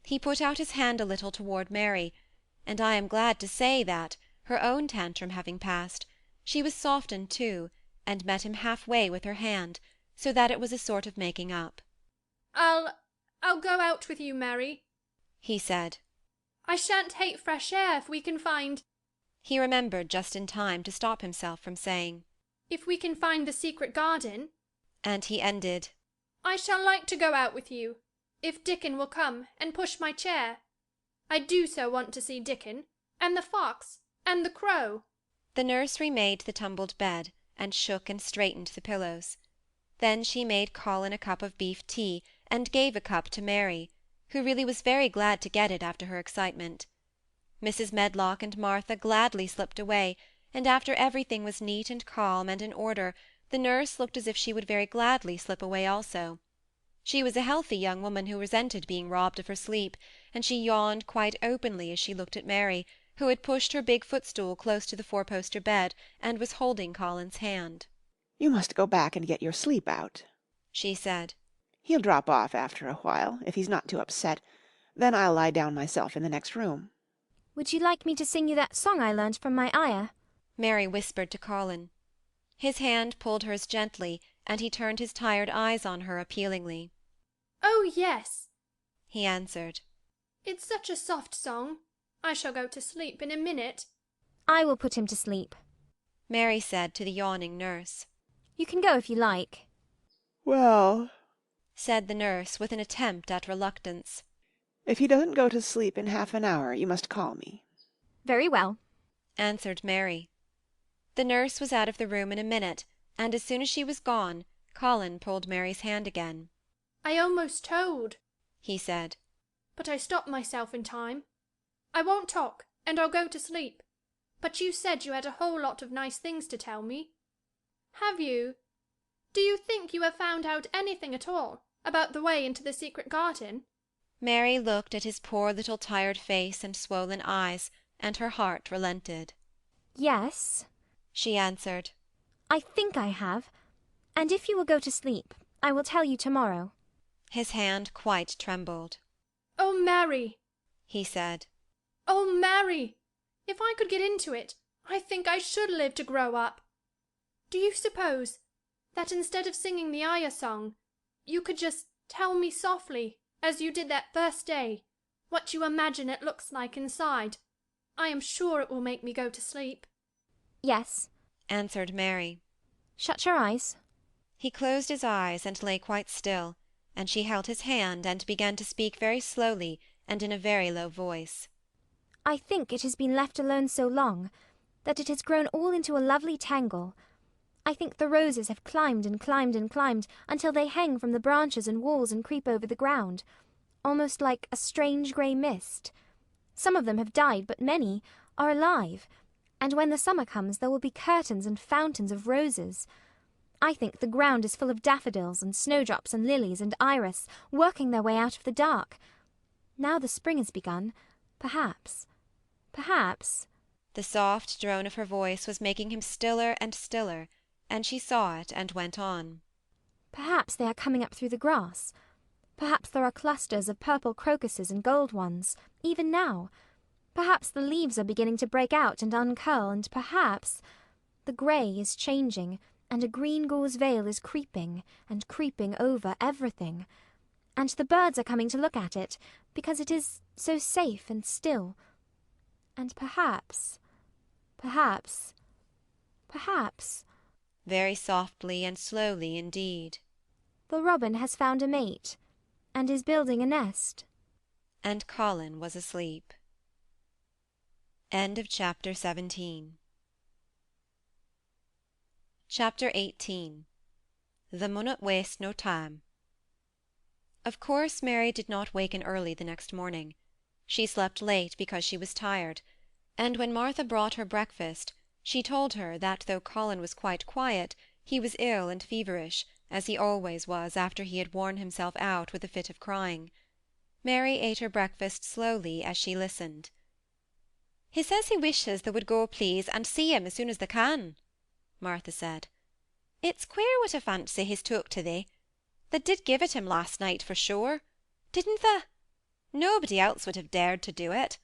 He put out his hand a little toward Mary, and I am glad to say that, her own tantrum having passed, she was softened too, and met him half-way with her hand, so that it was a sort of making up. I'll go out with you, Mary, he said. I shan't hate fresh air if we can find— He remembered just in time to stop himself from saying, if we can find the secret garden. And he ended, I shall like to go out with you, if Dickon will come and push my chair. I do so want to see Dickon, and the fox, and the crow. The nurse remade the tumbled bed, and shook and straightened the pillows. Then she made Colin a cup of beef tea, and gave a cup to Mary, who really was very glad to get it after her excitement. Mrs. Medlock and Martha gladly slipped away, and after everything was neat and calm and in order, the nurse looked as if she would very gladly slip away also. She was a healthy young woman who resented being robbed of her sleep, and she yawned quite openly as she looked at Mary, who had pushed her big footstool close to the four-poster bed, and was holding Colin's hand. You must go back and get your sleep out, she said. He'll drop off after a while, if he's not too upset. Then I'll lie down myself in the next room. Would you like me to sing you that song I learned from my ayah? Mary whispered to Colin. His hand pulled hers gently, and he turned his tired eyes on her appealingly. Oh, yes, he answered. It's such a soft song. I shall go to sleep in a minute. I will put him to sleep, Mary said to the yawning nurse. You can go if you like. Well, said the nurse with an attempt at reluctance. If he doesn't go to sleep in half an hour, you must call me. Very well, answered Mary. The nurse was out of the room in a minute, and as soon as she was gone, Colin pulled Mary's hand again. I almost told, he said. But I stopped myself in time. I won't talk, and I'll go to sleep. But you said you had a whole lot of nice things to tell me. Have you? Do you think you have found out anything at all about the way into the secret garden? Mary looked at his poor little tired face and swollen eyes, and her heart relented. Yes, she answered. I think I have, and if you will go to sleep, I will tell you tomorrow. His hand quite trembled. Oh, Mary, he said. Oh, Mary, if I could get into it, I think I should live to grow up. Do you suppose that instead of singing the ayah song, you could just tell me softly, as you did that first day, what you imagine it looks like inside? I am sure it will make me go to sleep. Yes, answered Mary. Shut your eyes. He closed his eyes and lay quite still, and she held his hand and began to speak very slowly and in a very low voice. I think it has been left alone so long that it has grown all into a lovely tangle. I think the roses have climbed and climbed and climbed until they hang from the branches and walls and creep over the ground, almost like a strange grey mist. Some of them have died, but many are alive, and when the summer comes there will be curtains and fountains of roses. I think the ground is full of daffodils and snowdrops and lilies and iris working their way out of the dark. Now the spring has begun, perhaps. The soft drone of her voice was making him stiller and stiller, and she saw it and went on. Perhaps they are coming up through the grass. Perhaps there are clusters of purple crocuses and gold ones, even now. Perhaps the leaves are beginning to break out and uncurl, and perhaps the grey is changing, and a green gauze veil is creeping and creeping over everything. And the birds are coming to look at it, because it is so safe and still. And perhaps, very softly and slowly indeed, the robin has found a mate, and is building a nest. And Colin was asleep. End of chapter 17. Chapter 18. The Munnot Waste No Time. Of course Mary did not waken early the next morning. She slept late because she was tired, and when Martha brought her breakfast, she told her that though Colin was quite quiet, he was ill and feverish, as he always was after he had worn himself out with a fit of crying. Mary ate her breakfast slowly as she listened. "He says he wishes they would go, please, and see him as soon as they can," Martha said. "It's queer what a fancy he's took to thee. They did give it him last night, for sure. Didn't they? Nobody else would have dared to do it.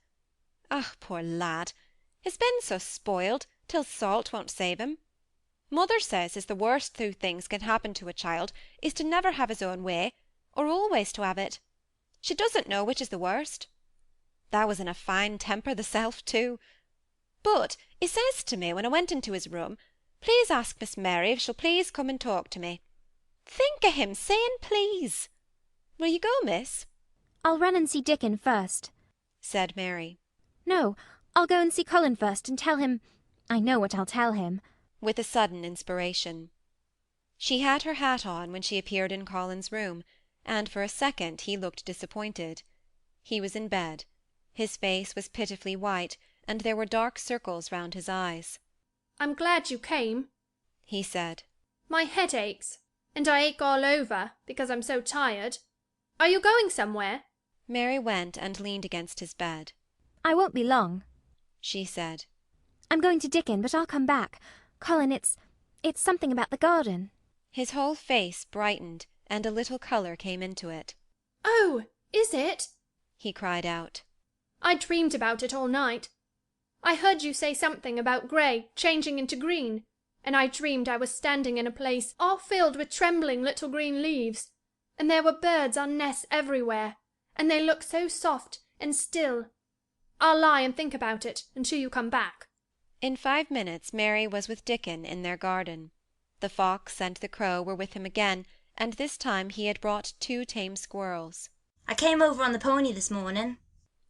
Ah, poor lad! He's been so spoiled, till salt won't save him. Mother says as the worst two things can happen to a child is to never have his own way, or always to have it. She doesn't know which is the worst. Thou was in a fine temper thyself, too. But he says to me when I went into his room, please ask Miss Mary if she'll please come and talk to me. Think o' him saying please. Will you go, miss? I'll run and see Dickon first, said Mary. No, I'll go and see Colin first and tell him. I know what I'll tell him. With a sudden inspiration. She had her hat on when she appeared in Colin's room, and for a second he looked disappointed. He was in bed. His face was pitifully white, and there were dark circles round his eyes. "I'm glad you came," he said. "My head aches, and I ache all over, because I'm so tired. Are you going somewhere?" Mary went and leaned against his bed. I won't be long, she said. I'm going to Dickon, but I'll come back. Colin, it's something about the garden. His whole face brightened, and a little colour came into it. "Oh, is it?" he cried out. "I dreamed about it all night. I heard you say something about grey changing into green, and I dreamed I was standing in a place all filled with trembling little green leaves, and there were birds on nests everywhere, and they looked so soft and still. I'll lie and think about it until you come back." In 5 minutes Mary was with Dickon in their garden. The fox and the crow were with him again, and this time he had brought 2 tame squirrels. "I came over on the pony this morning,"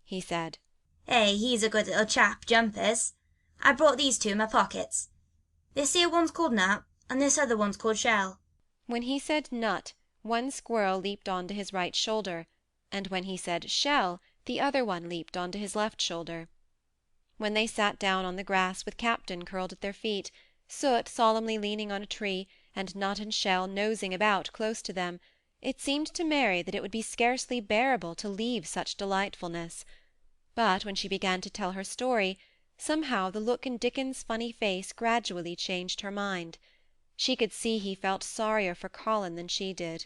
he said. He's a good little chap, Jump is. I brought these 2 in my pockets. This here one's called Nut, and this other one's called Shell." When he said Nut, one squirrel leaped on to his right shoulder, and when he said Shell, the other one leaped on to his left shoulder. When they sat down on the grass with Captain curled at their feet, Soot solemnly leaning on a tree, and Nut and Shell nosing about close to them, it seemed to Mary that it would be scarcely bearable to leave such delightfulness. But when she began to tell her story, somehow the look in Dickon's funny face gradually changed her mind. She could see he felt sorrier for Colin than she did.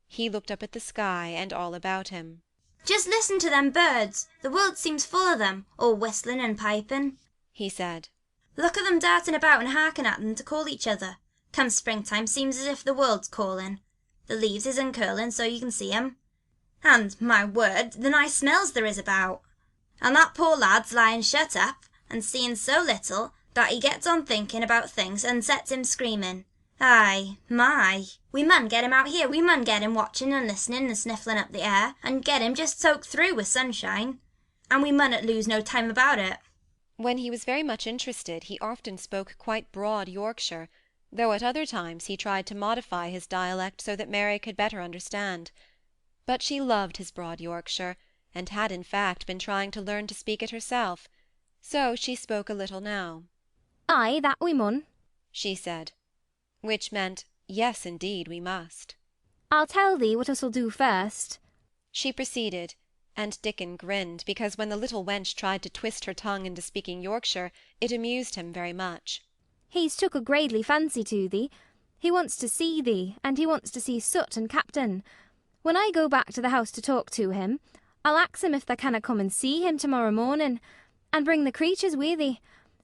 He looked up at the sky and all about him. "Just listen to them birds. The world seems full of them, all whistling and piping," he said. "Look at them darting about and harking at them to call each other. Come springtime seems as if the world's calling. The leaves is uncurling so you can see 'em. And, my word, the nice smells there is about. And that poor lad's lying shut up, and seeing so little, that he gets on thinking about things and sets him screaming. Aye, my! We mun get him out here, we mun get him watching and listening and sniffling up the air, and get him just soaked through with sunshine. And we munnot lose no time about it." When he was very much interested, he often spoke quite broad Yorkshire, though at other times he tried to modify his dialect so that Mary could better understand. But she loved his broad Yorkshire, and had in fact been trying to learn to speak it herself. So she spoke a little now. Aye, that we mun, she said, which meant, yes, indeed, we must. I'll tell thee what us'll do first. She proceeded, and Dickon grinned, because when the little wench tried to twist her tongue into speaking Yorkshire, it amused him very much. He's took a gradely fancy to thee. He wants to see thee, and he wants to see Soot and Captain. When I go back to the house to talk to him, I'll ax him if they canna come and see him tomorrow morning, and bring the creatures wi' thee.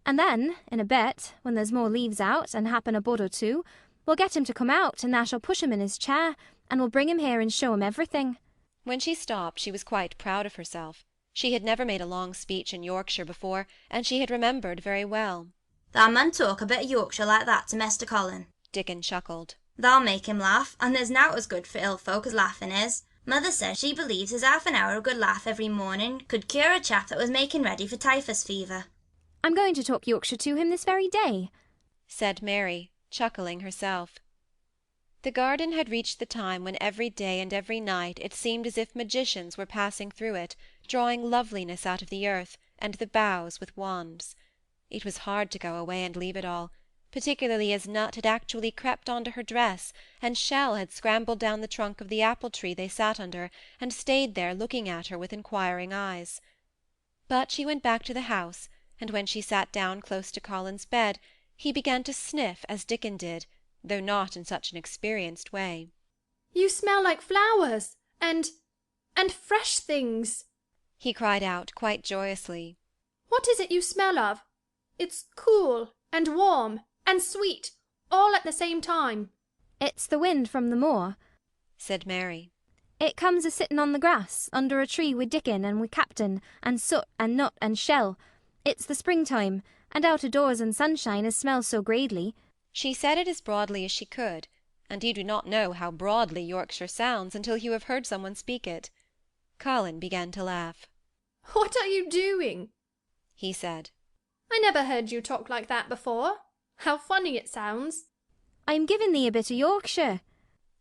And then, in a bit, when there's more leaves out, and happen a bud or 2, we'll get him to come out, and thou shall push him in his chair, and we'll bring him here and show him everything. When she stopped, she was quite proud of herself. She had never made a long speech in Yorkshire before, and she had remembered very well. "Thou mun talk a bit of Yorkshire like that to Mester Colin," Dickon chuckled. "Thou'll make him laugh, and there's nowt as good for ill folk as laughing is. Mother says she believes as half an hour of good laugh every morning could cure a chap that was making ready for typhus fever." I'm going to talk Yorkshire to him this very day, said Mary, chuckling herself. The garden had reached the time when every day and every night it seemed as if magicians were passing through it, drawing loveliness out of the earth and the boughs with wands. It was hard to go away and leave it all, particularly as Nut had actually crept onto her dress, and Shell had scrambled down the trunk of the apple-tree they sat under, and stayed there looking at her with inquiring eyes. But she went back to the house, and when she sat down close to Colin's bed, he began to sniff as Dickon did, though not in such an experienced way. You smell like flowers, and fresh things, he cried out quite joyously. What is it you smell of? It's cool and warm and sweet, all at the same time. It's the wind from the moor, said Mary. It comes a-sitting on the grass, under a tree with Dickon and with Captain, and Soot and Nut and Shell. It's the springtime, and out of doors and sunshine as smells so gradely. She said it as broadly as she could, and you do not know how broadly Yorkshire sounds until you have heard someone speak it. Colin began to laugh. What are you doing? he said. I never heard you talk like that before. How funny it sounds. I'm giving thee a bit of Yorkshire,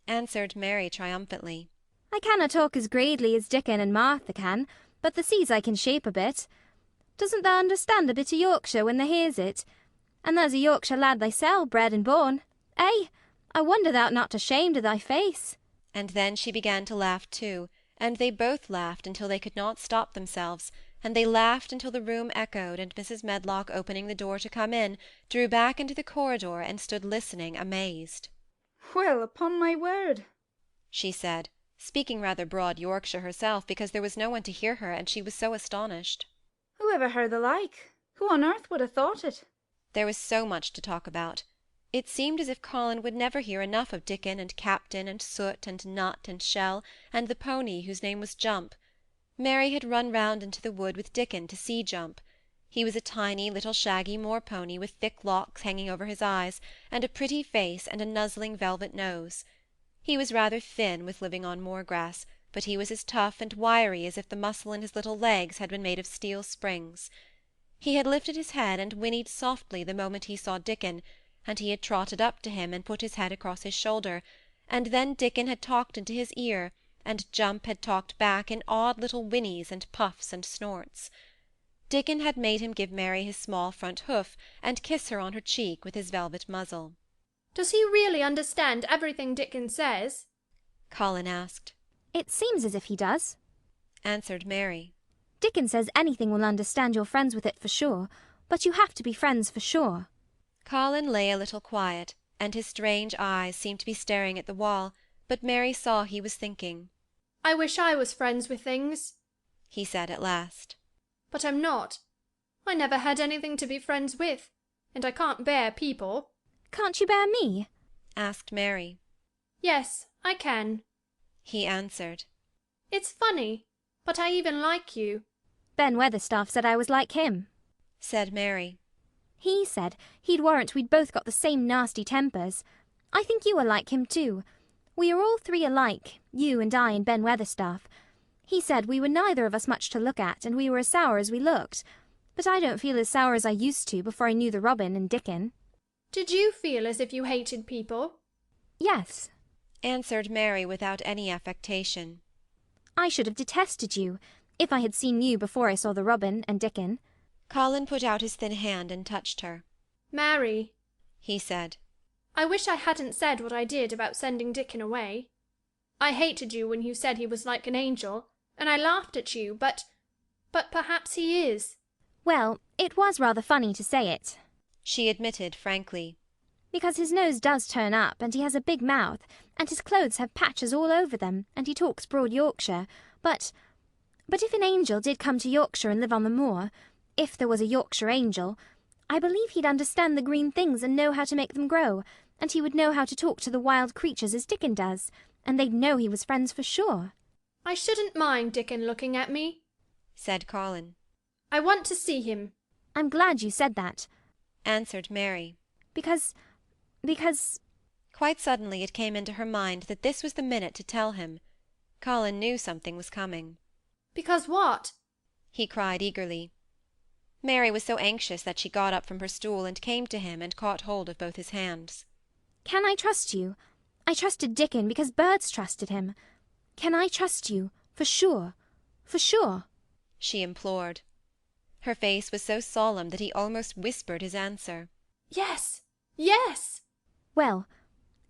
answered Mary triumphantly. I canna talk as gradely as Dickon and Martha can, but the seas I can shape a bit. Doesn't thou understand a bit of Yorkshire when thou hears it? And there's a Yorkshire lad thyself, bred and born. Eh? I wonder thou'rt not ashamed of thy face. And then she began to laugh too, and they both laughed until they could not stop themselves, and they laughed until the room echoed, and Mrs. Medlock, opening the door to come in, drew back into the corridor and stood listening amazed. Well, upon my word, she said, speaking rather broad Yorkshire herself, because there was no one to hear her, and she was so astonished. Who ever heard the like? Who on earth would have thought it? There was so much to talk about. It seemed as if Colin would never hear enough of Dickon and Captain and Soot and Nut and Shell and the pony whose name was Jump. Mary had run round into the wood with Dickon to see Jump. He was a tiny little shaggy moor-pony with thick locks hanging over his eyes, and a pretty face and a nuzzling velvet nose. He was rather thin with living on moor-grass, but he was as tough and wiry as if the muscle in his little legs had been made of steel springs. He had lifted his head and whinnied softly the moment he saw Dickon, and he had trotted up to him and put his head across his shoulder, and then Dickon had talked into his ear, and Jump had talked back in odd little whinnies and puffs and snorts. Dickon had made him give Mary his small front hoof and kiss her on her cheek with his velvet muzzle. Does he really understand everything Dickon says? Colin asked. It seems as if he does, answered Mary. Dickon says anything will understand your friends with it for sure, but you have to be friends for sure. Colin lay a little quiet, and his strange eyes seemed to be staring at the wall, but Mary saw he was thinking. I wish I was friends with things, he said at last. But I'm not. I never had anything to be friends with, and I can't bear people. Can't you bear me? asked Mary. Yes, I can, he answered. It's funny, but I even like you. Ben Weatherstaff said I was like him, said Mary. He said he'd warrant we'd both got the same nasty tempers. I think you are like him too. We are all three alike, you and I and Ben Weatherstaff. He said we were neither of us much to look at, and we were as sour as we looked. But I don't feel as sour as I used to before I knew the Robin and Dickon. Did you feel as if you hated people? Yes, answered Mary without any affectation. I should have detested you, if I had seen you before I saw the Robin and Dickon. Colin put out his thin hand and touched her. Mary, he said, I wish I hadn't said what I did about sending Dickon away. I hated you when you said he was like an angel, and I laughed at you, but perhaps he is. Well, it was rather funny to say it, she admitted frankly. Because his nose does turn up, and he has a big mouth, and his clothes have patches all over them, and he talks broad Yorkshire, but if an angel did come to Yorkshire and live on the moor, if there was a Yorkshire angel, I believe he'd understand the green things and know how to make them grow, and he would know how to talk to the wild creatures as Dickon does, and they'd know he was friends for sure. I shouldn't mind Dickon looking at me, said Colin. I want to see him. I'm glad you said that, answered Mary. Because... Quite suddenly it came into her mind that this was the minute to tell him. Colin knew something was coming. Because what? he cried eagerly. Mary was so anxious that she got up from her stool and came to him and caught hold of both his hands. Can I trust you? I trusted Dickon because birds trusted him. Can I trust you? For sure. For sure. she implored. Her face was so solemn that he almost whispered his answer. Yes, Yes. Well,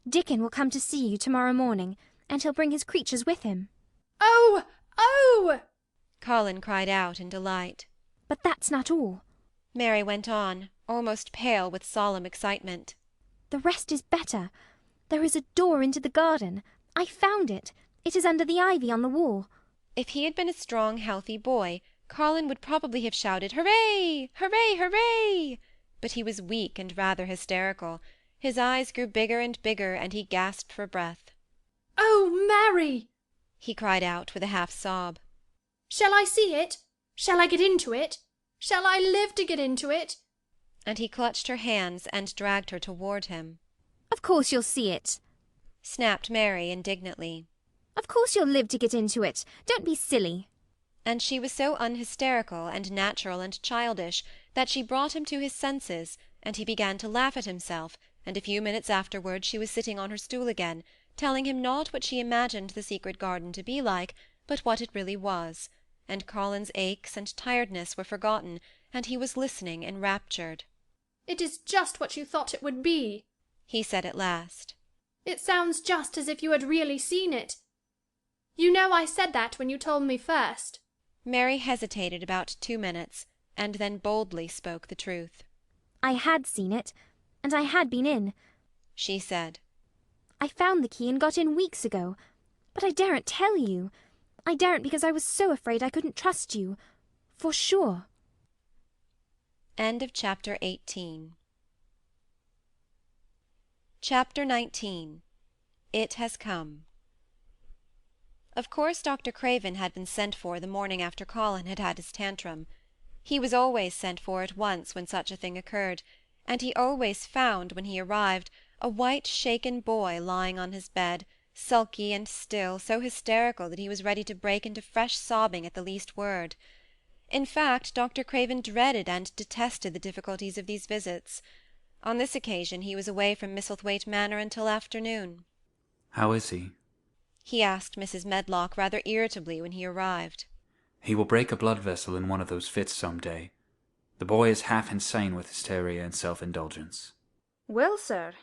Dickon will come to see you tomorrow morning, and he'll bring his creatures with him. Oh! Oh! Colin cried out in delight. But that's not all. Mary went on, almost pale with solemn excitement. The rest is better. There is a door into the garden. I found it. It is under the ivy on the wall. If he had been a strong, healthy boy, Colin would probably have shouted, "Hooray! Hooray! Hooray!" But he was weak and rather hysterical. His eyes grew bigger and bigger, and he gasped for breath. Oh, Mary! He cried out with a half-sob. Shall I see it? Shall I get into it? Shall I live to get into it? And he clutched her hands and dragged her toward him. Of course you'll see it, snapped Mary indignantly. Of course you'll live to get into it. Don't be silly. And she was so unhysterical and natural and childish that she brought him to his senses, and he began to laugh at himself, and a few minutes afterwards she was sitting on her stool again, telling him not what she imagined the secret garden to be like, but what it really was, and Colin's aches and tiredness were forgotten, and he was listening enraptured. It is just what you thought it would be, he said at last. It sounds just as if you had really seen it. You know I said that when you told me first. Mary hesitated about 2 minutes, and then boldly spoke the truth. I had seen it, and I had been in, she said. I found the key and got in weeks ago, but I daren't tell you. I daren't because I was so afraid I couldn't trust you. For sure. End of chapter 18. Chapter 19. It has come. Of course Dr. Craven had been sent for the morning after Colin had had his tantrum. He was always sent for at once when such a thing occurred, and he always found, when he arrived, a white shaken boy lying on his bed, sulky and still, so hysterical that he was ready to break into fresh sobbing at the least word. In fact, Dr. Craven dreaded and detested the difficulties of these visits. On this occasion he was away from Misselthwaite Manor until afternoon. How is he? He asked Mrs. Medlock rather irritably when he arrived. He will break a blood vessel in one of those fits some day. The boy is half insane with hysteria and self-indulgence. Well, sir,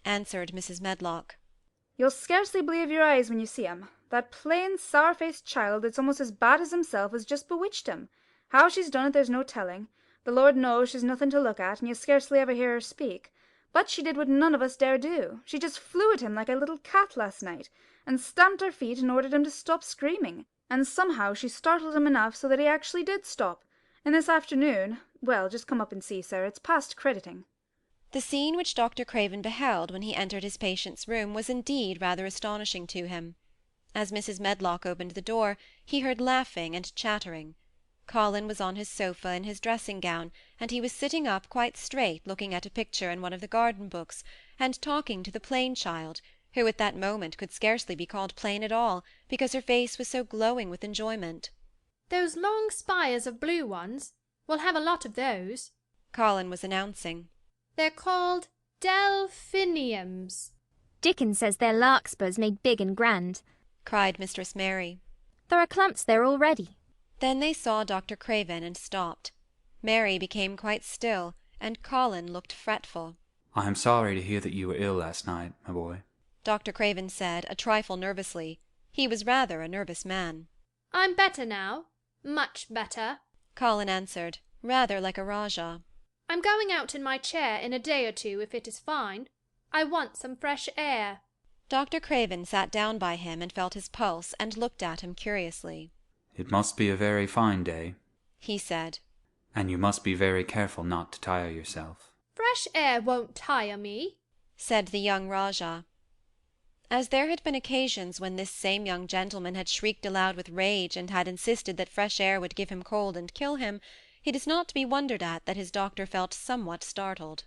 answered Mrs. Medlock, you'll scarcely believe your eyes when you see him. That plain, sour-faced child that's almost as bad as himself has just bewitched him. How she's done it there's no telling. The Lord knows she's nothing to look at, and you scarcely ever hear her speak. But she did what none of us dare do. She just flew at him like a little cat last night, and stamped her feet and ordered him to stop screaming. And somehow she startled him enough so that he actually did stop. And this afternoon, well, just come up and see, sir, it's past crediting. The scene which Dr. Craven beheld when he entered his patient's room was indeed rather astonishing to him. As Mrs. Medlock opened the door, he heard laughing and chattering. Colin was on his sofa in his dressing-gown, and he was sitting up quite straight looking at a picture in one of the garden books, and talking to the plain child, who at that moment could scarcely be called plain at all, because her face was so glowing with enjoyment. Those long spires of blue ones, we'll have a lot of those, Colin was announcing. They're called delphiniums. Dickon says they're larkspurs made big and grand, cried Mistress Mary. There are clumps there already. Then they saw Dr. Craven and stopped. Mary became quite still, and Colin looked fretful. I am sorry to hear that you were ill last night, my boy, Dr. Craven said, a trifle nervously. He was rather a nervous man. I'm better now, much better, Colin answered, rather like a Rajah. I'm going out in my chair in a day or two, if it is fine. I want some fresh air. Dr. Craven sat down by him and felt his pulse and looked at him curiously. It must be a very fine day, he said, and you must be very careful not to tire yourself. Fresh air won't tire me, said the young Rajah. As there had been occasions when this same young gentleman had shrieked aloud with rage and had insisted that fresh air would give him cold and kill him, it is not to be wondered at that his doctor felt somewhat startled.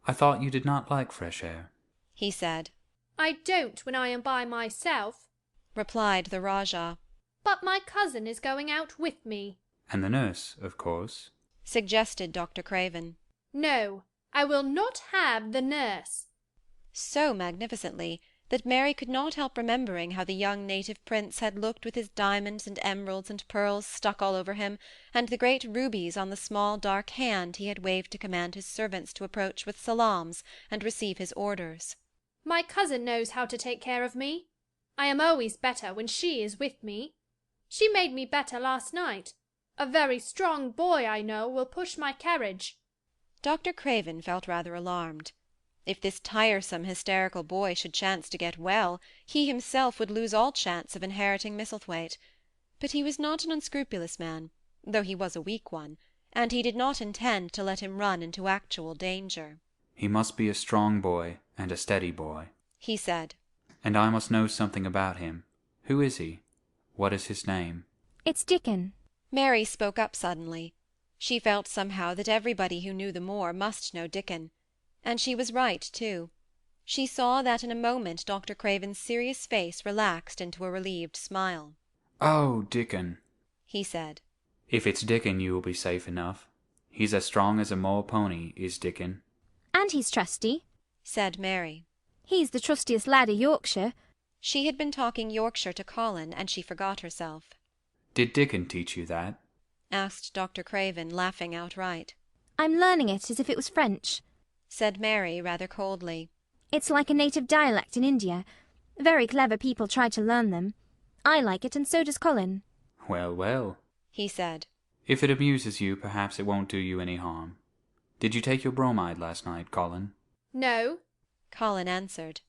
I thought you did not like fresh air, he said. I don't when I am by myself, replied the Rajah. But my cousin is going out with me. And the nurse, of course, suggested Dr. Craven. No, I will not have the nurse. So magnificently that Mary could not help remembering how the young native prince had looked with his diamonds and emeralds and pearls stuck all over him, and the great rubies on the small dark hand he had waved to command his servants to approach with salaams and receive his orders. My cousin knows how to take care of me. I am always better when she is with me. She made me better last night. A very strong boy, I know, will push my carriage. Dr. Craven felt rather alarmed. If this tiresome, hysterical boy should chance to get well, he himself would lose all chance of inheriting Misselthwaite. But he was not an unscrupulous man, though he was a weak one, and he did not intend to let him run into actual danger. He must be a strong boy and a steady boy, he said. And I must know something about him. Who is he? What is his name? It's Dickon. Mary spoke up suddenly. She felt somehow that everybody who knew the moor must know Dickon. And she was right, too. She saw that in a moment Dr. Craven's serious face relaxed into a relieved smile. Oh, Dickon, he said. If it's Dickon, you will be safe enough. He's as strong as a moor pony, is Dickon. And he's trusty, said Mary. He's the trustiest lad of Yorkshire. She had been talking Yorkshire to Colin, and she forgot herself. Did Dickon teach you that? asked Dr. Craven, laughing outright. I'm learning it as if it was French, said Mary, rather coldly. It's like a native dialect in India. Very clever people try to learn them. I like it, and so does Colin. Well, well, he said. If it amuses you, perhaps it won't do you any harm. Did you take your bromide last night, Colin? No, Colin answered.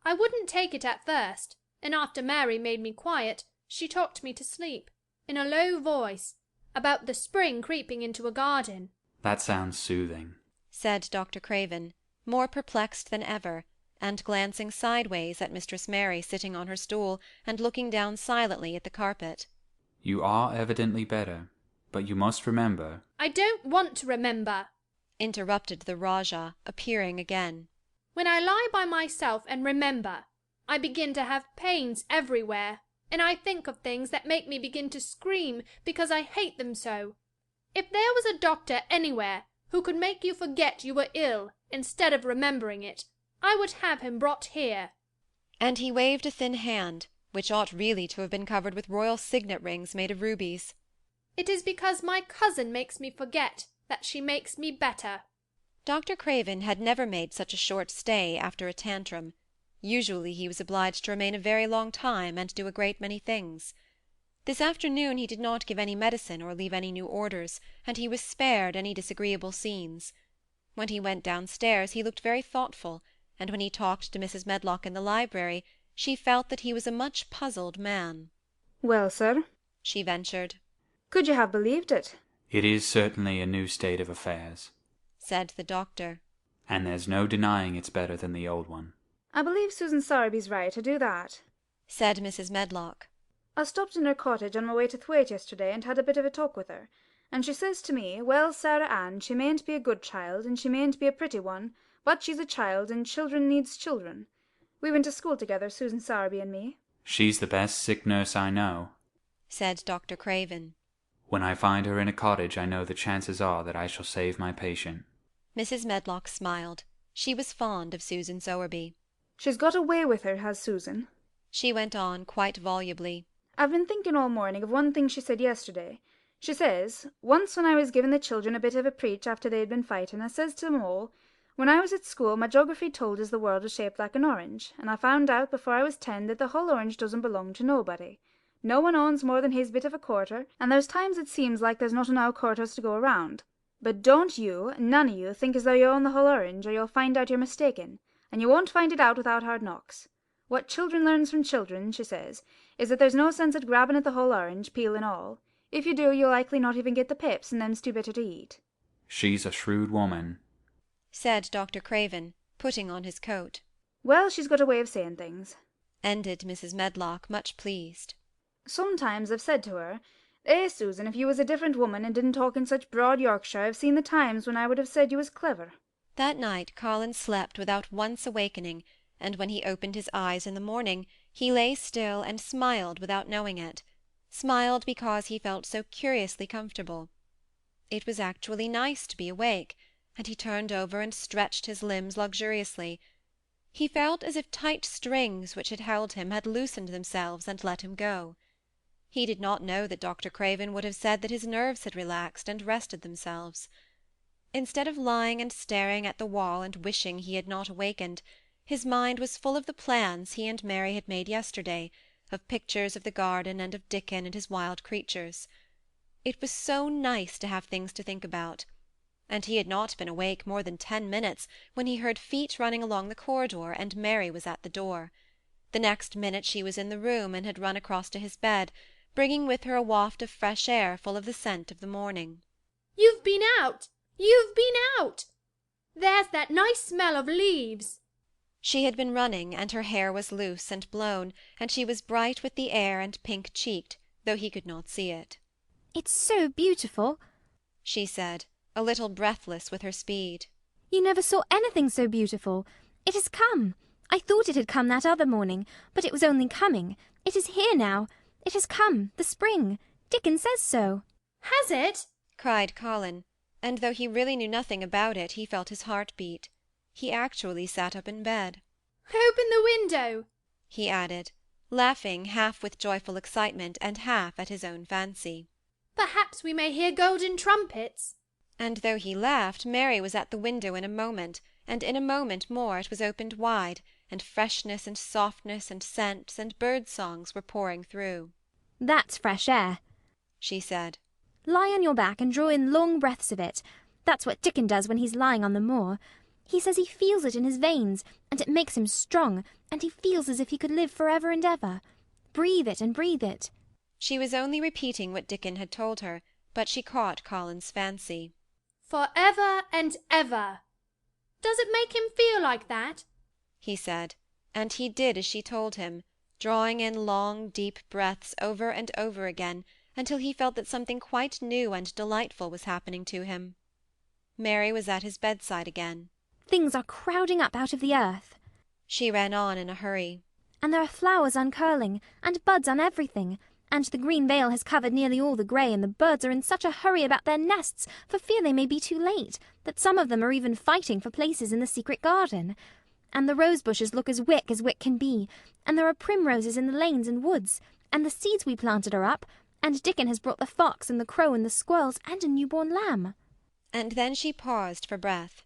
I wouldn't take it at first, and after Mary made me quiet, she talked me to sleep, in a low voice, about the spring creeping into a garden. That sounds soothing, said Dr. Craven, more perplexed than ever, and glancing sideways at Mistress Mary sitting on her stool and looking down silently at the carpet. You are evidently better, but you must remember— I don't want to remember, interrupted the Rajah, appearing again. When I lie by myself and remember, I begin to have pains everywhere, and I think of things that make me begin to scream because I hate them so. If there was a doctor anywhere who could make you forget you were ill instead of remembering it, I would have him brought here. And he waved a thin hand, which ought really to have been covered with royal signet rings made of rubies. It is because my cousin makes me forget that she makes me better. Dr. Craven had never made such a short stay after a tantrum. Usually he was obliged to remain a very long time and do a great many things. This afternoon he did not give any medicine or leave any new orders, and he was spared any disagreeable scenes. When he went downstairs he looked very thoughtful, and when he talked to Mrs. Medlock in the library, she felt that he was a much puzzled man. "Well, sir," she ventured. "could you have believed it?" It is certainly a new state of affairs, said the doctor. And there's no denying it's better than the old one. "I believe Susan Sowerby's right to do that," said Mrs. Medlock. "I stopped in her cottage on my way to Thwaite yesterday and had a bit of a talk with her, and she says to me, 'Well, Sarah Ann, she mayn't be a good child, and she mayn't be a pretty one, but she's a child, and children needs children.' We went to school together, Susan Sowerby and me." She's the best sick nurse I know, said Dr. Craven. When I find her in a cottage, I know the chances are that I shall save my patient. Mrs. Medlock smiled. She was fond of Susan Sowerby. "She's got a way with her, has Susan," she went on quite volubly. "I've been thinking all morning of one thing she said yesterday. She says, 'Once when I was giving the children a bit of a preach after they'd been fighting, I says to them all, when I was at school my geography told us the world was shaped like an orange, and I found out before I was 10 that the whole orange doesn't belong to nobody. No one owns more than his bit of a quarter, and there's times it seems like there's not enough quarters to go around. But don't you, none of you, think as though you own the whole orange, or you'll find out you're mistaken, and you won't find it out without hard knocks. What children learns from children,' she says, 'is that there's no sense at grabbing at the whole orange, peel and all. If you do, you'll likely not even get the pips, and them's too bitter to eat.'" She's a shrewd woman, said Dr. Craven, putting on his coat. "Well, she's got a way of saying things," ended Mrs. Medlock, much pleased. "Sometimes I've said to her, 'Susan, if you was a different woman and didn't talk in such broad Yorkshire, I've seen the times when I would have said you was clever.'" That night Colin slept without once awakening, and when he opened his eyes in the morning, he lay still and smiled without knowing it, smiled because he felt so curiously comfortable. It was actually nice to be awake, and he turned over and stretched his limbs luxuriously. He felt as if tight strings which had held him had loosened themselves and let him go. He did not know that Dr. Craven would have said that his nerves had relaxed and rested themselves. Instead of lying and staring at the wall and wishing he had not awakened, his mind was full of the plans he and Mary had made yesterday, of pictures of the garden and of Dickon and his wild creatures. It was so nice to have things to think about. And he had not been awake more than 10 minutes when he heard feet running along the corridor, and Mary was at the door. The next minute she was in the room and had run across to his bed, bringing with her a waft of fresh air full of the scent of the morning. You've been out! You've been out! There's that nice smell of leaves. She had been running, and her hair was loose and blown, and she was bright with the air and pink-cheeked, though he could not see it. It's so beautiful, she said, a little breathless with her speed. You never saw anything so beautiful. It has come. I thought it had come that other morning, but it was only coming. It is here now. It has come, the spring. Dickon says so. Has it? Cried Colin, and though he really knew nothing about it, he felt his heart beat. He actually sat up in bed. Open the window, he added, laughing half with joyful excitement and half at his own fancy. Perhaps we may hear golden trumpets. And though he laughed, Mary was at the window in a moment, and in a moment more it was opened wide, and freshness and softness and scents and bird-songs were pouring through. That's fresh air, she said. Lie on your back and draw in long breaths of it. That's what Dickon does when he's lying on the moor. He says he feels it in his veins, and it makes him strong, and he feels as if he could live for ever and ever. Breathe it and breathe it. She was only repeating what Dickon had told her, but she caught Colin's fancy. For ever and ever. Does it make him feel like that? He said, and he did as she told him, drawing in long, deep breaths over and over again, until he felt that something quite new and delightful was happening to him. Mary was at his bedside again. Things are crowding up out of the earth, she ran on in a hurry. And there are flowers uncurling, and buds on everything, and the green veil has covered nearly all the grey, and the birds are in such a hurry about their nests for fear they may be too late, that some of them are even fighting for places in the secret garden. And the rose bushes look as wick can be, and there are primroses in the lanes and woods, and the seeds we planted are up, and Dickon has brought the fox and the crow and the squirrels and a newborn lamb. And then she paused for breath.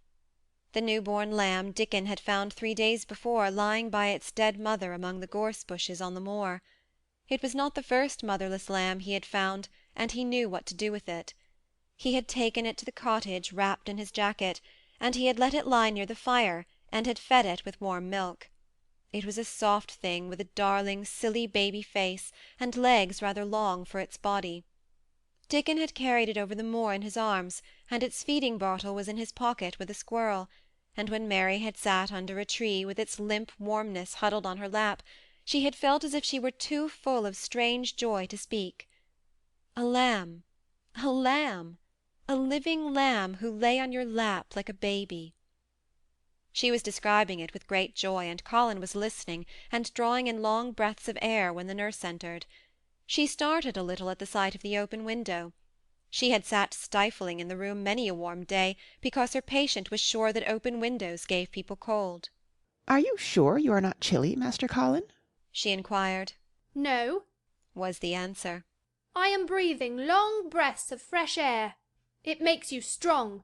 The newborn lamb Dickon had found 3 days before lying by its dead mother among the gorse bushes on the moor. It was not the first motherless lamb he had found, and he knew what to do with it. He had taken it to the cottage wrapped in his jacket, and he had let it lie near the fire, and had fed it with warm milk. It was a soft thing with a darling, silly baby face, and legs rather long for its body. Dickon had carried it over the moor in his arms, and its feeding bottle was in his pocket with a squirrel, and when Mary had sat under a tree with its limp warmness huddled on her lap, she had felt as if she were too full of strange joy to speak. A lamb, a lamb, a living lamb who lay on your lap like a baby. She was describing it with great joy, and Colin was listening and drawing in long breaths of air when the nurse entered. She started a little at the sight of the open window. She had sat stifling in the room many a warm day, because her patient was sure that open windows gave people cold. "Are you sure you are not chilly, Master Colin?" she inquired. No, was the answer. I am breathing long breaths of fresh air. It makes you strong.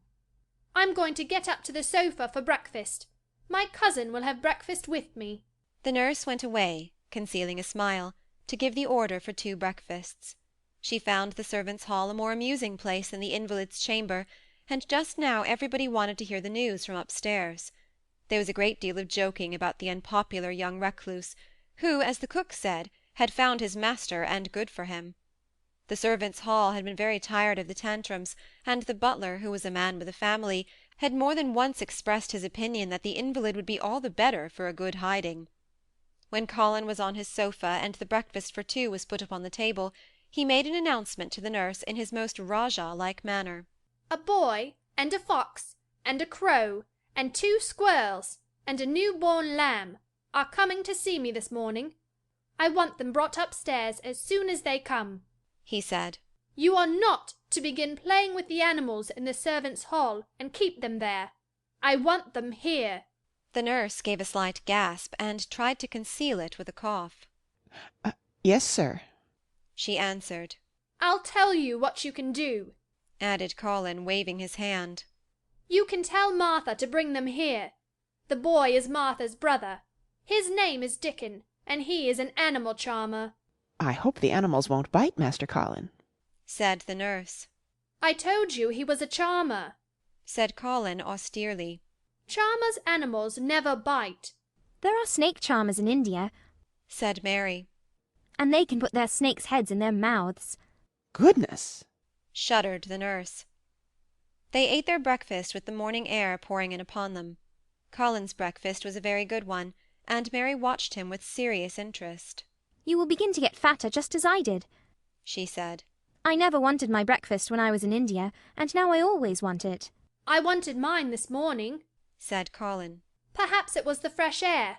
I'm going to get up to the sofa for breakfast. My cousin will have breakfast with me. The nurse went away, concealing a smile, to give the order for 2 breakfasts. She found the servants' hall a more amusing place than the invalid's chamber, and just now everybody wanted to hear the news from upstairs. There was a great deal of joking about the unpopular young recluse, who, as the cook said, had found his master and good for him. The servants' hall had been very tired of the tantrums, and the butler, who was a man with a family, had more than once expressed his opinion that the invalid would be all the better for a good hiding. When Colin was on his sofa and the breakfast for 2 was put upon the table, he made an announcement to the nurse in his most Rajah-like manner. A boy, and a fox, and a crow, and 2 squirrels, and a new-born lamb are coming to see me this morning. I want them brought upstairs as soon as they come, he said. You are not to begin playing with the animals in the servants' hall and keep them there. I want them here. The nurse gave a slight gasp, and tried to conceal it with a cough. Yes, sir, she answered. I'll tell you what you can do, added Colin, waving his hand. You can tell Martha to bring them here. The boy is Martha's brother. His name is Dickon, and he is an animal charmer. I hope the animals won't bite, Master Colin, said the nurse. I told you he was a charmer, said Colin austerely. Charmers' animals never bite. There are snake charmers in India, said Mary. and they can put their snakes' heads in their mouths. Goodness, shuddered the nurse. They ate their breakfast with the morning air pouring in upon them. Colin's breakfast was a very good one, and Mary watched him with serious interest. You will begin to get fatter just as I did, she said. I never wanted my breakfast when I was in India, and now I always want it. I wanted mine this morning, said Colin. Perhaps it was the fresh air.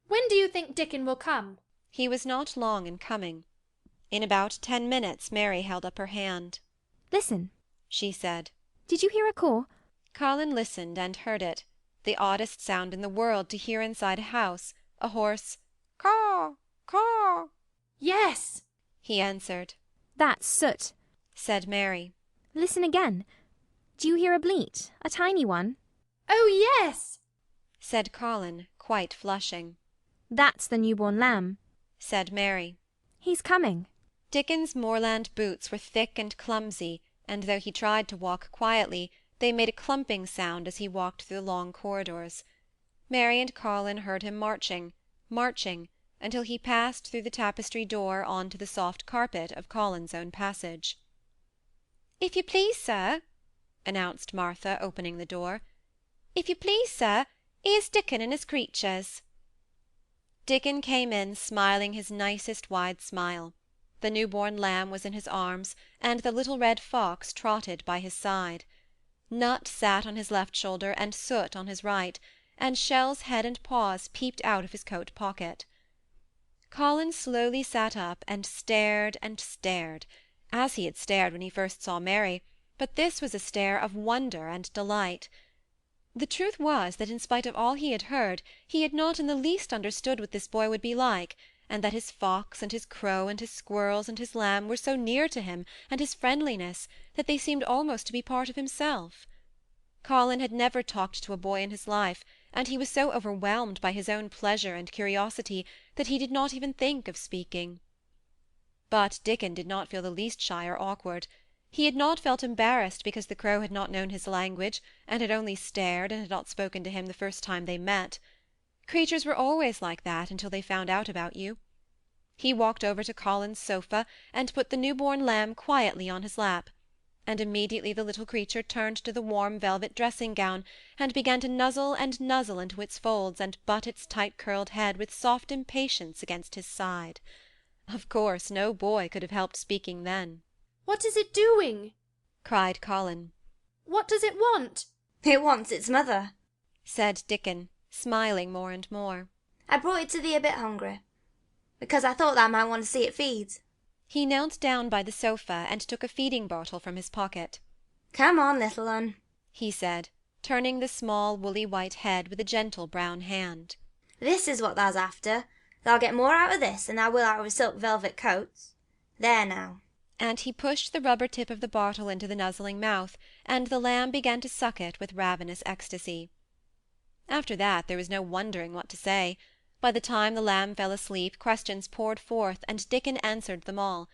When do you think Dickon will come? He was not long in coming. In about 10 minutes Mary held up her hand. Listen, she said. Did you hear a caw? Colin listened and heard it, the oddest sound in the world to hear inside a house, a hoarse caw, caw. Yes, he answered. That's soot, said Mary. Listen again. Do you hear a bleat, a tiny one? Oh, yes, said Colin, quite flushing. That's the newborn lamb, said Mary. He's coming. Dickon's moorland boots were thick and clumsy, and though he tried to walk quietly, they made a clumping sound as he walked through the long corridors. Mary and Colin heard him marching, until he passed through the tapestry door on to the soft carpet of Colin's own passage. "If you please, sir," announced Martha, opening the door. "If you please, sir, here's Dickon and his creatures." Dickon came in smiling his nicest wide smile. The newborn lamb was in his arms, and the little red fox trotted by his side. Nut sat on his left shoulder and Soot on his right, and Shell's head and paws peeped out of his coat pocket. Colin slowly sat up and stared, as he had stared when he first saw Mary, but this was a stare of wonder and delight. The truth was that in spite of all he had heard, he had not in the least understood what this boy would be like, and that his fox and his crow and his squirrels and his lamb were so near to him, and his friendliness, that they seemed almost to be part of himself. Colin had never talked to a boy in his life, and he was so overwhelmed by his own pleasure and curiosity that he did not even think of speaking. But Dickon did not feel the least shy or awkward. He had not felt embarrassed because the crow had not known his language, and had only stared, and had not spoken to him the first time they met. Creatures were always like that until they found out about you. He walked over to Colin's sofa and put the newborn lamb quietly on his lap, and immediately the little creature turned to the warm velvet dressing-gown and began to nuzzle and nuzzle into its folds and butt its tight-curled head with soft impatience against his side. Of course no boy could have helped speaking then. What is it doing? cried Colin. What does it want? It wants its mother, said Dickon, smiling more and more. I brought it to thee a bit hungry, because I thought thou might want to see it feed. He knelt down by the sofa and took a feeding bottle from his pocket. Come on, little un, he said, turning the small woolly white head with a gentle brown hand. This is what thou's after. Thou'll get more out of this than thou will out of a silk velvet coat. There now. And he pushed the rubber tip of the bottle into the nuzzling mouth, and the lamb began to suck it with ravenous ecstasy. After that there was no wondering what to say. By the time the lamb fell asleep, questions poured forth, and Dickon answered them all.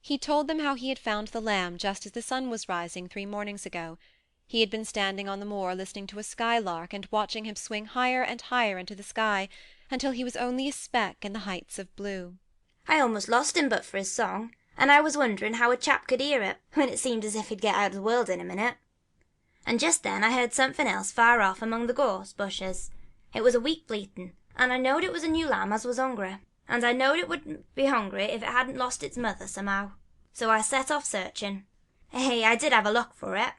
He told them how he had found the lamb just as the sun was rising 3 mornings ago. He had been standing on the moor listening to a skylark and watching him swing higher and higher into the sky, until he was only a speck in the heights of blue. I almost lost him but for his song, and I was wondering how a chap could hear it, when it seemed as if he'd get out of the world in a minute. And just then I heard something else far off among the gorse bushes. It was a weak bleating, and I knowed it was a new lamb as was hungry, and I knowed it wouldn't be hungry if it hadn't lost its mother somehow. So I set off searching. Hey, I did have a look for it.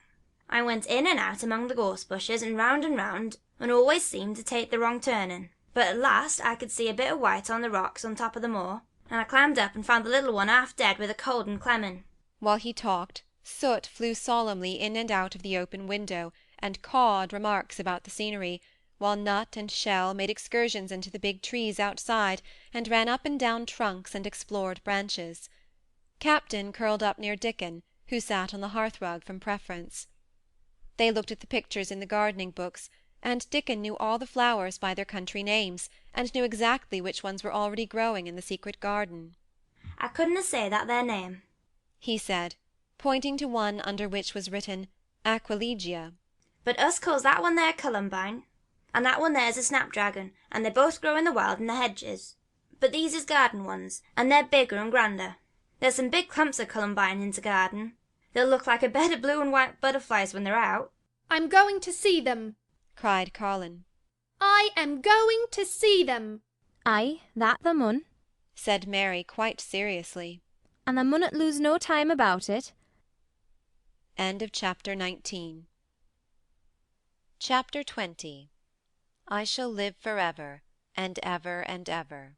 I went in and out among the gorse bushes and round, and always seemed to take the wrong turning. But at last I could see a bit of white on the rocks on top of the moor, and I climbed up and found the little one half dead with a cold and clemming. While he talked, Soot flew solemnly in and out of the open window, and cawed remarks about the scenery, while Nut and Shell made excursions into the big trees outside, and ran up and down trunks and explored branches. Captain curled up near Dickon, who sat on the hearth-rug from preference. They looked at the pictures in the gardening books, and Dickon knew all the flowers by their country names, and knew exactly which ones were already growing in the secret garden. I couldna say that their name, he said, pointing to one under which was written Aquilegia. but us calls that one there Columbine, and that one there's a snapdragon, and they both grow in the wild in the hedges. But these is garden ones, and they're bigger and grander. There's some big clumps of Columbine in the garden. They'll look like a bed of blue and white butterflies when they're out. I'm going to see them, cried Colin. I am going to see them. Aye, that the mun, said Mary quite seriously. and the munnot lose no time about it. End of chapter 19. Chapter 20. I shall live forever, and ever and ever.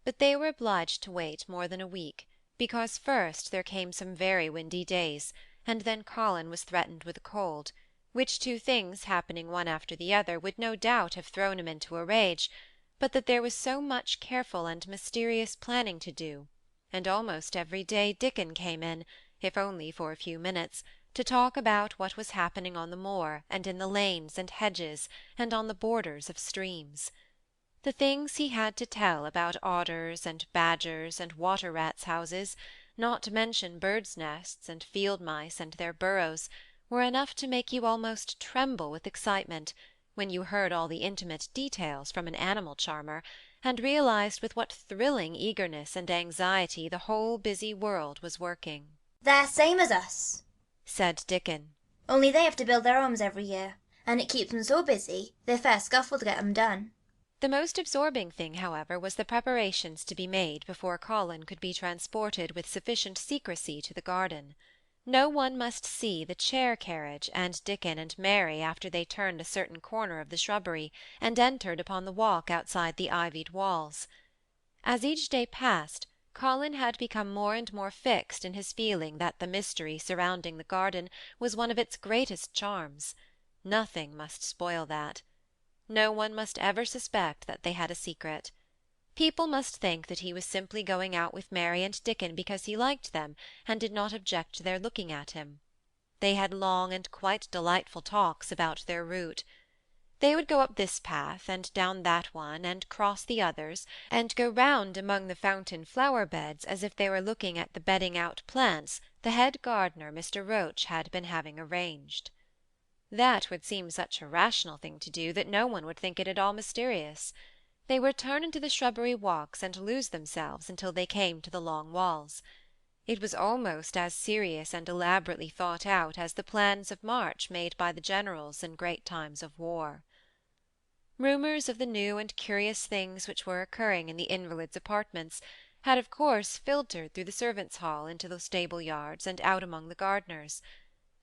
But they were obliged to wait more than a week, because first there came some very windy days, and then Colin was threatened with a cold, which two things happening one after the other would no doubt have thrown him into a rage, but that there was so much careful and mysterious planning to do, and almost every day Dickon came in, if only for a few minutes, to talk about what was happening on the moor, and in the lanes and hedges, and on the borders of streams. The things he had to tell about otters and badgers and water-rats' houses, not to mention birds' nests and field-mice and their burrows, were enough to make you almost tremble with excitement, when you heard all the intimate details from an animal charmer, and realized with what thrilling eagerness and anxiety the whole busy world was working. They're same as us, said Dickon. only they have to build their homes every year, and it keeps them so busy they fair scuffle to get them done. The most absorbing thing, however, was the preparations to be made before Colin could be transported with sufficient secrecy to the garden. No one must see the chair-carriage and Dickon and Mary after they turned a certain corner of the shrubbery, and entered upon the walk outside the ivied walls. As each day passed, Colin had become more and more fixed in his feeling that the mystery surrounding the garden was one of its greatest charms. Nothing must spoil that. No one must ever suspect that they had a secret. People must think that he was simply going out with Mary and Dickon because he liked them, and did not object to their looking at him. They had long and quite delightful talks about their route. They would go up this path, and down that one, and cross the others, and go round among the fountain flower-beds as if they were looking at the bedding-out plants the head gardener, Mr. Roach, had been having arranged. That would seem such a rational thing to do that no one would think it at all mysterious. They would turn into the shrubbery walks and lose themselves until they came to the long walls. It was almost as serious and elaborately thought out as the plans of march made by the generals in great times of war. Rumours of the new and curious things which were occurring in the invalids' apartments had of course filtered through the servants' hall into the stable-yards and out among the gardeners,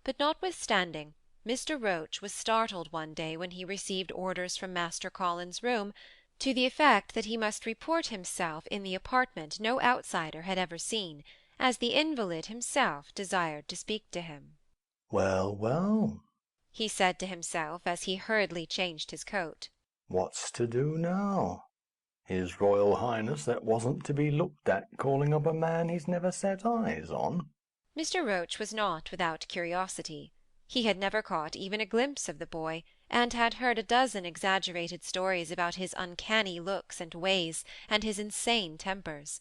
but notwithstanding Mr. Roach was startled one day when he received orders from Master Colin's room to the effect that he must report himself in the apartment no outsider had ever seen, as the invalid himself desired to speak to him. Well, well, he said to himself as he hurriedly changed his coat. What's to do now? His Royal Highness that wasn't to be looked at calling up a man he's never set eyes on. Mr. Roach was not without curiosity. He had never caught even a glimpse of the boy, and had heard a dozen exaggerated stories about his uncanny looks and ways, and his insane tempers.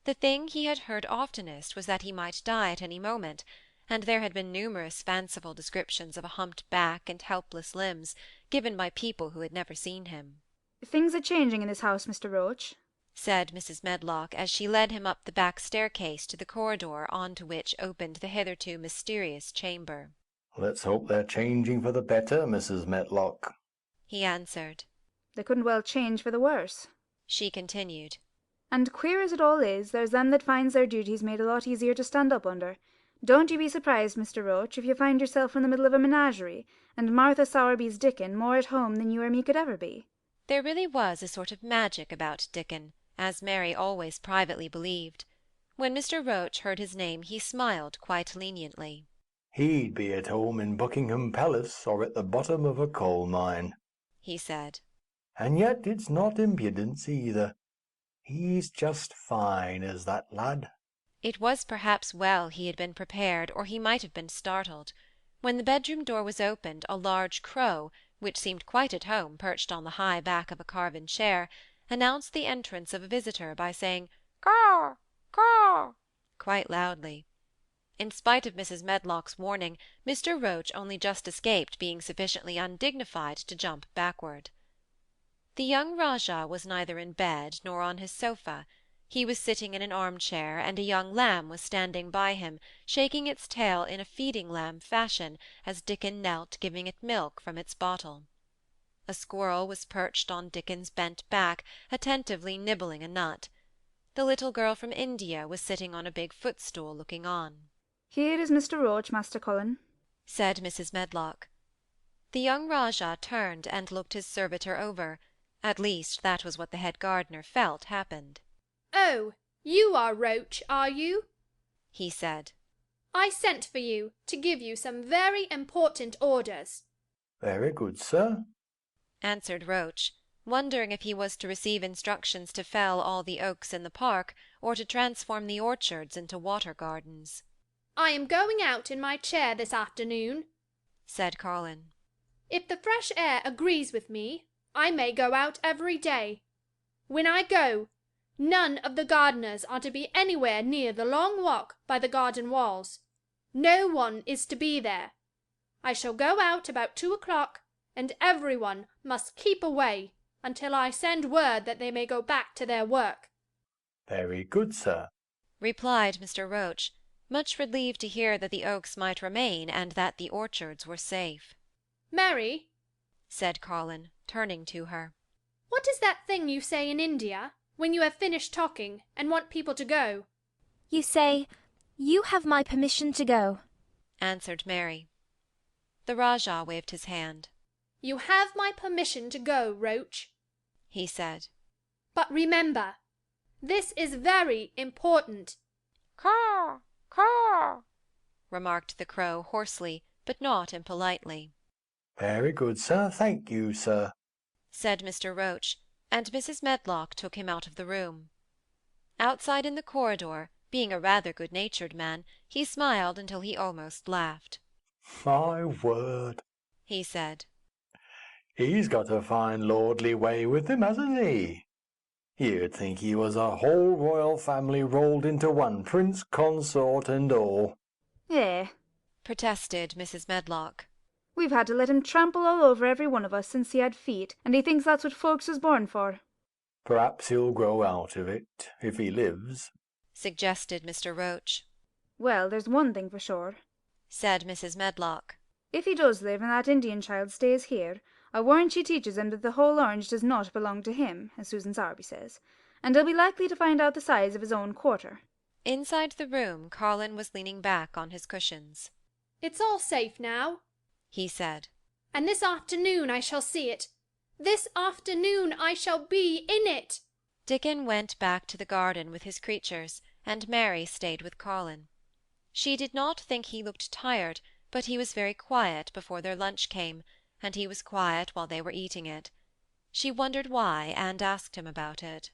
The thing he had heard oftenest was that he might die at any moment, and there had been numerous fanciful descriptions of a humped back and helpless limbs, given by people who had never seen him. "Things are changing in this house, Mr. Roach," said Mrs. Medlock, as she led him up the back staircase to the corridor on to which opened the hitherto mysterious chamber. Let's hope they're changing for the better, Mrs. Medlock, he answered. "They couldn't well change for the worse," she continued. "And queer as it all is, there's them that finds their duties made a lot easier to stand up under. Don't you be surprised, Mr. Roach, if you find yourself in the middle of a menagerie, and Martha Sowerby's Dickon more at home than you or me could ever be." There really was a sort of magic about Dickon, as Mary always privately believed. When Mr. Roach heard his name he smiled quite leniently. He'd be at home in Buckingham Palace or at the bottom of a coal mine. he said. And yet it's not impudence either. He's just fine, is that lad. It was perhaps well he had been prepared, or he might have been startled. When the bedroom door was opened, a large crow, which seemed quite at home perched on the high back of a carven chair, announced the entrance of a visitor by saying "Caw, caw," quite loudly. In spite of Mrs. Medlock's warning, Mr. Roach only just escaped being sufficiently undignified to jump backward. The young Rajah was neither in bed nor on his sofa. He was sitting in an armchair, and a young lamb was standing by him, shaking its tail in a feeding-lamb fashion, as Dickon knelt giving it milk from its bottle. A squirrel was perched on Dickon's bent back, attentively nibbling a nut. The little girl from India was sitting on a big footstool looking on. "Here is Mr. Roach, Master Colin," said Mrs. Medlock. The young Rajah turned and looked his servitor over. At least that was what the head gardener felt happened. "Oh, you are Roach, are you?" he said. "I sent for you to give you some very important orders." Very good, sir, answered Roach, wondering if he was to receive instructions to fell all the oaks in the park, or to transform the orchards into water gardens. "I am going out in my chair this afternoon," said Colin. "If the fresh air agrees with me, I may go out every day. When I go, none of the gardeners are to be anywhere near the long walk by the garden walls. No one is to be there. I shall go out about 2 o'clock, and every one must keep away until I send word that they may go back to their work." very good, sir, replied Mr. Roach, much relieved to hear that the oaks might remain and that the orchards were safe. "Mary," said Colin, turning to her, "what is that thing you say in India, when you have finished talking and want people to go?" "You say, 'You have my permission to go,'" answered Mary. The Rajah waved his hand. "You have my permission to go, Roach," he said. "But remember, this is very important." "Caw, caw," remarked the crow hoarsely, but not impolitely. very good, sir, thank you, sir, said Mr. Roach, and Mrs. Medlock took him out of the room. Outside in the corridor, being a rather good-natured man, he smiled until he almost laughed. my word, he said. He's got a fine lordly way with him, hasn't he? You'd think he was a whole royal family rolled into one, prince consort and all. "Eh," protested Mrs. Medlock. "we've had to let him trample all over every one of us since he had feet, and he thinks that's what folks was born for." Perhaps he'll grow out of it, if he lives, suggested Mr. Roach. "Well, there's one thing for sure," said Mrs. Medlock. "if he does live and that Indian child stays here, I warrant she teaches him that the whole orange does not belong to him, as Susan Sowerby says, and he'll be likely to find out the size of his own quarter." Inside the room, Colin was leaning back on his cushions. "It's all safe now," he said. "And this afternoon I shall see it. This afternoon I shall be in it." Dickon went back to the garden with his creatures, and Mary stayed with Colin. She did not think he looked tired, but he was very quiet before their lunch came, and he was quiet while they were eating it. She wondered why, and asked him about it.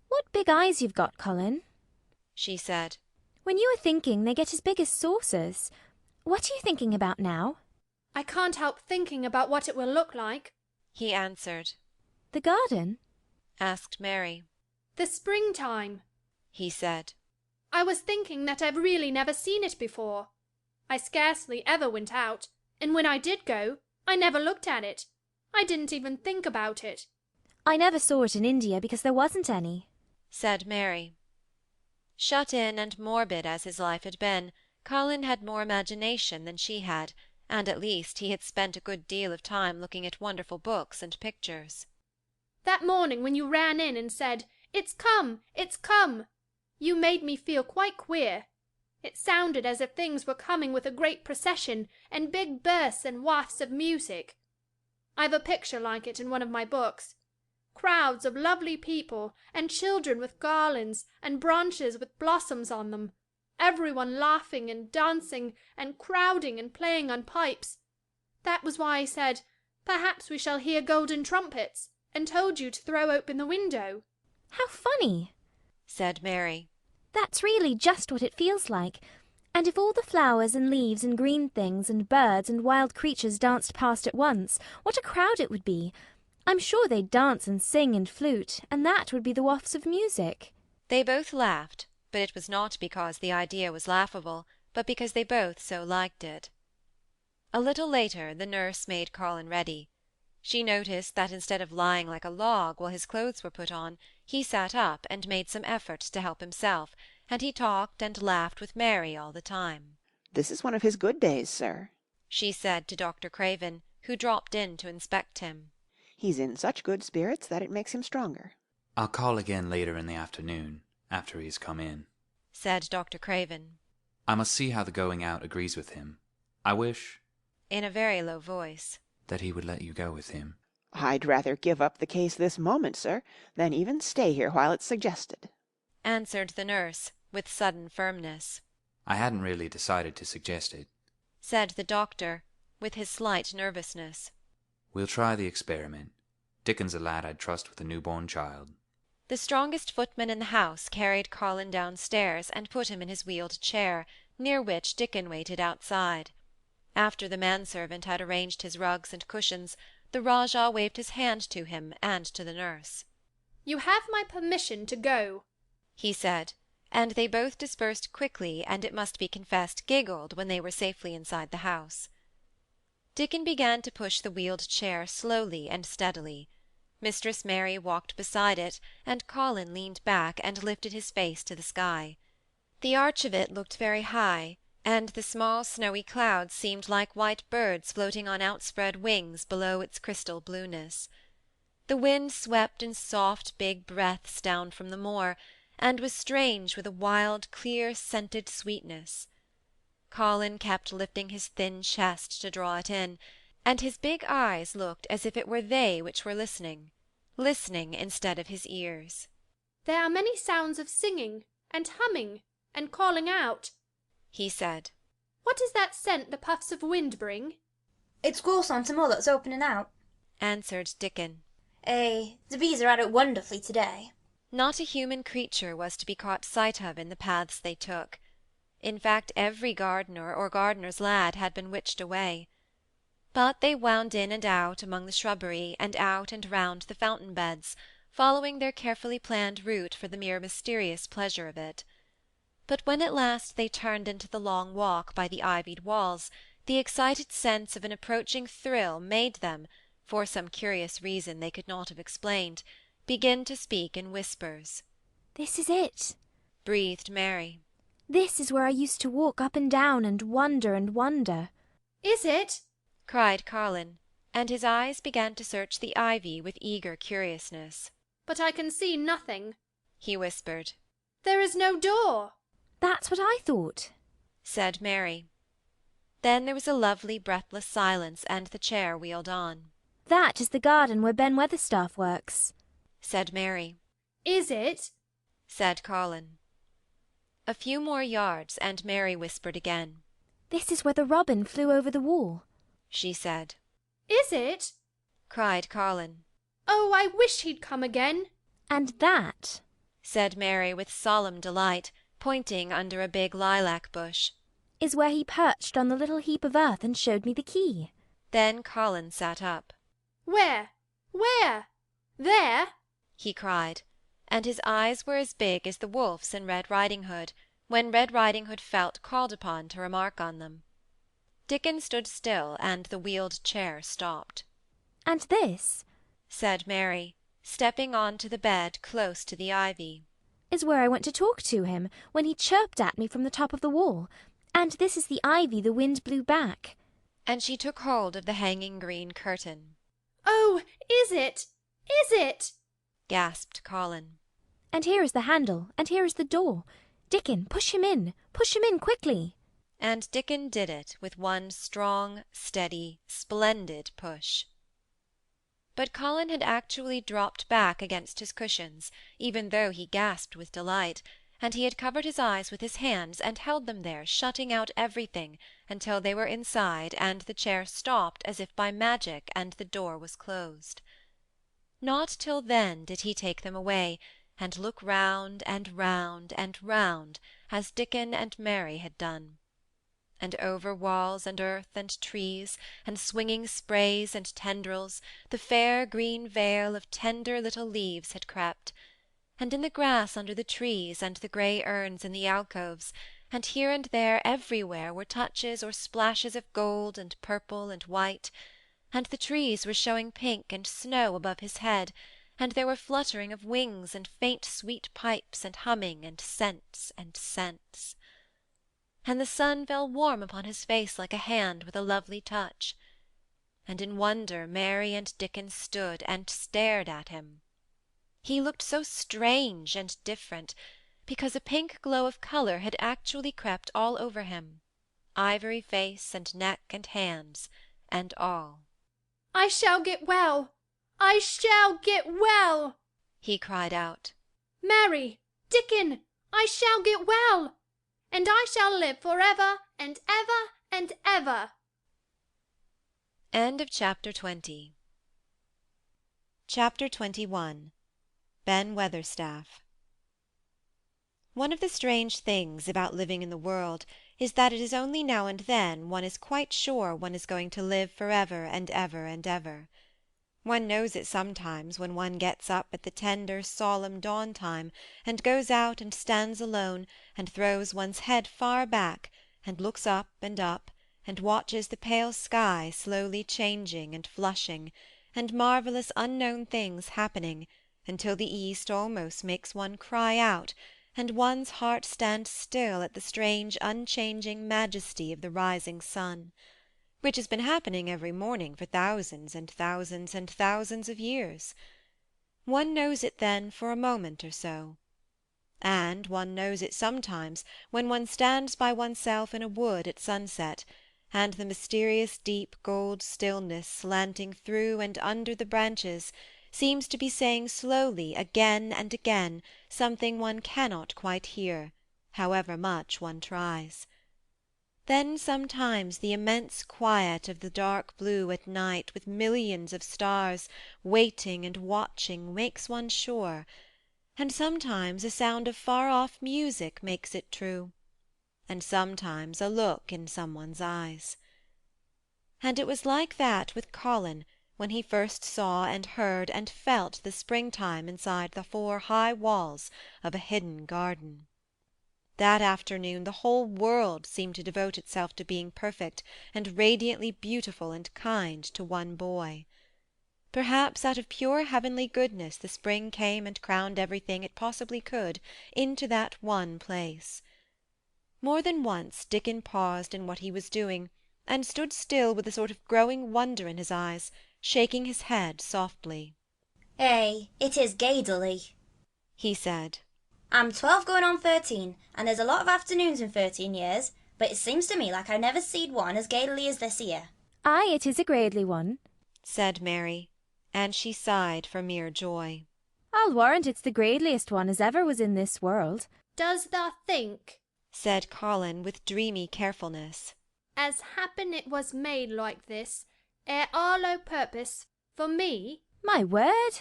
"What big eyes you've got, Colin," she said. "When you are thinking, they get as big as saucers. What are you thinking about now?" "I can't help thinking about what it will look like," he answered. "The garden?" asked Mary. "The springtime," he said. "I was thinking that I've really never seen it before. I scarcely ever went out, and when I did go, I never looked at it. I didn't even think about it." "I never saw it in India because there wasn't any," said Mary. Shut in and morbid as his life had been, Colin had more imagination than she had, and at least he had spent a good deal of time looking at wonderful books and pictures. "That morning when you ran in and said, 'It's come, it's come,' you made me feel quite queer. It sounded as if things were coming with a great procession, and big bursts and wafts of music. I've a picture like it in one of my books. Crowds of lovely people, and children with garlands and branches with blossoms on them, everyone laughing and dancing and crowding and playing on pipes. That was why I said, perhaps we shall hear golden trumpets, and told you to throw open the window. How funny, said Mary. That's really just what it feels like. And if all the flowers and leaves and green things and birds and wild creatures danced past at once, what a crowd it would be. I'm sure they'd dance and sing and flute, and that would be the wafts of music. They both laughed, but it was not because the idea was laughable, but because they both so liked it. A little later the nurse made Colin ready. She noticed that instead of lying like a log while his clothes were put on, he sat up and made some effort to help himself, and he talked and laughed with Mary all the time. "This is one of his good days, sir," she said to Dr. Craven, who dropped in to inspect him. "He's in such good spirits that it makes him stronger." I'll call again later in the afternoon, after he's come in, said Dr. Craven. I must see how the going out agrees with him. I wish, in a very low voice, that he would let you go with him. "I'd rather give up the case this moment, sir, than even stay here while it's suggested," answered the nurse, with sudden firmness. I hadn't really decided to suggest it, said the doctor, with his slight nervousness. We'll try the experiment. Dickon's a lad I'd trust with a newborn child. The strongest footman in the house carried Colin downstairs and put him in his wheeled chair, near which Dickon waited outside. After the manservant had arranged his rugs and cushions, the Rajah waved his hand to him and to the nurse. You have my permission to go, he said, and they both dispersed quickly, and it must be confessed giggled when they were safely inside the house. Dickon began to push the wheeled chair slowly and steadily. Mistress Mary walked beside it, and Colin leaned back and lifted his face to the sky. The arch of it looked very high, and the small snowy clouds seemed like white birds floating on outspread wings below its crystal blueness. The wind swept in soft big breaths down from the moor, and was strange with a wild clear scented sweetness. Colin kept lifting his thin chest to draw it in, and his big eyes looked as if it were they which were listening instead of his ears. There are many sounds of singing and humming and calling out, he said. What is that scent the puffs of wind bring? It's gorse on some more that's opening out, answered Dickon. The bees are at it wonderfully to-day. Not a human creature was to be caught sight of in the paths they took. In fact, every gardener or gardener's lad had been witched away. But they wound in and out among the shrubbery, and out and round the fountain beds, following their carefully planned route for the mere mysterious pleasure of it. But when at last they turned into the long walk by the ivied walls, the excited sense of an approaching thrill made them, for some curious reason they could not have explained, begin to speak in whispers. This is it, breathed Mary. This is where I used to walk up and down and wonder and wonder. Is it? cried Colin, and his eyes began to search the ivy with eager curiousness. But I can see nothing, he whispered. There is no door. That's what I thought, said Mary. Then there was a lovely breathless silence, and the chair wheeled on. That is the garden where Ben Weatherstaff works, said Mary. Is it? said Colin. A few more yards, and Mary whispered again. This is where the robin flew over the wall, she said. Is it? cried Colin. Oh, I wish he'd come again. And that, said Mary with solemn delight, pointing under a big lilac bush, is where he perched on the little heap of earth and showed me the key. Then Colin sat up. Where? Where? There? he cried, and his eyes were as big as the wolf's in Red Riding Hood, when Red Riding Hood felt called upon to remark on them. Dickon stood still, and the wheeled chair stopped. And this, said Mary, stepping on to the bed close to the ivy, is where I went to talk to him when he chirped at me from the top of the wall, and this is the ivy the wind blew back. And she took hold of the hanging green curtain. Oh, is it? Is it? gasped Colin. And here is the handle, and here is the door. Dickon, push him in quickly. And Dickon did it with one strong, steady, splendid push. But Colin had actually dropped back against his cushions, even though he gasped with delight, and he had covered his eyes with his hands and held them there, shutting out everything, until they were inside and the chair stopped as if by magic and the door was closed. Not till then did he take them away, and look round and round and round, as Dickon and Mary had done. And over walls and earth and trees, and swinging sprays and tendrils, the fair green veil of tender little leaves had crept, and in the grass under the trees, and the grey urns in the alcoves, and here and there everywhere were touches or splashes of gold and purple and white, and the trees were showing pink and snow above his head, and there were fluttering of wings and faint sweet pipes and humming and scents and scents. And the sun fell warm upon his face like a hand with a lovely touch. And in wonder Mary and Dickon stood and stared at him. He looked so strange and different, because a pink glow of colour had actually crept all over him, ivory face and neck and hands and all. I shall get well! I shall get well! He cried out. Mary! Dickon! I shall get well! And I shall live for ever and ever and ever. End of chapter 20. Chapter 21. Ben Weatherstaff. One of the strange things about living in the world is that it is only now and then one is quite sure one is going to live for ever and ever and ever. One knows it sometimes when one gets up at the tender, solemn dawn time, and goes out and stands alone, and throws one's head far back, and looks up, and watches the pale sky slowly changing and flushing, and marvellous unknown things happening, until the east almost makes one cry out, and one's heart stand still at the strange unchanging majesty of the rising sun, which has been happening every morning for thousands and thousands and thousands of years. One knows it then for a moment or so. And one knows it sometimes when one stands by oneself in a wood at sunset, and the mysterious deep gold stillness slanting through and under the branches seems to be saying slowly again and again something one cannot quite hear, however much one tries. Then sometimes the immense quiet of the dark blue at night with millions of stars waiting and watching makes one sure, and sometimes a sound of far-off music makes it true, and sometimes a look in someone's eyes. And it was like that with Colin when he first saw and heard and felt the springtime inside the 4 high walls of a hidden garden. That afternoon the whole world seemed to devote itself to being perfect and radiantly beautiful and kind to one boy. Perhaps out of pure heavenly goodness the spring came and crowned everything it possibly could into that one place. More than once Dickon paused in what he was doing, and stood still with a sort of growing wonder in his eyes, shaking his head softly. It is gaidily, he said. I'm 12 going on 13, and there's a lot of afternoons in 13 years, but it seems to me like I never seed one as gaidily as this year. Aye, it is a gradely one, said Mary, and she sighed for mere joy. I'll warrant it's the gradeliest one as ever was in this world. Does thou think, said Colin with dreamy carefulness, as happen it was made like this, all o' purpose, for me? My word,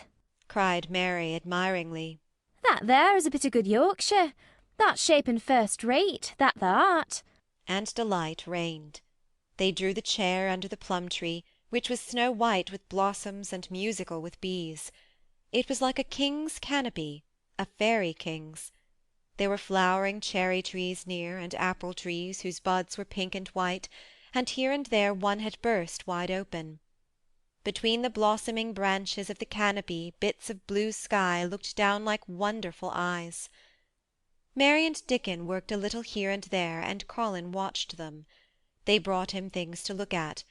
cried Mary admiringly. That there is a bit of good Yorkshire. That's shapen first rate, that thou art. And delight reigned. They drew the chair under the plum tree, which was snow white with blossoms and musical with bees. It was like a king's canopy, a fairy king's. There were flowering cherry trees near, and apple trees whose buds were pink and white, and here and there one had burst wide open. Between the blossoming branches of the canopy bits of blue sky looked down like wonderful eyes. Mary and Dickon worked a little here and there, and Colin watched them. They brought him things to look at: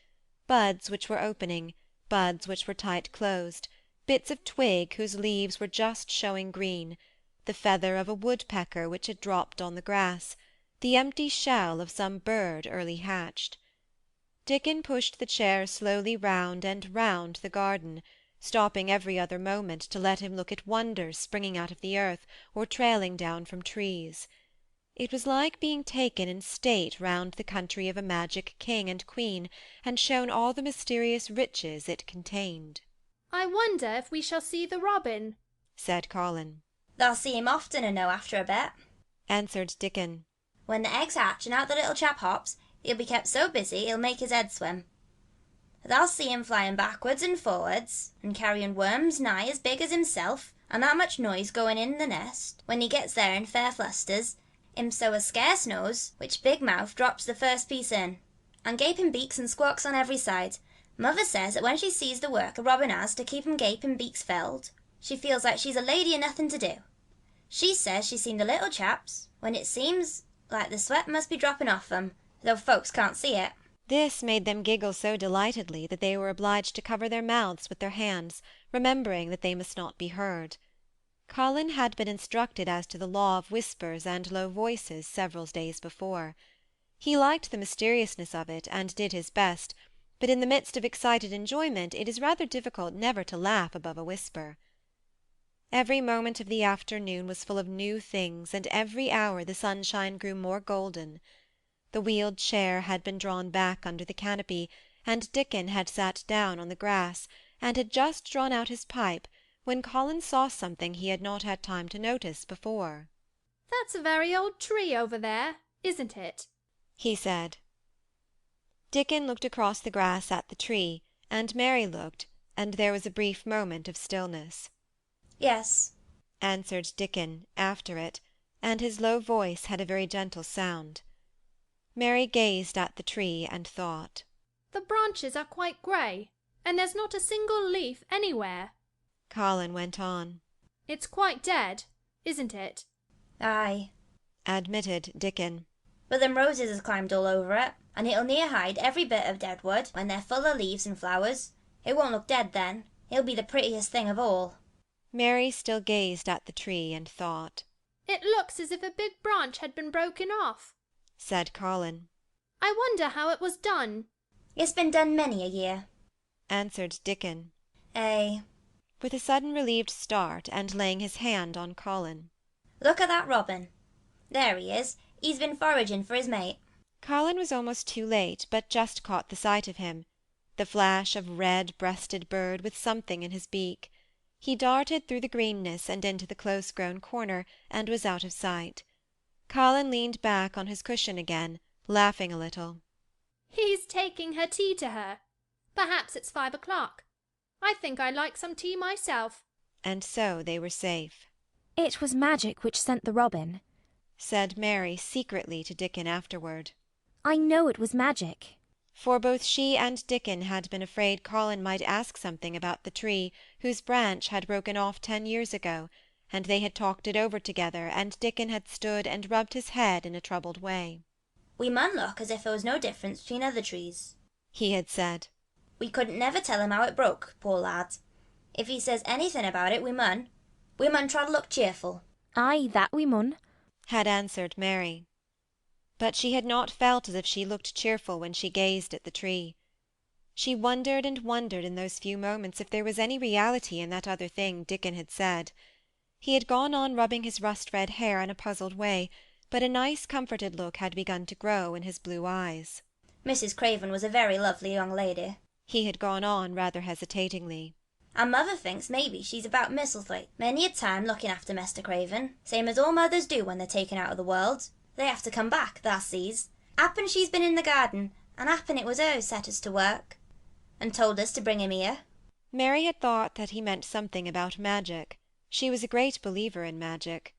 buds which were opening, buds which were tight closed, bits of twig whose leaves were just showing green, the feather of a woodpecker which had dropped on the grass, the empty shell of some bird early hatched. Dickon pushed the chair slowly round and round the garden, stopping every other moment to let him look at wonders springing out of the earth or trailing down from trees. It was like being taken in state round the country of a magic king and queen, and shown all the mysterious riches it contained. I wonder if we shall see the robin, said Colin. They'll see him oftener now after a bit, answered Dickon. When the eggs hatch and out the little chap hops, he'll be kept so busy he'll make his head swim. They'll see him flying backwards and forwards, and carrying worms nigh as big as himself, and that much noise going in the nest, when he gets there in fair flusters, him so as scarce knows which big mouth drops the first piece in, and gaping beaks and squawks on every side. Mother says that when she sees the work a robin has to keep him gaping beaks filled, she feels like she's a lady and nothing to do. She says she's seen the little chaps, when it seems like the sweat must be dropping off them, though folks can't see it. This made them giggle so delightedly that they were obliged to cover their mouths with their hands, remembering that they must not be heard. Colin had been instructed as to the law of whispers and low voices several days before. He liked the mysteriousness of it, and did his best, but in the midst of excited enjoyment it is rather difficult never to laugh above a whisper. Every moment of the afternoon was full of new things, and every hour the sunshine grew more golden. The wheeled chair had been drawn back under the canopy, and Dickon had sat down on the grass, and had just drawn out his pipe, when Colin saw something he had not had time to notice before. "That's a very old tree over there, isn't it?" he said. Dickon looked across the grass at the tree, and Mary looked, and there was a brief moment of stillness. "Yes," answered Dickon, after it, and his low voice had a very gentle sound. Mary gazed at the tree and thought. "The branches are quite grey, and there's not a single leaf anywhere." Colin went on. "It's quite dead, isn't it?" "Aye," admitted Dickon. "but them roses has climbed all over it, and it'll near hide every bit of dead wood when they're full of leaves and flowers. It won't look dead then. It'll be the prettiest thing of all." Mary still gazed at the tree and thought. "It looks as if a big branch had been broken off," said Colin. "I wonder how it was done." "It's been done many a year," answered Dickon. "Eh," with a sudden relieved start, and laying his hand on Colin. "look at that robin. There he is. He's been foraging for his mate." Colin was almost too late, but just caught the sight of him, the flash of red-breasted bird with something in his beak. He darted through the greenness and into the close-grown corner, and was out of sight. Colin leaned back on his cushion again, laughing a little. "He's taking her tea to her. Perhaps it's 5 o'clock. I think I'd like some tea myself." And so they were safe. "It was magic which sent the robin," said Mary secretly to Dickon afterward. "I know it was magic." For both she and Dickon had been afraid Colin might ask something about the tree whose branch had broken off 10 years ago, and they had talked it over together, and Dickon had stood and rubbed his head in a troubled way. "We mun look as if there was no difference between other trees," he had said. "We couldn't never tell him how it broke, poor lad. If he says anything about it, we mun try to look cheerful." "Aye, that we mun," had answered Mary. But she had not felt as if she looked cheerful when she gazed at the tree. She wondered and wondered in those few moments if there was any reality in that other thing Dickon had said. He had gone on rubbing his rust-red hair in a puzzled way, but a nice comforted look had begun to grow in his blue eyes. "Mrs. Craven was a very lovely young lady," he had gone on rather hesitatingly. "and mother thinks maybe she's about Misselthwaite many a time looking after Mester Craven, same as all mothers do when they're taken out of the world. They have to come back, thou sees. Happen she's been in the garden, and happen it was her who set us to work, and told us to bring him here." Mary had thought that he meant something about magic. She was a great believer in magic.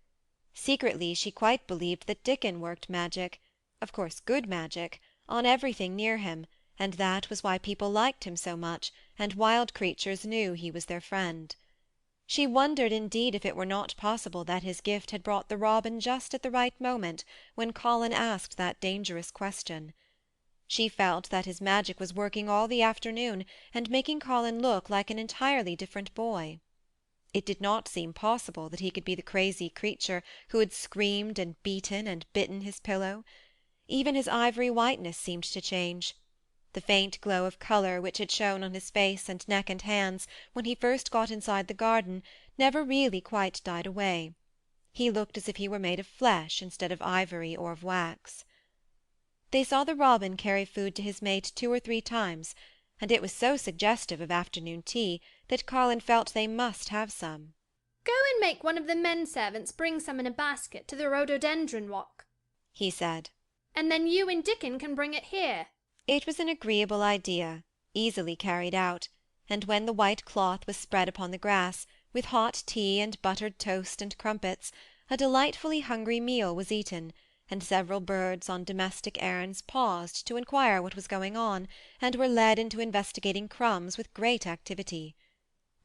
Secretly she quite believed that Dickon worked magic, of course good magic, on everything near him, and that was why people liked him so much, and wild creatures knew he was their friend. She wondered indeed if it were not possible that his gift had brought the robin just at the right moment when Colin asked that dangerous question. She felt that his magic was working all the afternoon, and making Colin look like an entirely different boy. It did not seem possible that he could be the crazy creature who had screamed and beaten and bitten his pillow. Even his ivory whiteness seemed to change. The faint glow of colour which had shone on his face and neck and hands when he first got inside the garden never really quite died away. He looked as if he were made of flesh instead of ivory or of wax. They saw the robin carry food to his mate 2 or 3 times, and it was so suggestive of afternoon tea that Colin felt they must have some. Go and make one of the men servants bring some in a basket to the rhododendron walk, he said. And then you and Dickon can bring it here. It was an agreeable idea, easily carried out, and when the white cloth was spread upon the grass, with hot tea and buttered toast and crumpets, a delightfully hungry meal was eaten, and several birds on domestic errands paused to inquire what was going on, and were led into investigating crumbs with great activity.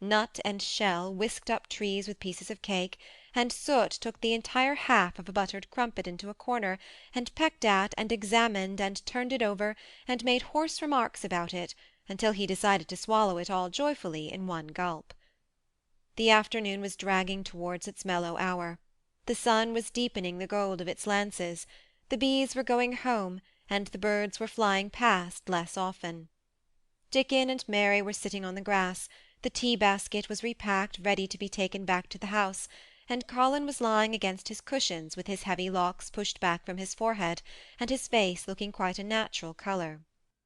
Nut and Shell whisked up trees with pieces of cake, and Soot took the entire half of a buttered crumpet into a corner, and pecked at and examined and turned it over, and made hoarse remarks about it, until he decided to swallow it all joyfully in one gulp. The afternoon was dragging towards its mellow hour. The sun was deepening the gold of its lances, the bees were going home, and the birds were flying past less often. Dickon and Mary were sitting on the grass, the tea-basket was repacked ready to be taken back to the house, and Colin was lying against his cushions with his heavy locks pushed back from his forehead, and his face looking quite a natural colour.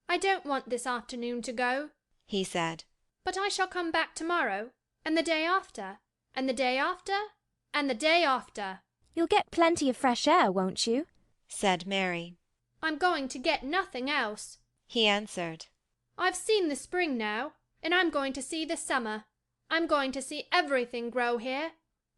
I don't want this afternoon to go, he said. But I shall come back tomorrow, and the day after, and the day after, and the day after. You'll get plenty of fresh air, won't you? said Mary. I'm going to get nothing else, he answered. I've seen the spring now, and I'm going to see the summer. I'm going to see everything grow here.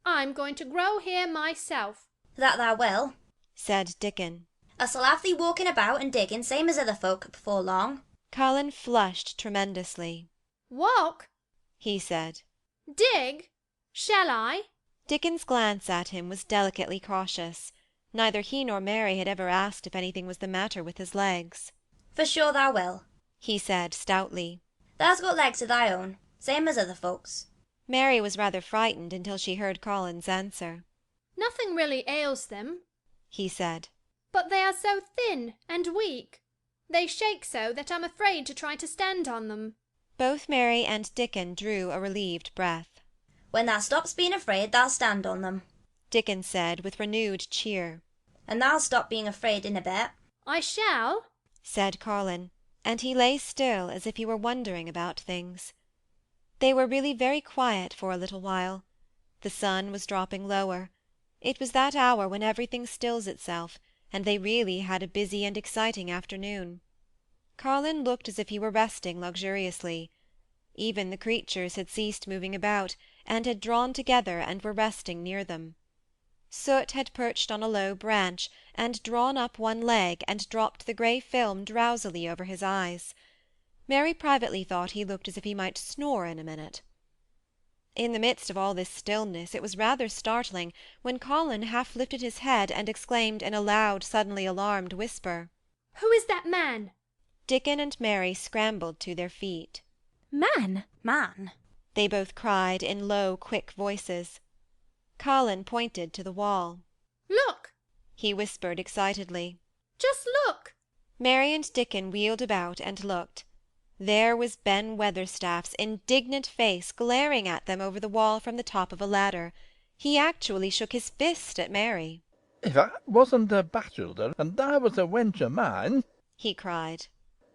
I'm going to grow here myself. That thou will, said Dickon. Us'll have thee walking about and digging same as other folk before long. Colin flushed tremendously. Walk? he said. Dig? Shall I? Dickon's glance at him was delicately cautious. Neither he nor Mary had ever asked if anything was the matter with his legs. For sure thou will, he said stoutly. Thou's got legs of thy own, same as other folks. Mary was rather frightened until she heard Colin's answer. Nothing really ails them, he said. But they are so thin and weak. They shake so that I'm afraid to try to stand on them. Both Mary and Dickon drew a relieved breath. When thou stops being afraid, thou'll stand on them, Dickon said with renewed cheer. And thou'll stop being afraid in a bit. I shall, said Colin, and he lay still as if he were wondering about things. They were really very quiet for a little while. The sun was dropping lower. It was that hour when everything stills itself, and they really had a busy and exciting afternoon. Colin looked as if he were resting luxuriously. Even the creatures had ceased moving about, and had drawn together and were resting near them. Soot had perched on a low branch, and drawn up one leg, and dropped the grey film drowsily over his eyes. Mary privately thought he looked as if he might snore in a minute. In the midst of all this stillness it was rather startling when Colin half lifted his head and exclaimed in a loud, suddenly alarmed whisper, Who is that man? Dickon and Mary scrambled to their feet. Man! Man! They both cried in low, quick voices. Colin pointed to the wall. Look! He whispered excitedly. Just look! Mary and Dickon wheeled about and looked. There was Ben Weatherstaff's indignant face glaring at them over the wall from the top of a ladder. He actually shook his fist at Mary. If I wasn't a bachelor, and thou was a wench of mine, he cried,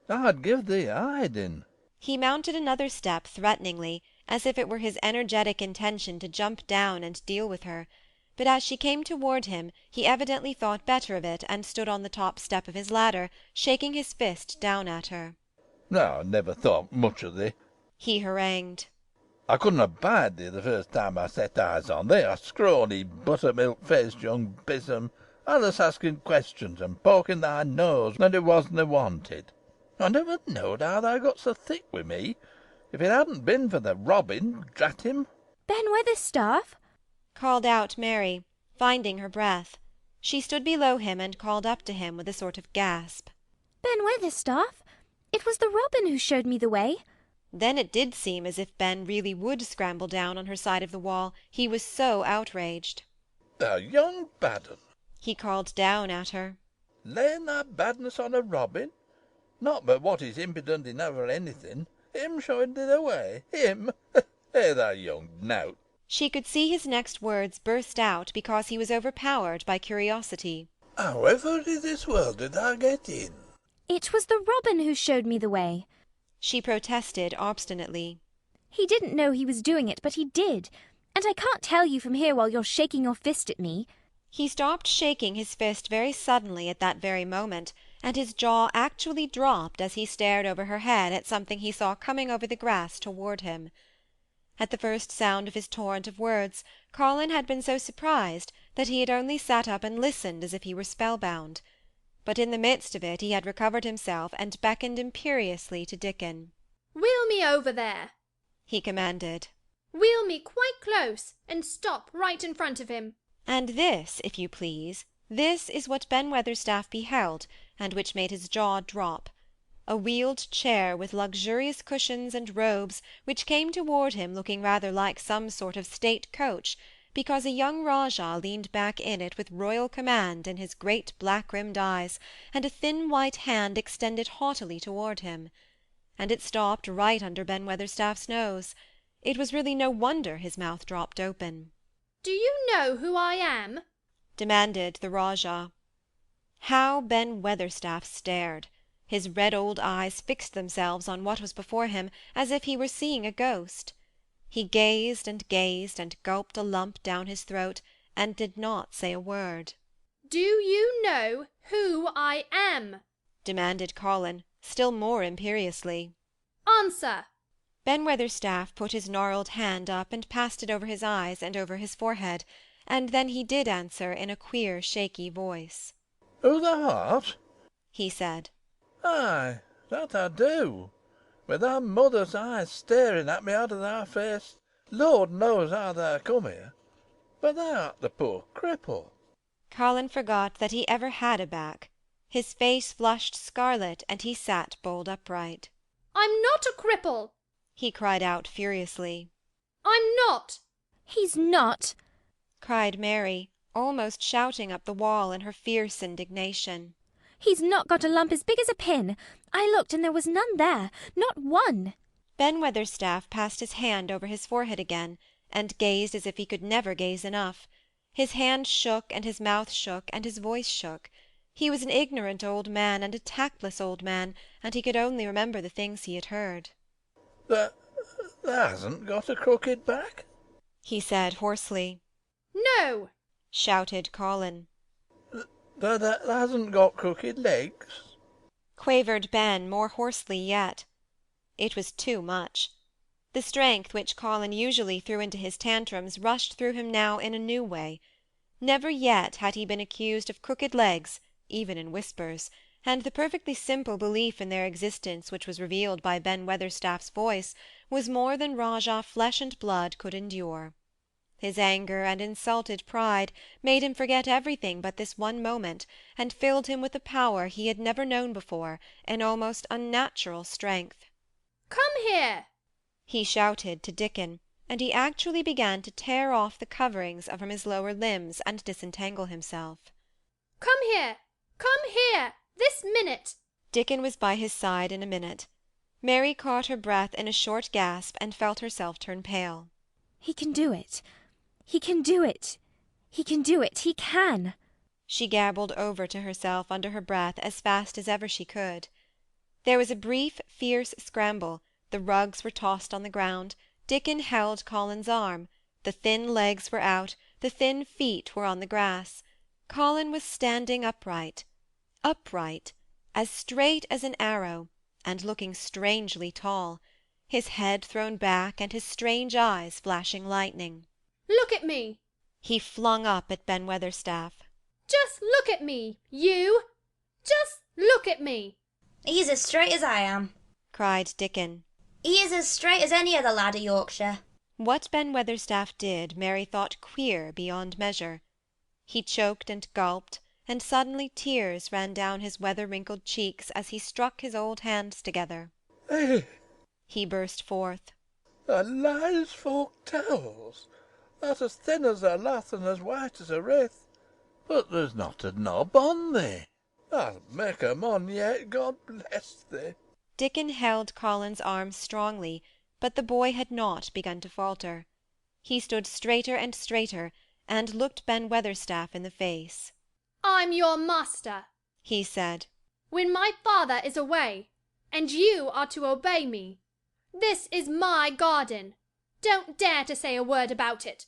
I'd give thee a hiding. He mounted another step threateningly, as if it were his energetic intention to jump down and deal with her, but as she came toward him he evidently thought better of it and stood on the top step of his ladder, shaking his fist down at her. I never thought much of thee, he harangued. I couldn't abide thee the first time I set eyes on thee, a scrawny, buttermilk-faced young besom, allus asking questions and poking thy nose when it wasna wanted. I never knowed how thou got so thick wi' me. If it hadn't been for the robin, drat him. Ben Weatherstaff? Called out Mary, finding her breath. She stood below him and called up to him with a sort of gasp. Ben Weatherstaff? It was the robin who showed me the way. Then it did seem as if Ben really would scramble down on her side of the wall, he was so outraged. Thou young bad un, he called down at her. Laying thy badness on a robin? Not but what he's impudent enough for anything. Him showing it away. Him! Hey, thou young nowt. She could see his next words burst out because he was overpowered by curiosity. However in this world did thou get in? It was the robin who showed me the way. She protested obstinately. He didn't know he was doing it, but he did. And I can't tell you from here while you're shaking your fist at me. He stopped shaking his fist very suddenly at that very moment, and his jaw actually dropped as he stared over her head at something he saw coming over the grass toward him. At the first sound of his torrent of words, Colin had been so surprised that he had only sat up and listened as if he were spellbound. But in the midst of it he had recovered himself and beckoned imperiously to Dickon. "Wheel me over there," he commanded. "Wheel me quite close, and stop right in front of him." And this, if you please, this is what Ben Weatherstaff beheld, and which made his jaw drop. A wheeled chair with luxurious cushions and robes, which came toward him looking rather like some sort of state coach, because a young Rajah leaned back in it with royal command in his great black-rimmed eyes, and a thin white hand extended haughtily toward him. And it stopped right under Ben Weatherstaff's nose. It was really no wonder his mouth dropped open. "Do you know who I am?" demanded the Rajah. How Ben Weatherstaff stared! His red old eyes fixed themselves on what was before him as if he were seeing a ghost. He gazed and gulped a lump down his throat, and did not say a word. "Do you know who I am?" demanded Colin, still more imperiously. "Answer!" Ben Weatherstaff put his gnarled hand up and passed it over his eyes and over his forehead, and then he did answer in a queer shaky voice. "Who thou art?" he said. "Aye, that I do. With thy mother's eyes staring at me out of thy face. Lord knows how thou come here. But thou art the poor cripple." Colin forgot that he ever had a back. His face flushed scarlet, and he sat bolt upright. "I'm not a cripple!" he cried out furiously. "I'm not!" "He's not!" cried Mary, almost shouting up the wall in her fierce indignation. "He's not got a lump as big as a pin. I looked and there was none there, not one." Ben Weatherstaff passed his hand over his forehead again, and gazed as if he could never gaze enough. His hand shook, and his mouth shook, and his voice shook. He was an ignorant old man, and a tactless old man, and he could only remember the things he had heard. Thou hasn't got a crooked back?" he said hoarsely. "No!" shouted Colin. "Thou hasn't got crooked legs?" quavered Ben more hoarsely yet. It was too much. The strength which Colin usually threw into his tantrums rushed through him now in a new way. Never yet had he been accused of crooked legs, even in whispers, and the perfectly simple belief in their existence which was revealed by Ben Weatherstaff's voice was more than Rajah flesh and blood could endure. His anger and insulted pride made him forget everything but this one moment, and filled him with a power he had never known before, an almost unnatural strength. "Come here!" he shouted to Dickon, and he actually began to tear off the coverings from his lower limbs and disentangle himself. "Come here! Come here! This minute!" Dickon was by his side in a minute. Mary caught her breath in a short gasp and felt herself turn pale. "He can do it! He can do it! He can do it! He can!" she gabbled over to herself under her breath as fast as ever she could. There was a brief, fierce scramble, the rugs were tossed on the ground, Dickon held Colin's arm, the thin legs were out, the thin feet were on the grass. Colin was standing upright, as straight as an arrow, and looking strangely tall, his head thrown back and his strange eyes flashing lightning. "Look at me!" he flung up at Ben Weatherstaff. "Just look at me, you! Just look at me!" "He's as straight as I am," cried Dickon. "He is as straight as any other lad of Yorkshire." What Ben Weatherstaff did Mary thought queer beyond measure. He choked and gulped, and suddenly tears ran down his weather-wrinkled cheeks as he struck his old hands together. He burst forth. "The lies folk tells! Thou'rt as thin as a lath and as white as a wraith. But there's not a knob on thee." I'll make 'em on yet, God bless thee. Dickon held Colin's arm strongly, but the boy had not begun to falter. He stood straighter and straighter, and looked Ben Weatherstaff in the face. I'm your master, he said, when my father is away, and you are to obey me. This is my garden. Don't dare to say a word about it.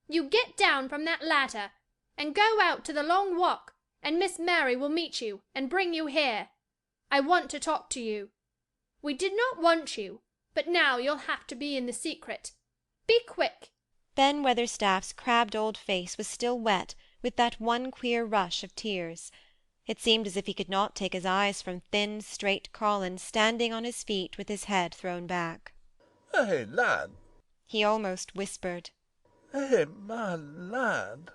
You get down from that ladder, and go out to the long walk, and Miss Mary will meet you, and bring you here. I want to talk to you. We did not want you, but now you'll have to be in the secret. Be quick. Ben Weatherstaff's crabbed old face was still wet with that one queer rush of tears. It seemed as if he could not take his eyes from thin, straight Colin standing on his feet with his head thrown back. Hey, lad. He almost whispered. Hey, my lad.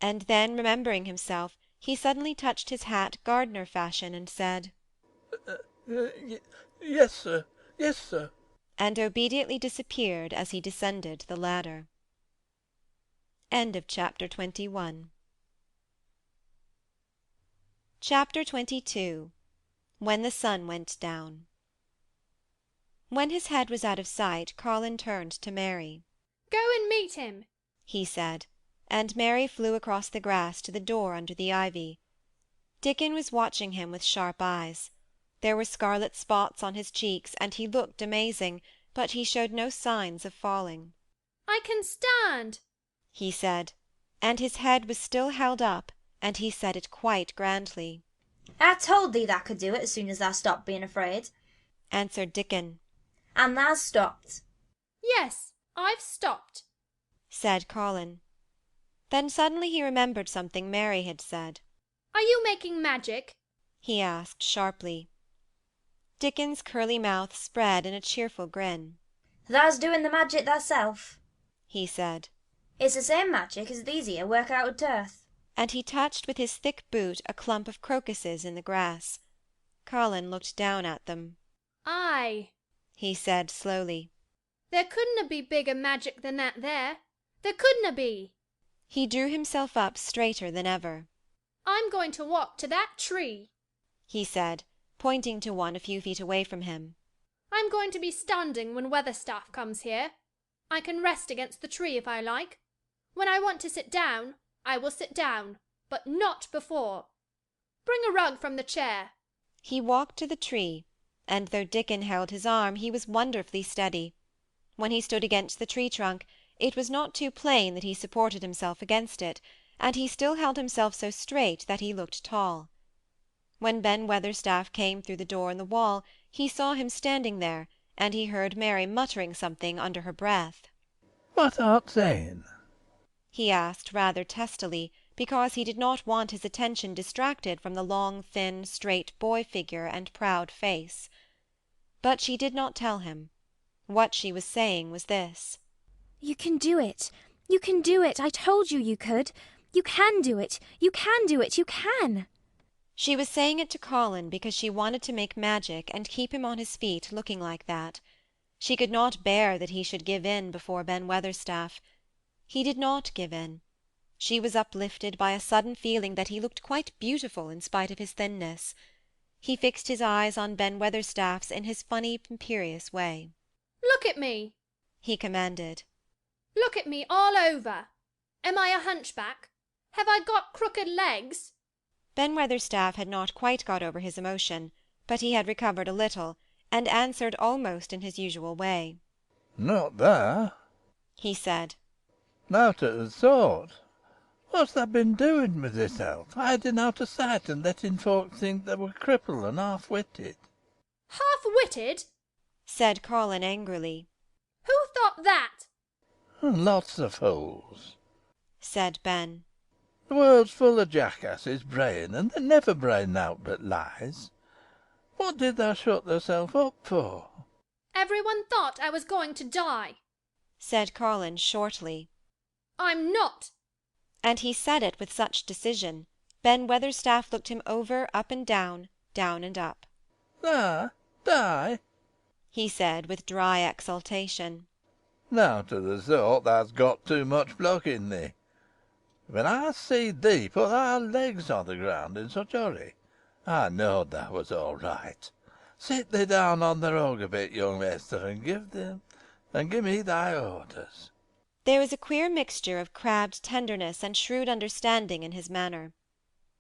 And then, remembering himself, he suddenly touched his hat gardener fashion and said, Yes, sir. Yes, sir. And obediently disappeared as he descended the ladder. End of chapter 21. Chapter 22. When the sun went down. When his head was out of sight, Colin turned to Mary. Go and meet him, he said, and Mary flew across the grass to the door under the ivy. Dickon was watching him with sharp eyes. There were scarlet spots on his cheeks, and he looked amazing, but he showed no signs of falling. I can stand, he said, and his head was still held up, and he said it quite grandly. I told thee thou could do it as soon as thou stopped being afraid, answered Dickon. And thou stopped. Yes, I've stopped, said Colin. Then suddenly he remembered something Mary had said. Are you making magic? he asked sharply. Dickon's curly mouth spread in a cheerful grin. Thou's doing the magic thyself, he said. It's the same magic as these here work out of earth. And he touched with his thick boot a clump of crocuses in the grass. Colin looked down at them. Aye, he said slowly. There couldna be bigger magic than that there. There couldna be. He drew himself up straighter than ever. I'm going to walk to that tree, he said, pointing to one a few feet away from him. I'm going to be standing when Weatherstaff comes here. I can rest against the tree if I like. When I want to sit down, I will sit down, but not before. Bring a rug from the chair. He walked to the tree, and though Dickon held his arm, he was wonderfully steady. When he stood against the tree trunk, it was not too plain that he supported himself against it, and he still held himself so straight that he looked tall. When Ben Weatherstaff came through the door in the wall, he saw him standing there, and he heard Mary muttering something under her breath. What art saying? he asked rather testily, because he did not want his attention distracted from the long, thin, straight boy figure and proud face. But she did not tell him. What she was saying was this. You can do it. You can do it. I told you you could. You can do it. You can do it. You can. She was saying it to Colin because she wanted to make magic and keep him on his feet looking like that. She could not bear that he should give in before Ben Weatherstaff. He did not give in. She was uplifted by a sudden feeling that he looked quite beautiful in spite of his thinness. He fixed his eyes on Ben Weatherstaff's in his funny, imperious way. Look at me, he commanded. Look at me all over. Am I a hunchback? Have I got crooked legs? Ben Weatherstaff had not quite got over his emotion, but he had recovered a little, and answered almost in his usual way. Not that, he said. Not at the sort. What's thou been doing with thyself? Hiding out of sight and letting folk think they were crippled and half-witted. Half-witted? said Colin angrily. Who thought that? Lots of fools, said Ben. The world's full of jackasses braying, and they never brain out but lies. What did thou shut thyself up for? Everyone thought I was going to die, said Colin shortly. I'm not. And he said it with such decision, Ben Weatherstaff looked him over, up and down and up. Die? he said with dry exultation. Now to the sort thou's got too much pluck in thee. When I see thee put thy legs on the ground in such a hurry, I knowed that was all right. Sit thee down on the rug a bit, young Esther, and give me thy orders. There was a queer mixture of crabbed tenderness and shrewd understanding in his manner.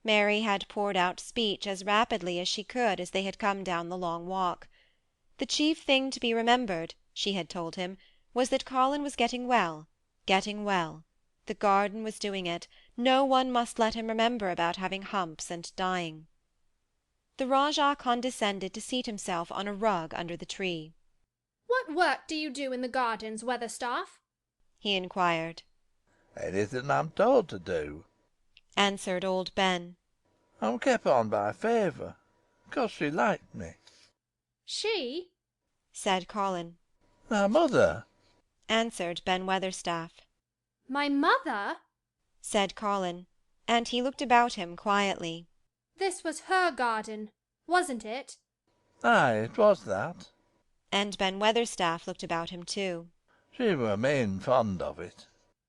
Mary had poured out speech as rapidly as she could as they had come down the long walk. The chief thing to be remembered, she had told him, was that Colin was getting well, getting well. The garden was doing it. No one must let him remember about having humps and dying. The Rajah condescended to seat himself on a rug under the tree. What work do you do in the gardens, Weatherstaff? He inquired. Anything I'm told to do, answered old Ben. I'm kept on by favour, 'cause she liked me. She? said Colin. My mother, answered Ben Weatherstaff. My mother? said Colin, and he looked about him quietly. This was her garden, wasn't it? Aye, it was that. And Ben Weatherstaff looked about him too. She were main fond of it.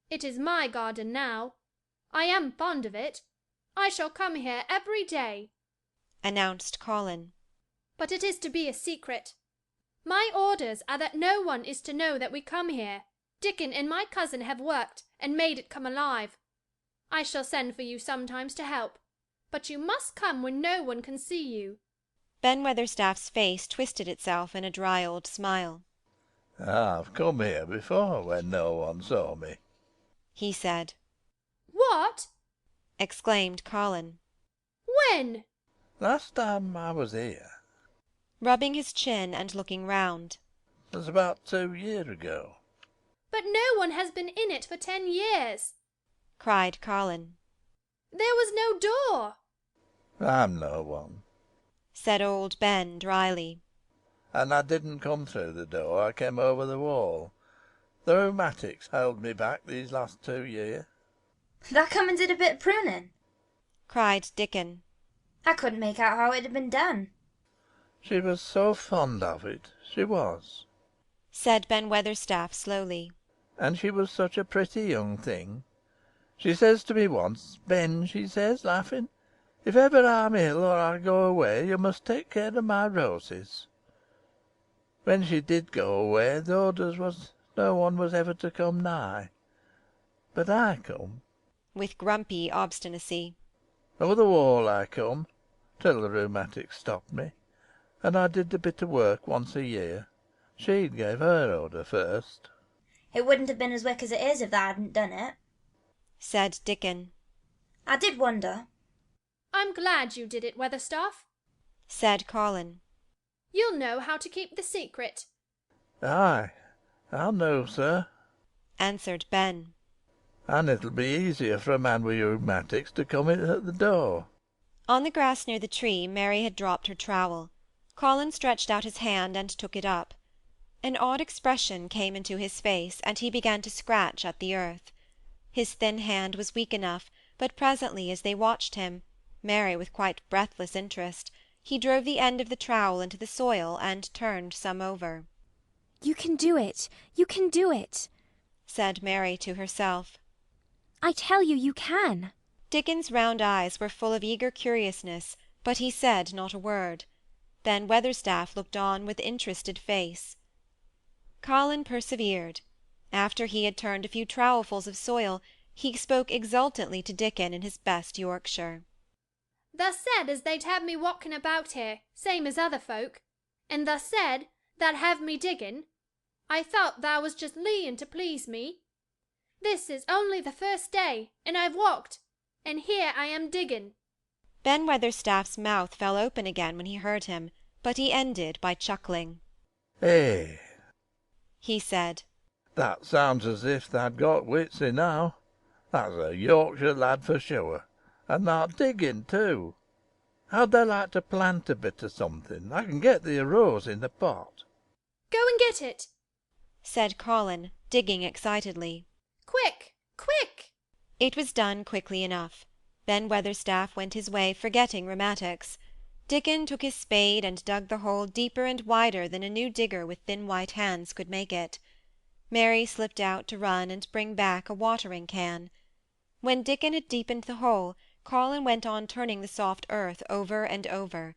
It is my garden now. I am fond of it. I shall come here every day, announced Colin. But it is to be a secret. My orders are that no one is to know that we come here. Dickon and my cousin have worked and made it come alive. I shall send for you sometimes to help, but you must come when no one can see you. Ben Weatherstaff's face twisted itself in a dry old smile. I've come here before when no one saw me, he said. What? exclaimed Colin. When? Last time I was here. Rubbing his chin and looking round. It was about 2 years ago. But no one has been in it for 10 years, cried Colin. There was no door. I'm no one, said old Ben dryly. And I didn't come through the door, I came over the wall. The rheumatics held me back these last 2 years. That come and did a bit of pruning, cried Dickon. I couldn't make out how it had been done. She was so fond of it, she was, said Ben Weatherstaff slowly. And she was such a pretty young thing. She says to me once, Ben, she says, laughing, if ever I'm ill or I go away, you must take care of my roses. When she did go away, the orders was no one was ever to come nigh. But I come. With grumpy obstinacy. Over the wall I come, till the rheumatics stopped me, and I did a bit of work once a year. She gave her order first. It wouldn't have been as wick as it is if thou hadn't done it, said Dickon. I did wonder. I'm glad you did it, Weatherstaff, said Colin. You'll know how to keep the secret. Aye, I'll know, sir, answered Ben. And it'll be easier for a man with rheumatics to come in at the door. On the grass near the tree, Mary had dropped her trowel. Colin stretched out his hand and took it up. An odd expression came into his face, and he began to scratch at the earth. His thin hand was weak enough, but presently, as they watched him, Mary with quite breathless interest, he drove the end of the trowel into the soil and turned some over. You can do it. You can do it, said Mary to herself. I tell you, you can. Dickon's round eyes were full of eager curiousness, but he said not a word. Ben Weatherstaff looked on with interested face. Colin persevered. After he had turned a few trowelfuls of soil, he spoke exultantly to Dickon in his best Yorkshire. Thou said as they'd have me walking about here, same as other folk, and thou said thou'd have me digging. I thought thou was just leeing to please me. This is only the first day, and I've walked, and here I am digging. Ben Weatherstaff's mouth fell open again when he heard him, but he ended by chuckling. Eh, he said. That sounds as if thou'd got wits enow. That's a Yorkshire lad for sure, and thou'rt digging too. How'd thou like to plant a bit of something? I can get thee a rose in the pot. Go and get it, said Colin, digging excitedly. Quick, quick! It was done quickly enough. Ben Weatherstaff went his way, forgetting rheumatics. Dickon took his spade and dug the hole deeper and wider than a new digger with thin white hands could make it. Mary slipped out to run and bring back a watering can. When Dickon had deepened the hole, Colin went on turning the soft earth over and over.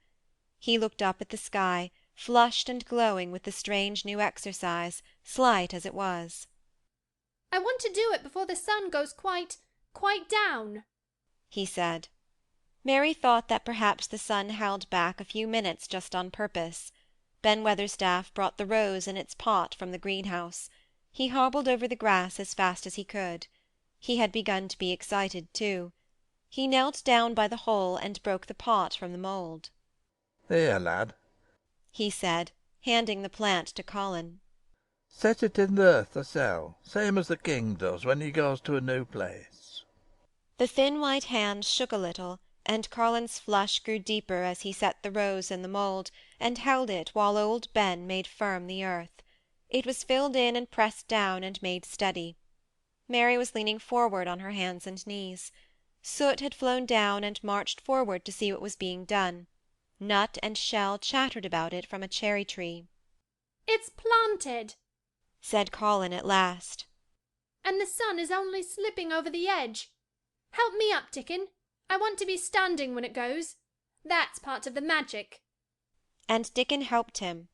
He looked up at the sky, flushed and glowing with the strange new exercise, slight as it was. I want to do it before the sun goes quite down, he said. Mary thought that perhaps the sun held back a few minutes just on purpose. Ben Weatherstaff brought the rose in its pot from the greenhouse. He hobbled over the grass as fast as he could. He had begun to be excited too. He knelt down by the hole and broke the pot from the mould. "Here, lad," he said, handing the plant to Colin. "set it in the earth thyself, same as the king does when he goes to a new place." The thin white hand shook a little, and Colin's flush grew deeper as he set the rose in the mould, and held it while old Ben made firm the earth. It was filled in and pressed down and made steady. Mary was leaning forward on her hands and knees. Soot had flown down and marched forward to see what was being done. Nut and Shell chattered about it from a cherry tree. "It's planted," said Colin at last. "and the sun is only slipping over the edge. Help me up, Dickon. I want to be standing when it goes. That's part of the magic." And Dickon helped him,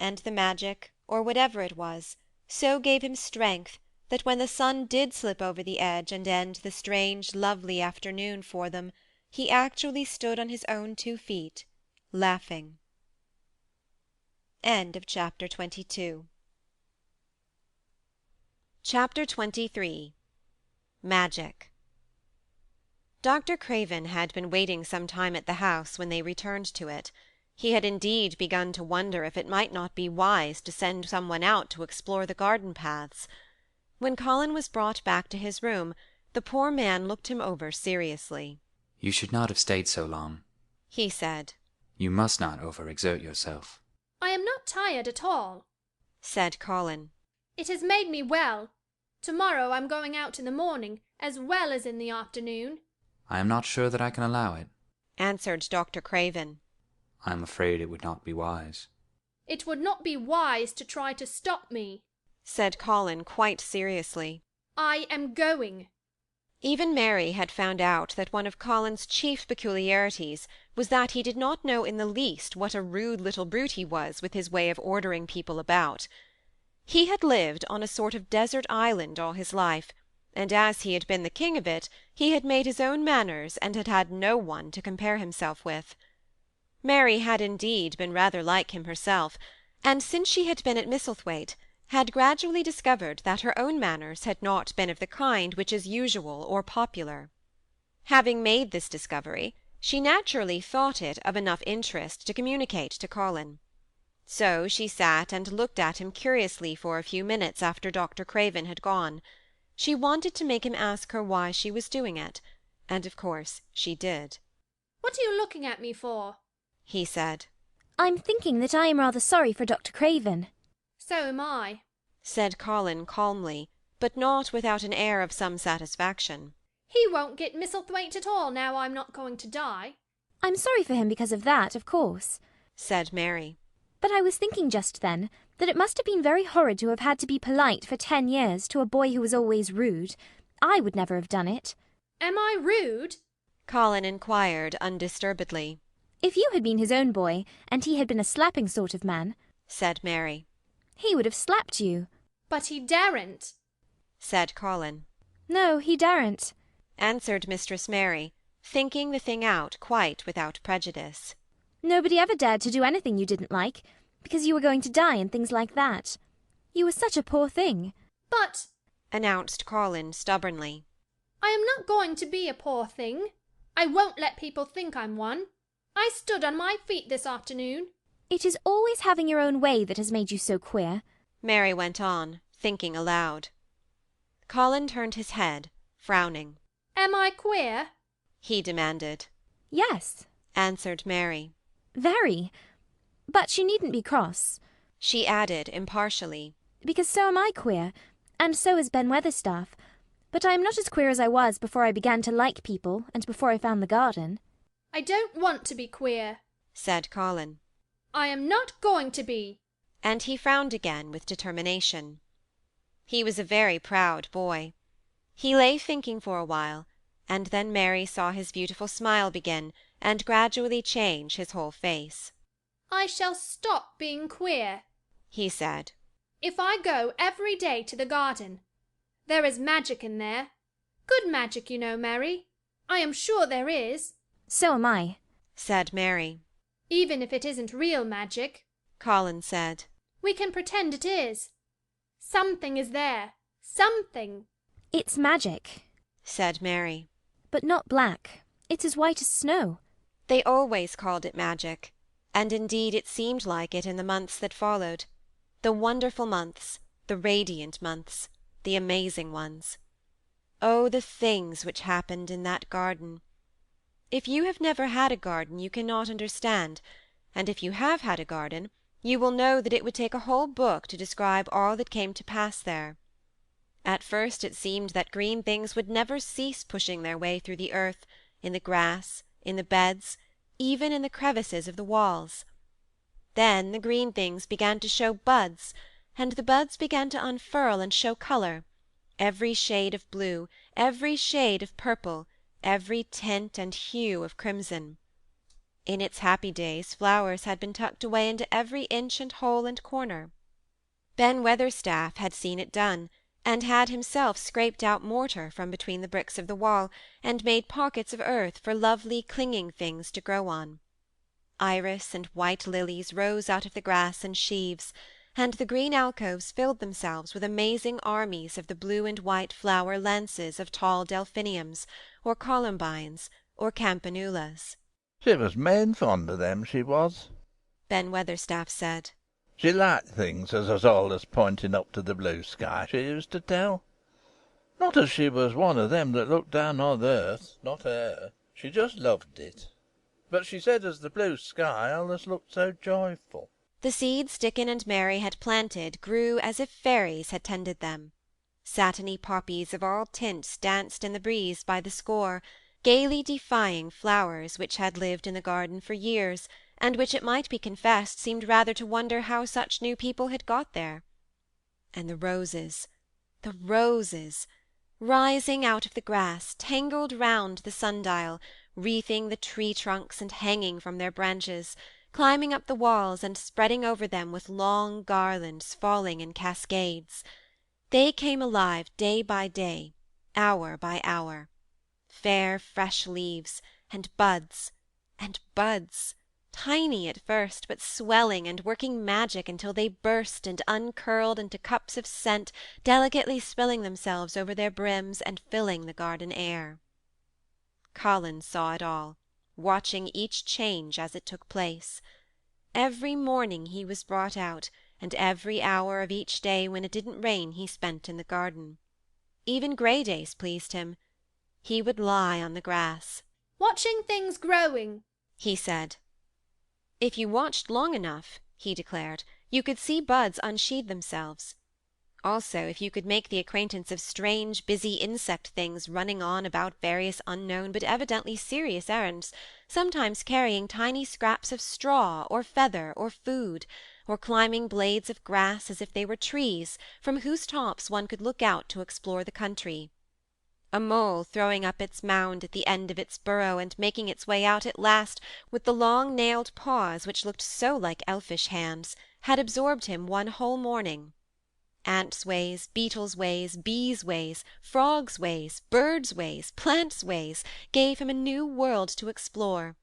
and the magic, or whatever it was, so gave him strength that when the sun did slip over the edge and end the strange, lovely afternoon for them, he actually stood on his own 2 feet, laughing. End of chapter 22. Chapter 23. Magic. Dr. Craven had been waiting some time at the house when they returned to it. He had indeed begun to wonder if it might not be wise to send some one out to explore the garden paths. When Colin was brought back to his room, the poor man looked him over seriously. "You should not have stayed so long," he said. "You must not overexert yourself." "I am not tired at all," said Colin. "It has made me well. Tomorrow I'm going out in the morning as well as in the afternoon." "I am not sure that I can allow it," answered Dr. Craven. "I am afraid it would not be wise." "It would not be wise to try to stop me," said Colin quite seriously. "I am going." Even Mary had found out that one of Colin's chief peculiarities was that he did not know in the least what a rude little brute he was with his way of ordering people about. He had lived on a sort of desert island all his life, and as he had been the king of it, he had made his own manners and had had no one to compare himself with. Mary had indeed been rather like him herself, and since she had been at Misselthwaite, had gradually discovered that her own manners had not been of the kind which is usual or popular. Having made this discovery, she naturally thought it of enough interest to communicate to Colin. So she sat and looked at him curiously for a few minutes after Dr. Craven had gone. She wanted to make him ask her why she was doing it, and of course she did. "What are you looking at me for?" he said. "I'm thinking that I am rather sorry for Dr. Craven." "So am I," said Colin calmly, but not without an air of some satisfaction. "He won't get Misselthwaite at all now I'm not going to die." "I'm sorry for him because of that, of course," said Mary. "but I was thinking just then that it must have been very horrid to have had to be polite for 10 years to a boy who was always rude. I would never have done it." "Am I rude?" Colin inquired undisturbedly. "If you had been his own boy, and he had been a slapping sort of man," said Mary. "he would have slapped you." "But he daren't," said Colin. "No, he daren't," answered Mistress Mary, thinking the thing out quite without prejudice. "Nobody ever dared to do anything you didn't like, because you were going to die and things like that. You were such a poor thing." "But," announced Colin stubbornly, "I am not going to be a poor thing. I won't let people think I'm one. I stood on my feet this afternoon." "It is always having your own way that has made you so queer," Mary went on, thinking aloud. Colin turned his head, frowning. "Am I queer?" he demanded. "Yes," answered Mary. "Very. But you needn't be cross," she added impartially, "because so am I queer, and so is Ben Weatherstaff. But I am not as queer as I was before I began to like people and before I found the garden." "I don't want to be queer," said Colin. "I am not going to be." And he frowned again with determination. He was a very proud boy. He lay thinking for a while, and then Mary saw his beautiful smile begin, and gradually change his whole face. I shall stop being queer, he said, if I go every day to the garden. There is magic in there. Good magic, you know, Mary. I am sure there is. So am I, said Mary. Even if it isn't real magic, Colin said. We can pretend it is. Something is there. Something. It's magic, said Mary. But not black. It's as white as snow. They always called it magic, and indeed it seemed like it in the months that followed. The wonderful months, the radiant months, the amazing ones. Oh, the things which happened in that garden! If you have never had a garden you cannot understand, and if you have had a garden you will know that it would take a whole book to describe all that came to pass there. At first it seemed that green things would never cease pushing their way through the earth, in the grass, in the beds, even in the crevices of the walls. Then the green things began to show buds, and the buds began to unfurl and show colour, every shade of blue, every shade of purple, every tint and hue of crimson. In its happy days flowers had been tucked away into every inch and hole and corner. Ben Weatherstaff had seen it done, and had himself scraped out mortar from between the bricks of the wall, and made pockets of earth for lovely clinging things to grow on. Iris and white lilies rose out of the grass in sheaves, and the green alcoves filled themselves with amazing armies of the blue and white flower lances of tall delphiniums, or columbines, or campanulas. She was main fond of them, she was, Ben Weatherstaff said. She liked things as was allus pointing up to the blue sky, she used to tell. Not as she was one of them that looked down on earth, not her. She just loved it. But she said as the blue sky allus looked so joyful. The seeds Dickon and Mary had planted grew as if fairies had tended them. Satiny poppies of all tints danced in the breeze by the score, gaily defying flowers which had lived in the garden for years, and which, it might be confessed, seemed rather to wonder how such new people had got there. And the roses, rising out of the grass, tangled round the sundial, wreathing the tree trunks and hanging from their branches, climbing up the walls and spreading over them with long garlands falling in cascades. They came alive day by day, hour by hour. Fair fresh leaves, and buds, tiny at first, but swelling and working magic until they burst and uncurled into cups of scent, delicately spilling themselves over their brims and filling the garden air. Colin saw it all, watching each change as it took place. Every morning he was brought out, and every hour of each day when it didn't rain he spent in the garden. Even grey days pleased him. He would lie on the grass. Watching things growing, he said. If you watched long enough, he declared, you could see buds unsheathe themselves. Also, if you could make the acquaintance of strange, busy insect things running on about various unknown but evidently serious errands, sometimes carrying tiny scraps of straw or feather or food, or climbing blades of grass as if they were trees, from whose tops one could look out to explore the country. A mole throwing up its mound at the end of its burrow and making its way out at last with the long nailed paws which looked so like elfish hands, had absorbed him one whole morning. Ants' ways, beetles' ways, bees' ways, frogs' ways, birds' ways, plants' ways, gave him a new world to explore,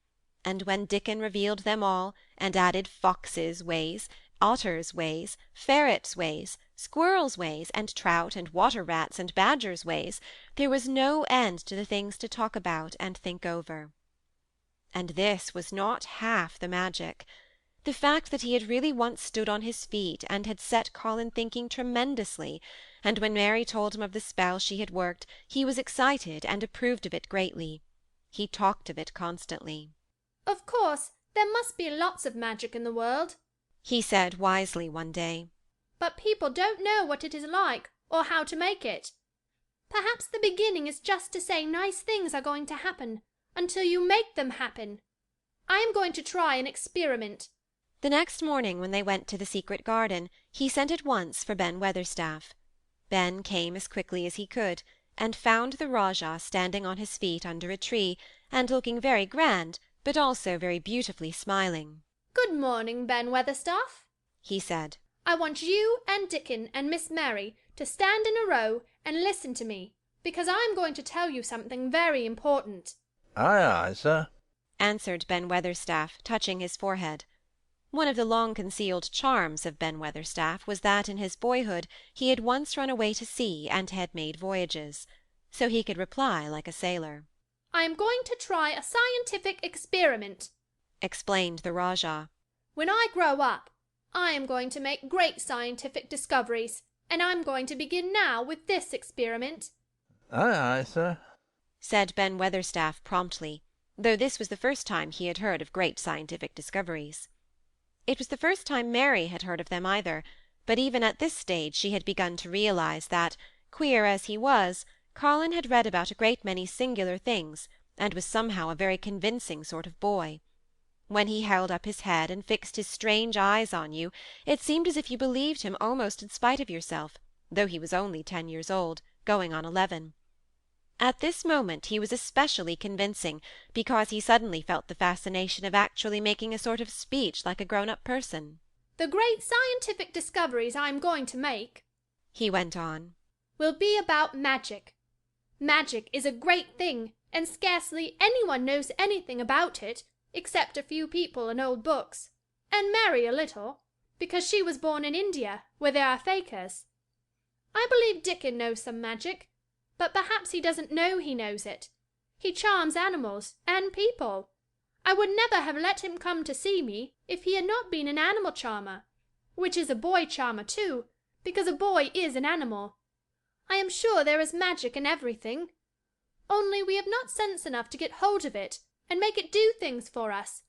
and when Dickon revealed them all, and added foxes' ways, otters' ways, ferrets' ways, squirrels' ways, and trout and water-rats and badgers' ways, there was no end to the things to talk about and think over. And this was not half the magic. The fact that he had really once stood on his feet and had set Colin thinking tremendously, and when Mary told him of the spell she had worked, he was excited and approved of it greatly. He talked of it constantly. Of course, there must be lots of magic in the world, he said wisely one day. But people don't know what it is like, or how to make it. Perhaps the beginning is just to say nice things are going to happen, until you make them happen. I am going to try an experiment. The next morning, when they went to the secret garden, he sent at once for Ben Weatherstaff. Ben came as quickly as he could, and found the Rajah standing on his feet under a tree, and looking very grand, but also very beautifully smiling. "Good morning, Ben Weatherstaff," he said. "I want you and Dickon and Miss Mary to stand in a row and listen to me, because I'm going to tell you something very important." "Aye, aye, sir," answered Ben Weatherstaff, touching his forehead. One of the long-concealed charms of Ben Weatherstaff was that in his boyhood he had once run away to sea and had made voyages. So he could reply like a sailor. "I am going to try a scientific experiment," explained the Rajah. "When I grow up, I am going to make great scientific discoveries, and I'm going to begin now with this experiment." "Aye, aye, sir," said Ben Weatherstaff promptly, though this was the first time he had heard of great scientific discoveries. It was the first time Mary had heard of them either, but even at this stage she had begun to realize that, queer as he was, Colin had read about a great many singular things, and was somehow a very convincing sort of boy. When he held up his head and fixed his strange eyes on you, it seemed as if you believed him almost in spite of yourself, though he was only 10 years old, going on 11. At this moment he was especially convincing, because he suddenly felt the fascination of actually making a sort of speech like a grown-up person. "The great scientific discoveries I am going to make," he went on, "will be about magic. Magic is a great thing, and scarcely anyone knows anything about it, except a few people in old books, and Mary a little, because she was born in India, where there are fakirs. I believe Dickon knows some magic, but perhaps he doesn't know he knows it. He charms animals and people. I would never have let him come to see me if he had not been an animal charmer, which is a boy charmer too, because a boy is an animal. I am sure there is magic in everything, only we have not sense enough to get hold of it and make it do things for us,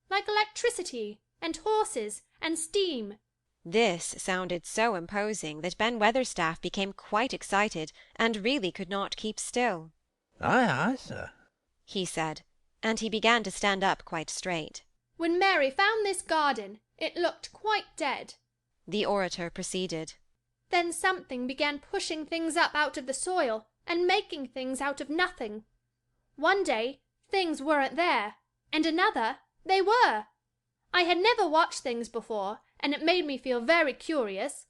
like electricity and horses and steam." This sounded so imposing that Ben Weatherstaff became quite excited, and really could not keep still. "Aye, aye, sir," he said, and he began to stand up quite straight. "When Mary found this garden, it looked quite dead," the orator proceeded. "Then something began pushing things up out of the soil and making things out of nothing. One day things weren't there, and another they were. I had never watched things before, and it made me feel very curious.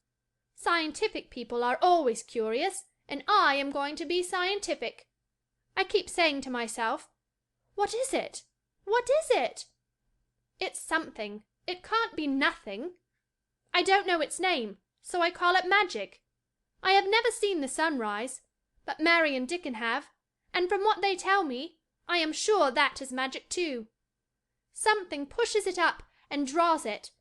Scientific people are always curious, and I am going to be scientific. I keep saying to myself, 'What is it? What is it?' It's something. It can't be nothing. I don't know its name, so I call it magic. I have never seen the sun rise, but Mary and Dickon have, and from what they tell me, I am sure that is magic too. Something pushes it up and draws it.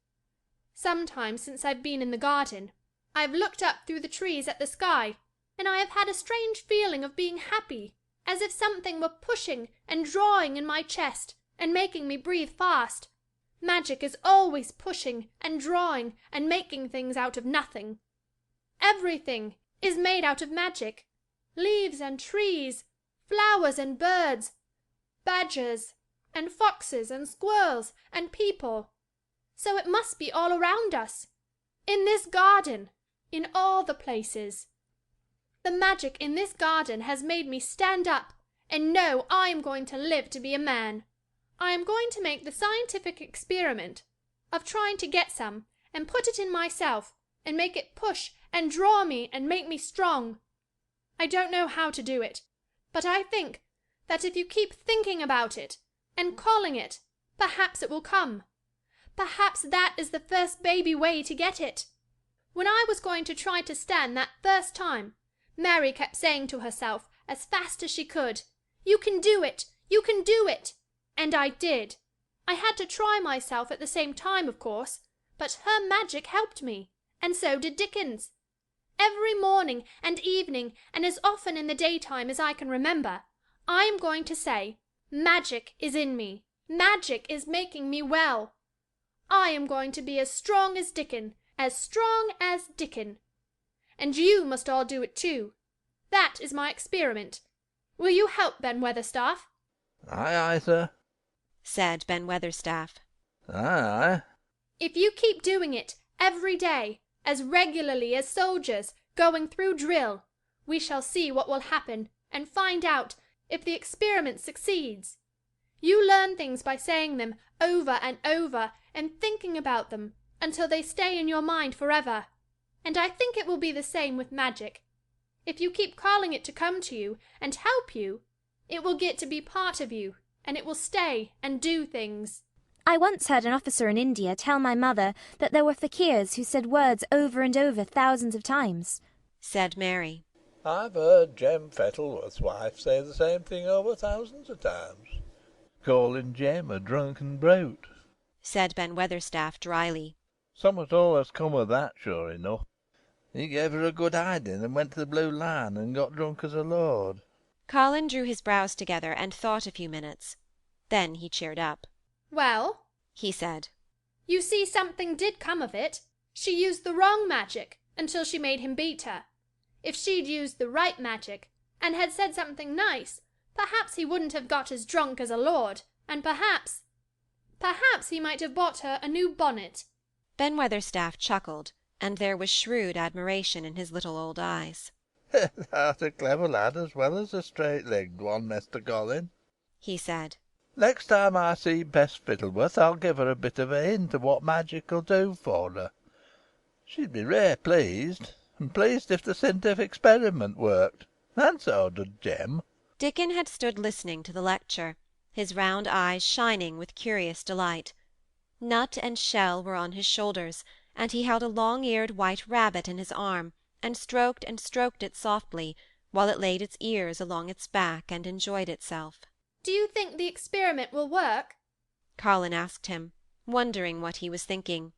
Sometimes since I've been in the garden, I've looked up through the trees at the sky, and I have had a strange feeling of being happy, as if something were pushing and drawing in my chest and making me breathe fast. Magic is always pushing and drawing and making things out of nothing. Everything is made out of magic. Leaves and trees, flowers and birds, badgers and foxes and squirrels and people. So it must be all around us, in this garden, in all the places. The magic in this garden has made me stand up and know I am going to live to be a man. I am going to make the scientific experiment of trying to get some and put it in myself and make it push and draw me and make me strong. I don't know how to do it, but I think that if you keep thinking about it and calling it, perhaps it will come. Perhaps that is the first baby way to get it. When I was going to try to stand that first time, Mary kept saying to herself as fast as she could, 'You can do it! You can do it!' And I did. I had to try myself at the same time, of course, but her magic helped me, and so did Dickon's. Every morning and evening, and as often in the daytime as I can remember, I am going to say, 'Magic is in me. Magic is making me well.' I am going to be as strong as Dickon, as strong as Dickon. And you must all do it too. That is my experiment. Will you help, Ben Weatherstaff?" "Aye, aye, sir," said Ben Weatherstaff. "Aye, aye." "If you keep doing it every day, as regularly as soldiers going through drill, We shall see what will happen, and find out if the experiment succeeds. You learn things by saying them over and over and thinking about them until they stay in your mind forever. And I think it will be the same with magic. If you keep calling it to come to you and help you, it will get to be part of you, and it will stay and do things. I once heard an officer in India tell my mother that there were fakirs who said words over and over thousands of times, said Mary. I've heard Jem Fettleworth's wife say the same thing over thousands of times, calling Jem a drunken brute, said Ben Weatherstaff dryly. Somewhat all has come of that, sure enough. He gave her a good hiding and went to the Blue Line and got drunk as a lord. Colin drew his brows together and thought a few minutes. Then he cheered up. Well, he said, you see something did come of it. She used the wrong magic until she made him beat her. If she'd used the right magic, and had said something nice, perhaps he wouldn't have got as drunk as a lord, and perhaps he might have bought her a new bonnet. Ben Weatherstaff chuckled, and there was shrewd admiration in his little old eyes. Thou'rt a clever lad as well as a straight-legged one, Mr. Colin, he said. Next time I see Bess Fiddleworth, I'll give her a bit of a hint of what magic'll do for her. She'd be rare pleased, and pleased if the scientific experiment worked, and so did Jem. Dickon had stood listening to the lecture, his round eyes shining with curious delight. Nut and Shell were on his shoulders, and he held a long-eared white rabbit in his arm, and stroked it softly, while it laid its ears along its back and enjoyed itself. Do you think the experiment will work? Colin asked him, wondering what he was thinking.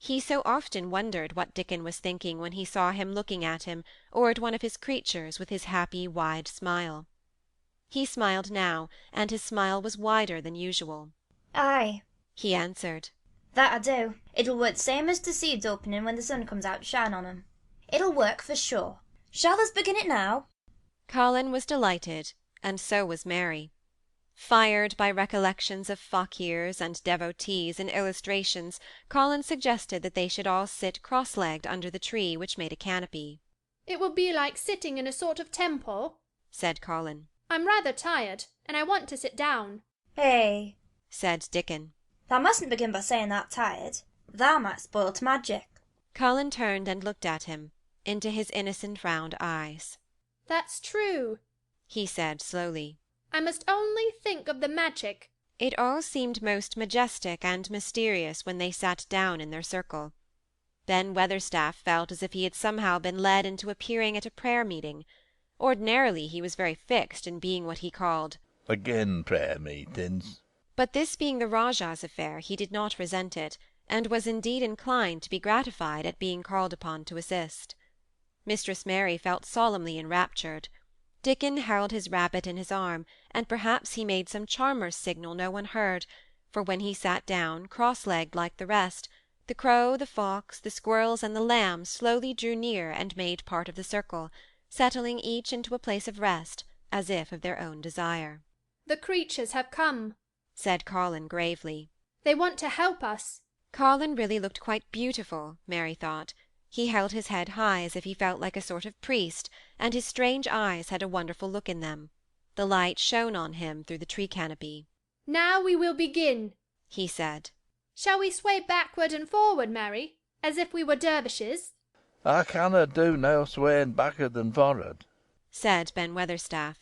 He so often wondered what Dickon was thinking when he saw him looking at him or at one of his creatures with his happy wide smile. He smiled now, and his smile was wider than usual. Aye, he answered. That I do. It'll work same as the seeds opening when the sun comes out to shine on 'em. It'll work for sure. Shall us begin it now? Colin was delighted, and so was Mary. Fired by recollections of fakirs and devotees and illustrations, Colin suggested that they should all sit cross-legged under the tree which made a canopy. It will be like sitting in a sort of temple, said Colin. I'm rather tired, and I want to sit down. Hey, said Dickon. Thou mustn't begin by saying that tired. Thou might spoil t' magic. Colin turned and looked at him, into his innocent round eyes. That's true, he said slowly. I must only think of the magic. It all seemed most majestic and mysterious when they sat down in their circle. Ben Weatherstaff felt as if he had somehow been led into appearing at a prayer-meeting. Ordinarily he was very fixed in being what he called again prayer-meetings. But this being the Rajah's affair, he did not resent it, and was indeed inclined to be gratified at being called upon to assist. Mistress Mary felt solemnly enraptured. Dickon held his rabbit in his arm, and perhaps he made some charmer's signal no one heard, for when he sat down, cross-legged like the rest, the crow, the fox, the squirrels, and the lamb slowly drew near and made part of the circle, settling each into a place of rest, as if of their own desire. The creatures have come, said Colin gravely. They want to help us. Colin really looked quite beautiful, Mary thought. He held his head high as if he felt like a sort of priest, and his strange eyes had a wonderful look in them. The light shone on him through the tree canopy. Now we will begin, he said. Shall we sway backward and forward, Mary, as if we were dervishes? I canna do no swaying backward and forward, said Ben Weatherstaff.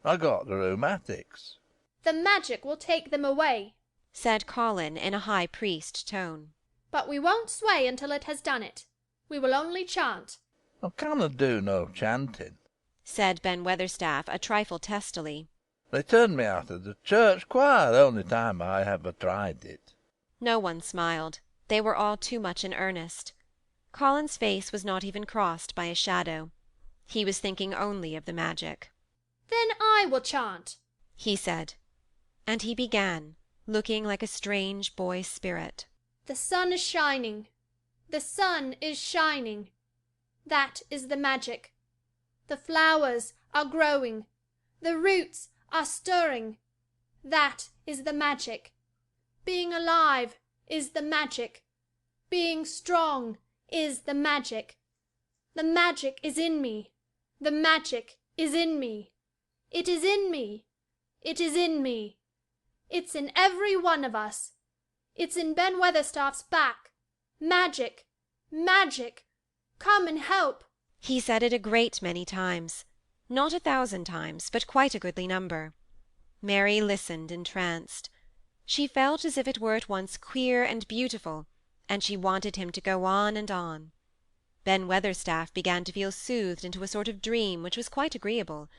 I got the rheumatics. The magic will take them away, said Colin in a high priest tone. But we won't sway until it has done it. We will only chant. I canna do no chanting, said Ben Weatherstaff a trifle testily. They turned me out of the church choir the only time I ever tried it. No one smiled. They were all too much in earnest. Colin's face was not even crossed by a shadow. He was thinking only of the magic. Then I will chant, he said. And he began, looking like a strange boy spirit. The sun is shining. The sun is shining. That is the magic. The flowers are growing. The roots are stirring. That is the magic. Being alive is the magic. Being strong is the magic. The magic is in me. The magic is in me. It is in me. It is in me. It's in every one of us. It's in Ben Weatherstaff's back. Magic! Magic! Come and help!" He said it a great many times. Not 1,000 times, but quite a goodly number. Mary listened entranced. She felt as if it were at once queer and beautiful, and she wanted him to go on and on. Ben Weatherstaff began to feel soothed into a sort of dream which was quite agreeable.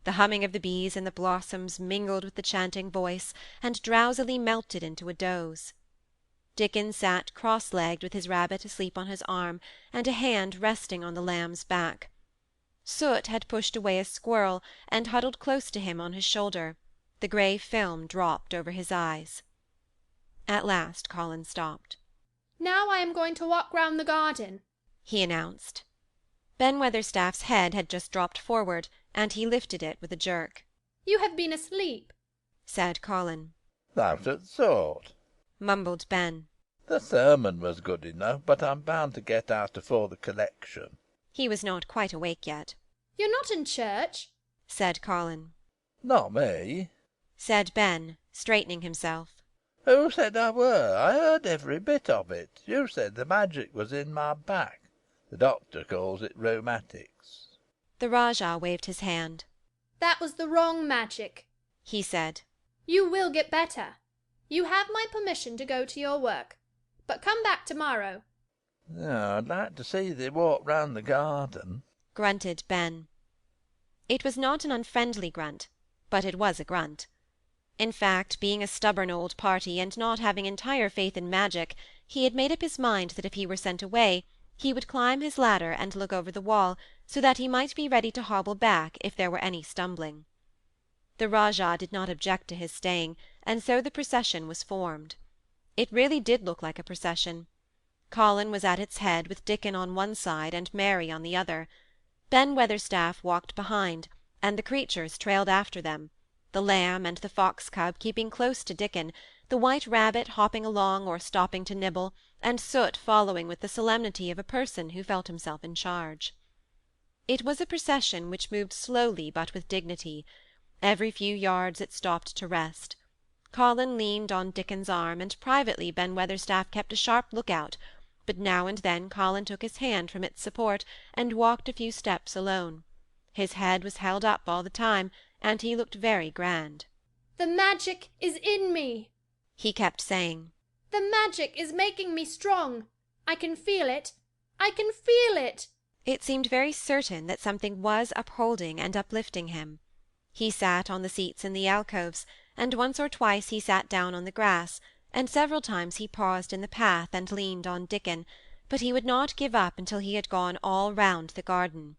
The humming of the bees in the blossoms mingled with the chanting voice, and drowsily melted into a doze. Dickon sat cross-legged with his rabbit asleep on his arm, and a hand resting on the lamb's back. Soot had pushed away a squirrel, and huddled close to him on his shoulder, the grey film dropped over his eyes. At last Colin stopped. "Now I am going to walk round the garden," he announced. Ben Weatherstaff's head had just dropped forward, and he lifted it with a jerk. "You have been asleep," said Colin. "Thou'rt at thought," mumbled Ben. "The sermon was good enough, but I'm bound to get out afore the collection." He was not quite awake yet. "You're not in church," said Colin. "Not me," said Ben, straightening himself. "Who said I were? I heard every bit of it. You said the magic was in my back. The doctor calls it rheumatics." The Rajah waved his hand. "That was the wrong magic," he said. "You will get better. You have my permission to go to your work. But come back to-morrow." "I'd like to see thee walk round the garden," grunted Ben. It was not an unfriendly grunt, but it was a grunt. In fact, being a stubborn old party, and not having entire faith in magic, he had made up his mind that if he were sent away, he would climb his ladder and look over the wall, so that he might be ready to hobble back if there were any stumbling. The Rajah did not object to his staying, and so the procession was formed. It really did look like a procession. Colin was at its head, with Dickon on one side and Mary on the other. Ben Weatherstaff walked behind, and the creatures trailed after them, the lamb and the fox cub keeping close to Dickon, the white rabbit hopping along or stopping to nibble, and Soot following with the solemnity of a person who felt himself in charge. It was a procession which moved slowly but with dignity. Every few yards it stopped to rest. Colin leaned on Dickon's arm, and privately Ben Weatherstaff kept a sharp look-out, but now and then Colin took his hand from its support and walked a few steps alone. His head was held up all the time, and he looked very grand. "The magic is in me," he kept saying. "The magic is making me strong. I can feel it. I can feel it." It seemed very certain that something was upholding and uplifting him. He sat on the seats in the alcoves, and once or twice he sat down on the grass, and several times he paused in the path and leaned on Dickon, but he would not give up until he had gone all round the garden.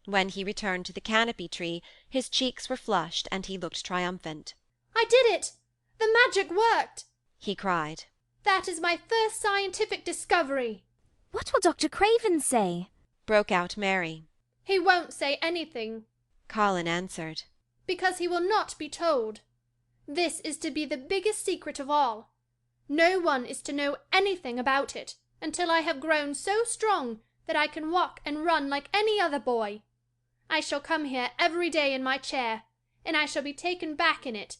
When he returned to the canopy tree, his cheeks were flushed, and he looked triumphant. "I did it! The magic worked!" he cried. "That is my first scientific discovery." "What will Dr. Craven say?" broke out Mary. "He won't say anything," Colin answered. "because he will not be told. This is to be the biggest secret of all. No one is to know anything about it until I have grown so strong that I can walk and run like any other boy. I shall come here every day in my chair, and I shall be taken back in it.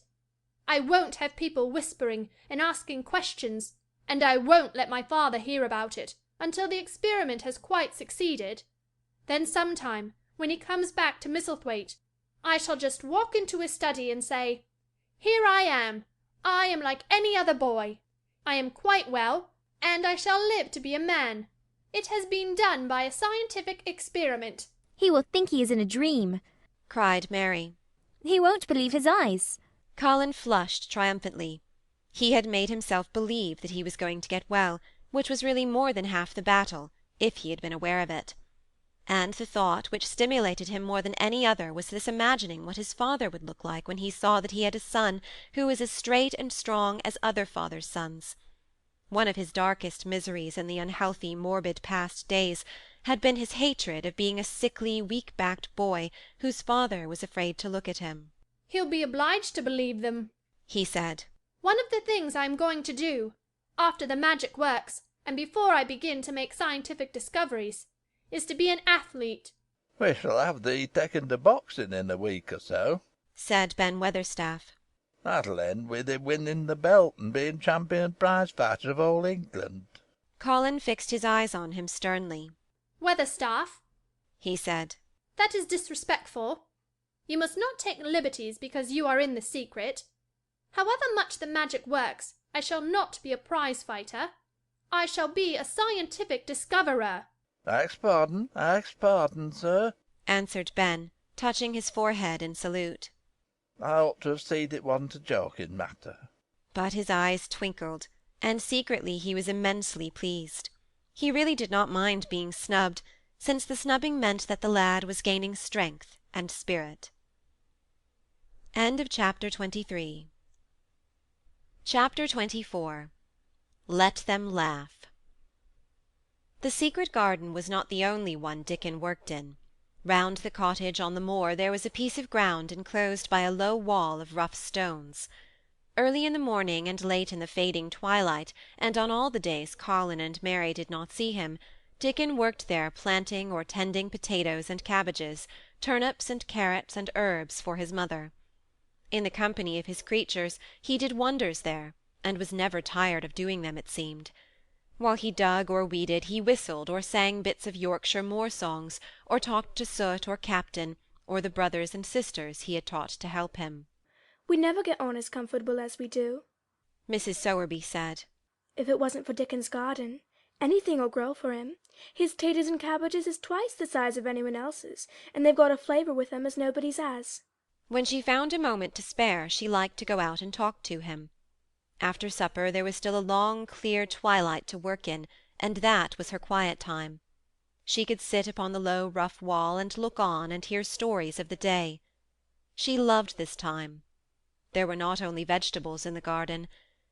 I won't have people whispering and asking questions, and I won't let my father hear about it until the experiment has quite succeeded. Then sometime, when he comes back to Misselthwaite, I shall just walk into his study and say, 'Here I am like any other boy. I am quite well, and I shall live to be a man. It has been done by a scientific experiment.'" "He will think he is in a dream," cried Mary. "He won't believe his eyes." Colin flushed triumphantly. He had made himself believe that he was going to get well, which was really more than half the battle, if he had been aware of it. And the thought which stimulated him more than any other was this imagining what his father would look like when he saw that he had a son who was as straight and strong as other fathers' sons. One of his darkest miseries in the unhealthy, morbid past days had been his hatred of being a sickly, weak-backed boy whose father was afraid to look at him. "He'll be obliged to believe them," he said. "One of the things I am going to do, after the magic works, and before I begin to make scientific discoveries, is to be an athlete." We shall have thee taken to boxing in a week or so. said Ben Weatherstaff. That'll end with him winning the belt and being champion prize fighter of all England. Colin fixed his eyes on him sternly. Weatherstaff, he said. that is disrespectful. You must not take liberties because you are in the secret. However much the magic works, I shall not be a prize fighter. I shall be a scientific discoverer. Ax pardon, sir, answered Ben, touching his forehead in salute. I ought to have seed it wasn't a joking matter. But his eyes twinkled, and secretly he was immensely pleased. He really did not mind being snubbed, since the snubbing meant that the lad was gaining strength and spirit. End of chapter 23. Chapter 24. Let them laugh. The secret garden was not the only one Dickon worked in. Round the cottage on the moor there was a piece of ground enclosed by a low wall of rough stones. Early in the morning and late in the fading twilight, and on all the days Colin and Mary did not see him, Dickon worked there planting or tending potatoes and cabbages, turnips and carrots and herbs for his mother. In the company of his creatures he did wonders there, and was never tired of doing them, it seemed. While he dug or weeded he whistled or sang bits of Yorkshire moor songs, or talked to Soot or Captain, or the brothers and sisters he had taught to help him. We never get on as comfortable as we do, Mrs. Sowerby said. If it wasn't for Dickon's garden, anything'll grow for him. His taters and cabbages is twice the size of anyone else's, and they've got a flavour with them as nobody's has. When she found a moment to spare she liked to go out and talk to him. After supper there was still a long clear twilight to work in, and that was her quiet time. She could sit upon the low rough wall and look on and hear stories of the day. She loved this time. There were not only vegetables in the garden.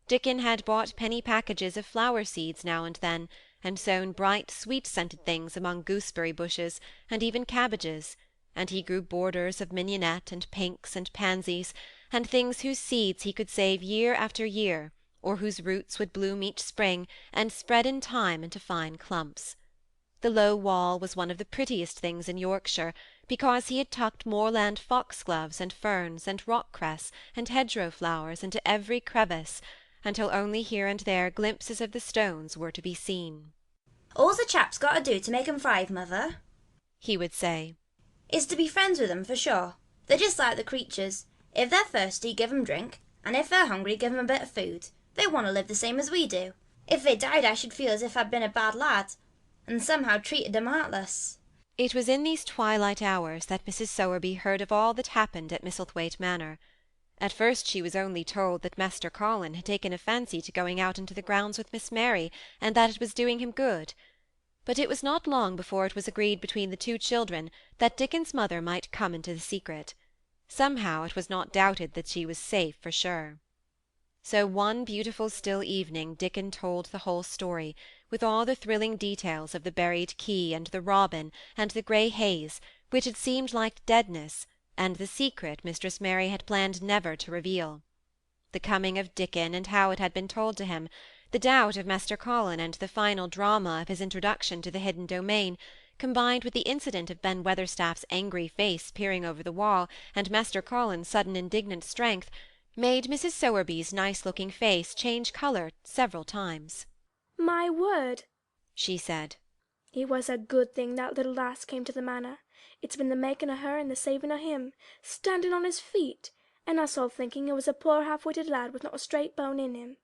Dickon had bought penny packages of flower seeds now and then, and sown bright sweet-scented things among gooseberry bushes, and even cabbages, and he grew borders of mignonette and pinks and pansies, and things whose seeds he could save year after year, or whose roots would bloom each spring and spread in time into fine clumps. The low wall was one of the prettiest things in Yorkshire, because he had tucked moorland foxgloves and ferns and rock-cress and hedgerow flowers into every crevice, until only here and there glimpses of the stones were to be seen. All's a chap's got to do to make 'em thrive, mother, he would say, is to be friends with 'em for sure. They're just like the creatures. If they're thirsty, give 'em drink, and if they're hungry, give 'em a bit of food. They want to live the same as we do. If they died, I should feel as if I'd been a bad lad, and somehow treated them heartless. It was in these twilight hours that Mrs. Sowerby heard of all that happened at Misselthwaite Manor. At first she was only told that Master Colin had taken a fancy to going out into the grounds with Miss Mary, and that it was doing him good. But it was not long before it was agreed between the two children that Dickon's mother might come into the secret. Somehow it was not doubted that she was safe for sure. So one beautiful still evening Dickon told the whole story, with all the thrilling details of the buried key and the robin and the grey haze, which had seemed like deadness, and the secret Mistress Mary had planned never to reveal. The coming of Dickon and how it had been told to him, the doubt of Master Colin and the final drama of his introduction to the hidden domain, combined with the incident of Ben Weatherstaff's angry face peering over the wall, and Master Colin's sudden indignant strength, made Mrs. Sowerby's nice-looking face change colour several times. My word, she said. It was a good thing that little lass came to the manor. It's been the making of her and the saving of him, standing on his feet, and us all thinking it was a poor half-witted lad with not a straight bone in him.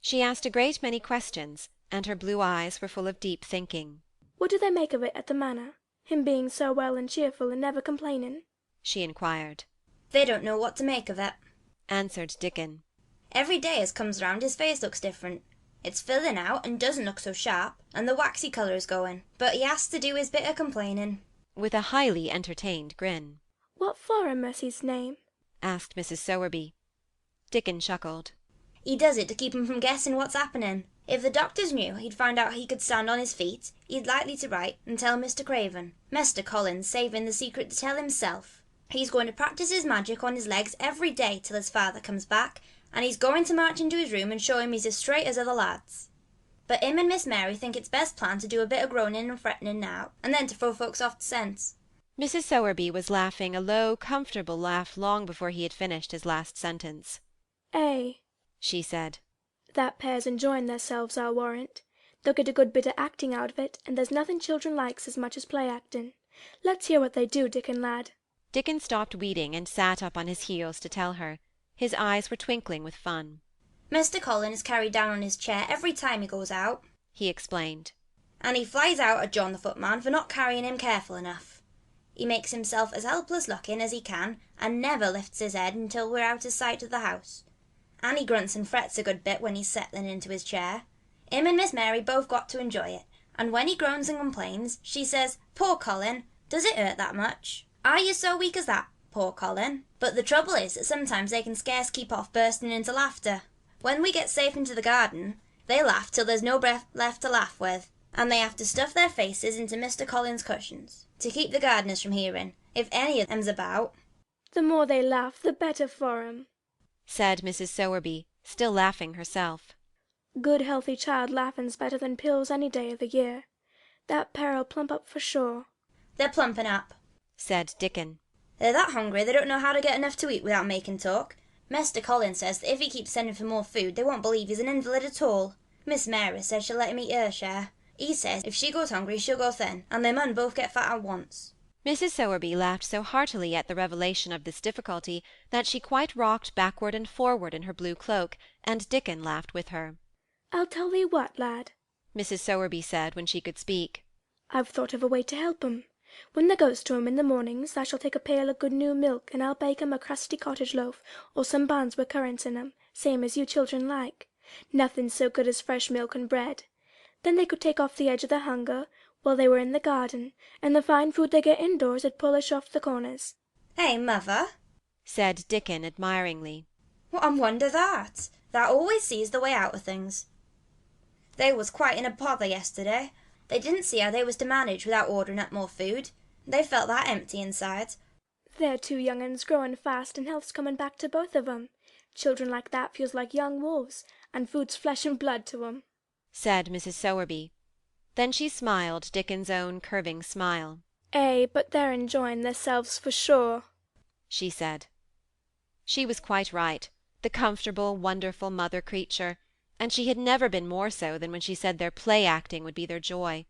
She asked a great many questions, and her blue eyes were full of deep thinking. What do they make of it at the manor, him being so well and cheerful and never complaining? She inquired. They don't know what to make of it, answered Dickon. Every day as comes round his face looks different. It's filling out and doesn't look so sharp, and the waxy colour is going, but he has to do his bit of complaining. With a highly entertained grin. What for, in mercy's name? asked Mrs. Sowerby. Dickon chuckled. He does it to keep him from guessing what's happening. If the doctors knew he'd find out he could stand on his feet, he'd likely to write and tell Mr. Craven. Master Colin's saving the secret to tell himself. He's going to practise his magic on his legs every day till his father comes back, and he's going to march into his room and show him he's as straight as other lads. But him and Miss Mary think it's best plan to do a bit of groaning and fretting now, and then to throw folks off the scent. Mrs. Sowerby was laughing a low, comfortable laugh long before he had finished his last sentence. She said. That pair's enjoying theirselves, I'll warrant. They'll get a good bit of acting out of it, and there's nothing children likes as much as play acting. Let's hear what they do, Dickon lad. Dickon stopped weeding and sat up on his heels to tell her. His eyes were twinkling with fun. Mr. Colin is carried down on his chair every time he goes out, he explained. And he flies out at John the footman for not carrying him careful enough. He makes himself as helpless looking as he can, and never lifts his head until we're out of sight of the house. And he grunts and frets a good bit when he's settling into his chair. Him and Miss Mary both got to enjoy it, and when he groans and complains, she says, "Poor Colin, does it hurt that much? Are you so weak as that, poor Colin?" But the trouble is that sometimes they can scarce keep off bursting into laughter. When we get safe into the garden, they laugh till there's no breath left to laugh with, and they have to stuff their faces into Mr. Colin's cushions, to keep the gardeners from hearing, if any of them's about. The more they laugh, the better for 'em, said Mrs. Sowerby, still laughing herself. Good healthy child laughing's better than pills any day of the year. That pair'll plump up for sure. They're plumping up, said Dickon. They're that hungry they don't know how to get enough to eat without making talk. Mr. Colin says that if he keeps sending for more food, they won't believe he's an invalid at all. Miss Mary says she'll let him eat her share. He says if she goes hungry, she'll go thin, and they mun both get fat at once. Mrs. Sowerby laughed so heartily at the revelation of this difficulty that she quite rocked backward and forward in her blue cloak, and Dickon laughed with her. I'll tell thee what, lad, Mrs. Sowerby said when she could speak. I've thought of a way to help 'em. When thou goes to 'em in the mornings, thou shalt take a pail of good new milk, and I'll bake 'em a crusty cottage loaf, or some buns with currants in 'em, same as you children like. Nothing's so good as fresh milk and bread. Then they could take off the edge of their hunger while they were in the garden, and the fine food they get indoors 'ud polish off the corners. "Hey, mother," said Dickon admiringly. "What a wonder that! Thou always sees the way out of things. They was quite in a pother yesterday. They didn't see how they was to manage without ordering up more food. They felt that empty inside." They're two young uns growing fast, and health's coming back to both of 'em. Children like that feels like young wolves, and food's flesh and blood to 'em, said Mrs. Sowerby. Then she smiled Dickon's own curving smile. But they're enjoying theirselves for sure, she said. She was quite right, the comfortable, wonderful mother creature, and she had never been more so than when she said their play-acting would be their joy.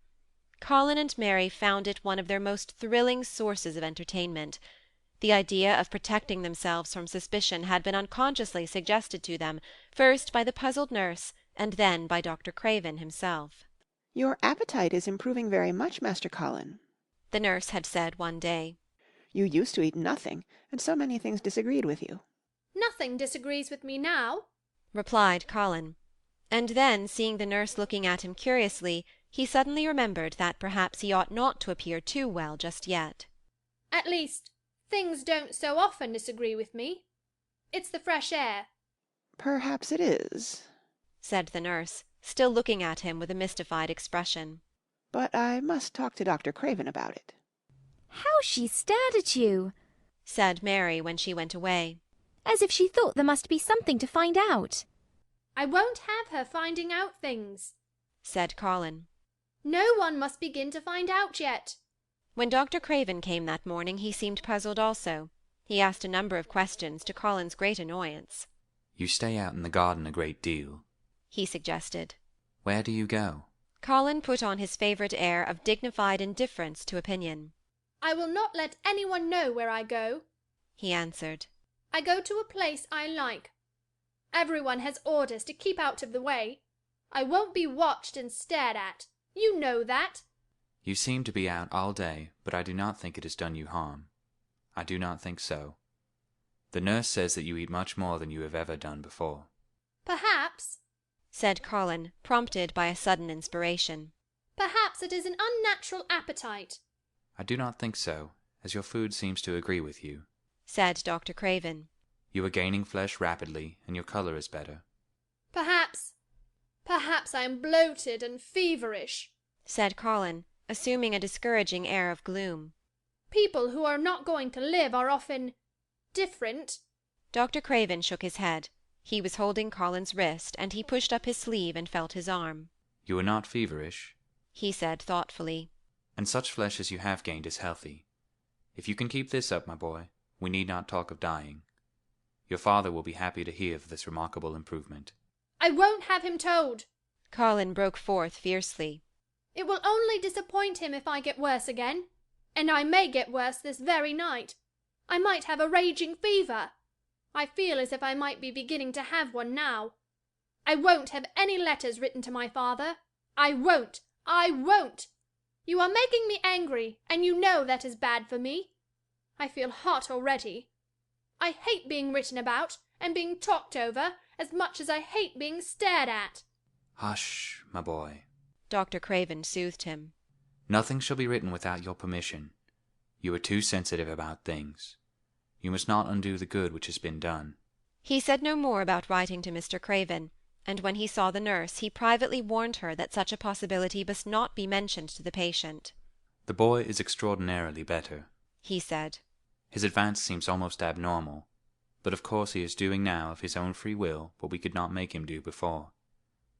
Colin and Mary found it one of their most thrilling sources of entertainment. The idea of protecting themselves from suspicion had been unconsciously suggested to them, first by the puzzled nurse, and then by Dr. Craven himself. "Your appetite is improving very much, Master Colin," the nurse had said one day. "You used to eat nothing, and so many things disagreed with you." Nothing disagrees with me now, replied Colin. And then, seeing the nurse looking at him curiously, he suddenly remembered that perhaps he ought not to appear too well just yet. At least, things don't so often disagree with me. It's the fresh air. "Perhaps it is," said the nurse, still looking at him with a mystified expression. "But I must talk to Dr. Craven about it." How she stared at you, said Mary when she went away. As if she thought there must be something to find out. I won't have her finding out things, said Colin. No one must begin to find out yet. When Dr. Craven came that morning he seemed puzzled also. He asked a number of questions, to Colin's great annoyance. You stay out in the garden a great deal, he suggested. Where do you go? Colin put on his favourite air of dignified indifference to opinion. I will not let anyone know where I go, he answered. I go to a place I like. Everyone has orders to keep out of the way. I won't be watched and stared at. You know that. You seem to be out all day, but I do not think it has done you harm. I do not think so. The nurse says that you eat much more than you have ever done before. Perhaps, said Colin, prompted by a sudden inspiration. Perhaps it is an unnatural appetite. I do not think so, as your food seems to agree with you, said Dr. Craven. You are gaining flesh rapidly, and your colour is better. Perhaps I am bloated and feverish, said Colin, assuming a discouraging air of gloom. People who are not going to live are often different. Dr. Craven shook his head. He was holding Colin's wrist, and he pushed up his sleeve and felt his arm. You are not feverish, he said thoughtfully. And such flesh as you have gained is healthy. If you can keep this up, my boy, we need not talk of dying. Your father will be happy to hear of this remarkable improvement. I won't have him told. Colin broke forth fiercely. It will only disappoint him if I get worse again. And I may get worse this very night. I might have a raging fever. I feel as if I might be beginning to have one now. I won't have any letters written to my father. I won't. I won't. You are making me angry, and you know that is bad for me. I feel hot already. I hate being written about and being talked over as much as I hate being stared at. Hush, my boy. Dr. Craven soothed him. Nothing shall be written without your permission. You are too sensitive about things. You must not undo the good which has been done. He said no more about writing to Mr. Craven, and when he saw the nurse he privately warned her that such a possibility must not be mentioned to the patient. The boy is extraordinarily better, he said. His advance seems almost abnormal, but of course he is doing now of his own free will what we could not make him do before.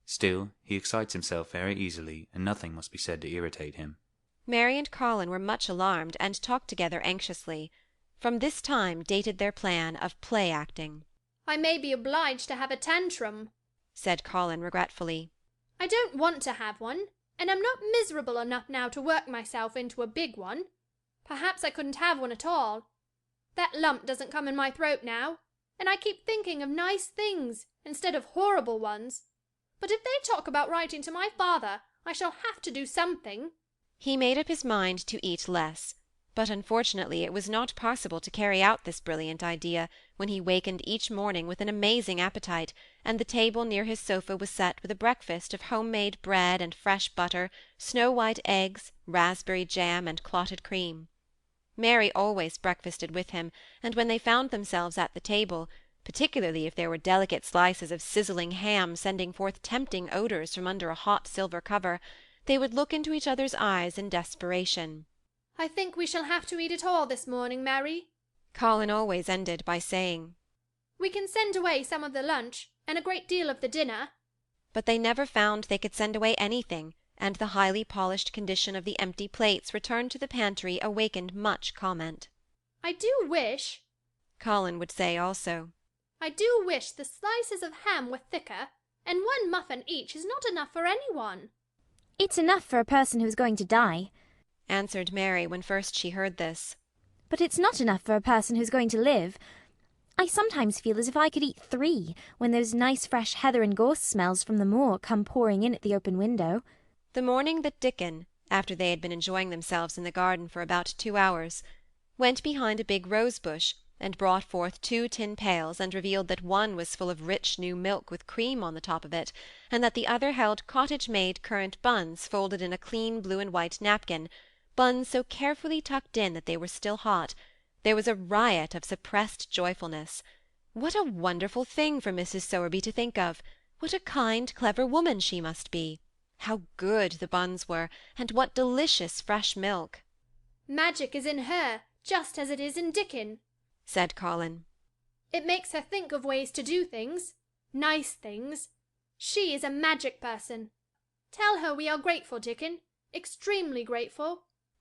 Still, he excites himself very easily, and nothing must be said to irritate him. Mary and Colin were much alarmed, and talked together anxiously. From this time dated their plan of play-acting. I may be obliged to have a tantrum, said Colin regretfully. I don't want to have one, and I'm not miserable enough now to work myself into a big one. Perhaps I couldn't have one at all. That lump doesn't come in my throat now, and I keep thinking of nice things instead of horrible ones. But if they talk about writing to my father, I shall have to do something. He made up his mind to eat less, but unfortunately it was not possible to carry out this brilliant idea when he wakened each morning with an amazing appetite, and the table near his sofa was set with a breakfast of home-made bread and fresh butter, snow-white eggs, raspberry jam, and clotted cream. Mary always breakfasted with him, and when they found themselves at the table, particularly if there were delicate slices of sizzling ham sending forth tempting odours from under a hot silver cover, they would look into each other's eyes in desperation. I think we shall have to eat it all this morning, Mary, Colin always ended by saying. We can send away some of the lunch, and a great deal of the dinner. But they never found they could send away anything, and the highly polished condition of the empty plates returned to the pantry awakened much comment. I do wish, Colin would say also, I do wish the slices of ham were thicker, and one muffin each is not enough for anyone. It's enough for a person who's going to die, answered Mary when first she heard this. But it's not enough for a person who's going to live. I sometimes feel as if I could eat 3 when those nice fresh heather and gorse smells from the moor come pouring in at the open window. The morning that Dickon, after they had been enjoying themselves in the garden for about 2 hours, went behind a big rose-bush and brought forth 2 tin pails and revealed that one was full of rich new milk with cream on the top of it, and that the other held cottage-made currant buns folded in a clean blue and white napkin, buns so carefully tucked in that they were still hot, there was a riot of suppressed joyfulness. What a wonderful thing for Mrs. Sowerby to think of! What a kind, clever woman she must be! How good the buns were, and what delicious fresh milk! Magic is in her, just as it is in Dickon, said Colin. It makes her think of ways to do things, nice things. She is a magic person. Tell her we are grateful, Dickon, extremely grateful.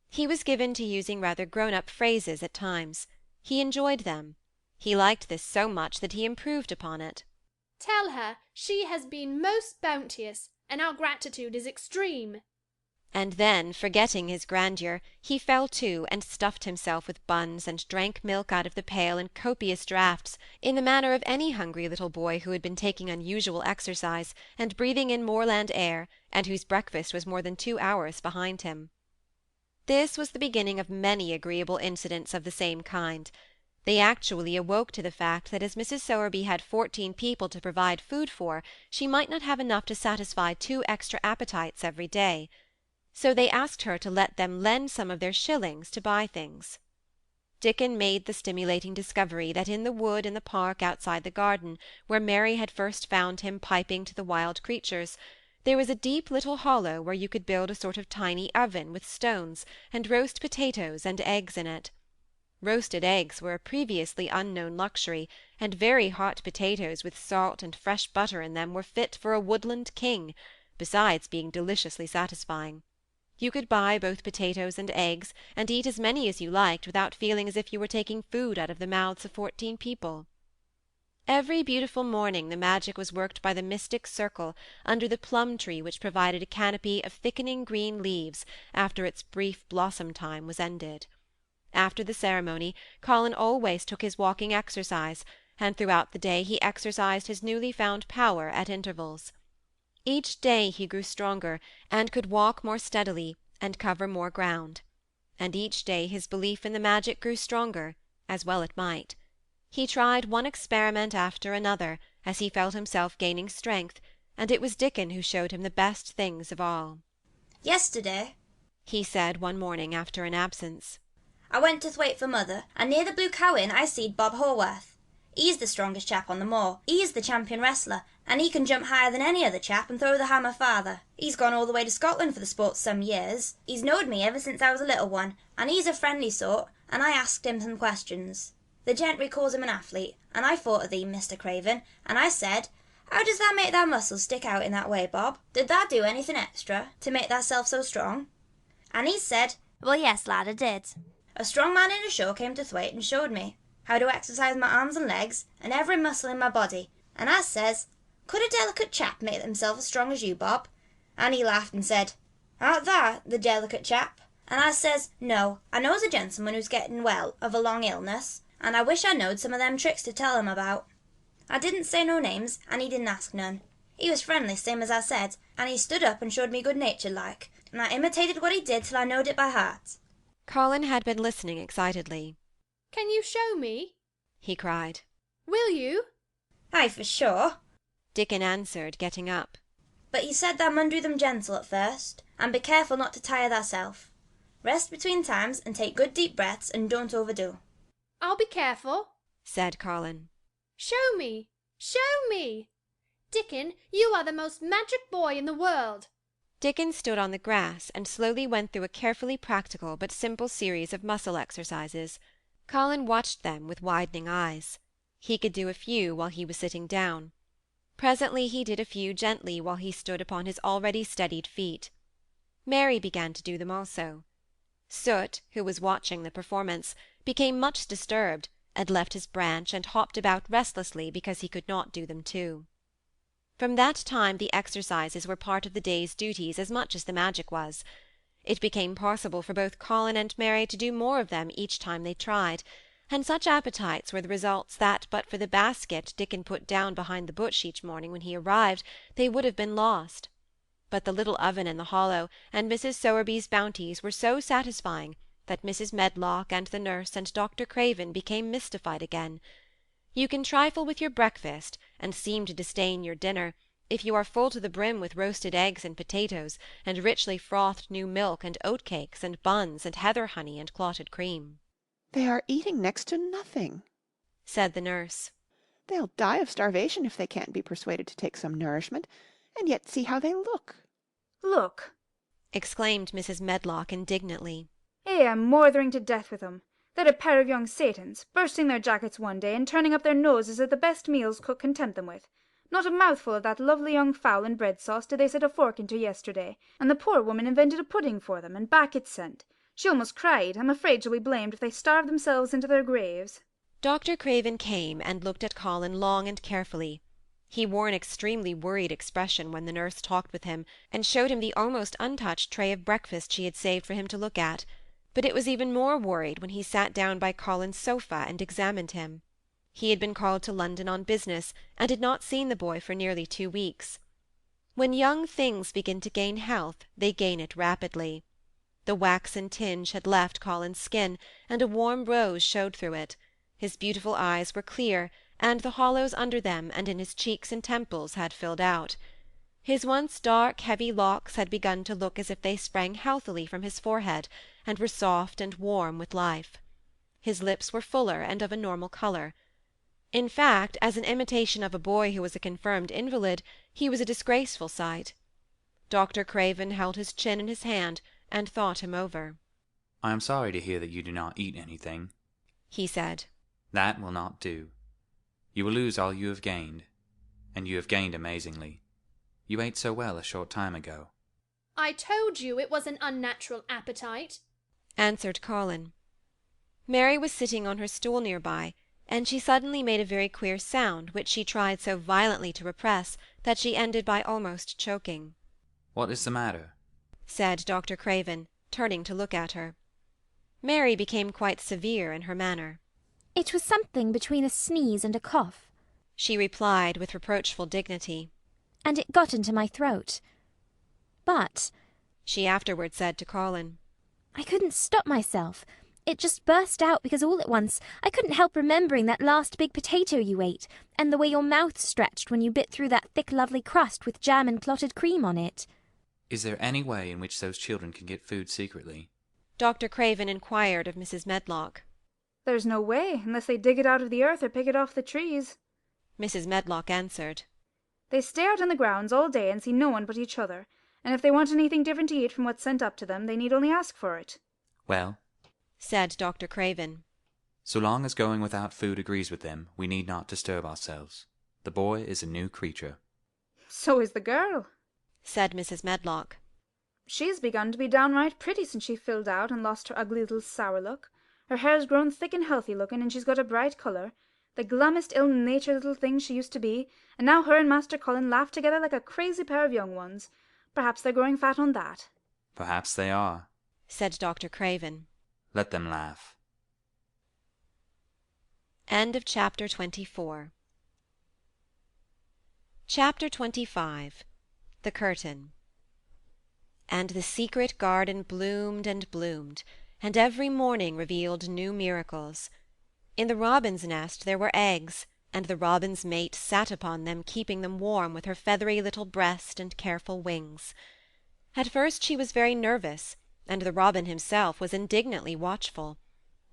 He was given to using rather grown-up phrases at times. He enjoyed them. He liked this so much that he improved upon it. Tell her she has been most bounteous, and our gratitude is extreme. And then, forgetting his grandeur, he fell to and stuffed himself with buns and drank milk out of the pail in copious draughts, in the manner of any hungry little boy who had been taking unusual exercise and breathing in moorland air, and whose breakfast was more than 2 hours behind him. This was the beginning of many agreeable incidents of the same kind. They actually awoke to the fact that as Mrs. Sowerby had 14 people to provide food for, she might not have enough to satisfy 2 extra appetites every day. So they asked her to let them lend some of their shillings to buy things. Dickon made the stimulating discovery that in the wood in the park outside the garden, where Mary had first found him piping to the wild creatures, there was a deep little hollow where you could build a sort of tiny oven with stones, and roast potatoes and eggs in it. Roasted eggs were a previously unknown luxury, and very hot potatoes with salt and fresh butter in them were fit for a woodland king, besides being deliciously satisfying. You could buy both potatoes and eggs, and eat as many as you liked without feeling as if you were taking food out of the mouths of 14 people. Every beautiful morning the magic was worked by the mystic circle under the plum tree which provided a canopy of thickening green leaves after its brief blossom time was ended. After the ceremony, Colin always took his walking exercise, and throughout the day he exercised his newly found power at intervals. Each day he grew stronger, and could walk more steadily, and cover more ground. And each day his belief in the magic grew stronger, as well it might. He tried one experiment after another, as he felt himself gaining strength, and it was Dickon who showed him the best things of all. Yesterday, He said one morning after an absence, I went to Thwaite for mother, and near the Blue Cow Inn I seed Bob Haworth. He's the strongest chap on the moor. He's the champion wrestler, and he can jump higher than any other chap and throw the hammer farther. He's gone all the way to Scotland for the sport some years. He's knowed me ever since I was a little one, and he's a friendly sort, and I asked him some questions. The gentry calls him an athlete, and I thought of thee, Mr. Craven, and I said, how does that make thy muscles stick out in that way, Bob? Did thou do anything extra to make thyself so strong? And he said, well, yes, lad, I did. A strong man in a show came to Thwaite and showed me how to exercise my arms and legs and every muscle in my body, and I says, could a delicate chap make himself as strong as you, Bob? And he laughed and said, art thou the delicate chap? And I says, no, I knows a gentleman who's getting well of a long illness, and I wish I knowed some of them tricks to tell him about. I didn't say no names, and he didn't ask none. He was friendly, same as I said, and he stood up and showed me good-natured like, and I imitated what he did till I knowed it by heart. Colin had been listening excitedly. Can you show me? He cried. Will you? Aye, for sure, Dickon answered, getting up. But he said thou mun do them gentle at first, and be careful not to tire thyself. Rest between times, and take good deep breaths, and don't overdo. I'll be careful, said Colin. Show me! Show me! Dickon, you are the most magic boy in the world. Dickon stood on the grass and slowly went through a carefully practical but simple series of muscle exercises. Colin watched them with widening eyes. He could do a few while he was sitting down. Presently he did a few gently while he stood upon his already steadied feet. Mary began to do them also. Soot, who was watching the performance, became much disturbed, and left his branch and hopped about restlessly because he could not do them too. From that time the exercises were part of the day's duties as much as the magic was. It became possible for both Colin and Mary to do more of them each time they tried, and such appetites were the results that but for the basket Dickon put down behind the bush each morning when he arrived, they would have been lost. But the little oven in the hollow and Mrs. Sowerby's bounties were so satisfying that Mrs. Medlock and the nurse and Dr. Craven became mystified again. You can trifle with your breakfast and seem to disdain your dinner if you are full to the brim with roasted eggs and potatoes, and richly frothed new milk and oatcakes and buns and heather honey and clotted cream. They are eating next to nothing, said the nurse. They'll die of starvation if they can't be persuaded to take some nourishment, and yet see how they look. Look, exclaimed Mrs. Medlock indignantly. I'm mothering to death with 'em. They're a pair of young Satans, bursting their jackets one day and turning up their noses at the best meals cook can tempt them with. Not a mouthful of that lovely young fowl and bread sauce did they set a fork into yesterday, and the poor woman invented a pudding for them, and back it's sent. She almost cried. I'm afraid she'll be blamed if they starve themselves into their graves. Dr. Craven came and looked at Colin long and carefully. He wore an extremely worried expression when the nurse talked with him and showed him the almost untouched tray of breakfast she had saved for him to look at, but it was even more worried when he sat down by Colin's sofa and examined him. He had been called to London on business, and had not seen the boy for nearly 2 weeks. When young things begin to gain health, they gain it rapidly. The waxen tinge had left Colin's skin, and a warm rose showed through it. His beautiful eyes were clear, and the hollows under them and in his cheeks and temples had filled out. His once dark, heavy locks had begun to look as if they sprang healthily from his forehead, and were soft and warm with life. His lips were fuller and of a normal colour. In fact, as an imitation of a boy who was a confirmed invalid, he was a disgraceful sight. Dr. Craven held his chin in his hand and thought him over. I am sorry to hear that you do not eat anything, he said. That will not do. You will lose all you have gained, and you have gained amazingly. You ate so well a short time ago. I told you it was an unnatural appetite, answered Colin. Mary was sitting on her stool near by, and she suddenly made a very queer sound which she tried so violently to repress that she ended by almost choking. What is the matter? said Dr. Craven, turning to look at her. Mary became quite severe in her manner. It was something between a sneeze and a cough, she replied with reproachful dignity. And it got into my throat. But, she afterward said to Colin, I couldn't stop myself. It just burst out because all at once I couldn't help remembering that last big potato you ate, and the way your mouth stretched when you bit through that thick lovely crust with jam and clotted cream on it. Is there any way in which those children can get food secretly? Dr. Craven inquired of Mrs. Medlock. There's no way, unless they dig it out of the earth or pick it off the trees, Mrs. Medlock answered. They stay out in the grounds all day and see no one but each other, and if they want anything different to eat from what's sent up to them, they need only ask for it. Well, said Dr. Craven, so long as going without food agrees with them, we need not disturb ourselves. The boy is a new creature. So is the girl, said Mrs. Medlock. She's begun to be downright pretty since she filled out and lost her ugly little sour look. Her hair's grown thick and healthy looking, and she's got a bright colour, the glummest ill-natured little thing she used to be, and now her and Master Colin laugh together like a crazy pair of young ones. Perhaps they're growing fat on that. Perhaps they are, said Dr. Craven. Let them laugh. End of chapter 24. Chapter 25. The Curtain. And the secret garden bloomed and bloomed, and every morning revealed new miracles. In the robin's nest there were eggs, and the robin's mate sat upon them, keeping them warm with her feathery little breast and careful wings. At first she was very nervous, and the robin himself was indignantly watchful.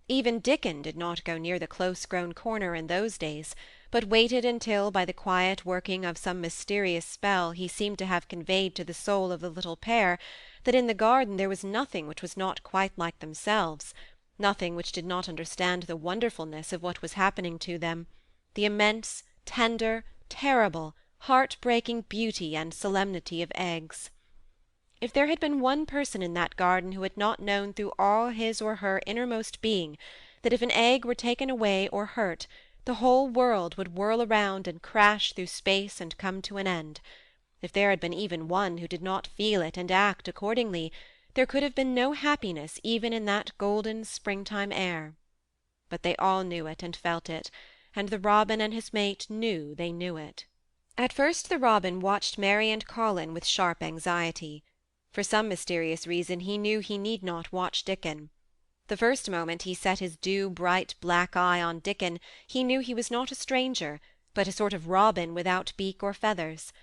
Even Dickon did not go near the close-grown corner in those days, but waited until, by the quiet working of some mysterious spell he seemed to have conveyed to the soul of the little pair, that in the garden there was nothing which was not quite like themselves, nothing which did not understand the wonderfulness of what was happening to them, the immense, tender, terrible, heart-breaking beauty and solemnity of eggs. If there had been one person in that garden who had not known through all his or her innermost being that if an egg were taken away or hurt, the whole world would whirl around and crash through space and come to an end, if there had been even one who did not feel it and act accordingly, there could have been no happiness even in that golden springtime air. But they all knew it and felt it, and the robin and his mate knew they knew it. At first the robin watched Mary and Colin with sharp anxiety. For some mysterious reason he knew he need not watch Dickon. The first moment he set his bright black eye on Dickon, he knew he was not a stranger, but a sort of robin without beak or feathers.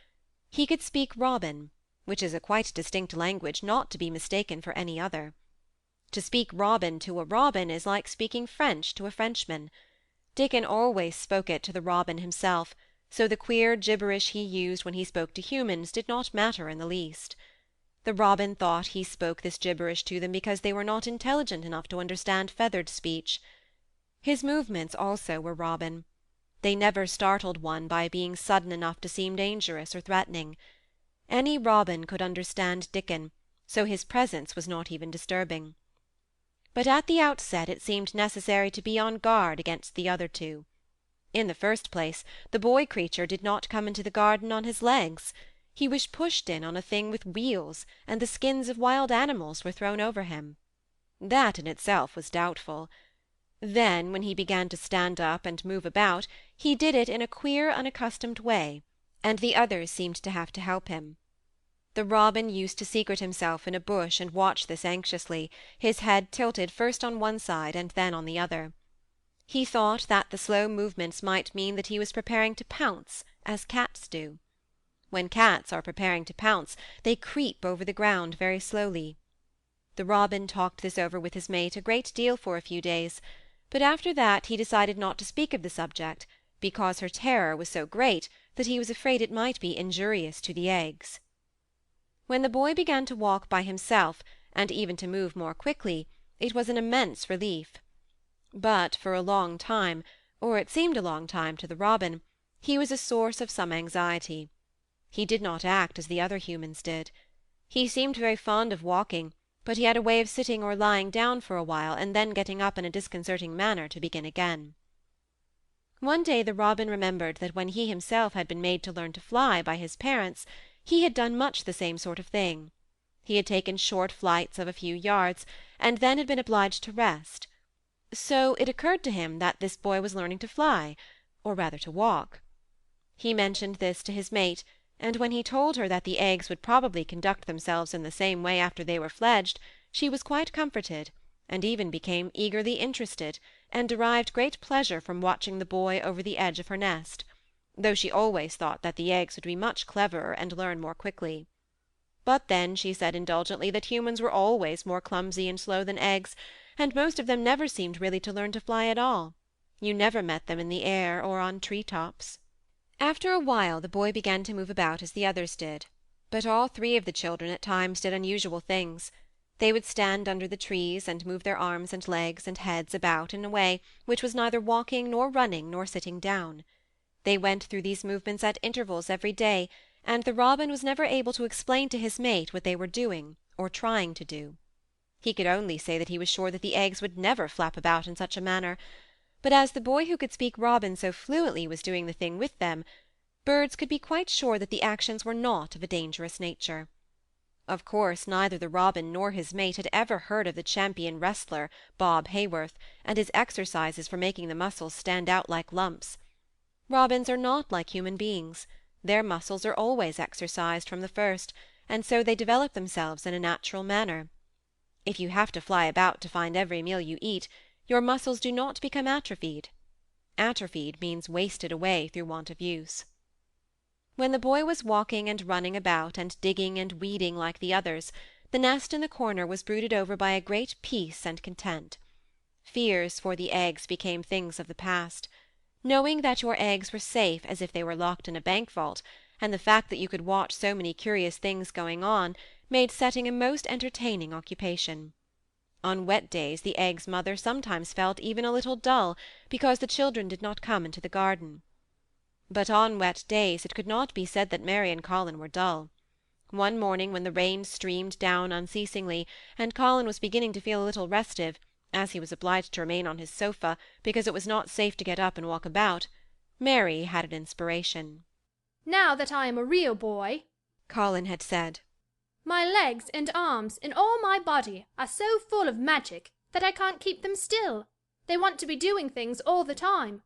He could speak robin, which is a quite distinct language not to be mistaken for any other. To speak robin to a robin is like speaking French to a Frenchman. Dickon always spoke it to the robin himself, so the queer gibberish he used when he spoke to humans did not matter in the least. The robin thought he spoke this gibberish to them because they were not intelligent enough to understand feathered speech. His movements also were robin. They never startled one by being sudden enough to seem dangerous or threatening. Any robin could understand Dickon, so his presence was not even disturbing. But at the outset it seemed necessary to be on guard against the other two. In the first place, the boy creature did not come into the garden on his legs. He was pushed in on a thing with wheels, and the skins of wild animals were thrown over him. That in itself was doubtful. Then, when he began to stand up and move about, he did it in a queer, unaccustomed way, and the others seemed to have to help him. The robin used to secret himself in a bush and watch this anxiously, his head tilted first on one side and then on the other. He thought that the slow movements might mean that he was preparing to pounce, as cats do. When cats are preparing to pounce, they creep over the ground very slowly. The robin talked this over with his mate a great deal for a few days, but after that he decided not to speak of the subject, because her terror was so great that he was afraid it might be injurious to the eggs. When the boy began to walk by himself, and even to move more quickly, it was an immense relief. But for a long time, or it seemed a long time to the robin, he was a source of some anxiety. He did not act as the other humans did. He seemed very fond of walking, but he had a way of sitting or lying down for a while, and then getting up in a disconcerting manner to begin again. One day the robin remembered that when he himself had been made to learn to fly by his parents, he had done much the same sort of thing. He had taken short flights of a few yards, and then had been obliged to rest. So it occurred to him that this boy was learning to fly, or rather to walk. He mentioned this to his mate, and when he told her that the eggs would probably conduct themselves in the same way after they were fledged, she was quite comforted, and even became eagerly interested, and derived great pleasure from watching the boy over the edge of her nest, though she always thought that the eggs would be much cleverer and learn more quickly. But then she said indulgently that humans were always more clumsy and slow than eggs, and most of them never seemed really to learn to fly at all. You never met them in the air or on tree-tops. After a while the boy began to move about as the others did, but all three of the children at times did unusual things. They would stand under the trees and move their arms and legs and heads about in a way which was neither walking nor running nor sitting down. They went through these movements at intervals every day, and the robin was never able to explain to his mate what they were doing or trying to do. He could only say that he was sure that the eggs would never flap about in such a manner, but as the boy who could speak robin so fluently was doing the thing with them, birds could be quite sure that the actions were not of a dangerous nature. Of course neither the robin nor his mate had ever heard of the champion wrestler, Bob Hayworth, and his exercises for making the muscles stand out like lumps. Robins are not like human beings. Their muscles are always exercised from the first, and so they develop themselves in a natural manner. If you have to fly about to find every meal you eat, your muscles do not become atrophied. Atrophied means wasted away through want of use. When the boy was walking and running about and digging and weeding like the others, the nest in the corner was brooded over by a great peace and content. Fears for the eggs became things of the past. Knowing that your eggs were safe as if they were locked in a bank vault, and the fact that you could watch so many curious things going on, made setting a most entertaining occupation. On wet days the eggs' mother sometimes felt even a little dull because the children did not come into the garden. But on wet days it could not be said that Mary and Colin were dull. One morning when the rain streamed down unceasingly, and Colin was beginning to feel a little restive, as he was obliged to remain on his sofa because it was not safe to get up and walk about, Mary had an inspiration. "Now that I am a real boy," Colin had said, "my legs and arms and all my body are so full of magic that I can't keep them still. They want to be doing things all the time.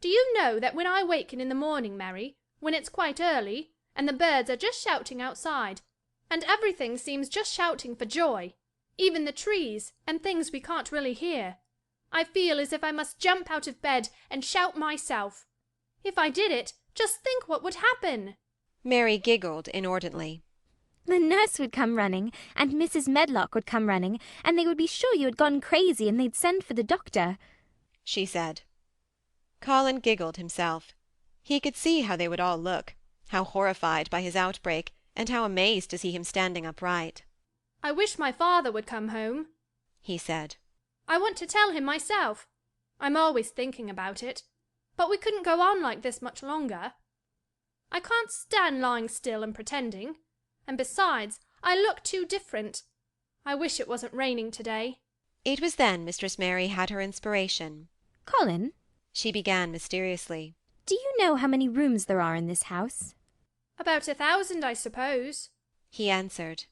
Do you know that when I waken in the morning, Mary, when it's quite early, and the birds are just shouting outside, and everything seems just shouting for joy, even the trees and things we can't really hear, I feel as if I must jump out of bed and shout myself. If I did it, just think what would happen." Mary giggled inordinately. The nurse would come running, and Mrs. Medlock would come running, and they would be sure you had gone crazy, and they'd send for the doctor, she said. Colin giggled himself. He could see how they would all look, how horrified by his outbreak, and how amazed to see him standing upright. "I wish my father would come home," he said. "I want to tell him myself. I'm always thinking about it. But we couldn't go on like this much longer. I can't stand lying still and pretending. And besides, I look too different. I wish it wasn't raining today." It was then Mistress Mary had her inspiration. "Colin," she began mysteriously, "do you know how many rooms there are in this house?" "About 1,000, I suppose," he answered.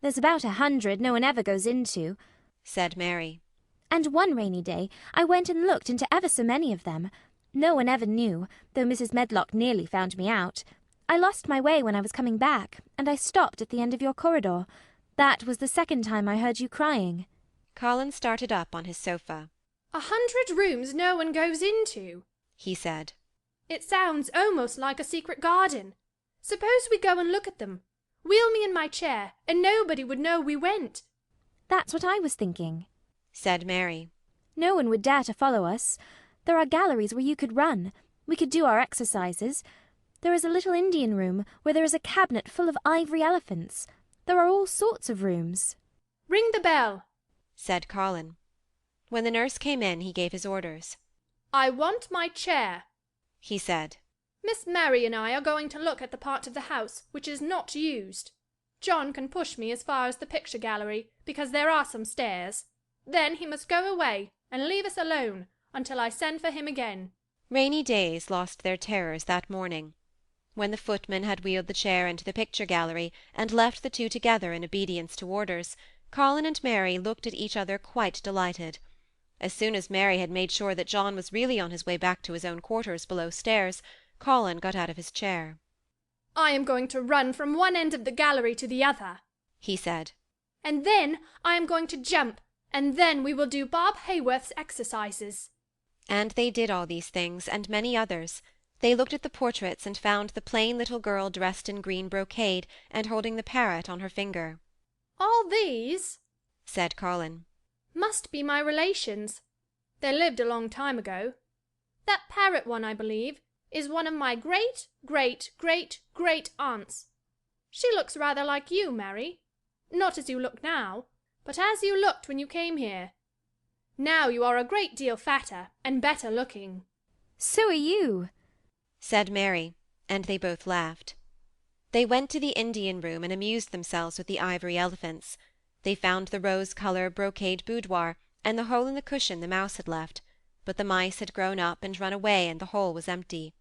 "There's about 100 no one ever goes into," said Mary. "And one rainy day I went and looked into ever so many of them. No one ever knew, though Mrs. Medlock nearly found me out. I lost my way when I was coming back, and I stopped at the end of your corridor. That was the second time I heard you crying." Colin started up on his sofa. 100 rooms no one goes into, he said. "It sounds almost like a secret garden. Suppose we go and look at them. Wheel me in my chair, and nobody would know we went." "That's what I was thinking," said Mary. "No one would dare to follow us. There are galleries where you could run. We could do our exercises. There is a little Indian room where there is a cabinet full of ivory elephants. There are all sorts of rooms." "Ring the bell," said Colin. When the nurse came in, he gave his orders. "I want my chair," he said. "Miss Mary and I are going to look at the part of the house which is not used. John can push me as far as the picture gallery, because there are some stairs. Then he must go away and leave us alone until I send for him again. Rainy days lost their terrors that morning. When the footman had wheeled the chair into the picture gallery and left the two together in obedience to orders, Colin and Mary looked at each other quite delighted. As soon as Mary had made sure that John was really on his way back to his own quarters below stairs, Colin got out of his chair. I am going to run from one end of the gallery to the other, he said. And then I am going to jump, and then we will do Bob Hayworth's exercises. And they did all these things, and many others. They looked at the portraits and found the plain little girl dressed in green brocade and holding the parrot on her finger. All these, said Colin, must be my relations. They lived a long time ago. That parrot one, I believe, is one of my great aunts. She looks rather like you, Mary. Not as you look now, but as you looked when you came here. Now you are a great deal fatter and better looking. So are you, said Mary, and they both laughed. They went to the Indian room and amused themselves with the ivory elephants. They found the rose-colour brocade boudoir, and the hole in the cushion the mouse had left, but the mice had grown up and run away, and the hole was empty.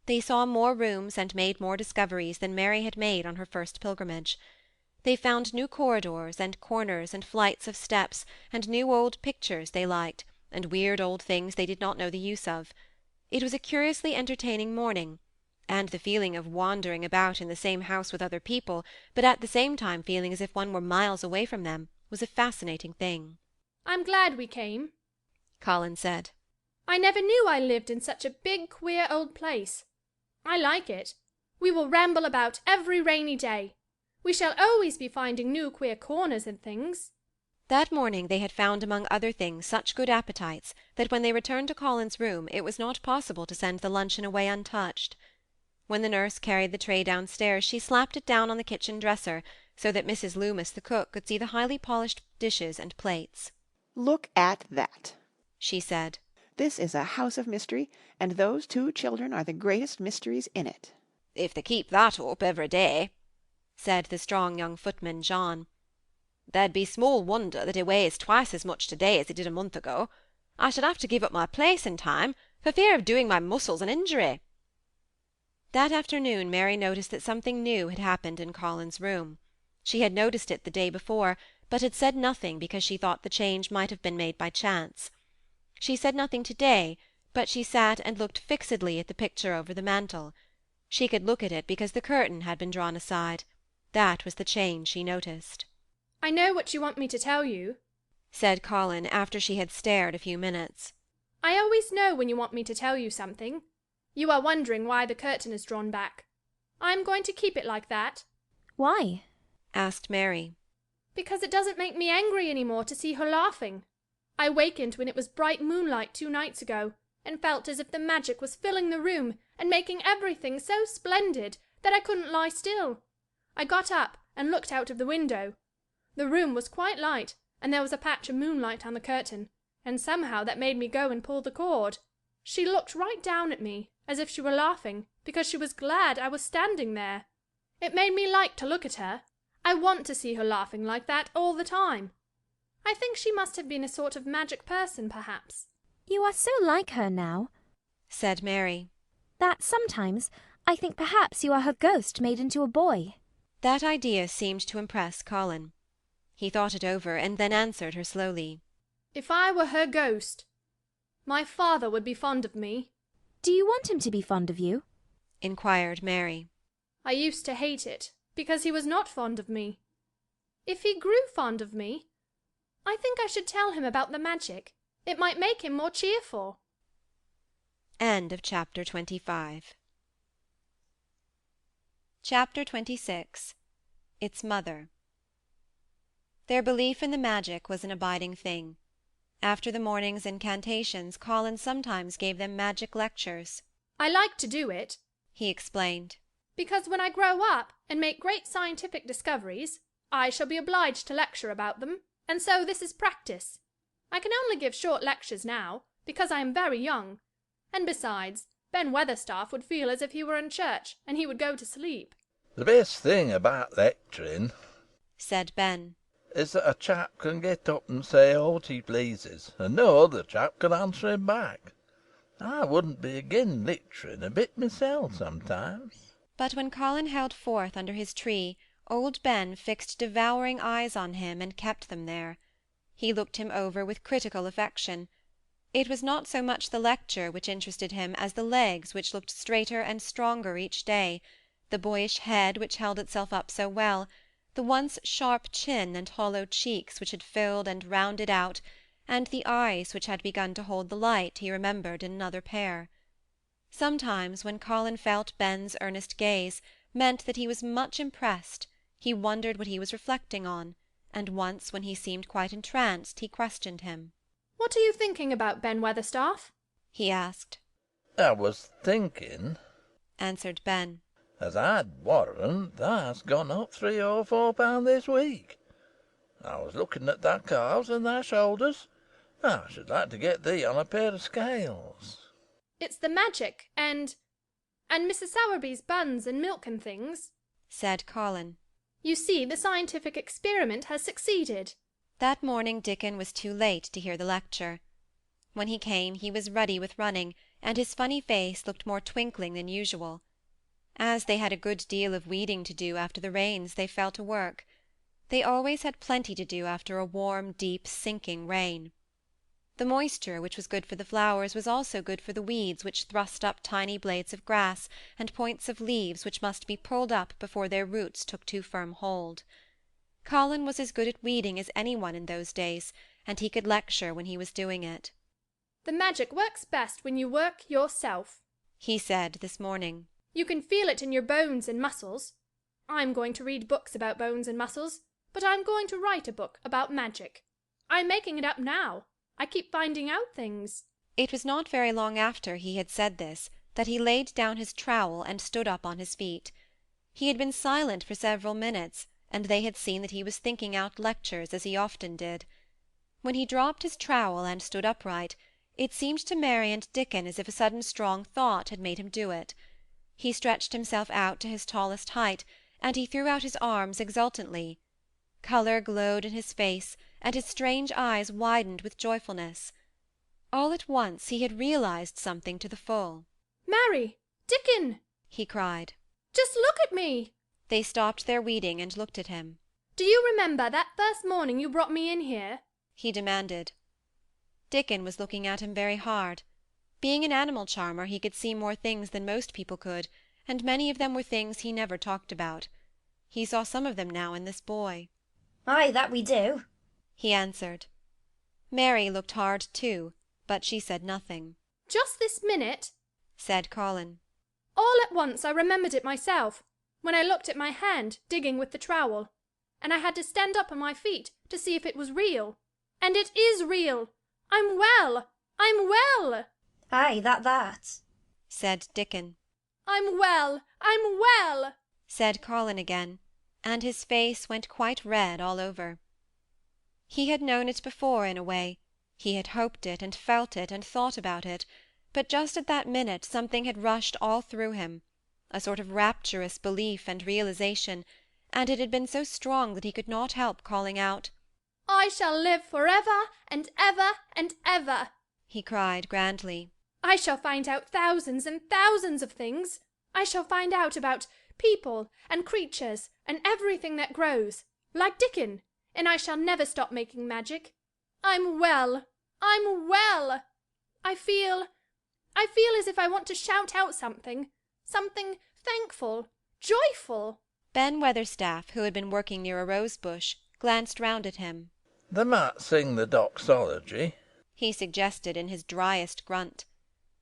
They saw more rooms and made more discoveries than Mary had made on her first pilgrimage. They found new corridors and corners and flights of steps, and new old pictures they liked, and weird old things they did not know the use of. It was a curiously entertaining morning, and the feeling of wandering about in the same house with other people, but at the same time feeling as if one were miles away from them, was a fascinating thing. I'm glad we came, Colin said. I never knew I lived in such a big, queer old place. I like it. We will ramble about every rainy day. We shall always be finding new queer corners and things. That morning they had found among other things such good appetites that when they returned to Colin's room it was not possible to send the luncheon away untouched. When the nurse carried the tray downstairs she slapped it down on the kitchen dresser so that Mrs. Loomis the cook could see the highly polished dishes and plates. "Look at that," she said. "This is a house of mystery, and those two children are the greatest mysteries in it." "If they keep that up every day," said the strong young footman John. "There'd be small wonder that he weighs twice as much to-day as he did a month ago. I should have to give up my place in time, for fear of doing my muscles an injury." That afternoon Mary noticed that something new had happened in Colin's room. She had noticed it the day before, but had said nothing because she thought the change might have been made by chance. She said nothing to-day, but she sat and looked fixedly at the picture over the mantel. She could look at it because the curtain had been drawn aside. That was the change she noticed. I know what you want me to tell you, said Colin after she had stared a few minutes. I always know when you want me to tell you something. You are wondering why the curtain is drawn back. I am going to keep it like that. Why? asked Mary. Because it doesn't make me angry any more to see her laughing. I wakened when it was bright moonlight 2 nights ago, and felt as if the magic was filling the room and making everything so splendid that I couldn't lie still. I got up and looked out of the window. The room was quite light, and there was a patch of moonlight on the curtain, and somehow that made me go and pull the cord. She looked right down at me, as if she were laughing, because she was glad I was standing there. It made me like to look at her. I want to see her laughing like that all the time. I think she must have been a sort of magic person, perhaps. You are so like her now, said Mary, that sometimes I think perhaps you are her ghost made into a boy. That idea seemed to impress Colin. He thought it over, and then answered her slowly. If I were her ghost, my father would be fond of me. Do you want him to be fond of you? inquired Mary. I used to hate it, because he was not fond of me. If he grew fond of me, I think I should tell him about the magic. It might make him more cheerful. End of chapter 25. Chapter 26. Its Mother. Their belief in the magic was an abiding thing. After the morning's incantations, Colin sometimes gave them magic lectures. I like to do it, he explained, because when I grow up and make great scientific discoveries, I shall be obliged to lecture about them, and so this is practice. I can only give short lectures now, because I am very young, and besides, Ben Weatherstaff would feel as if he were in church, and he would go to sleep. The best thing about lecturing, said Ben, is that a chap can get up and say aught he pleases, and no other chap can answer him back. I wouldn't be again lecturing a bit myself sometimes. But when Colin held forth under his tree, old Ben fixed devouring eyes on him and kept them there. He looked him over with critical affection. It was not so much the lecture which interested him as the legs which looked straighter and stronger each day, the boyish head which held itself up so well, the once sharp chin and hollow cheeks which had filled and rounded out, and the eyes which had begun to hold the light he remembered in another pair. Sometimes, when Colin felt Ben's earnest gaze meant that he was much impressed, he wondered what he was reflecting on, and once, when he seemed quite entranced, he questioned him. "What are you thinking about, Ben Weatherstaff?" he asked. I was thinking, answered Ben, as I'd warrant thou's gone up 3 or 4 pound this week. I was looking at thy calves and thy shoulders. I should like to get thee on a pair of scales. "It's the magic, and Mrs. Sowerby's buns and milk and things," said Colin. "You see, the scientific experiment has succeeded." That morning Dickon was too late to hear the lecture. When he came he was ruddy with running, and his funny face looked more twinkling than usual. As they had a good deal of weeding to do after the rains, they fell to work. They always had plenty to do after a warm, deep, sinking rain. The moisture, which was good for the flowers, was also good for the weeds which thrust up tiny blades of grass and points of leaves which must be pulled up before their roots took too firm hold. Colin was as good at weeding as any one in those days, and he could lecture when he was doing it. "The magic works best when you work yourself," he said this morning. "You can feel it in your bones and muscles. I'm going to read books about bones and muscles, but I'm going to write a book about magic. I'm making it up now. I keep finding out things." It was not very long after he had said this that he laid down his trowel and stood up on his feet. He had been silent for several minutes, and they had seen that he was thinking out lectures, as he often did. When he dropped his trowel and stood upright, it seemed to Mary and Dickon as if a sudden strong thought had made him do it. He stretched himself out to his tallest height, and he threw out his arms exultantly. Colour glowed in his face, and his strange eyes widened with joyfulness. All at once he had realized something to the full. "Mary! Dickon!" he cried. "Just look at me!" They stopped their weeding and looked at him. "Do you remember that first morning you brought me in here?" he demanded. Dickon was looking at him very hard. Being an animal charmer, he could see more things than most people could, and many of them were things he never talked about. He saw some of them now in this boy. "Aye, that we do," he answered. Mary looked hard too, but she said nothing. "Just this minute," said Colin. "all at once I remembered it myself, when I looked at my hand digging with the trowel, and I had to stand up on my feet to see if it was real. And it is real! I'm well! I'm well!" "Aye, that," said Dickon. "I'm well! I'm well!" said Colin again, and his face went quite red all over. He had known it before in a way, he had hoped it and felt it and thought about it, but just at that minute something had rushed all through him, a sort of rapturous belief and realization, and it had been so strong that he could not help calling out, "I shall live for ever and ever and ever!" he cried grandly. "I shall find out thousands and thousands of things. I shall find out about people and creatures and everything that grows, like Dickon, and I shall never stop making magic. I'm well! I'm well! I feel as if I want to shout out something thankful, joyful." Ben Weatherstaff, who had been working near a rose bush, glanced round at him. "They might sing the doxology," he suggested in his driest grunt.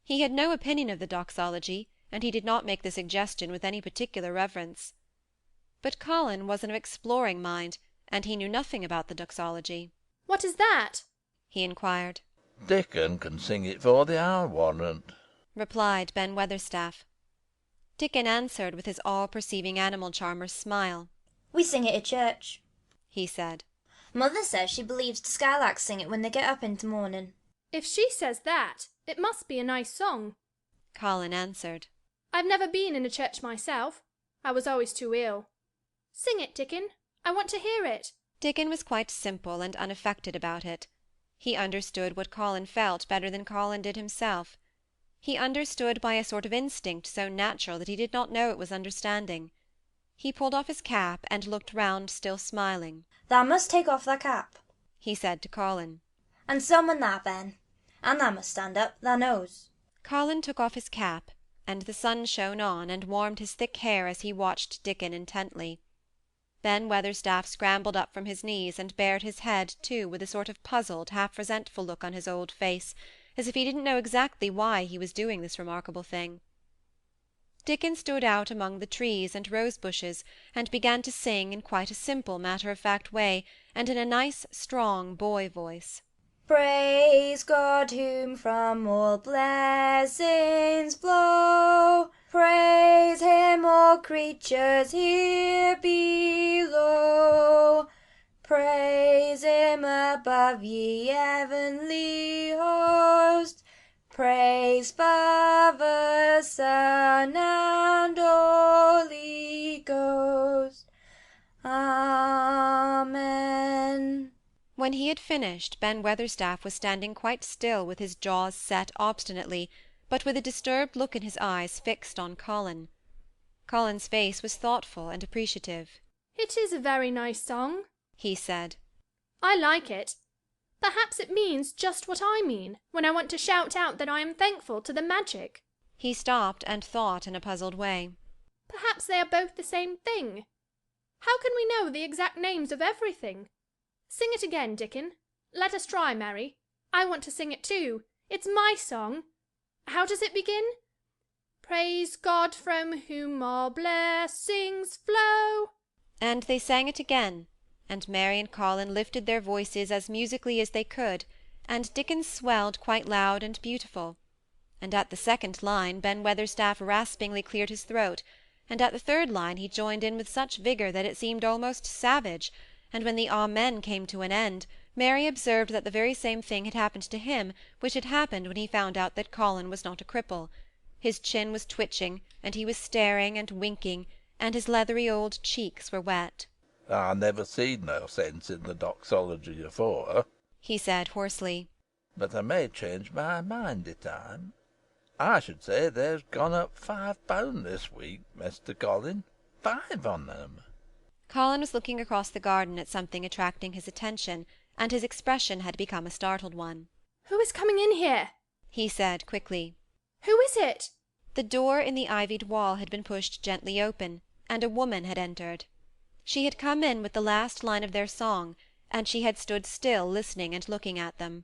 He had no opinion of the doxology, and he did not make the suggestion with any particular reverence. But Colin was an exploring mind, and he knew nothing about the doxology. "What is that?" he inquired. "Dickon can sing it for thee, I'll warrant," replied Ben Weatherstaff. Dickon answered with his all-perceiving animal charmer's smile. "We sing it at church," he said. "Mother says she believes the skylarks sing it when they get up in the morning." "If she says that, it must be a nice song," Colin answered. "I've never been in a church myself. I was always too ill. Sing it, Dickon. I want to hear it. Dickon was quite simple and unaffected about it. He understood what Colin felt better than Colin did himself. He understood by a sort of instinct so natural that he did not know it was understanding. He pulled off his cap and looked round, still smiling. Thou must take off thy cap, he said to Colin. And summon thou, Ben. And thou must stand up, thou knows. Colin took off his cap, and the sun shone on and warmed his thick hair as he watched Dickon intently. Ben Weatherstaff scrambled up from his knees and bared his head too, with a sort of puzzled, half resentful look on his old face, as if he didn't know exactly why he was doing this remarkable thing. Dickon stood out among the trees and rose-bushes and began to sing in quite a simple, matter-of-fact way, and in a nice, strong boy voice. Praise God, whom from all blessings flow. Praise him, all creatures here below. Praise him above, ye heavenly host. Praise Father, Son, and Holy Ghost. Amen. When he had finished, Ben Weatherstaff was standing quite still with his jaws set obstinately, but with a disturbed look in his eyes fixed on Colin. Colin's face was thoughtful and appreciative. It is a very nice song, he said. I like it. Perhaps it means just what I mean when I want to shout out that I am thankful to the magic. He stopped and thought in a puzzled way. Perhaps they are both the same thing. How can we know the exact names of everything? Sing it again, Dickon. Let us try, Mary. I want to sing it too. It's my song. How does it begin? Praise God from whom all blessings flow. And they sang it again, and Mary and Colin lifted their voices as musically as they could, and Dickon's swelled quite loud and beautiful. And at the second line Ben Weatherstaff raspingly cleared his throat, and at the third line he joined in with such vigour that it seemed almost savage, and when the Amen came to an end, Mary observed that the very same thing had happened to him which had happened when he found out that Colin was not a cripple. His chin was twitching, and he was staring and winking, and his leathery old cheeks were wet. "I never seed no sense in the doxology afore," he said hoarsely. "but I may change my mind i' time. I should say there's gone up £5 this week, Mester Colin. 5 on them." Colin was looking across the garden at something attracting his attention, and his expression had become a startled one. Who is coming in here? he said quickly. Who is it? The door in the ivied wall had been pushed gently open, and a woman had entered. She had come in with the last line of their song, and she had stood still listening and looking at them.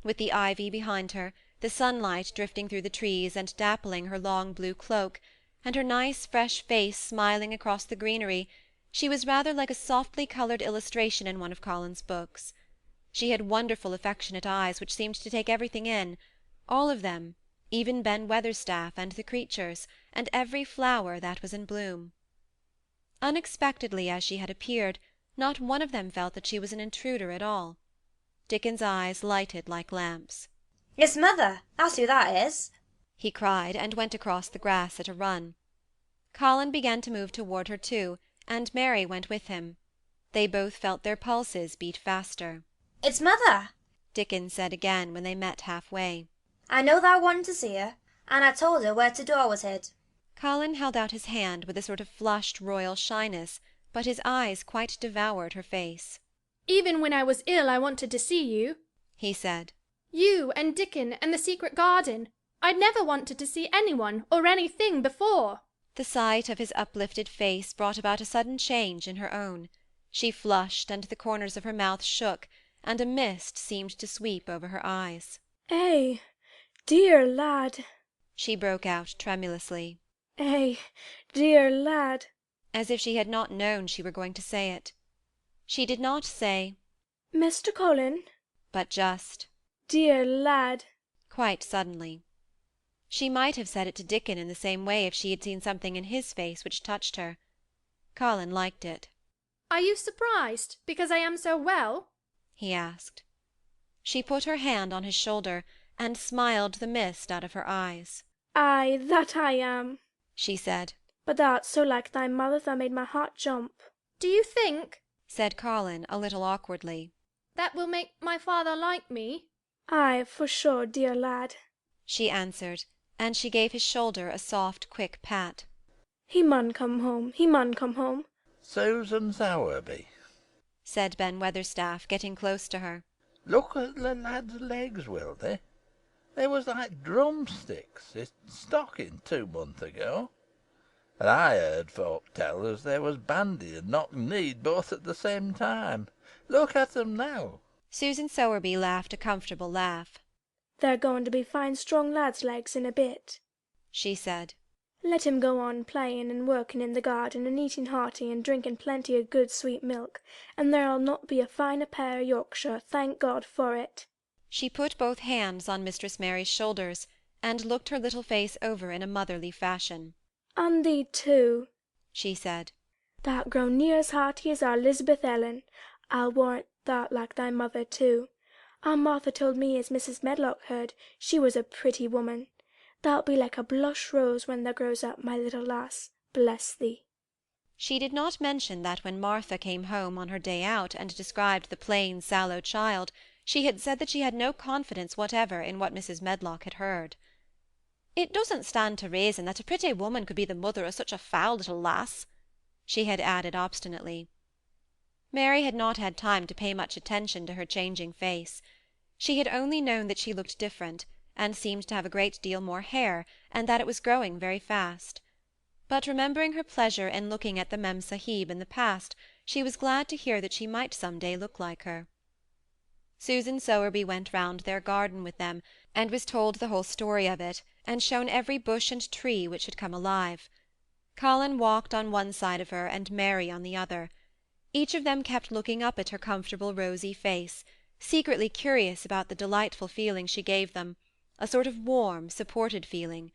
With the ivy behind her, the sunlight drifting through the trees and dappling her long blue cloak, and her nice fresh face smiling across the greenery, she was rather like a softly coloured illustration in one of Colin's books. She had wonderful affectionate eyes which seemed to take everything in, all of them, even Ben Weatherstaff and the creatures, and every flower that was in bloom. Unexpectedly as she had appeared, not one of them felt that she was an intruder at all. Dickon's eyes lighted like lamps. It's mother, that's who that is, he cried, and went across the grass at a run. Colin began to move toward her too, and Mary went with him. They both felt their pulses beat faster. It's mother, Dickon said again when they met half-way. I know thou wanted to see her, and I told her where t' door was hid. Colin held out his hand with a sort of flushed royal shyness, but his eyes quite devoured her face. Even when I was ill I wanted to see you, he said. You and Dickon and the secret garden. I'd never wanted to see anyone or anything before. The sight of his uplifted face brought about a sudden change in her own. She flushed, and the corners of her mouth shook, and a mist seemed to sweep over her eyes. Eh, dear lad, she broke out tremulously. Eh, dear lad. As if she had not known she were going to say it. She did not say, Mr. Colin, but just, dear lad, quite suddenly. She might have said it to Dickon in the same way if she had seen something in his face which touched her. Colin liked it. Are you surprised because I am so well? he asked. She put her hand on his shoulder, and smiled the mist out of her eyes. Aye, that I am, she said. but thou art so like thy mother thou made my heart jump. Do you think, said Colin, a little awkwardly, that will make my father like me? Ay, for sure, dear lad, she answered, and she gave his shoulder a soft, quick pat. He mun come home, he mun come home. Susan Sowerby, said Ben Weatherstaff, getting close to her. Look at the lad's legs, will they? They was like drumsticks, his stocking 2 months ago. And I heard folk tell as there was bandy and knock kneed both at the same time. Look at them now. Susan Sowerby laughed a comfortable laugh. They're going to be fine strong lads' legs in a bit, she said. Let him go on playing and working in the garden and eating hearty and drinking plenty of good sweet milk, and there'll not be a finer pair of Yorkshire, thank God for it. She put both hands on Mistress Mary's shoulders, and looked her little face over in a motherly fashion. And thee too, she said. Thou'rt grown near as hearty as our Lisbeth Ellen. I'll warrant thou'rt like thy mother too. Our Martha told me as Mrs. Medlock heard she was a pretty woman. Thou'lt be like a blush rose when thou grows up, my little lass, bless thee. She did not mention that when Martha came home on her day out and described the plain sallow child, she had said that she had no confidence whatever in what Mrs. Medlock had heard. It doesn't stand to reason that a pretty woman could be the mother of such a foul little lass, she had added obstinately. Mary had not had time to pay much attention to her changing face. She had only known that she looked different, and seemed to have a great deal more hair, and that it was growing very fast. But remembering her pleasure in looking at the Mem Sahib in the past, she was glad to hear that she might some day look like her. Susan Sowerby went round their garden with them, and was told the whole story of it, and shown every bush and tree which had come alive. Colin walked on one side of her, and Mary on the other. Each of them kept looking up at her comfortable rosy face, secretly curious about the delightful feeling she gave them, a sort of warm, supported feeling.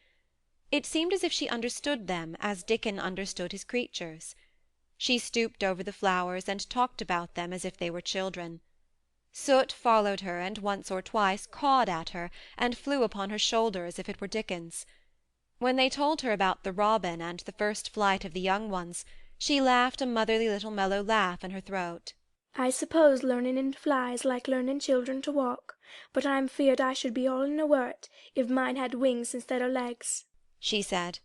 It seemed as if she understood them as Dickon understood his creatures. She stooped over the flowers and talked about them as if they were children. Soot followed her, and once or twice cawed at her, and flew upon her shoulder as if it were Dickon's. When they told her about the robin and the first flight of the young ones, she laughed a motherly little mellow laugh in her throat. I suppose learning in fly is like learning children to walk, but I'm feared I should be all in a wort if mine had wings instead of legs, she said.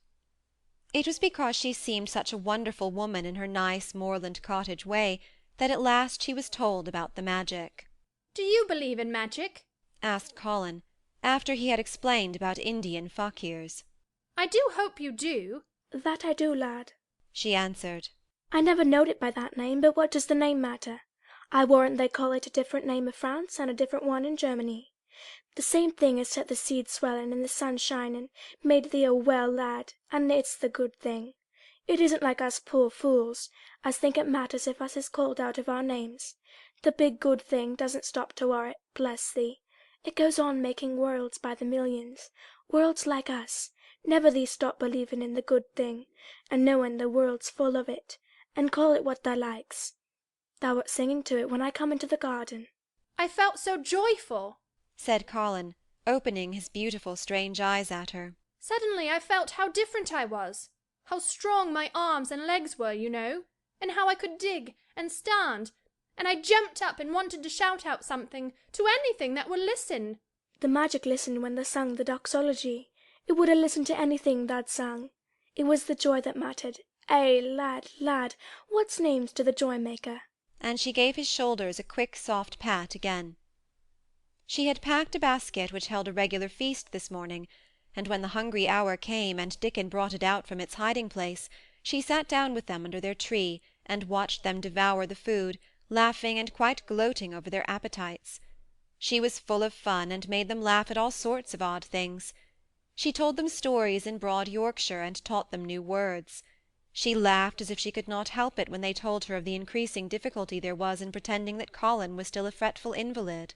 It was because she seemed such a wonderful woman in her nice moorland cottage way that at last she was told about the magic. Do you believe in magic? asked Colin, after he had explained about Indian fakirs. I do hope you do. That I do, lad, she answered. I never knowed it by that name, but what does the name matter? I warrant they call it a different name in France and a different one in Germany. The same thing has set the seed swelling and the sun shining, made thee a well lad, and it's the good thing. It isn't like us poor fools, as think it matters if us is called out of our names. The big good thing doesn't stop to worrit, bless thee. It goes on making worlds by the millions, worlds like us. Never thee stop believing in the good thing, and knowing the world's full of it, and call it what thou likes. Thou wert singing to it when I come into the garden. I felt so joyful, said Colin, opening his beautiful strange eyes at her. Suddenly I felt how different I was, how strong my arms and legs were, you know, and how I could dig and stand, and I jumped up and wanted to shout out something to anything that would listen. The magic listened when they sung the doxology. It would have listened to anything they'd sung. It was the joy that mattered. Eh, lad, what's named to the joy-maker? And she gave his shoulders a quick soft pat again. She had packed a basket which held a regular feast this morning, and when the hungry hour came and Dickon brought it out from its hiding-place, she sat down with them under their tree and watched them devour the food, laughing and quite gloating over their appetites. She was full of fun, and made them laugh at all sorts of odd things. She told them stories in broad Yorkshire, and taught them new words. She laughed as if she could not help it when they told her of the increasing difficulty there was in pretending that Colin was still a fretful invalid.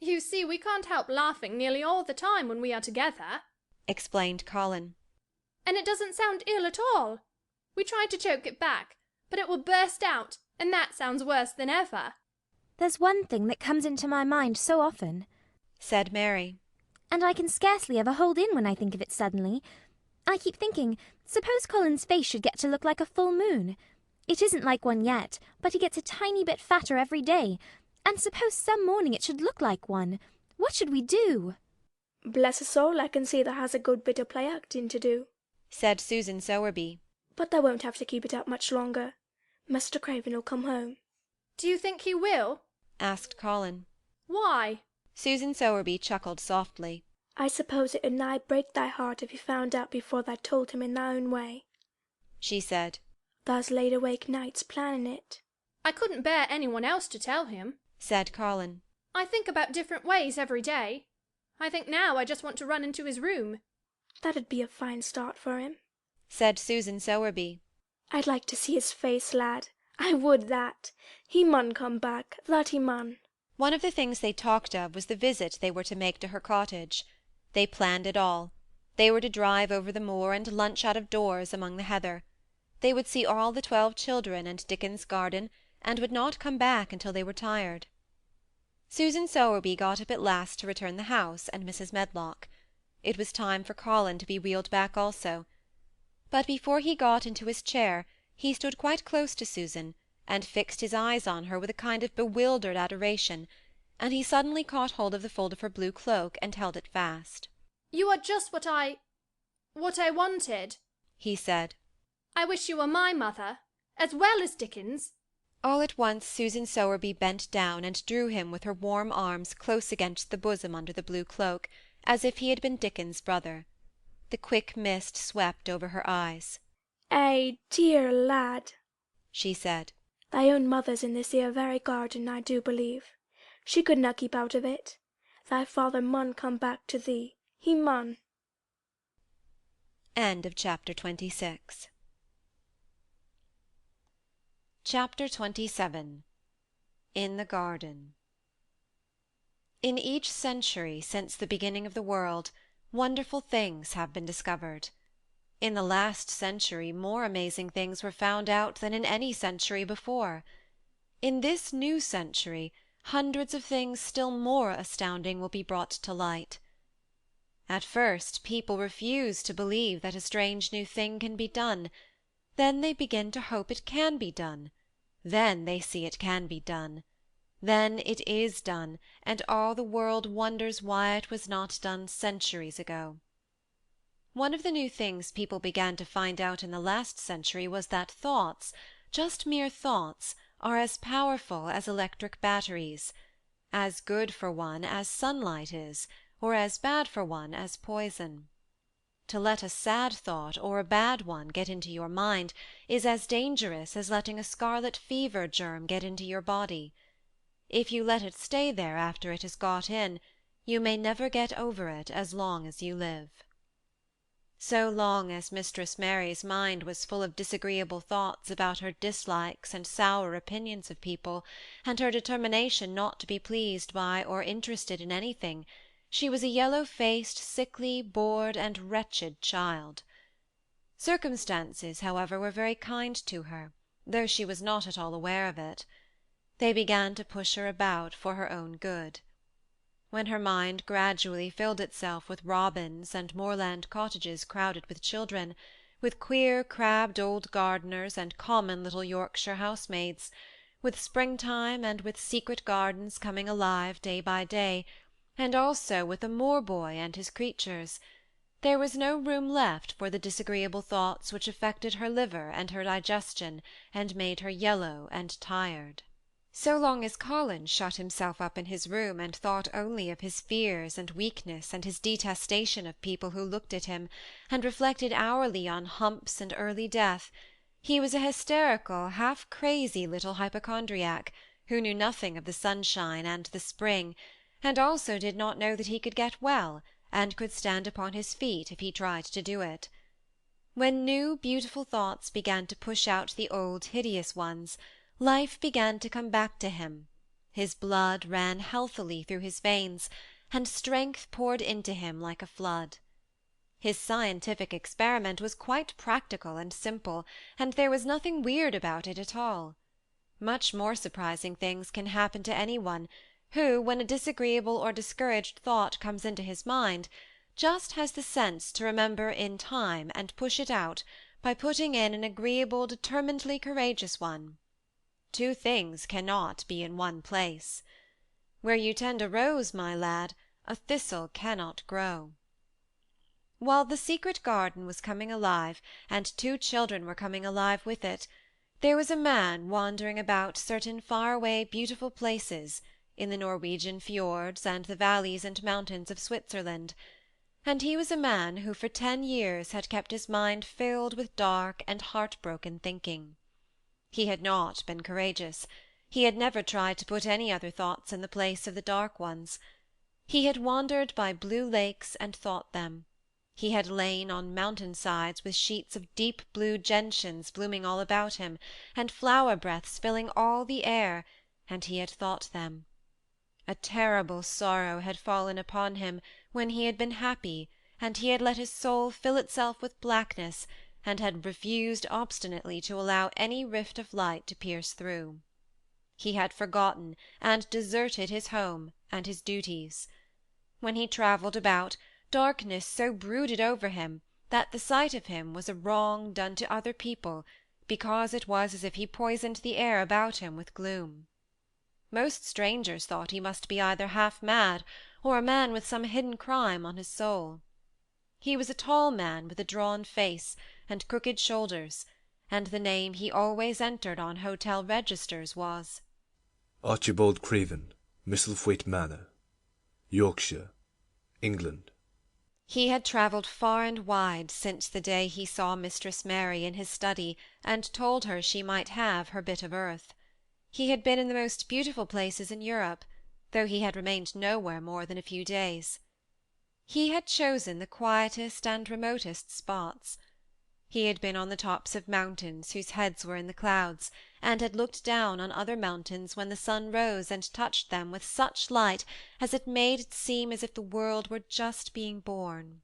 You see, we can't help laughing nearly all the time when we are together, explained Colin. And it doesn't sound ill at all. We try to choke it back, but it will burst out, and that sounds worse than ever. There's one thing that comes into my mind so often, said Mary, and I can scarcely ever hold in when I think of it suddenly. I keep thinking, suppose Colin's face should get to look like a full moon. It isn't like one yet, but he gets a tiny bit fatter every day. And suppose some morning it should look like one. What should we do? Bless his soul, I can see that has a good bit of play acting to do, said Susan Sowerby. But they won't have to keep it up much longer. Mr. Craven will come home. Do you think he will? asked Colin. Why? Susan Sowerby chuckled softly. I suppose it would nigh break thy heart if he found out before thou told him in thy own way, she said. Thou's laid awake nights planning it. I couldn't bear anyone else to tell him, said Colin. I think about different ways every day. I think now I just want to run into his room. That'd be a fine start for him, said Susan Sowerby. I'd like to see his face, lad. I would that. He mun come back, that he mun. One of the things they talked of was the visit they were to make to her cottage. They planned it all. They were to drive over the moor and lunch out of doors among the heather. They would see all the 12 children and Dickens's garden, and would not come back until they were tired. Susan Sowerby got up at last to return the house and Mrs. Medlock. It was time for Colin to be wheeled back also. But before he got into his chair he stood quite close to Susan, and fixed his eyes on her with a kind of bewildered adoration, and he suddenly caught hold of the fold of her blue cloak and held it fast. You are just what I wanted, he said. I wish you were my mother, as well as Dickens. All at once Susan Sowerby bent down and drew him with her warm arms close against the bosom under the blue cloak, as if he had been Dickens's brother. The quick mist swept over her eyes. "Eh, dear lad," she said. "Thy own mother's in this 'ere very garden, I do believe. She could not keep out of it. Thy father mun come back to thee. He mun." End of chapter 26. Chapter 27. In the Garden. In each century since the beginning of the world, wonderful things have been discovered. In the last century more amazing things were found out than in any century before. In this new century hundreds of things still more astounding will be brought to light. At first people refuse to believe that a strange new thing can be done. Then they begin to hope it can be done. Then they see it can be done. Then it is done, and all the world wonders why it was not done centuries ago. One of the new things people began to find out in the last century was that thoughts, just mere thoughts, are as powerful as electric batteries, as good for one as sunlight is, or as bad for one as poison. To let a sad thought or a bad one get into your mind is as dangerous as letting a scarlet fever germ get into your body. If you let it stay there after it has got in, you may never get over it as long as you live. So long as Mistress Mary's mind was full of disagreeable thoughts about her dislikes and sour opinions of people, and her determination not to be pleased by or interested in anything, she was a yellow-faced, sickly, bored, and wretched child. Circumstances, however, were very kind to her, though she was not at all aware of it. They began to push her about for her own good. When her mind gradually filled itself with robins and moorland cottages crowded with children, with queer crabbed old gardeners and common little Yorkshire housemaids, with springtime and with secret gardens coming alive day by day, and also with a moor-boy and his creatures, there was no room left for the disagreeable thoughts which affected her liver and her digestion and made her yellow and tired. So long as Colin shut himself up in his room and thought only of his fears and weakness and his detestation of people who looked at him, and reflected hourly on humps and early death, he was a hysterical, half-crazy little hypochondriac, who knew nothing of the sunshine and the spring, and also did not know that he could get well, and could stand upon his feet if he tried to do it. When new, beautiful thoughts began to push out the old, hideous ones, life began to come back to him, his blood ran healthily through his veins, and strength poured into him like a flood. His scientific experiment was quite practical and simple, and there was nothing weird about it at all. Much more surprising things can happen to any one, who, when a disagreeable or discouraged thought comes into his mind, just has the sense to remember in time and push it out by putting in an agreeable determinedly courageous one. Two things cannot be in one place. Where you tend a rose, my lad, a thistle cannot grow. While the secret garden was coming alive, and two children were coming alive with it, there was a man wandering about certain far-away beautiful places in the Norwegian fjords and the valleys and mountains of Switzerland, and he was a man who for 10 years had kept his mind filled with dark and heartbroken thinking. He had not been courageous. He had never tried to put any other thoughts in the place of the dark ones. He had wandered by blue lakes and thought them. He had lain on mountain sides with sheets of deep blue gentians blooming all about him, and flower breaths filling all the air, and he had thought them. A terrible sorrow had fallen upon him when he had been happy, and he had let his soul fill itself with blackness, and had refused obstinately to allow any rift of light to pierce through. He had forgotten and deserted his home and his duties. When he travelled about, darkness so brooded over him that the sight of him was a wrong done to other people, because it was as if he poisoned the air about him with gloom. Most strangers thought he must be either half mad, or a man with some hidden crime on his soul. He was a tall man with a drawn face and crooked shoulders, and the name he always entered on hotel registers was Archibald Craven, Misselthwaite Manor, Yorkshire, England. He had travelled far and wide since the day he saw Mistress Mary in his study and told her she might have her bit of earth. He had been in the most beautiful places in Europe, though he had remained nowhere more than a few days. He had chosen the quietest and remotest spots. He had been on the tops of mountains whose heads were in the clouds, and had looked down on other mountains when the sun rose and touched them with such light as it made it seem as if the world were just being born.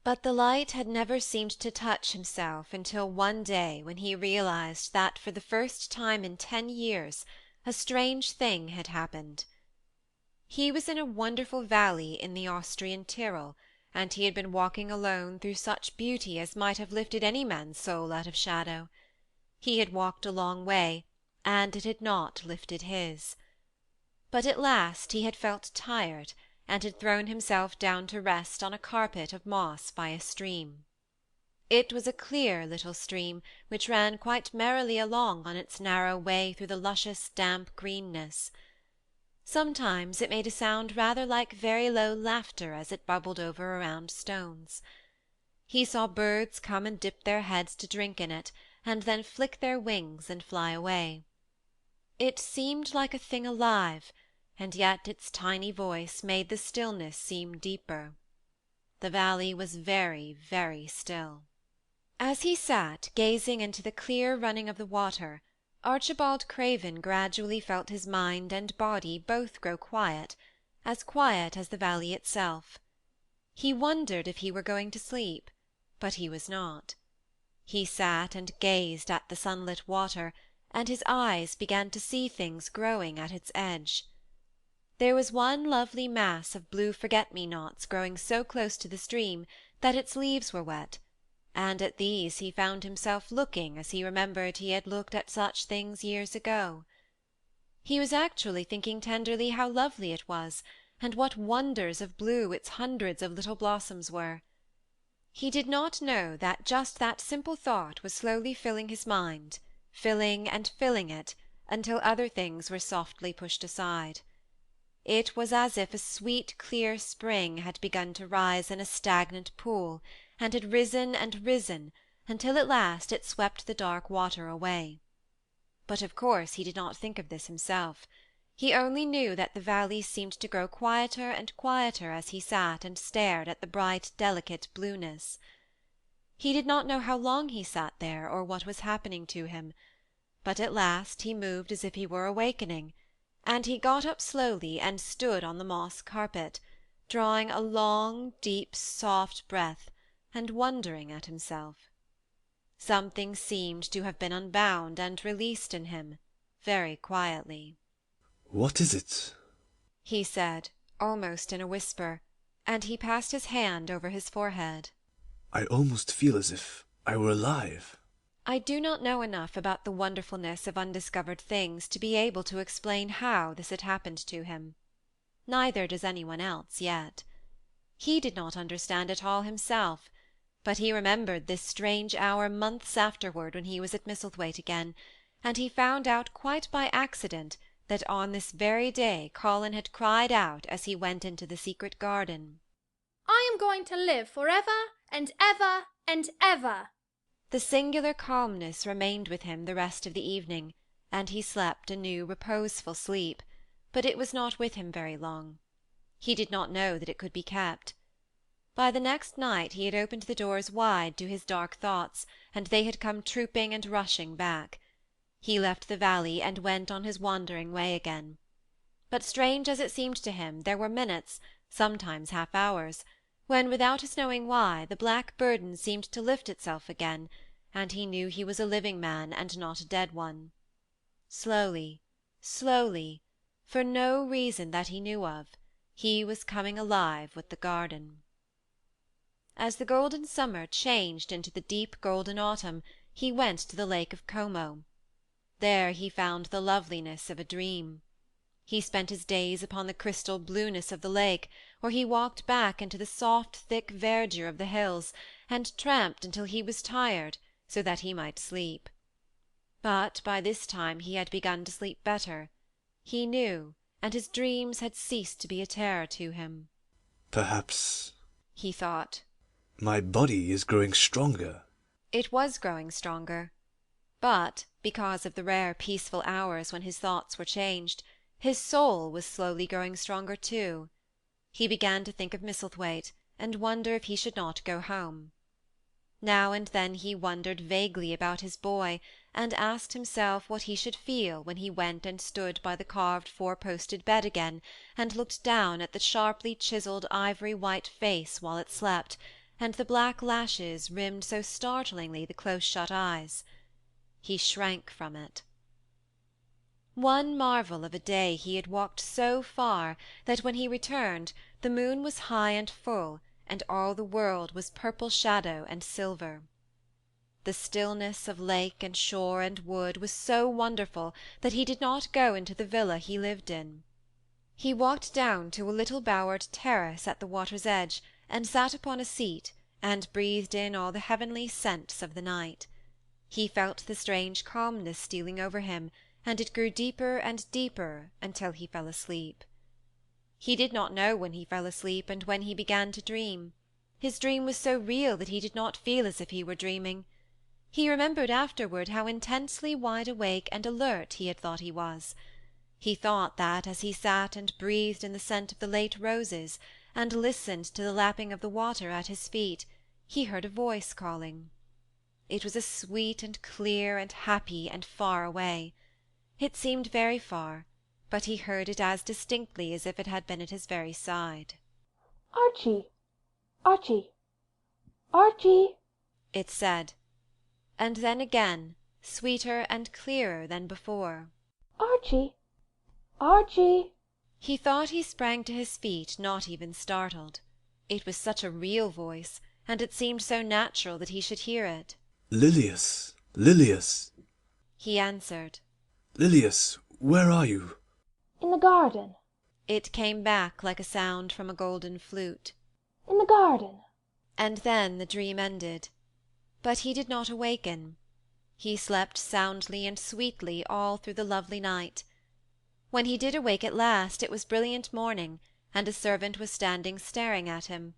But the light had never seemed to touch himself until one day when he realized that for the first time in 10 years a strange thing had happened. He was in a wonderful valley in the Austrian Tyrol, and he had been walking alone through such beauty as might have lifted any man's soul out of shadow. He had walked a long way, and it had not lifted his. But at last he had felt tired, and had thrown himself down to rest on a carpet of moss by a stream. It was a clear little stream, which ran quite merrily along on its narrow way through the luscious damp greenness. Sometimes it made a sound rather like very low laughter as it bubbled over around stones. He saw birds come and dip their heads to drink in it, and then flick their wings and fly away. It seemed like a thing alive, and yet its tiny voice made the stillness seem deeper. The valley was very, very still. As he sat gazing into the clear running of the water, Archibald Craven gradually felt his mind and body both grow quiet as the valley itself. He wondered if he were going to sleep, but he was not. He sat and gazed at the sunlit water, and his eyes began to see things growing at its edge. There was one lovely mass of blue forget-me-nots growing so close to the stream that its leaves were wet, and at these he found himself looking as he remembered he had looked at such things years ago. He was actually thinking tenderly how lovely it was, and what wonders of blue its hundreds of little blossoms were. He did not know that just that simple thought was slowly filling his mind, filling and filling it, until other things were softly pushed aside. It was as if a sweet clear spring had begun to rise in a stagnant pool, and had risen and risen until at last it swept the dark water away. But of course he did not think of this himself. He only knew that the valley seemed to grow quieter and quieter as he sat and stared at the bright delicate blueness. He did not know how long he sat there or what was happening to him, but at last he moved as if he were awakening, and he got up slowly and stood on the moss carpet, drawing a long deep soft breath and wondering at himself. Something seemed to have been unbound and released in him, very quietly. What is it? He said, almost in a whisper, and he passed his hand over his forehead. I almost feel as if I were alive. I do not know enough about the wonderfulness of undiscovered things to be able to explain how this had happened to him. Neither does anyone else yet. He did not understand it all himself, but he remembered this strange hour months afterward when he was at Misselthwaite again, and he found out quite by accident that on this very day Colin had cried out as he went into the secret garden, I am going to live for ever and ever and ever. The singular calmness remained with him the rest of the evening, and he slept a new reposeful sleep, but it was not with him very long. He did not know that it could be kept. By the next night he had opened the doors wide to his dark thoughts, and they had come trooping and rushing back. He left the valley and went on his wandering way again. But strange as it seemed to him, there were minutes, sometimes half hours, when, without his knowing why, the black burden seemed to lift itself again, and he knew he was a living man and not a dead one. Slowly, slowly, for no reason that he knew of, he was coming alive with the garden. As the golden summer changed into the deep golden autumn, he went to the lake of Como. There he found the loveliness of a dream. He spent his days upon the crystal blueness of the lake, or he walked back into the soft thick verdure of the hills, and tramped until he was tired, so that he might sleep. But by this time he had begun to sleep better. He knew, and his dreams had ceased to be a terror to him. Perhaps, he thought, my body is growing stronger. It was growing stronger, but, because of the rare peaceful hours when his thoughts were changed, his soul was slowly growing stronger too. He began to think of Misselthwaite, and wonder if he should not go home. Now and then he wondered vaguely about his boy, and asked himself what he should feel when he went and stood by the carved four-posted bed again, and looked down at the sharply chiselled ivory-white face while it slept, and the black lashes rimmed so startlingly the close-shut eyes. He shrank from it. One marvel of a day he had walked so far that when he returned the moon was high and full, and all the world was purple shadow and silver. The stillness of lake and shore and wood was so wonderful that he did not go into the villa he lived in. He walked down to a little bowered terrace at the water's edge, and sat upon a seat, and breathed in all the heavenly scents of the night. He felt the strange calmness stealing over him, and it grew deeper and deeper until he fell asleep. He did not know when he fell asleep and when he began to dream. His dream was so real that he did not feel as if he were dreaming. He remembered afterward how intensely wide awake and alert he had thought he was. He thought that as he sat and breathed in the scent of the late roses, and listened to the lapping of the water at his feet, he heard a voice calling. It was a sweet and clear and happy and far away. It seemed very far, but he heard it as distinctly as if it had been at his very side. Archie! Archie! Archie! It said, and then again, sweeter and clearer than before. Archie! Archie! He thought he sprang to his feet, not even startled. It was such a real voice, and it seemed so natural that he should hear it. Lilias, Lilias, he answered. Lilias, where are you? In the garden. It came back like a sound from a golden flute. In the garden. And then the dream ended. But he did not awaken. He slept soundly and sweetly all through the lovely night. When he did awake at last, it was brilliant morning, and a servant was standing staring at him.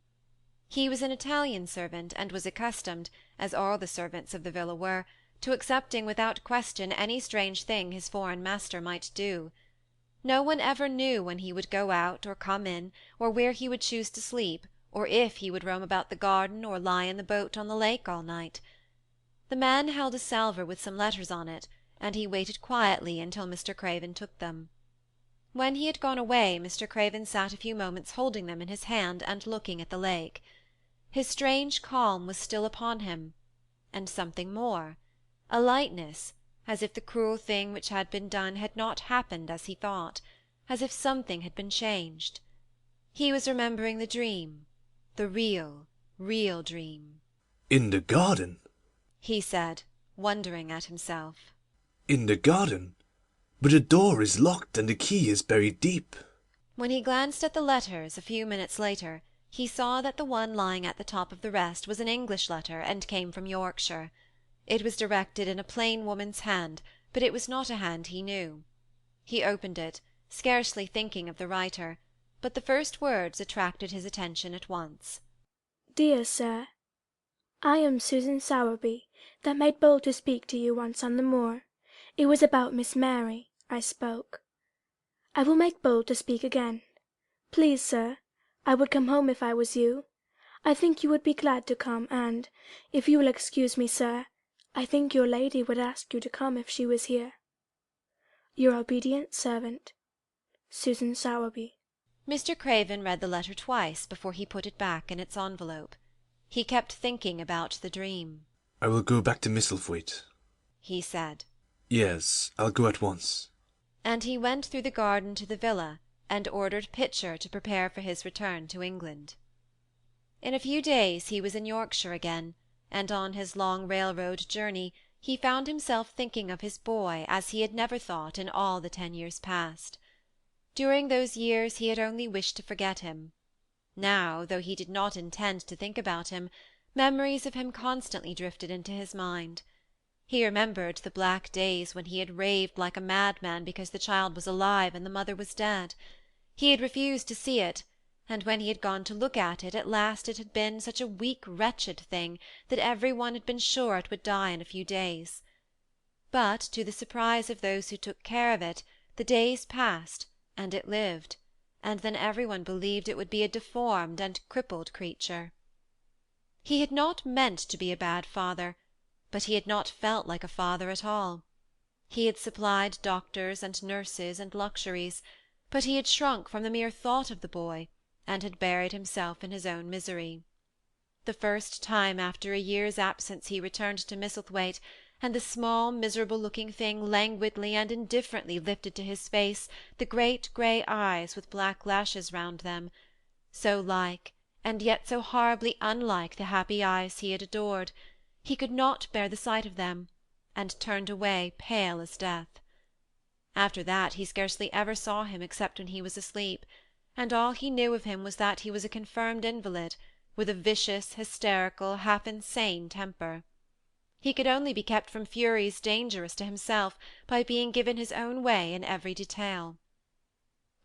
He was an Italian servant, and was accustomed, as all the servants of the villa were, to accepting without question any strange thing his foreign master might do. No one ever knew when he would go out or come in, or where he would choose to sleep, or if he would roam about the garden or lie in the boat on the lake all night. The man held a salver with some letters on it, and he waited quietly until Mr. Craven took them. When he had gone away, Mr. Craven sat a few moments holding them in his hand and looking at the lake. His strange calm was still upon him, and something more, a lightness, as if the cruel thing which had been done had not happened as he thought, as if something had been changed. He was remembering the dream, the real dream. In the garden? He said, wondering at himself. In the garden? But the door is locked and the key is buried deep. When he glanced at the letters a few minutes later, he saw that the one lying at the top of the rest was an English letter and came from Yorkshire. It was directed in a plain woman's hand, but it was not a hand he knew. He opened it, scarcely thinking of the writer, but the first words attracted his attention at once. Dear Sir, I am Susan Sowerby, that made bold to speak to you once on the moor. It was about Miss Mary I spoke. I will make bold to speak again. Please, sir, I would come home if I was you. I think you would be glad to come, and, if you will excuse me, sir, I think your lady would ask you to come if she was here. Your obedient servant, Susan Sowerby. Mr. Craven read the letter twice before he put it back in its envelope. He kept thinking about the dream. I will go back to Misselthwaite, he said. Yes, I'll go at once. And he went through the garden to the villa, and ordered Pitcher to prepare for his return to England. In a few days he was in Yorkshire again, and on his long railroad journey he found himself thinking of his boy as he had never thought in all the 10 years past. During those years he had only wished to forget him. Now, though he did not intend to think about him, memories of him constantly drifted into his mind. He remembered the black days when he had raved like a madman because the child was alive and the mother was dead. He had refused to see it, and when he had gone to look at it, at last it had been such a weak wretched thing that every one had been sure it would die in a few days. But, to the surprise of those who took care of it, the days passed, and it lived, and then every one believed it would be a deformed and crippled creature. He had not meant to be a bad father, but he had not felt like a father at all. He had supplied doctors and nurses and luxuries, but he had shrunk from the mere thought of the boy, and had buried himself in his own misery. The first time after a year's absence he returned to Misselthwaite, and the small miserable-looking thing languidly and indifferently lifted to his face the great grey eyes with black lashes round them, so like, and yet so horribly unlike the happy eyes he had adored. He could not bear the sight of them, and turned away pale as death. After that he scarcely ever saw him except when he was asleep, and all he knew of him was that he was a confirmed invalid, with a vicious, hysterical, half-insane temper. He could only be kept from furies dangerous to himself by being given his own way in every detail.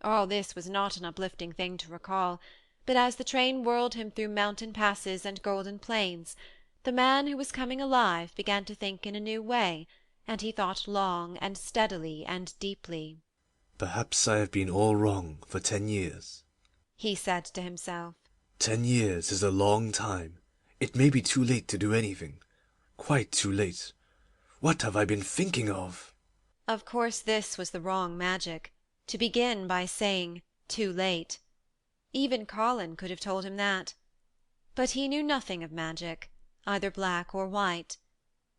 All this was not an uplifting thing to recall, but as the train whirled him through mountain passes and golden plains, the man who was coming alive began to think in a new way, and he thought long and steadily and deeply. Perhaps I have been all wrong for 10 years, he said to himself. 10 years is a long time. It may be too late to do anything. Quite too late. What have I been thinking of? Of course this was the wrong magic, to begin by saying too late. Even Colin could have told him that. But he knew nothing of magic, either black or white.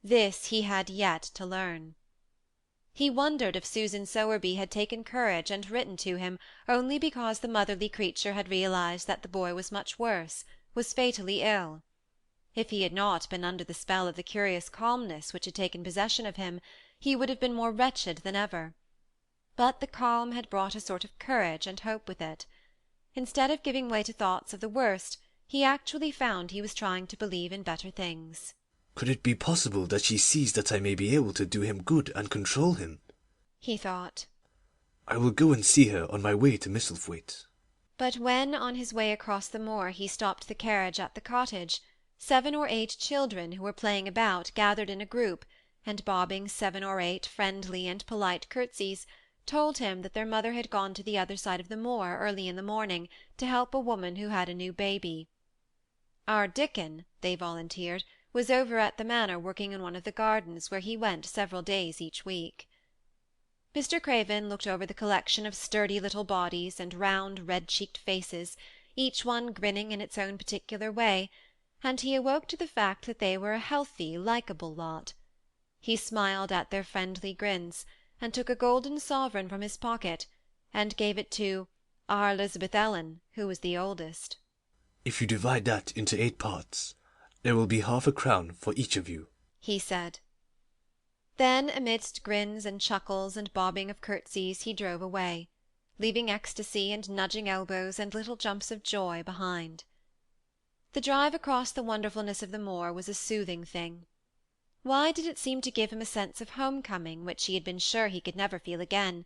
This he had yet to learn. He wondered if Susan Sowerby had taken courage and written to him only because the motherly creature had realized that the boy was much worse, was fatally ill. If he had not been under the spell of the curious calmness which had taken possession of him, he would have been more wretched than ever. But the calm had brought a sort of courage and hope with it. Instead of giving way to thoughts of the worst, he actually found he was trying to believe in better things. Could it be possible that she sees that I may be able to do him good and control him? He thought. I will go and see her on my way to Misselthwaite. But when, on his way across the moor, he stopped the carriage at the cottage, 7 or 8 children who were playing about gathered in a group, and bobbing 7 or 8 friendly and polite curtsies, told him that their mother had gone to the other side of the moor early in the morning to help a woman who had a new baby. Our Dickon, they volunteered, was over at the manor working in one of the gardens where he went several days each week. Mr. Craven looked over the collection of sturdy little bodies and round red-cheeked faces, each one grinning in its own particular way, and he awoke to the fact that they were a healthy, likeable lot. He smiled at their friendly grins, and took a golden sovereign from his pocket, and gave it to our Elizabeth Ellen, who was the oldest. If you divide that into 8 parts, there will be half a crown for each of you, he said. Then, amidst grins and chuckles and bobbing of curtsies, he drove away, leaving ecstasy and nudging elbows and little jumps of joy behind. The drive across the wonderfulness of the moor was a soothing thing. Why did it seem to give him a sense of home-coming which he had been sure he could never feel again,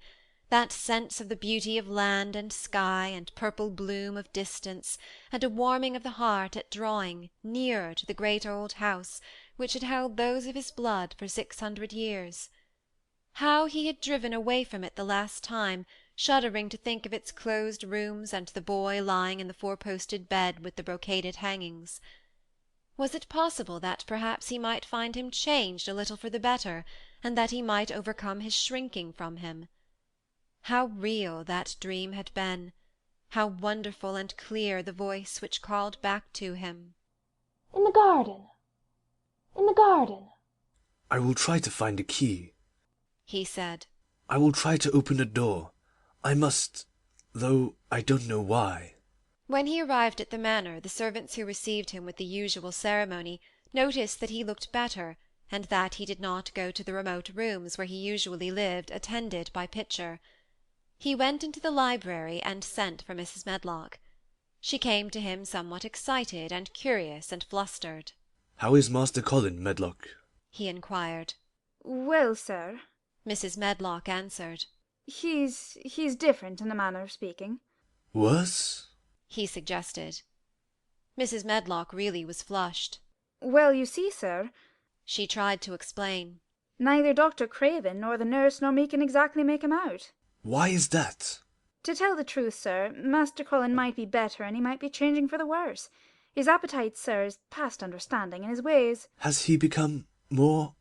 that sense of the beauty of land and sky and purple bloom of distance, and a warming of the heart at drawing nearer to the great old house which had held those of his blood for 600 years? How he had driven away from it the last time, shuddering to think of its closed rooms and the boy lying in the four-posted bed with the brocaded hangings. Was it possible that perhaps he might find him changed a little for the better, and that he might overcome his shrinking from him? How real that dream had been! How wonderful and clear the voice which called back to him! In the garden. In the garden. I will try to find a key, he said. I will try to open a door. I must, though I don't know why. When he arrived at the manor, the servants who received him with the usual ceremony noticed that he looked better, and that he did not go to the remote rooms where he usually lived attended by Pitcher. He went into the library and sent for Mrs. Medlock. She came to him somewhat excited and curious and flustered. How is Master Colin, Medlock? he inquired. Well, sir, Mrs. Medlock answered. He's different in a manner of speaking. Worse? he suggested. Mrs. Medlock really was flushed. Well, you see, sir, she tried to explain. Neither Dr. Craven nor the nurse nor me can exactly make him out. Why is that? To tell the truth, sir, Master Colin might be better, and he might be changing for the worse. His appetite, sir, is past understanding, and his ways— Has he become more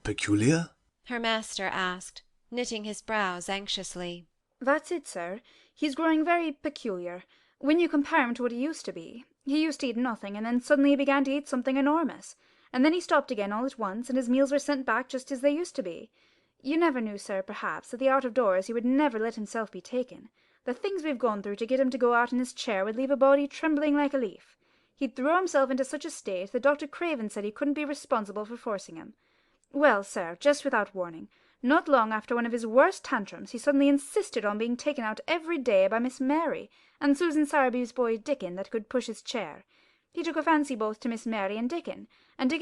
peculiar? her master asked, knitting his brows anxiously. That's it, sir. He's growing very peculiar. When you compare him to what he used to be, he used to eat nothing, and then suddenly he began to eat something enormous. And then he stopped again all at once, and his meals were sent back just as they used to be. You never knew, sir, perhaps, that the out of doors he would never let himself be taken. The things we've gone through to get him to go out in his chair would leave a body trembling like a leaf. He'd throw himself into such a state that Dr. Craven said he couldn't be responsible for forcing him. Well, sir, just without warning, not long after one of his worst tantrums, he suddenly insisted on being taken out every day by Miss Mary and Susan Sowerby's boy Dickon that could push his chair. He took a fancy both to Miss Mary and Dickon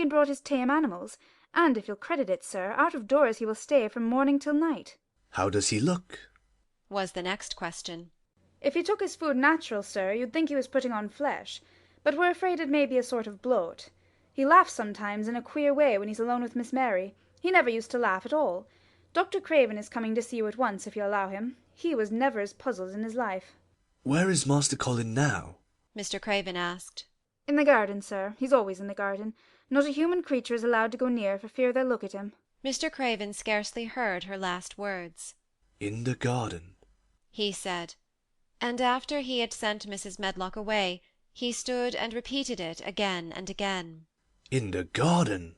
brought his tame animals, and if you'll credit it, sir, out of doors he will stay from morning till night. How does he look? Was the next question. If he took his food natural, sir, you'd think he was putting on flesh, but we're afraid it may be a sort of bloat. He laughs sometimes in a queer way when he's alone with Miss Mary. He never used to laugh at all. Dr. Craven is coming to see you at once, if you'll allow him. He was never as puzzled in his life. Where is Master Colin now? Mr. Craven asked. In the garden, sir. He's always in the garden. Not a human creature is allowed to go near for fear they'll look at him. Mr. Craven scarcely heard her last words. In the garden, he said, and after he had sent Mrs. Medlock away, he stood and repeated it again and again. In the garden!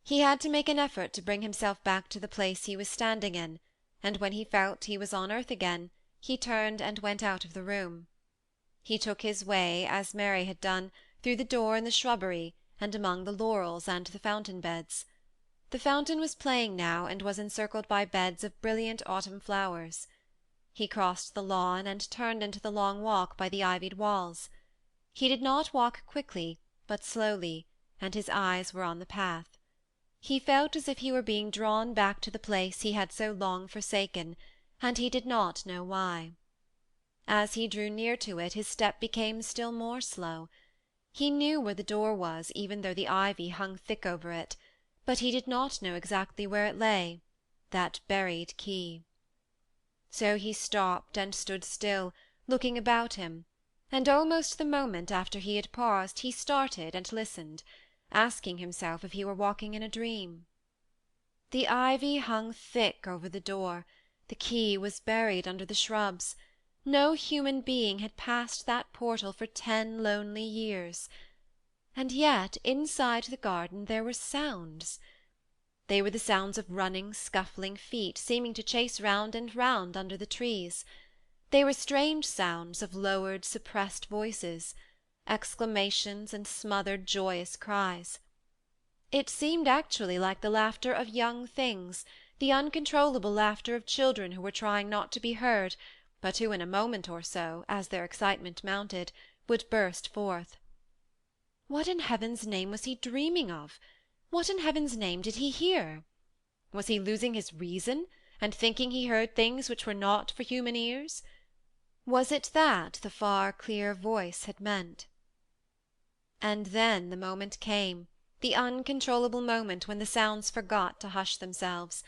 He had to make an effort to bring himself back to the place he was standing in, and when he felt he was on earth again, he turned and went out of the room. He took his way, as Mary had done, through the door in the shrubbery, and among the laurels and the fountain beds. The fountain was playing now, and was encircled by beds of brilliant autumn flowers. He crossed the lawn and turned into the long walk by the ivied walls. He did not walk quickly, but slowly, and his eyes were on the path. He felt as if he were being drawn back to the place he had so long forsaken, and he did not know why. As he drew near to it, his step became still more slow. He knew where the door was, even though the ivy hung thick over it, but he did not know exactly where it lay, that buried key. So he stopped and stood still, looking about him, and almost the moment after he had paused he started and listened, asking himself if he were walking in a dream. The ivy hung thick over the door, the key was buried under the shrubs. No human being had passed that portal for 10 lonely years. And yet inside the garden there were sounds. They were the sounds of running, scuffling feet, seeming to chase round and round under the trees. They were strange sounds of lowered, suppressed voices, exclamations and smothered, joyous cries. It seemed actually like the laughter of young things, the uncontrollable laughter of children who were trying not to be heard, but who in a moment or so, as their excitement mounted, would burst forth. What in heaven's name was he dreaming of? What in heaven's name did he hear? Was he losing his reason, and thinking he heard things which were not for human ears? Was it that the far clear voice had meant? And then the moment came, the uncontrollable moment when the sounds forgot to hush themselves.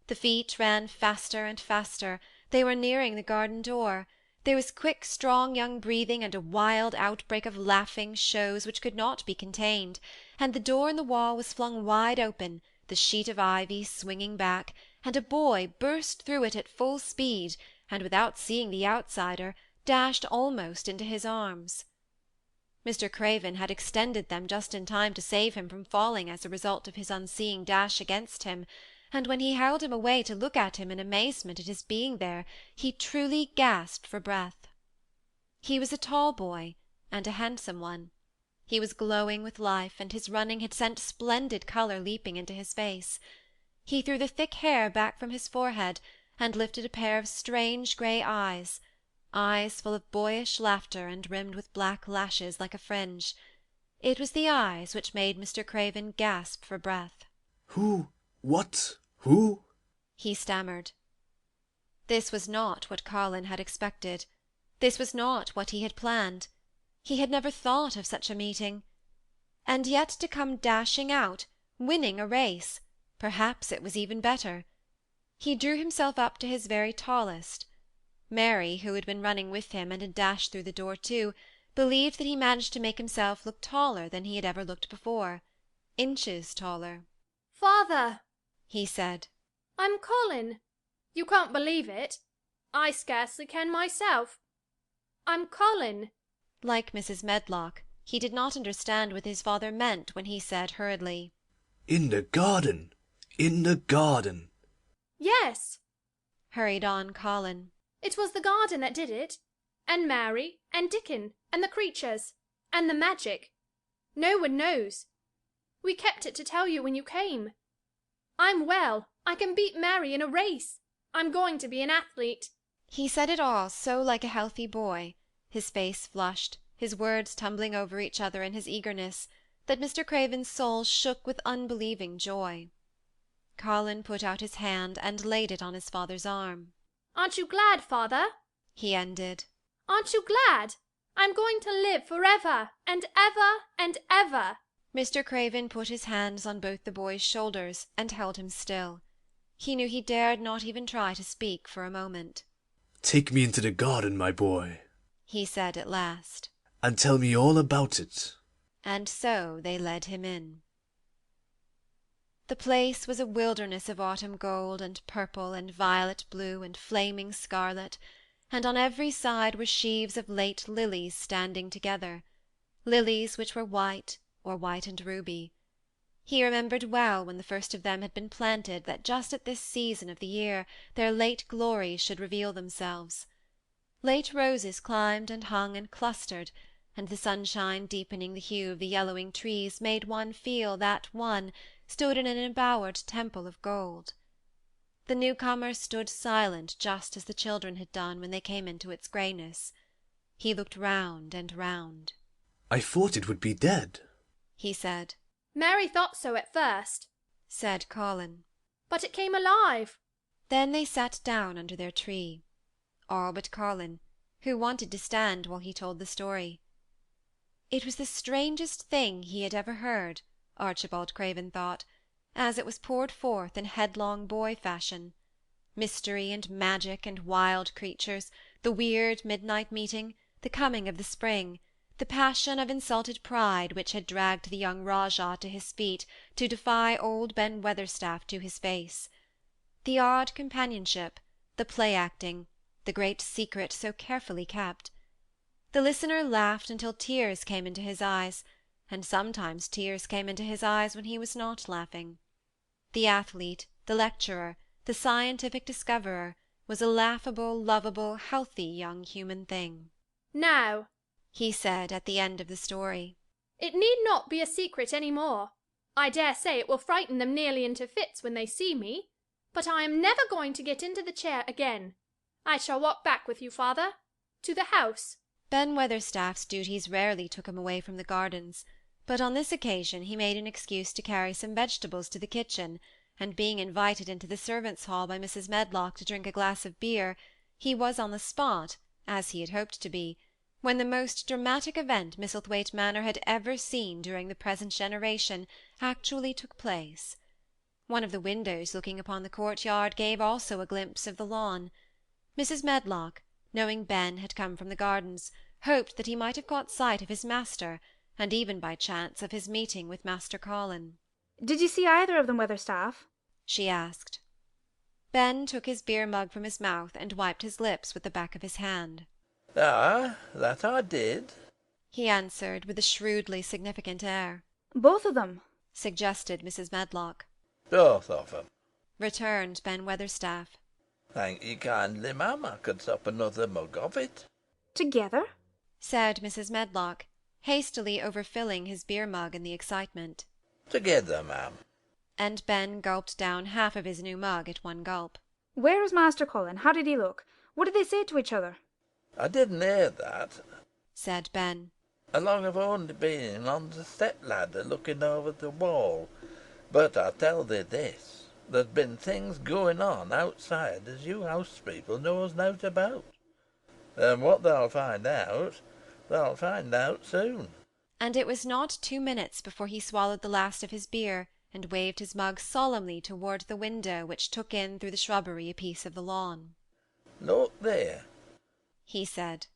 The feet ran faster and faster, they were nearing the garden door. There was quick strong young breathing, and a wild outbreak of laughing shows which could not be contained, and the door in the wall was flung wide open, the sheet of ivy swinging back, and a boy burst through it at full speed, and without seeing the outsider, dashed almost into his arms. Mr. Craven had extended them just in time to save him from falling as a result of his unseeing dash against him, and when he held him away to look at him in amazement at his being there, he truly gasped for breath. He was a tall boy, and a handsome one. He was glowing with life, and his running had sent splendid colour leaping into his face. He threw the thick hair back from his forehead, and lifted a pair of strange grey eyes full of boyish laughter and rimmed with black lashes like a fringe. It was the eyes which made Mr. Craven gasp for breath. Who? What? Who? He stammered. This was not what Colin had expected. This was not what he had planned. He had never thought of such a meeting. And yet to come dashing out, winning a race, perhaps it was even better. He drew himself up to his very tallest. Mary, who had been running with him and had dashed through the door too, believed that he managed to make himself look taller than he had ever looked before, inches taller. Father, he said, I'm Colin. You can't believe it. I scarcely can myself. I'm Colin. Like Mrs. Medlock, he did not understand what his father meant when he said hurriedly, In the garden! In the garden! Yes, hurried on Colin. It was the garden that did it, and Mary, and Dickon, and the creatures, and the magic. No one knows. We kept it to tell you when you came. I'm well. I can beat Mary in a race. I'm going to be an athlete. He said it all so like a healthy boy, his face flushed, his words tumbling over each other in his eagerness, that Mr. Craven's soul shook with unbelieving joy. Colin put out his hand and laid it on his father's arm. Aren't you glad, father? He ended. Aren't you glad? I'm going to live forever and ever and ever. Mr. Craven put his hands on both the boy's shoulders and held him still. He knew he dared not even try to speak for a moment. Take me into the garden, my boy, he said at last, and tell me all about it. And so they led him in. The place was a wilderness of autumn gold and purple and violet blue and flaming scarlet, and on every side were sheaves of late lilies standing together, lilies which were white, or white and ruby. He remembered well when the first of them had been planted that just at this season of the year their late glories should reveal themselves. Late roses climbed and hung and clustered, and the sunshine deepening the hue of the yellowing trees made one feel that one stood in an embowered temple of gold. The newcomer stood silent just as the children had done when they came into its greyness. He looked round and round. I thought it would be dead, he said. Mary thought so at first, said Colin. But it came alive. Then they sat down under their tree, all but Colin, who wanted to stand while he told the story. It was the strangest thing he had ever heard, Archibald Craven thought, as it was poured forth in headlong boy fashion. Mystery and magic and wild creatures, the weird midnight meeting, the coming of the spring, the passion of insulted pride which had dragged the young Rajah to his feet to defy old Ben Weatherstaff to his face. The odd companionship, the play-acting, the great secret so carefully kept. The listener laughed until tears came into his eyes, and sometimes tears came into his eyes when he was not laughing. The athlete, the lecturer, the scientific discoverer, was a laughable, lovable, healthy young human thing. Now, he said at the end of the story, it need not be a secret any more. I dare say it will frighten them nearly into fits when they see me, but I am never going to get into the chair again. I shall walk back with you, father, to the house. Ben Weatherstaff's duties rarely took him away from the gardens, but on this occasion he made an excuse to carry some vegetables to the kitchen, and being invited into the servants' hall by Mrs. Medlock to drink a glass of beer, he was on the spot, as he had hoped to be, when the most dramatic event Misselthwaite Manor had ever seen during the present generation actually took place. One of the windows looking upon the courtyard gave also a glimpse of the lawn. Mrs. Medlock, knowing Ben had come from the gardens, hoped that he might have caught sight of his master, and even by chance of his meeting with Master Colin. "Did you see either of them, Weatherstaff?" she asked. Ben took his beer mug from his mouth and wiped his lips with the back of his hand. Ah, that I did, he answered with a shrewdly significant air. "Both of them," suggested Mrs. Medlock. both of 'em. Returned Ben Weatherstaff. Thank ye kindly, ma'am. I could sup another mug of it. "Together?" said Mrs. Medlock, hastily overfilling his beer mug in the excitement. Together, ma'am. And Ben gulped down half of his new mug at one gulp. "Where is Master Colin? How did he look? What did they say to each other?" I didn't hear that. said Ben. Along I've only been on the step ladder looking over the wall. But I tell thee this, there's been things going on outside as you house people knows nought about. And what they'll find out soon. And it was not 2 minutes before he swallowed the last of his beer, and waved his mug solemnly toward the window which took in through the shrubbery a piece of the lawn. Look there, he said.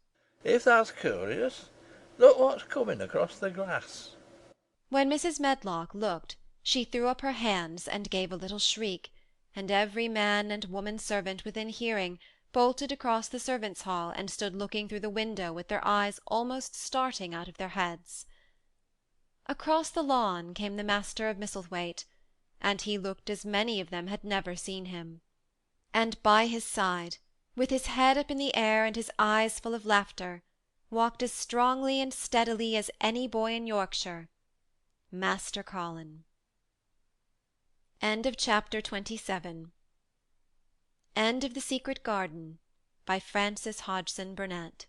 If that's curious, look what's coming across the grass. When Mrs. Medlock looked, she threw up her hands and gave a little shriek, and every man and woman servant within hearing bolted across the servants' hall and stood looking through the window with their eyes almost starting out of their heads. Across the lawn came the master of Misselthwaite, and he looked as many of them had never seen him. And by his side, with his head up in the air and his eyes full of laughter, walked as strongly and steadily as any boy in Yorkshire, Master Colin. End of chapter 27. End of The Secret Garden by Frances Hodgson Burnett.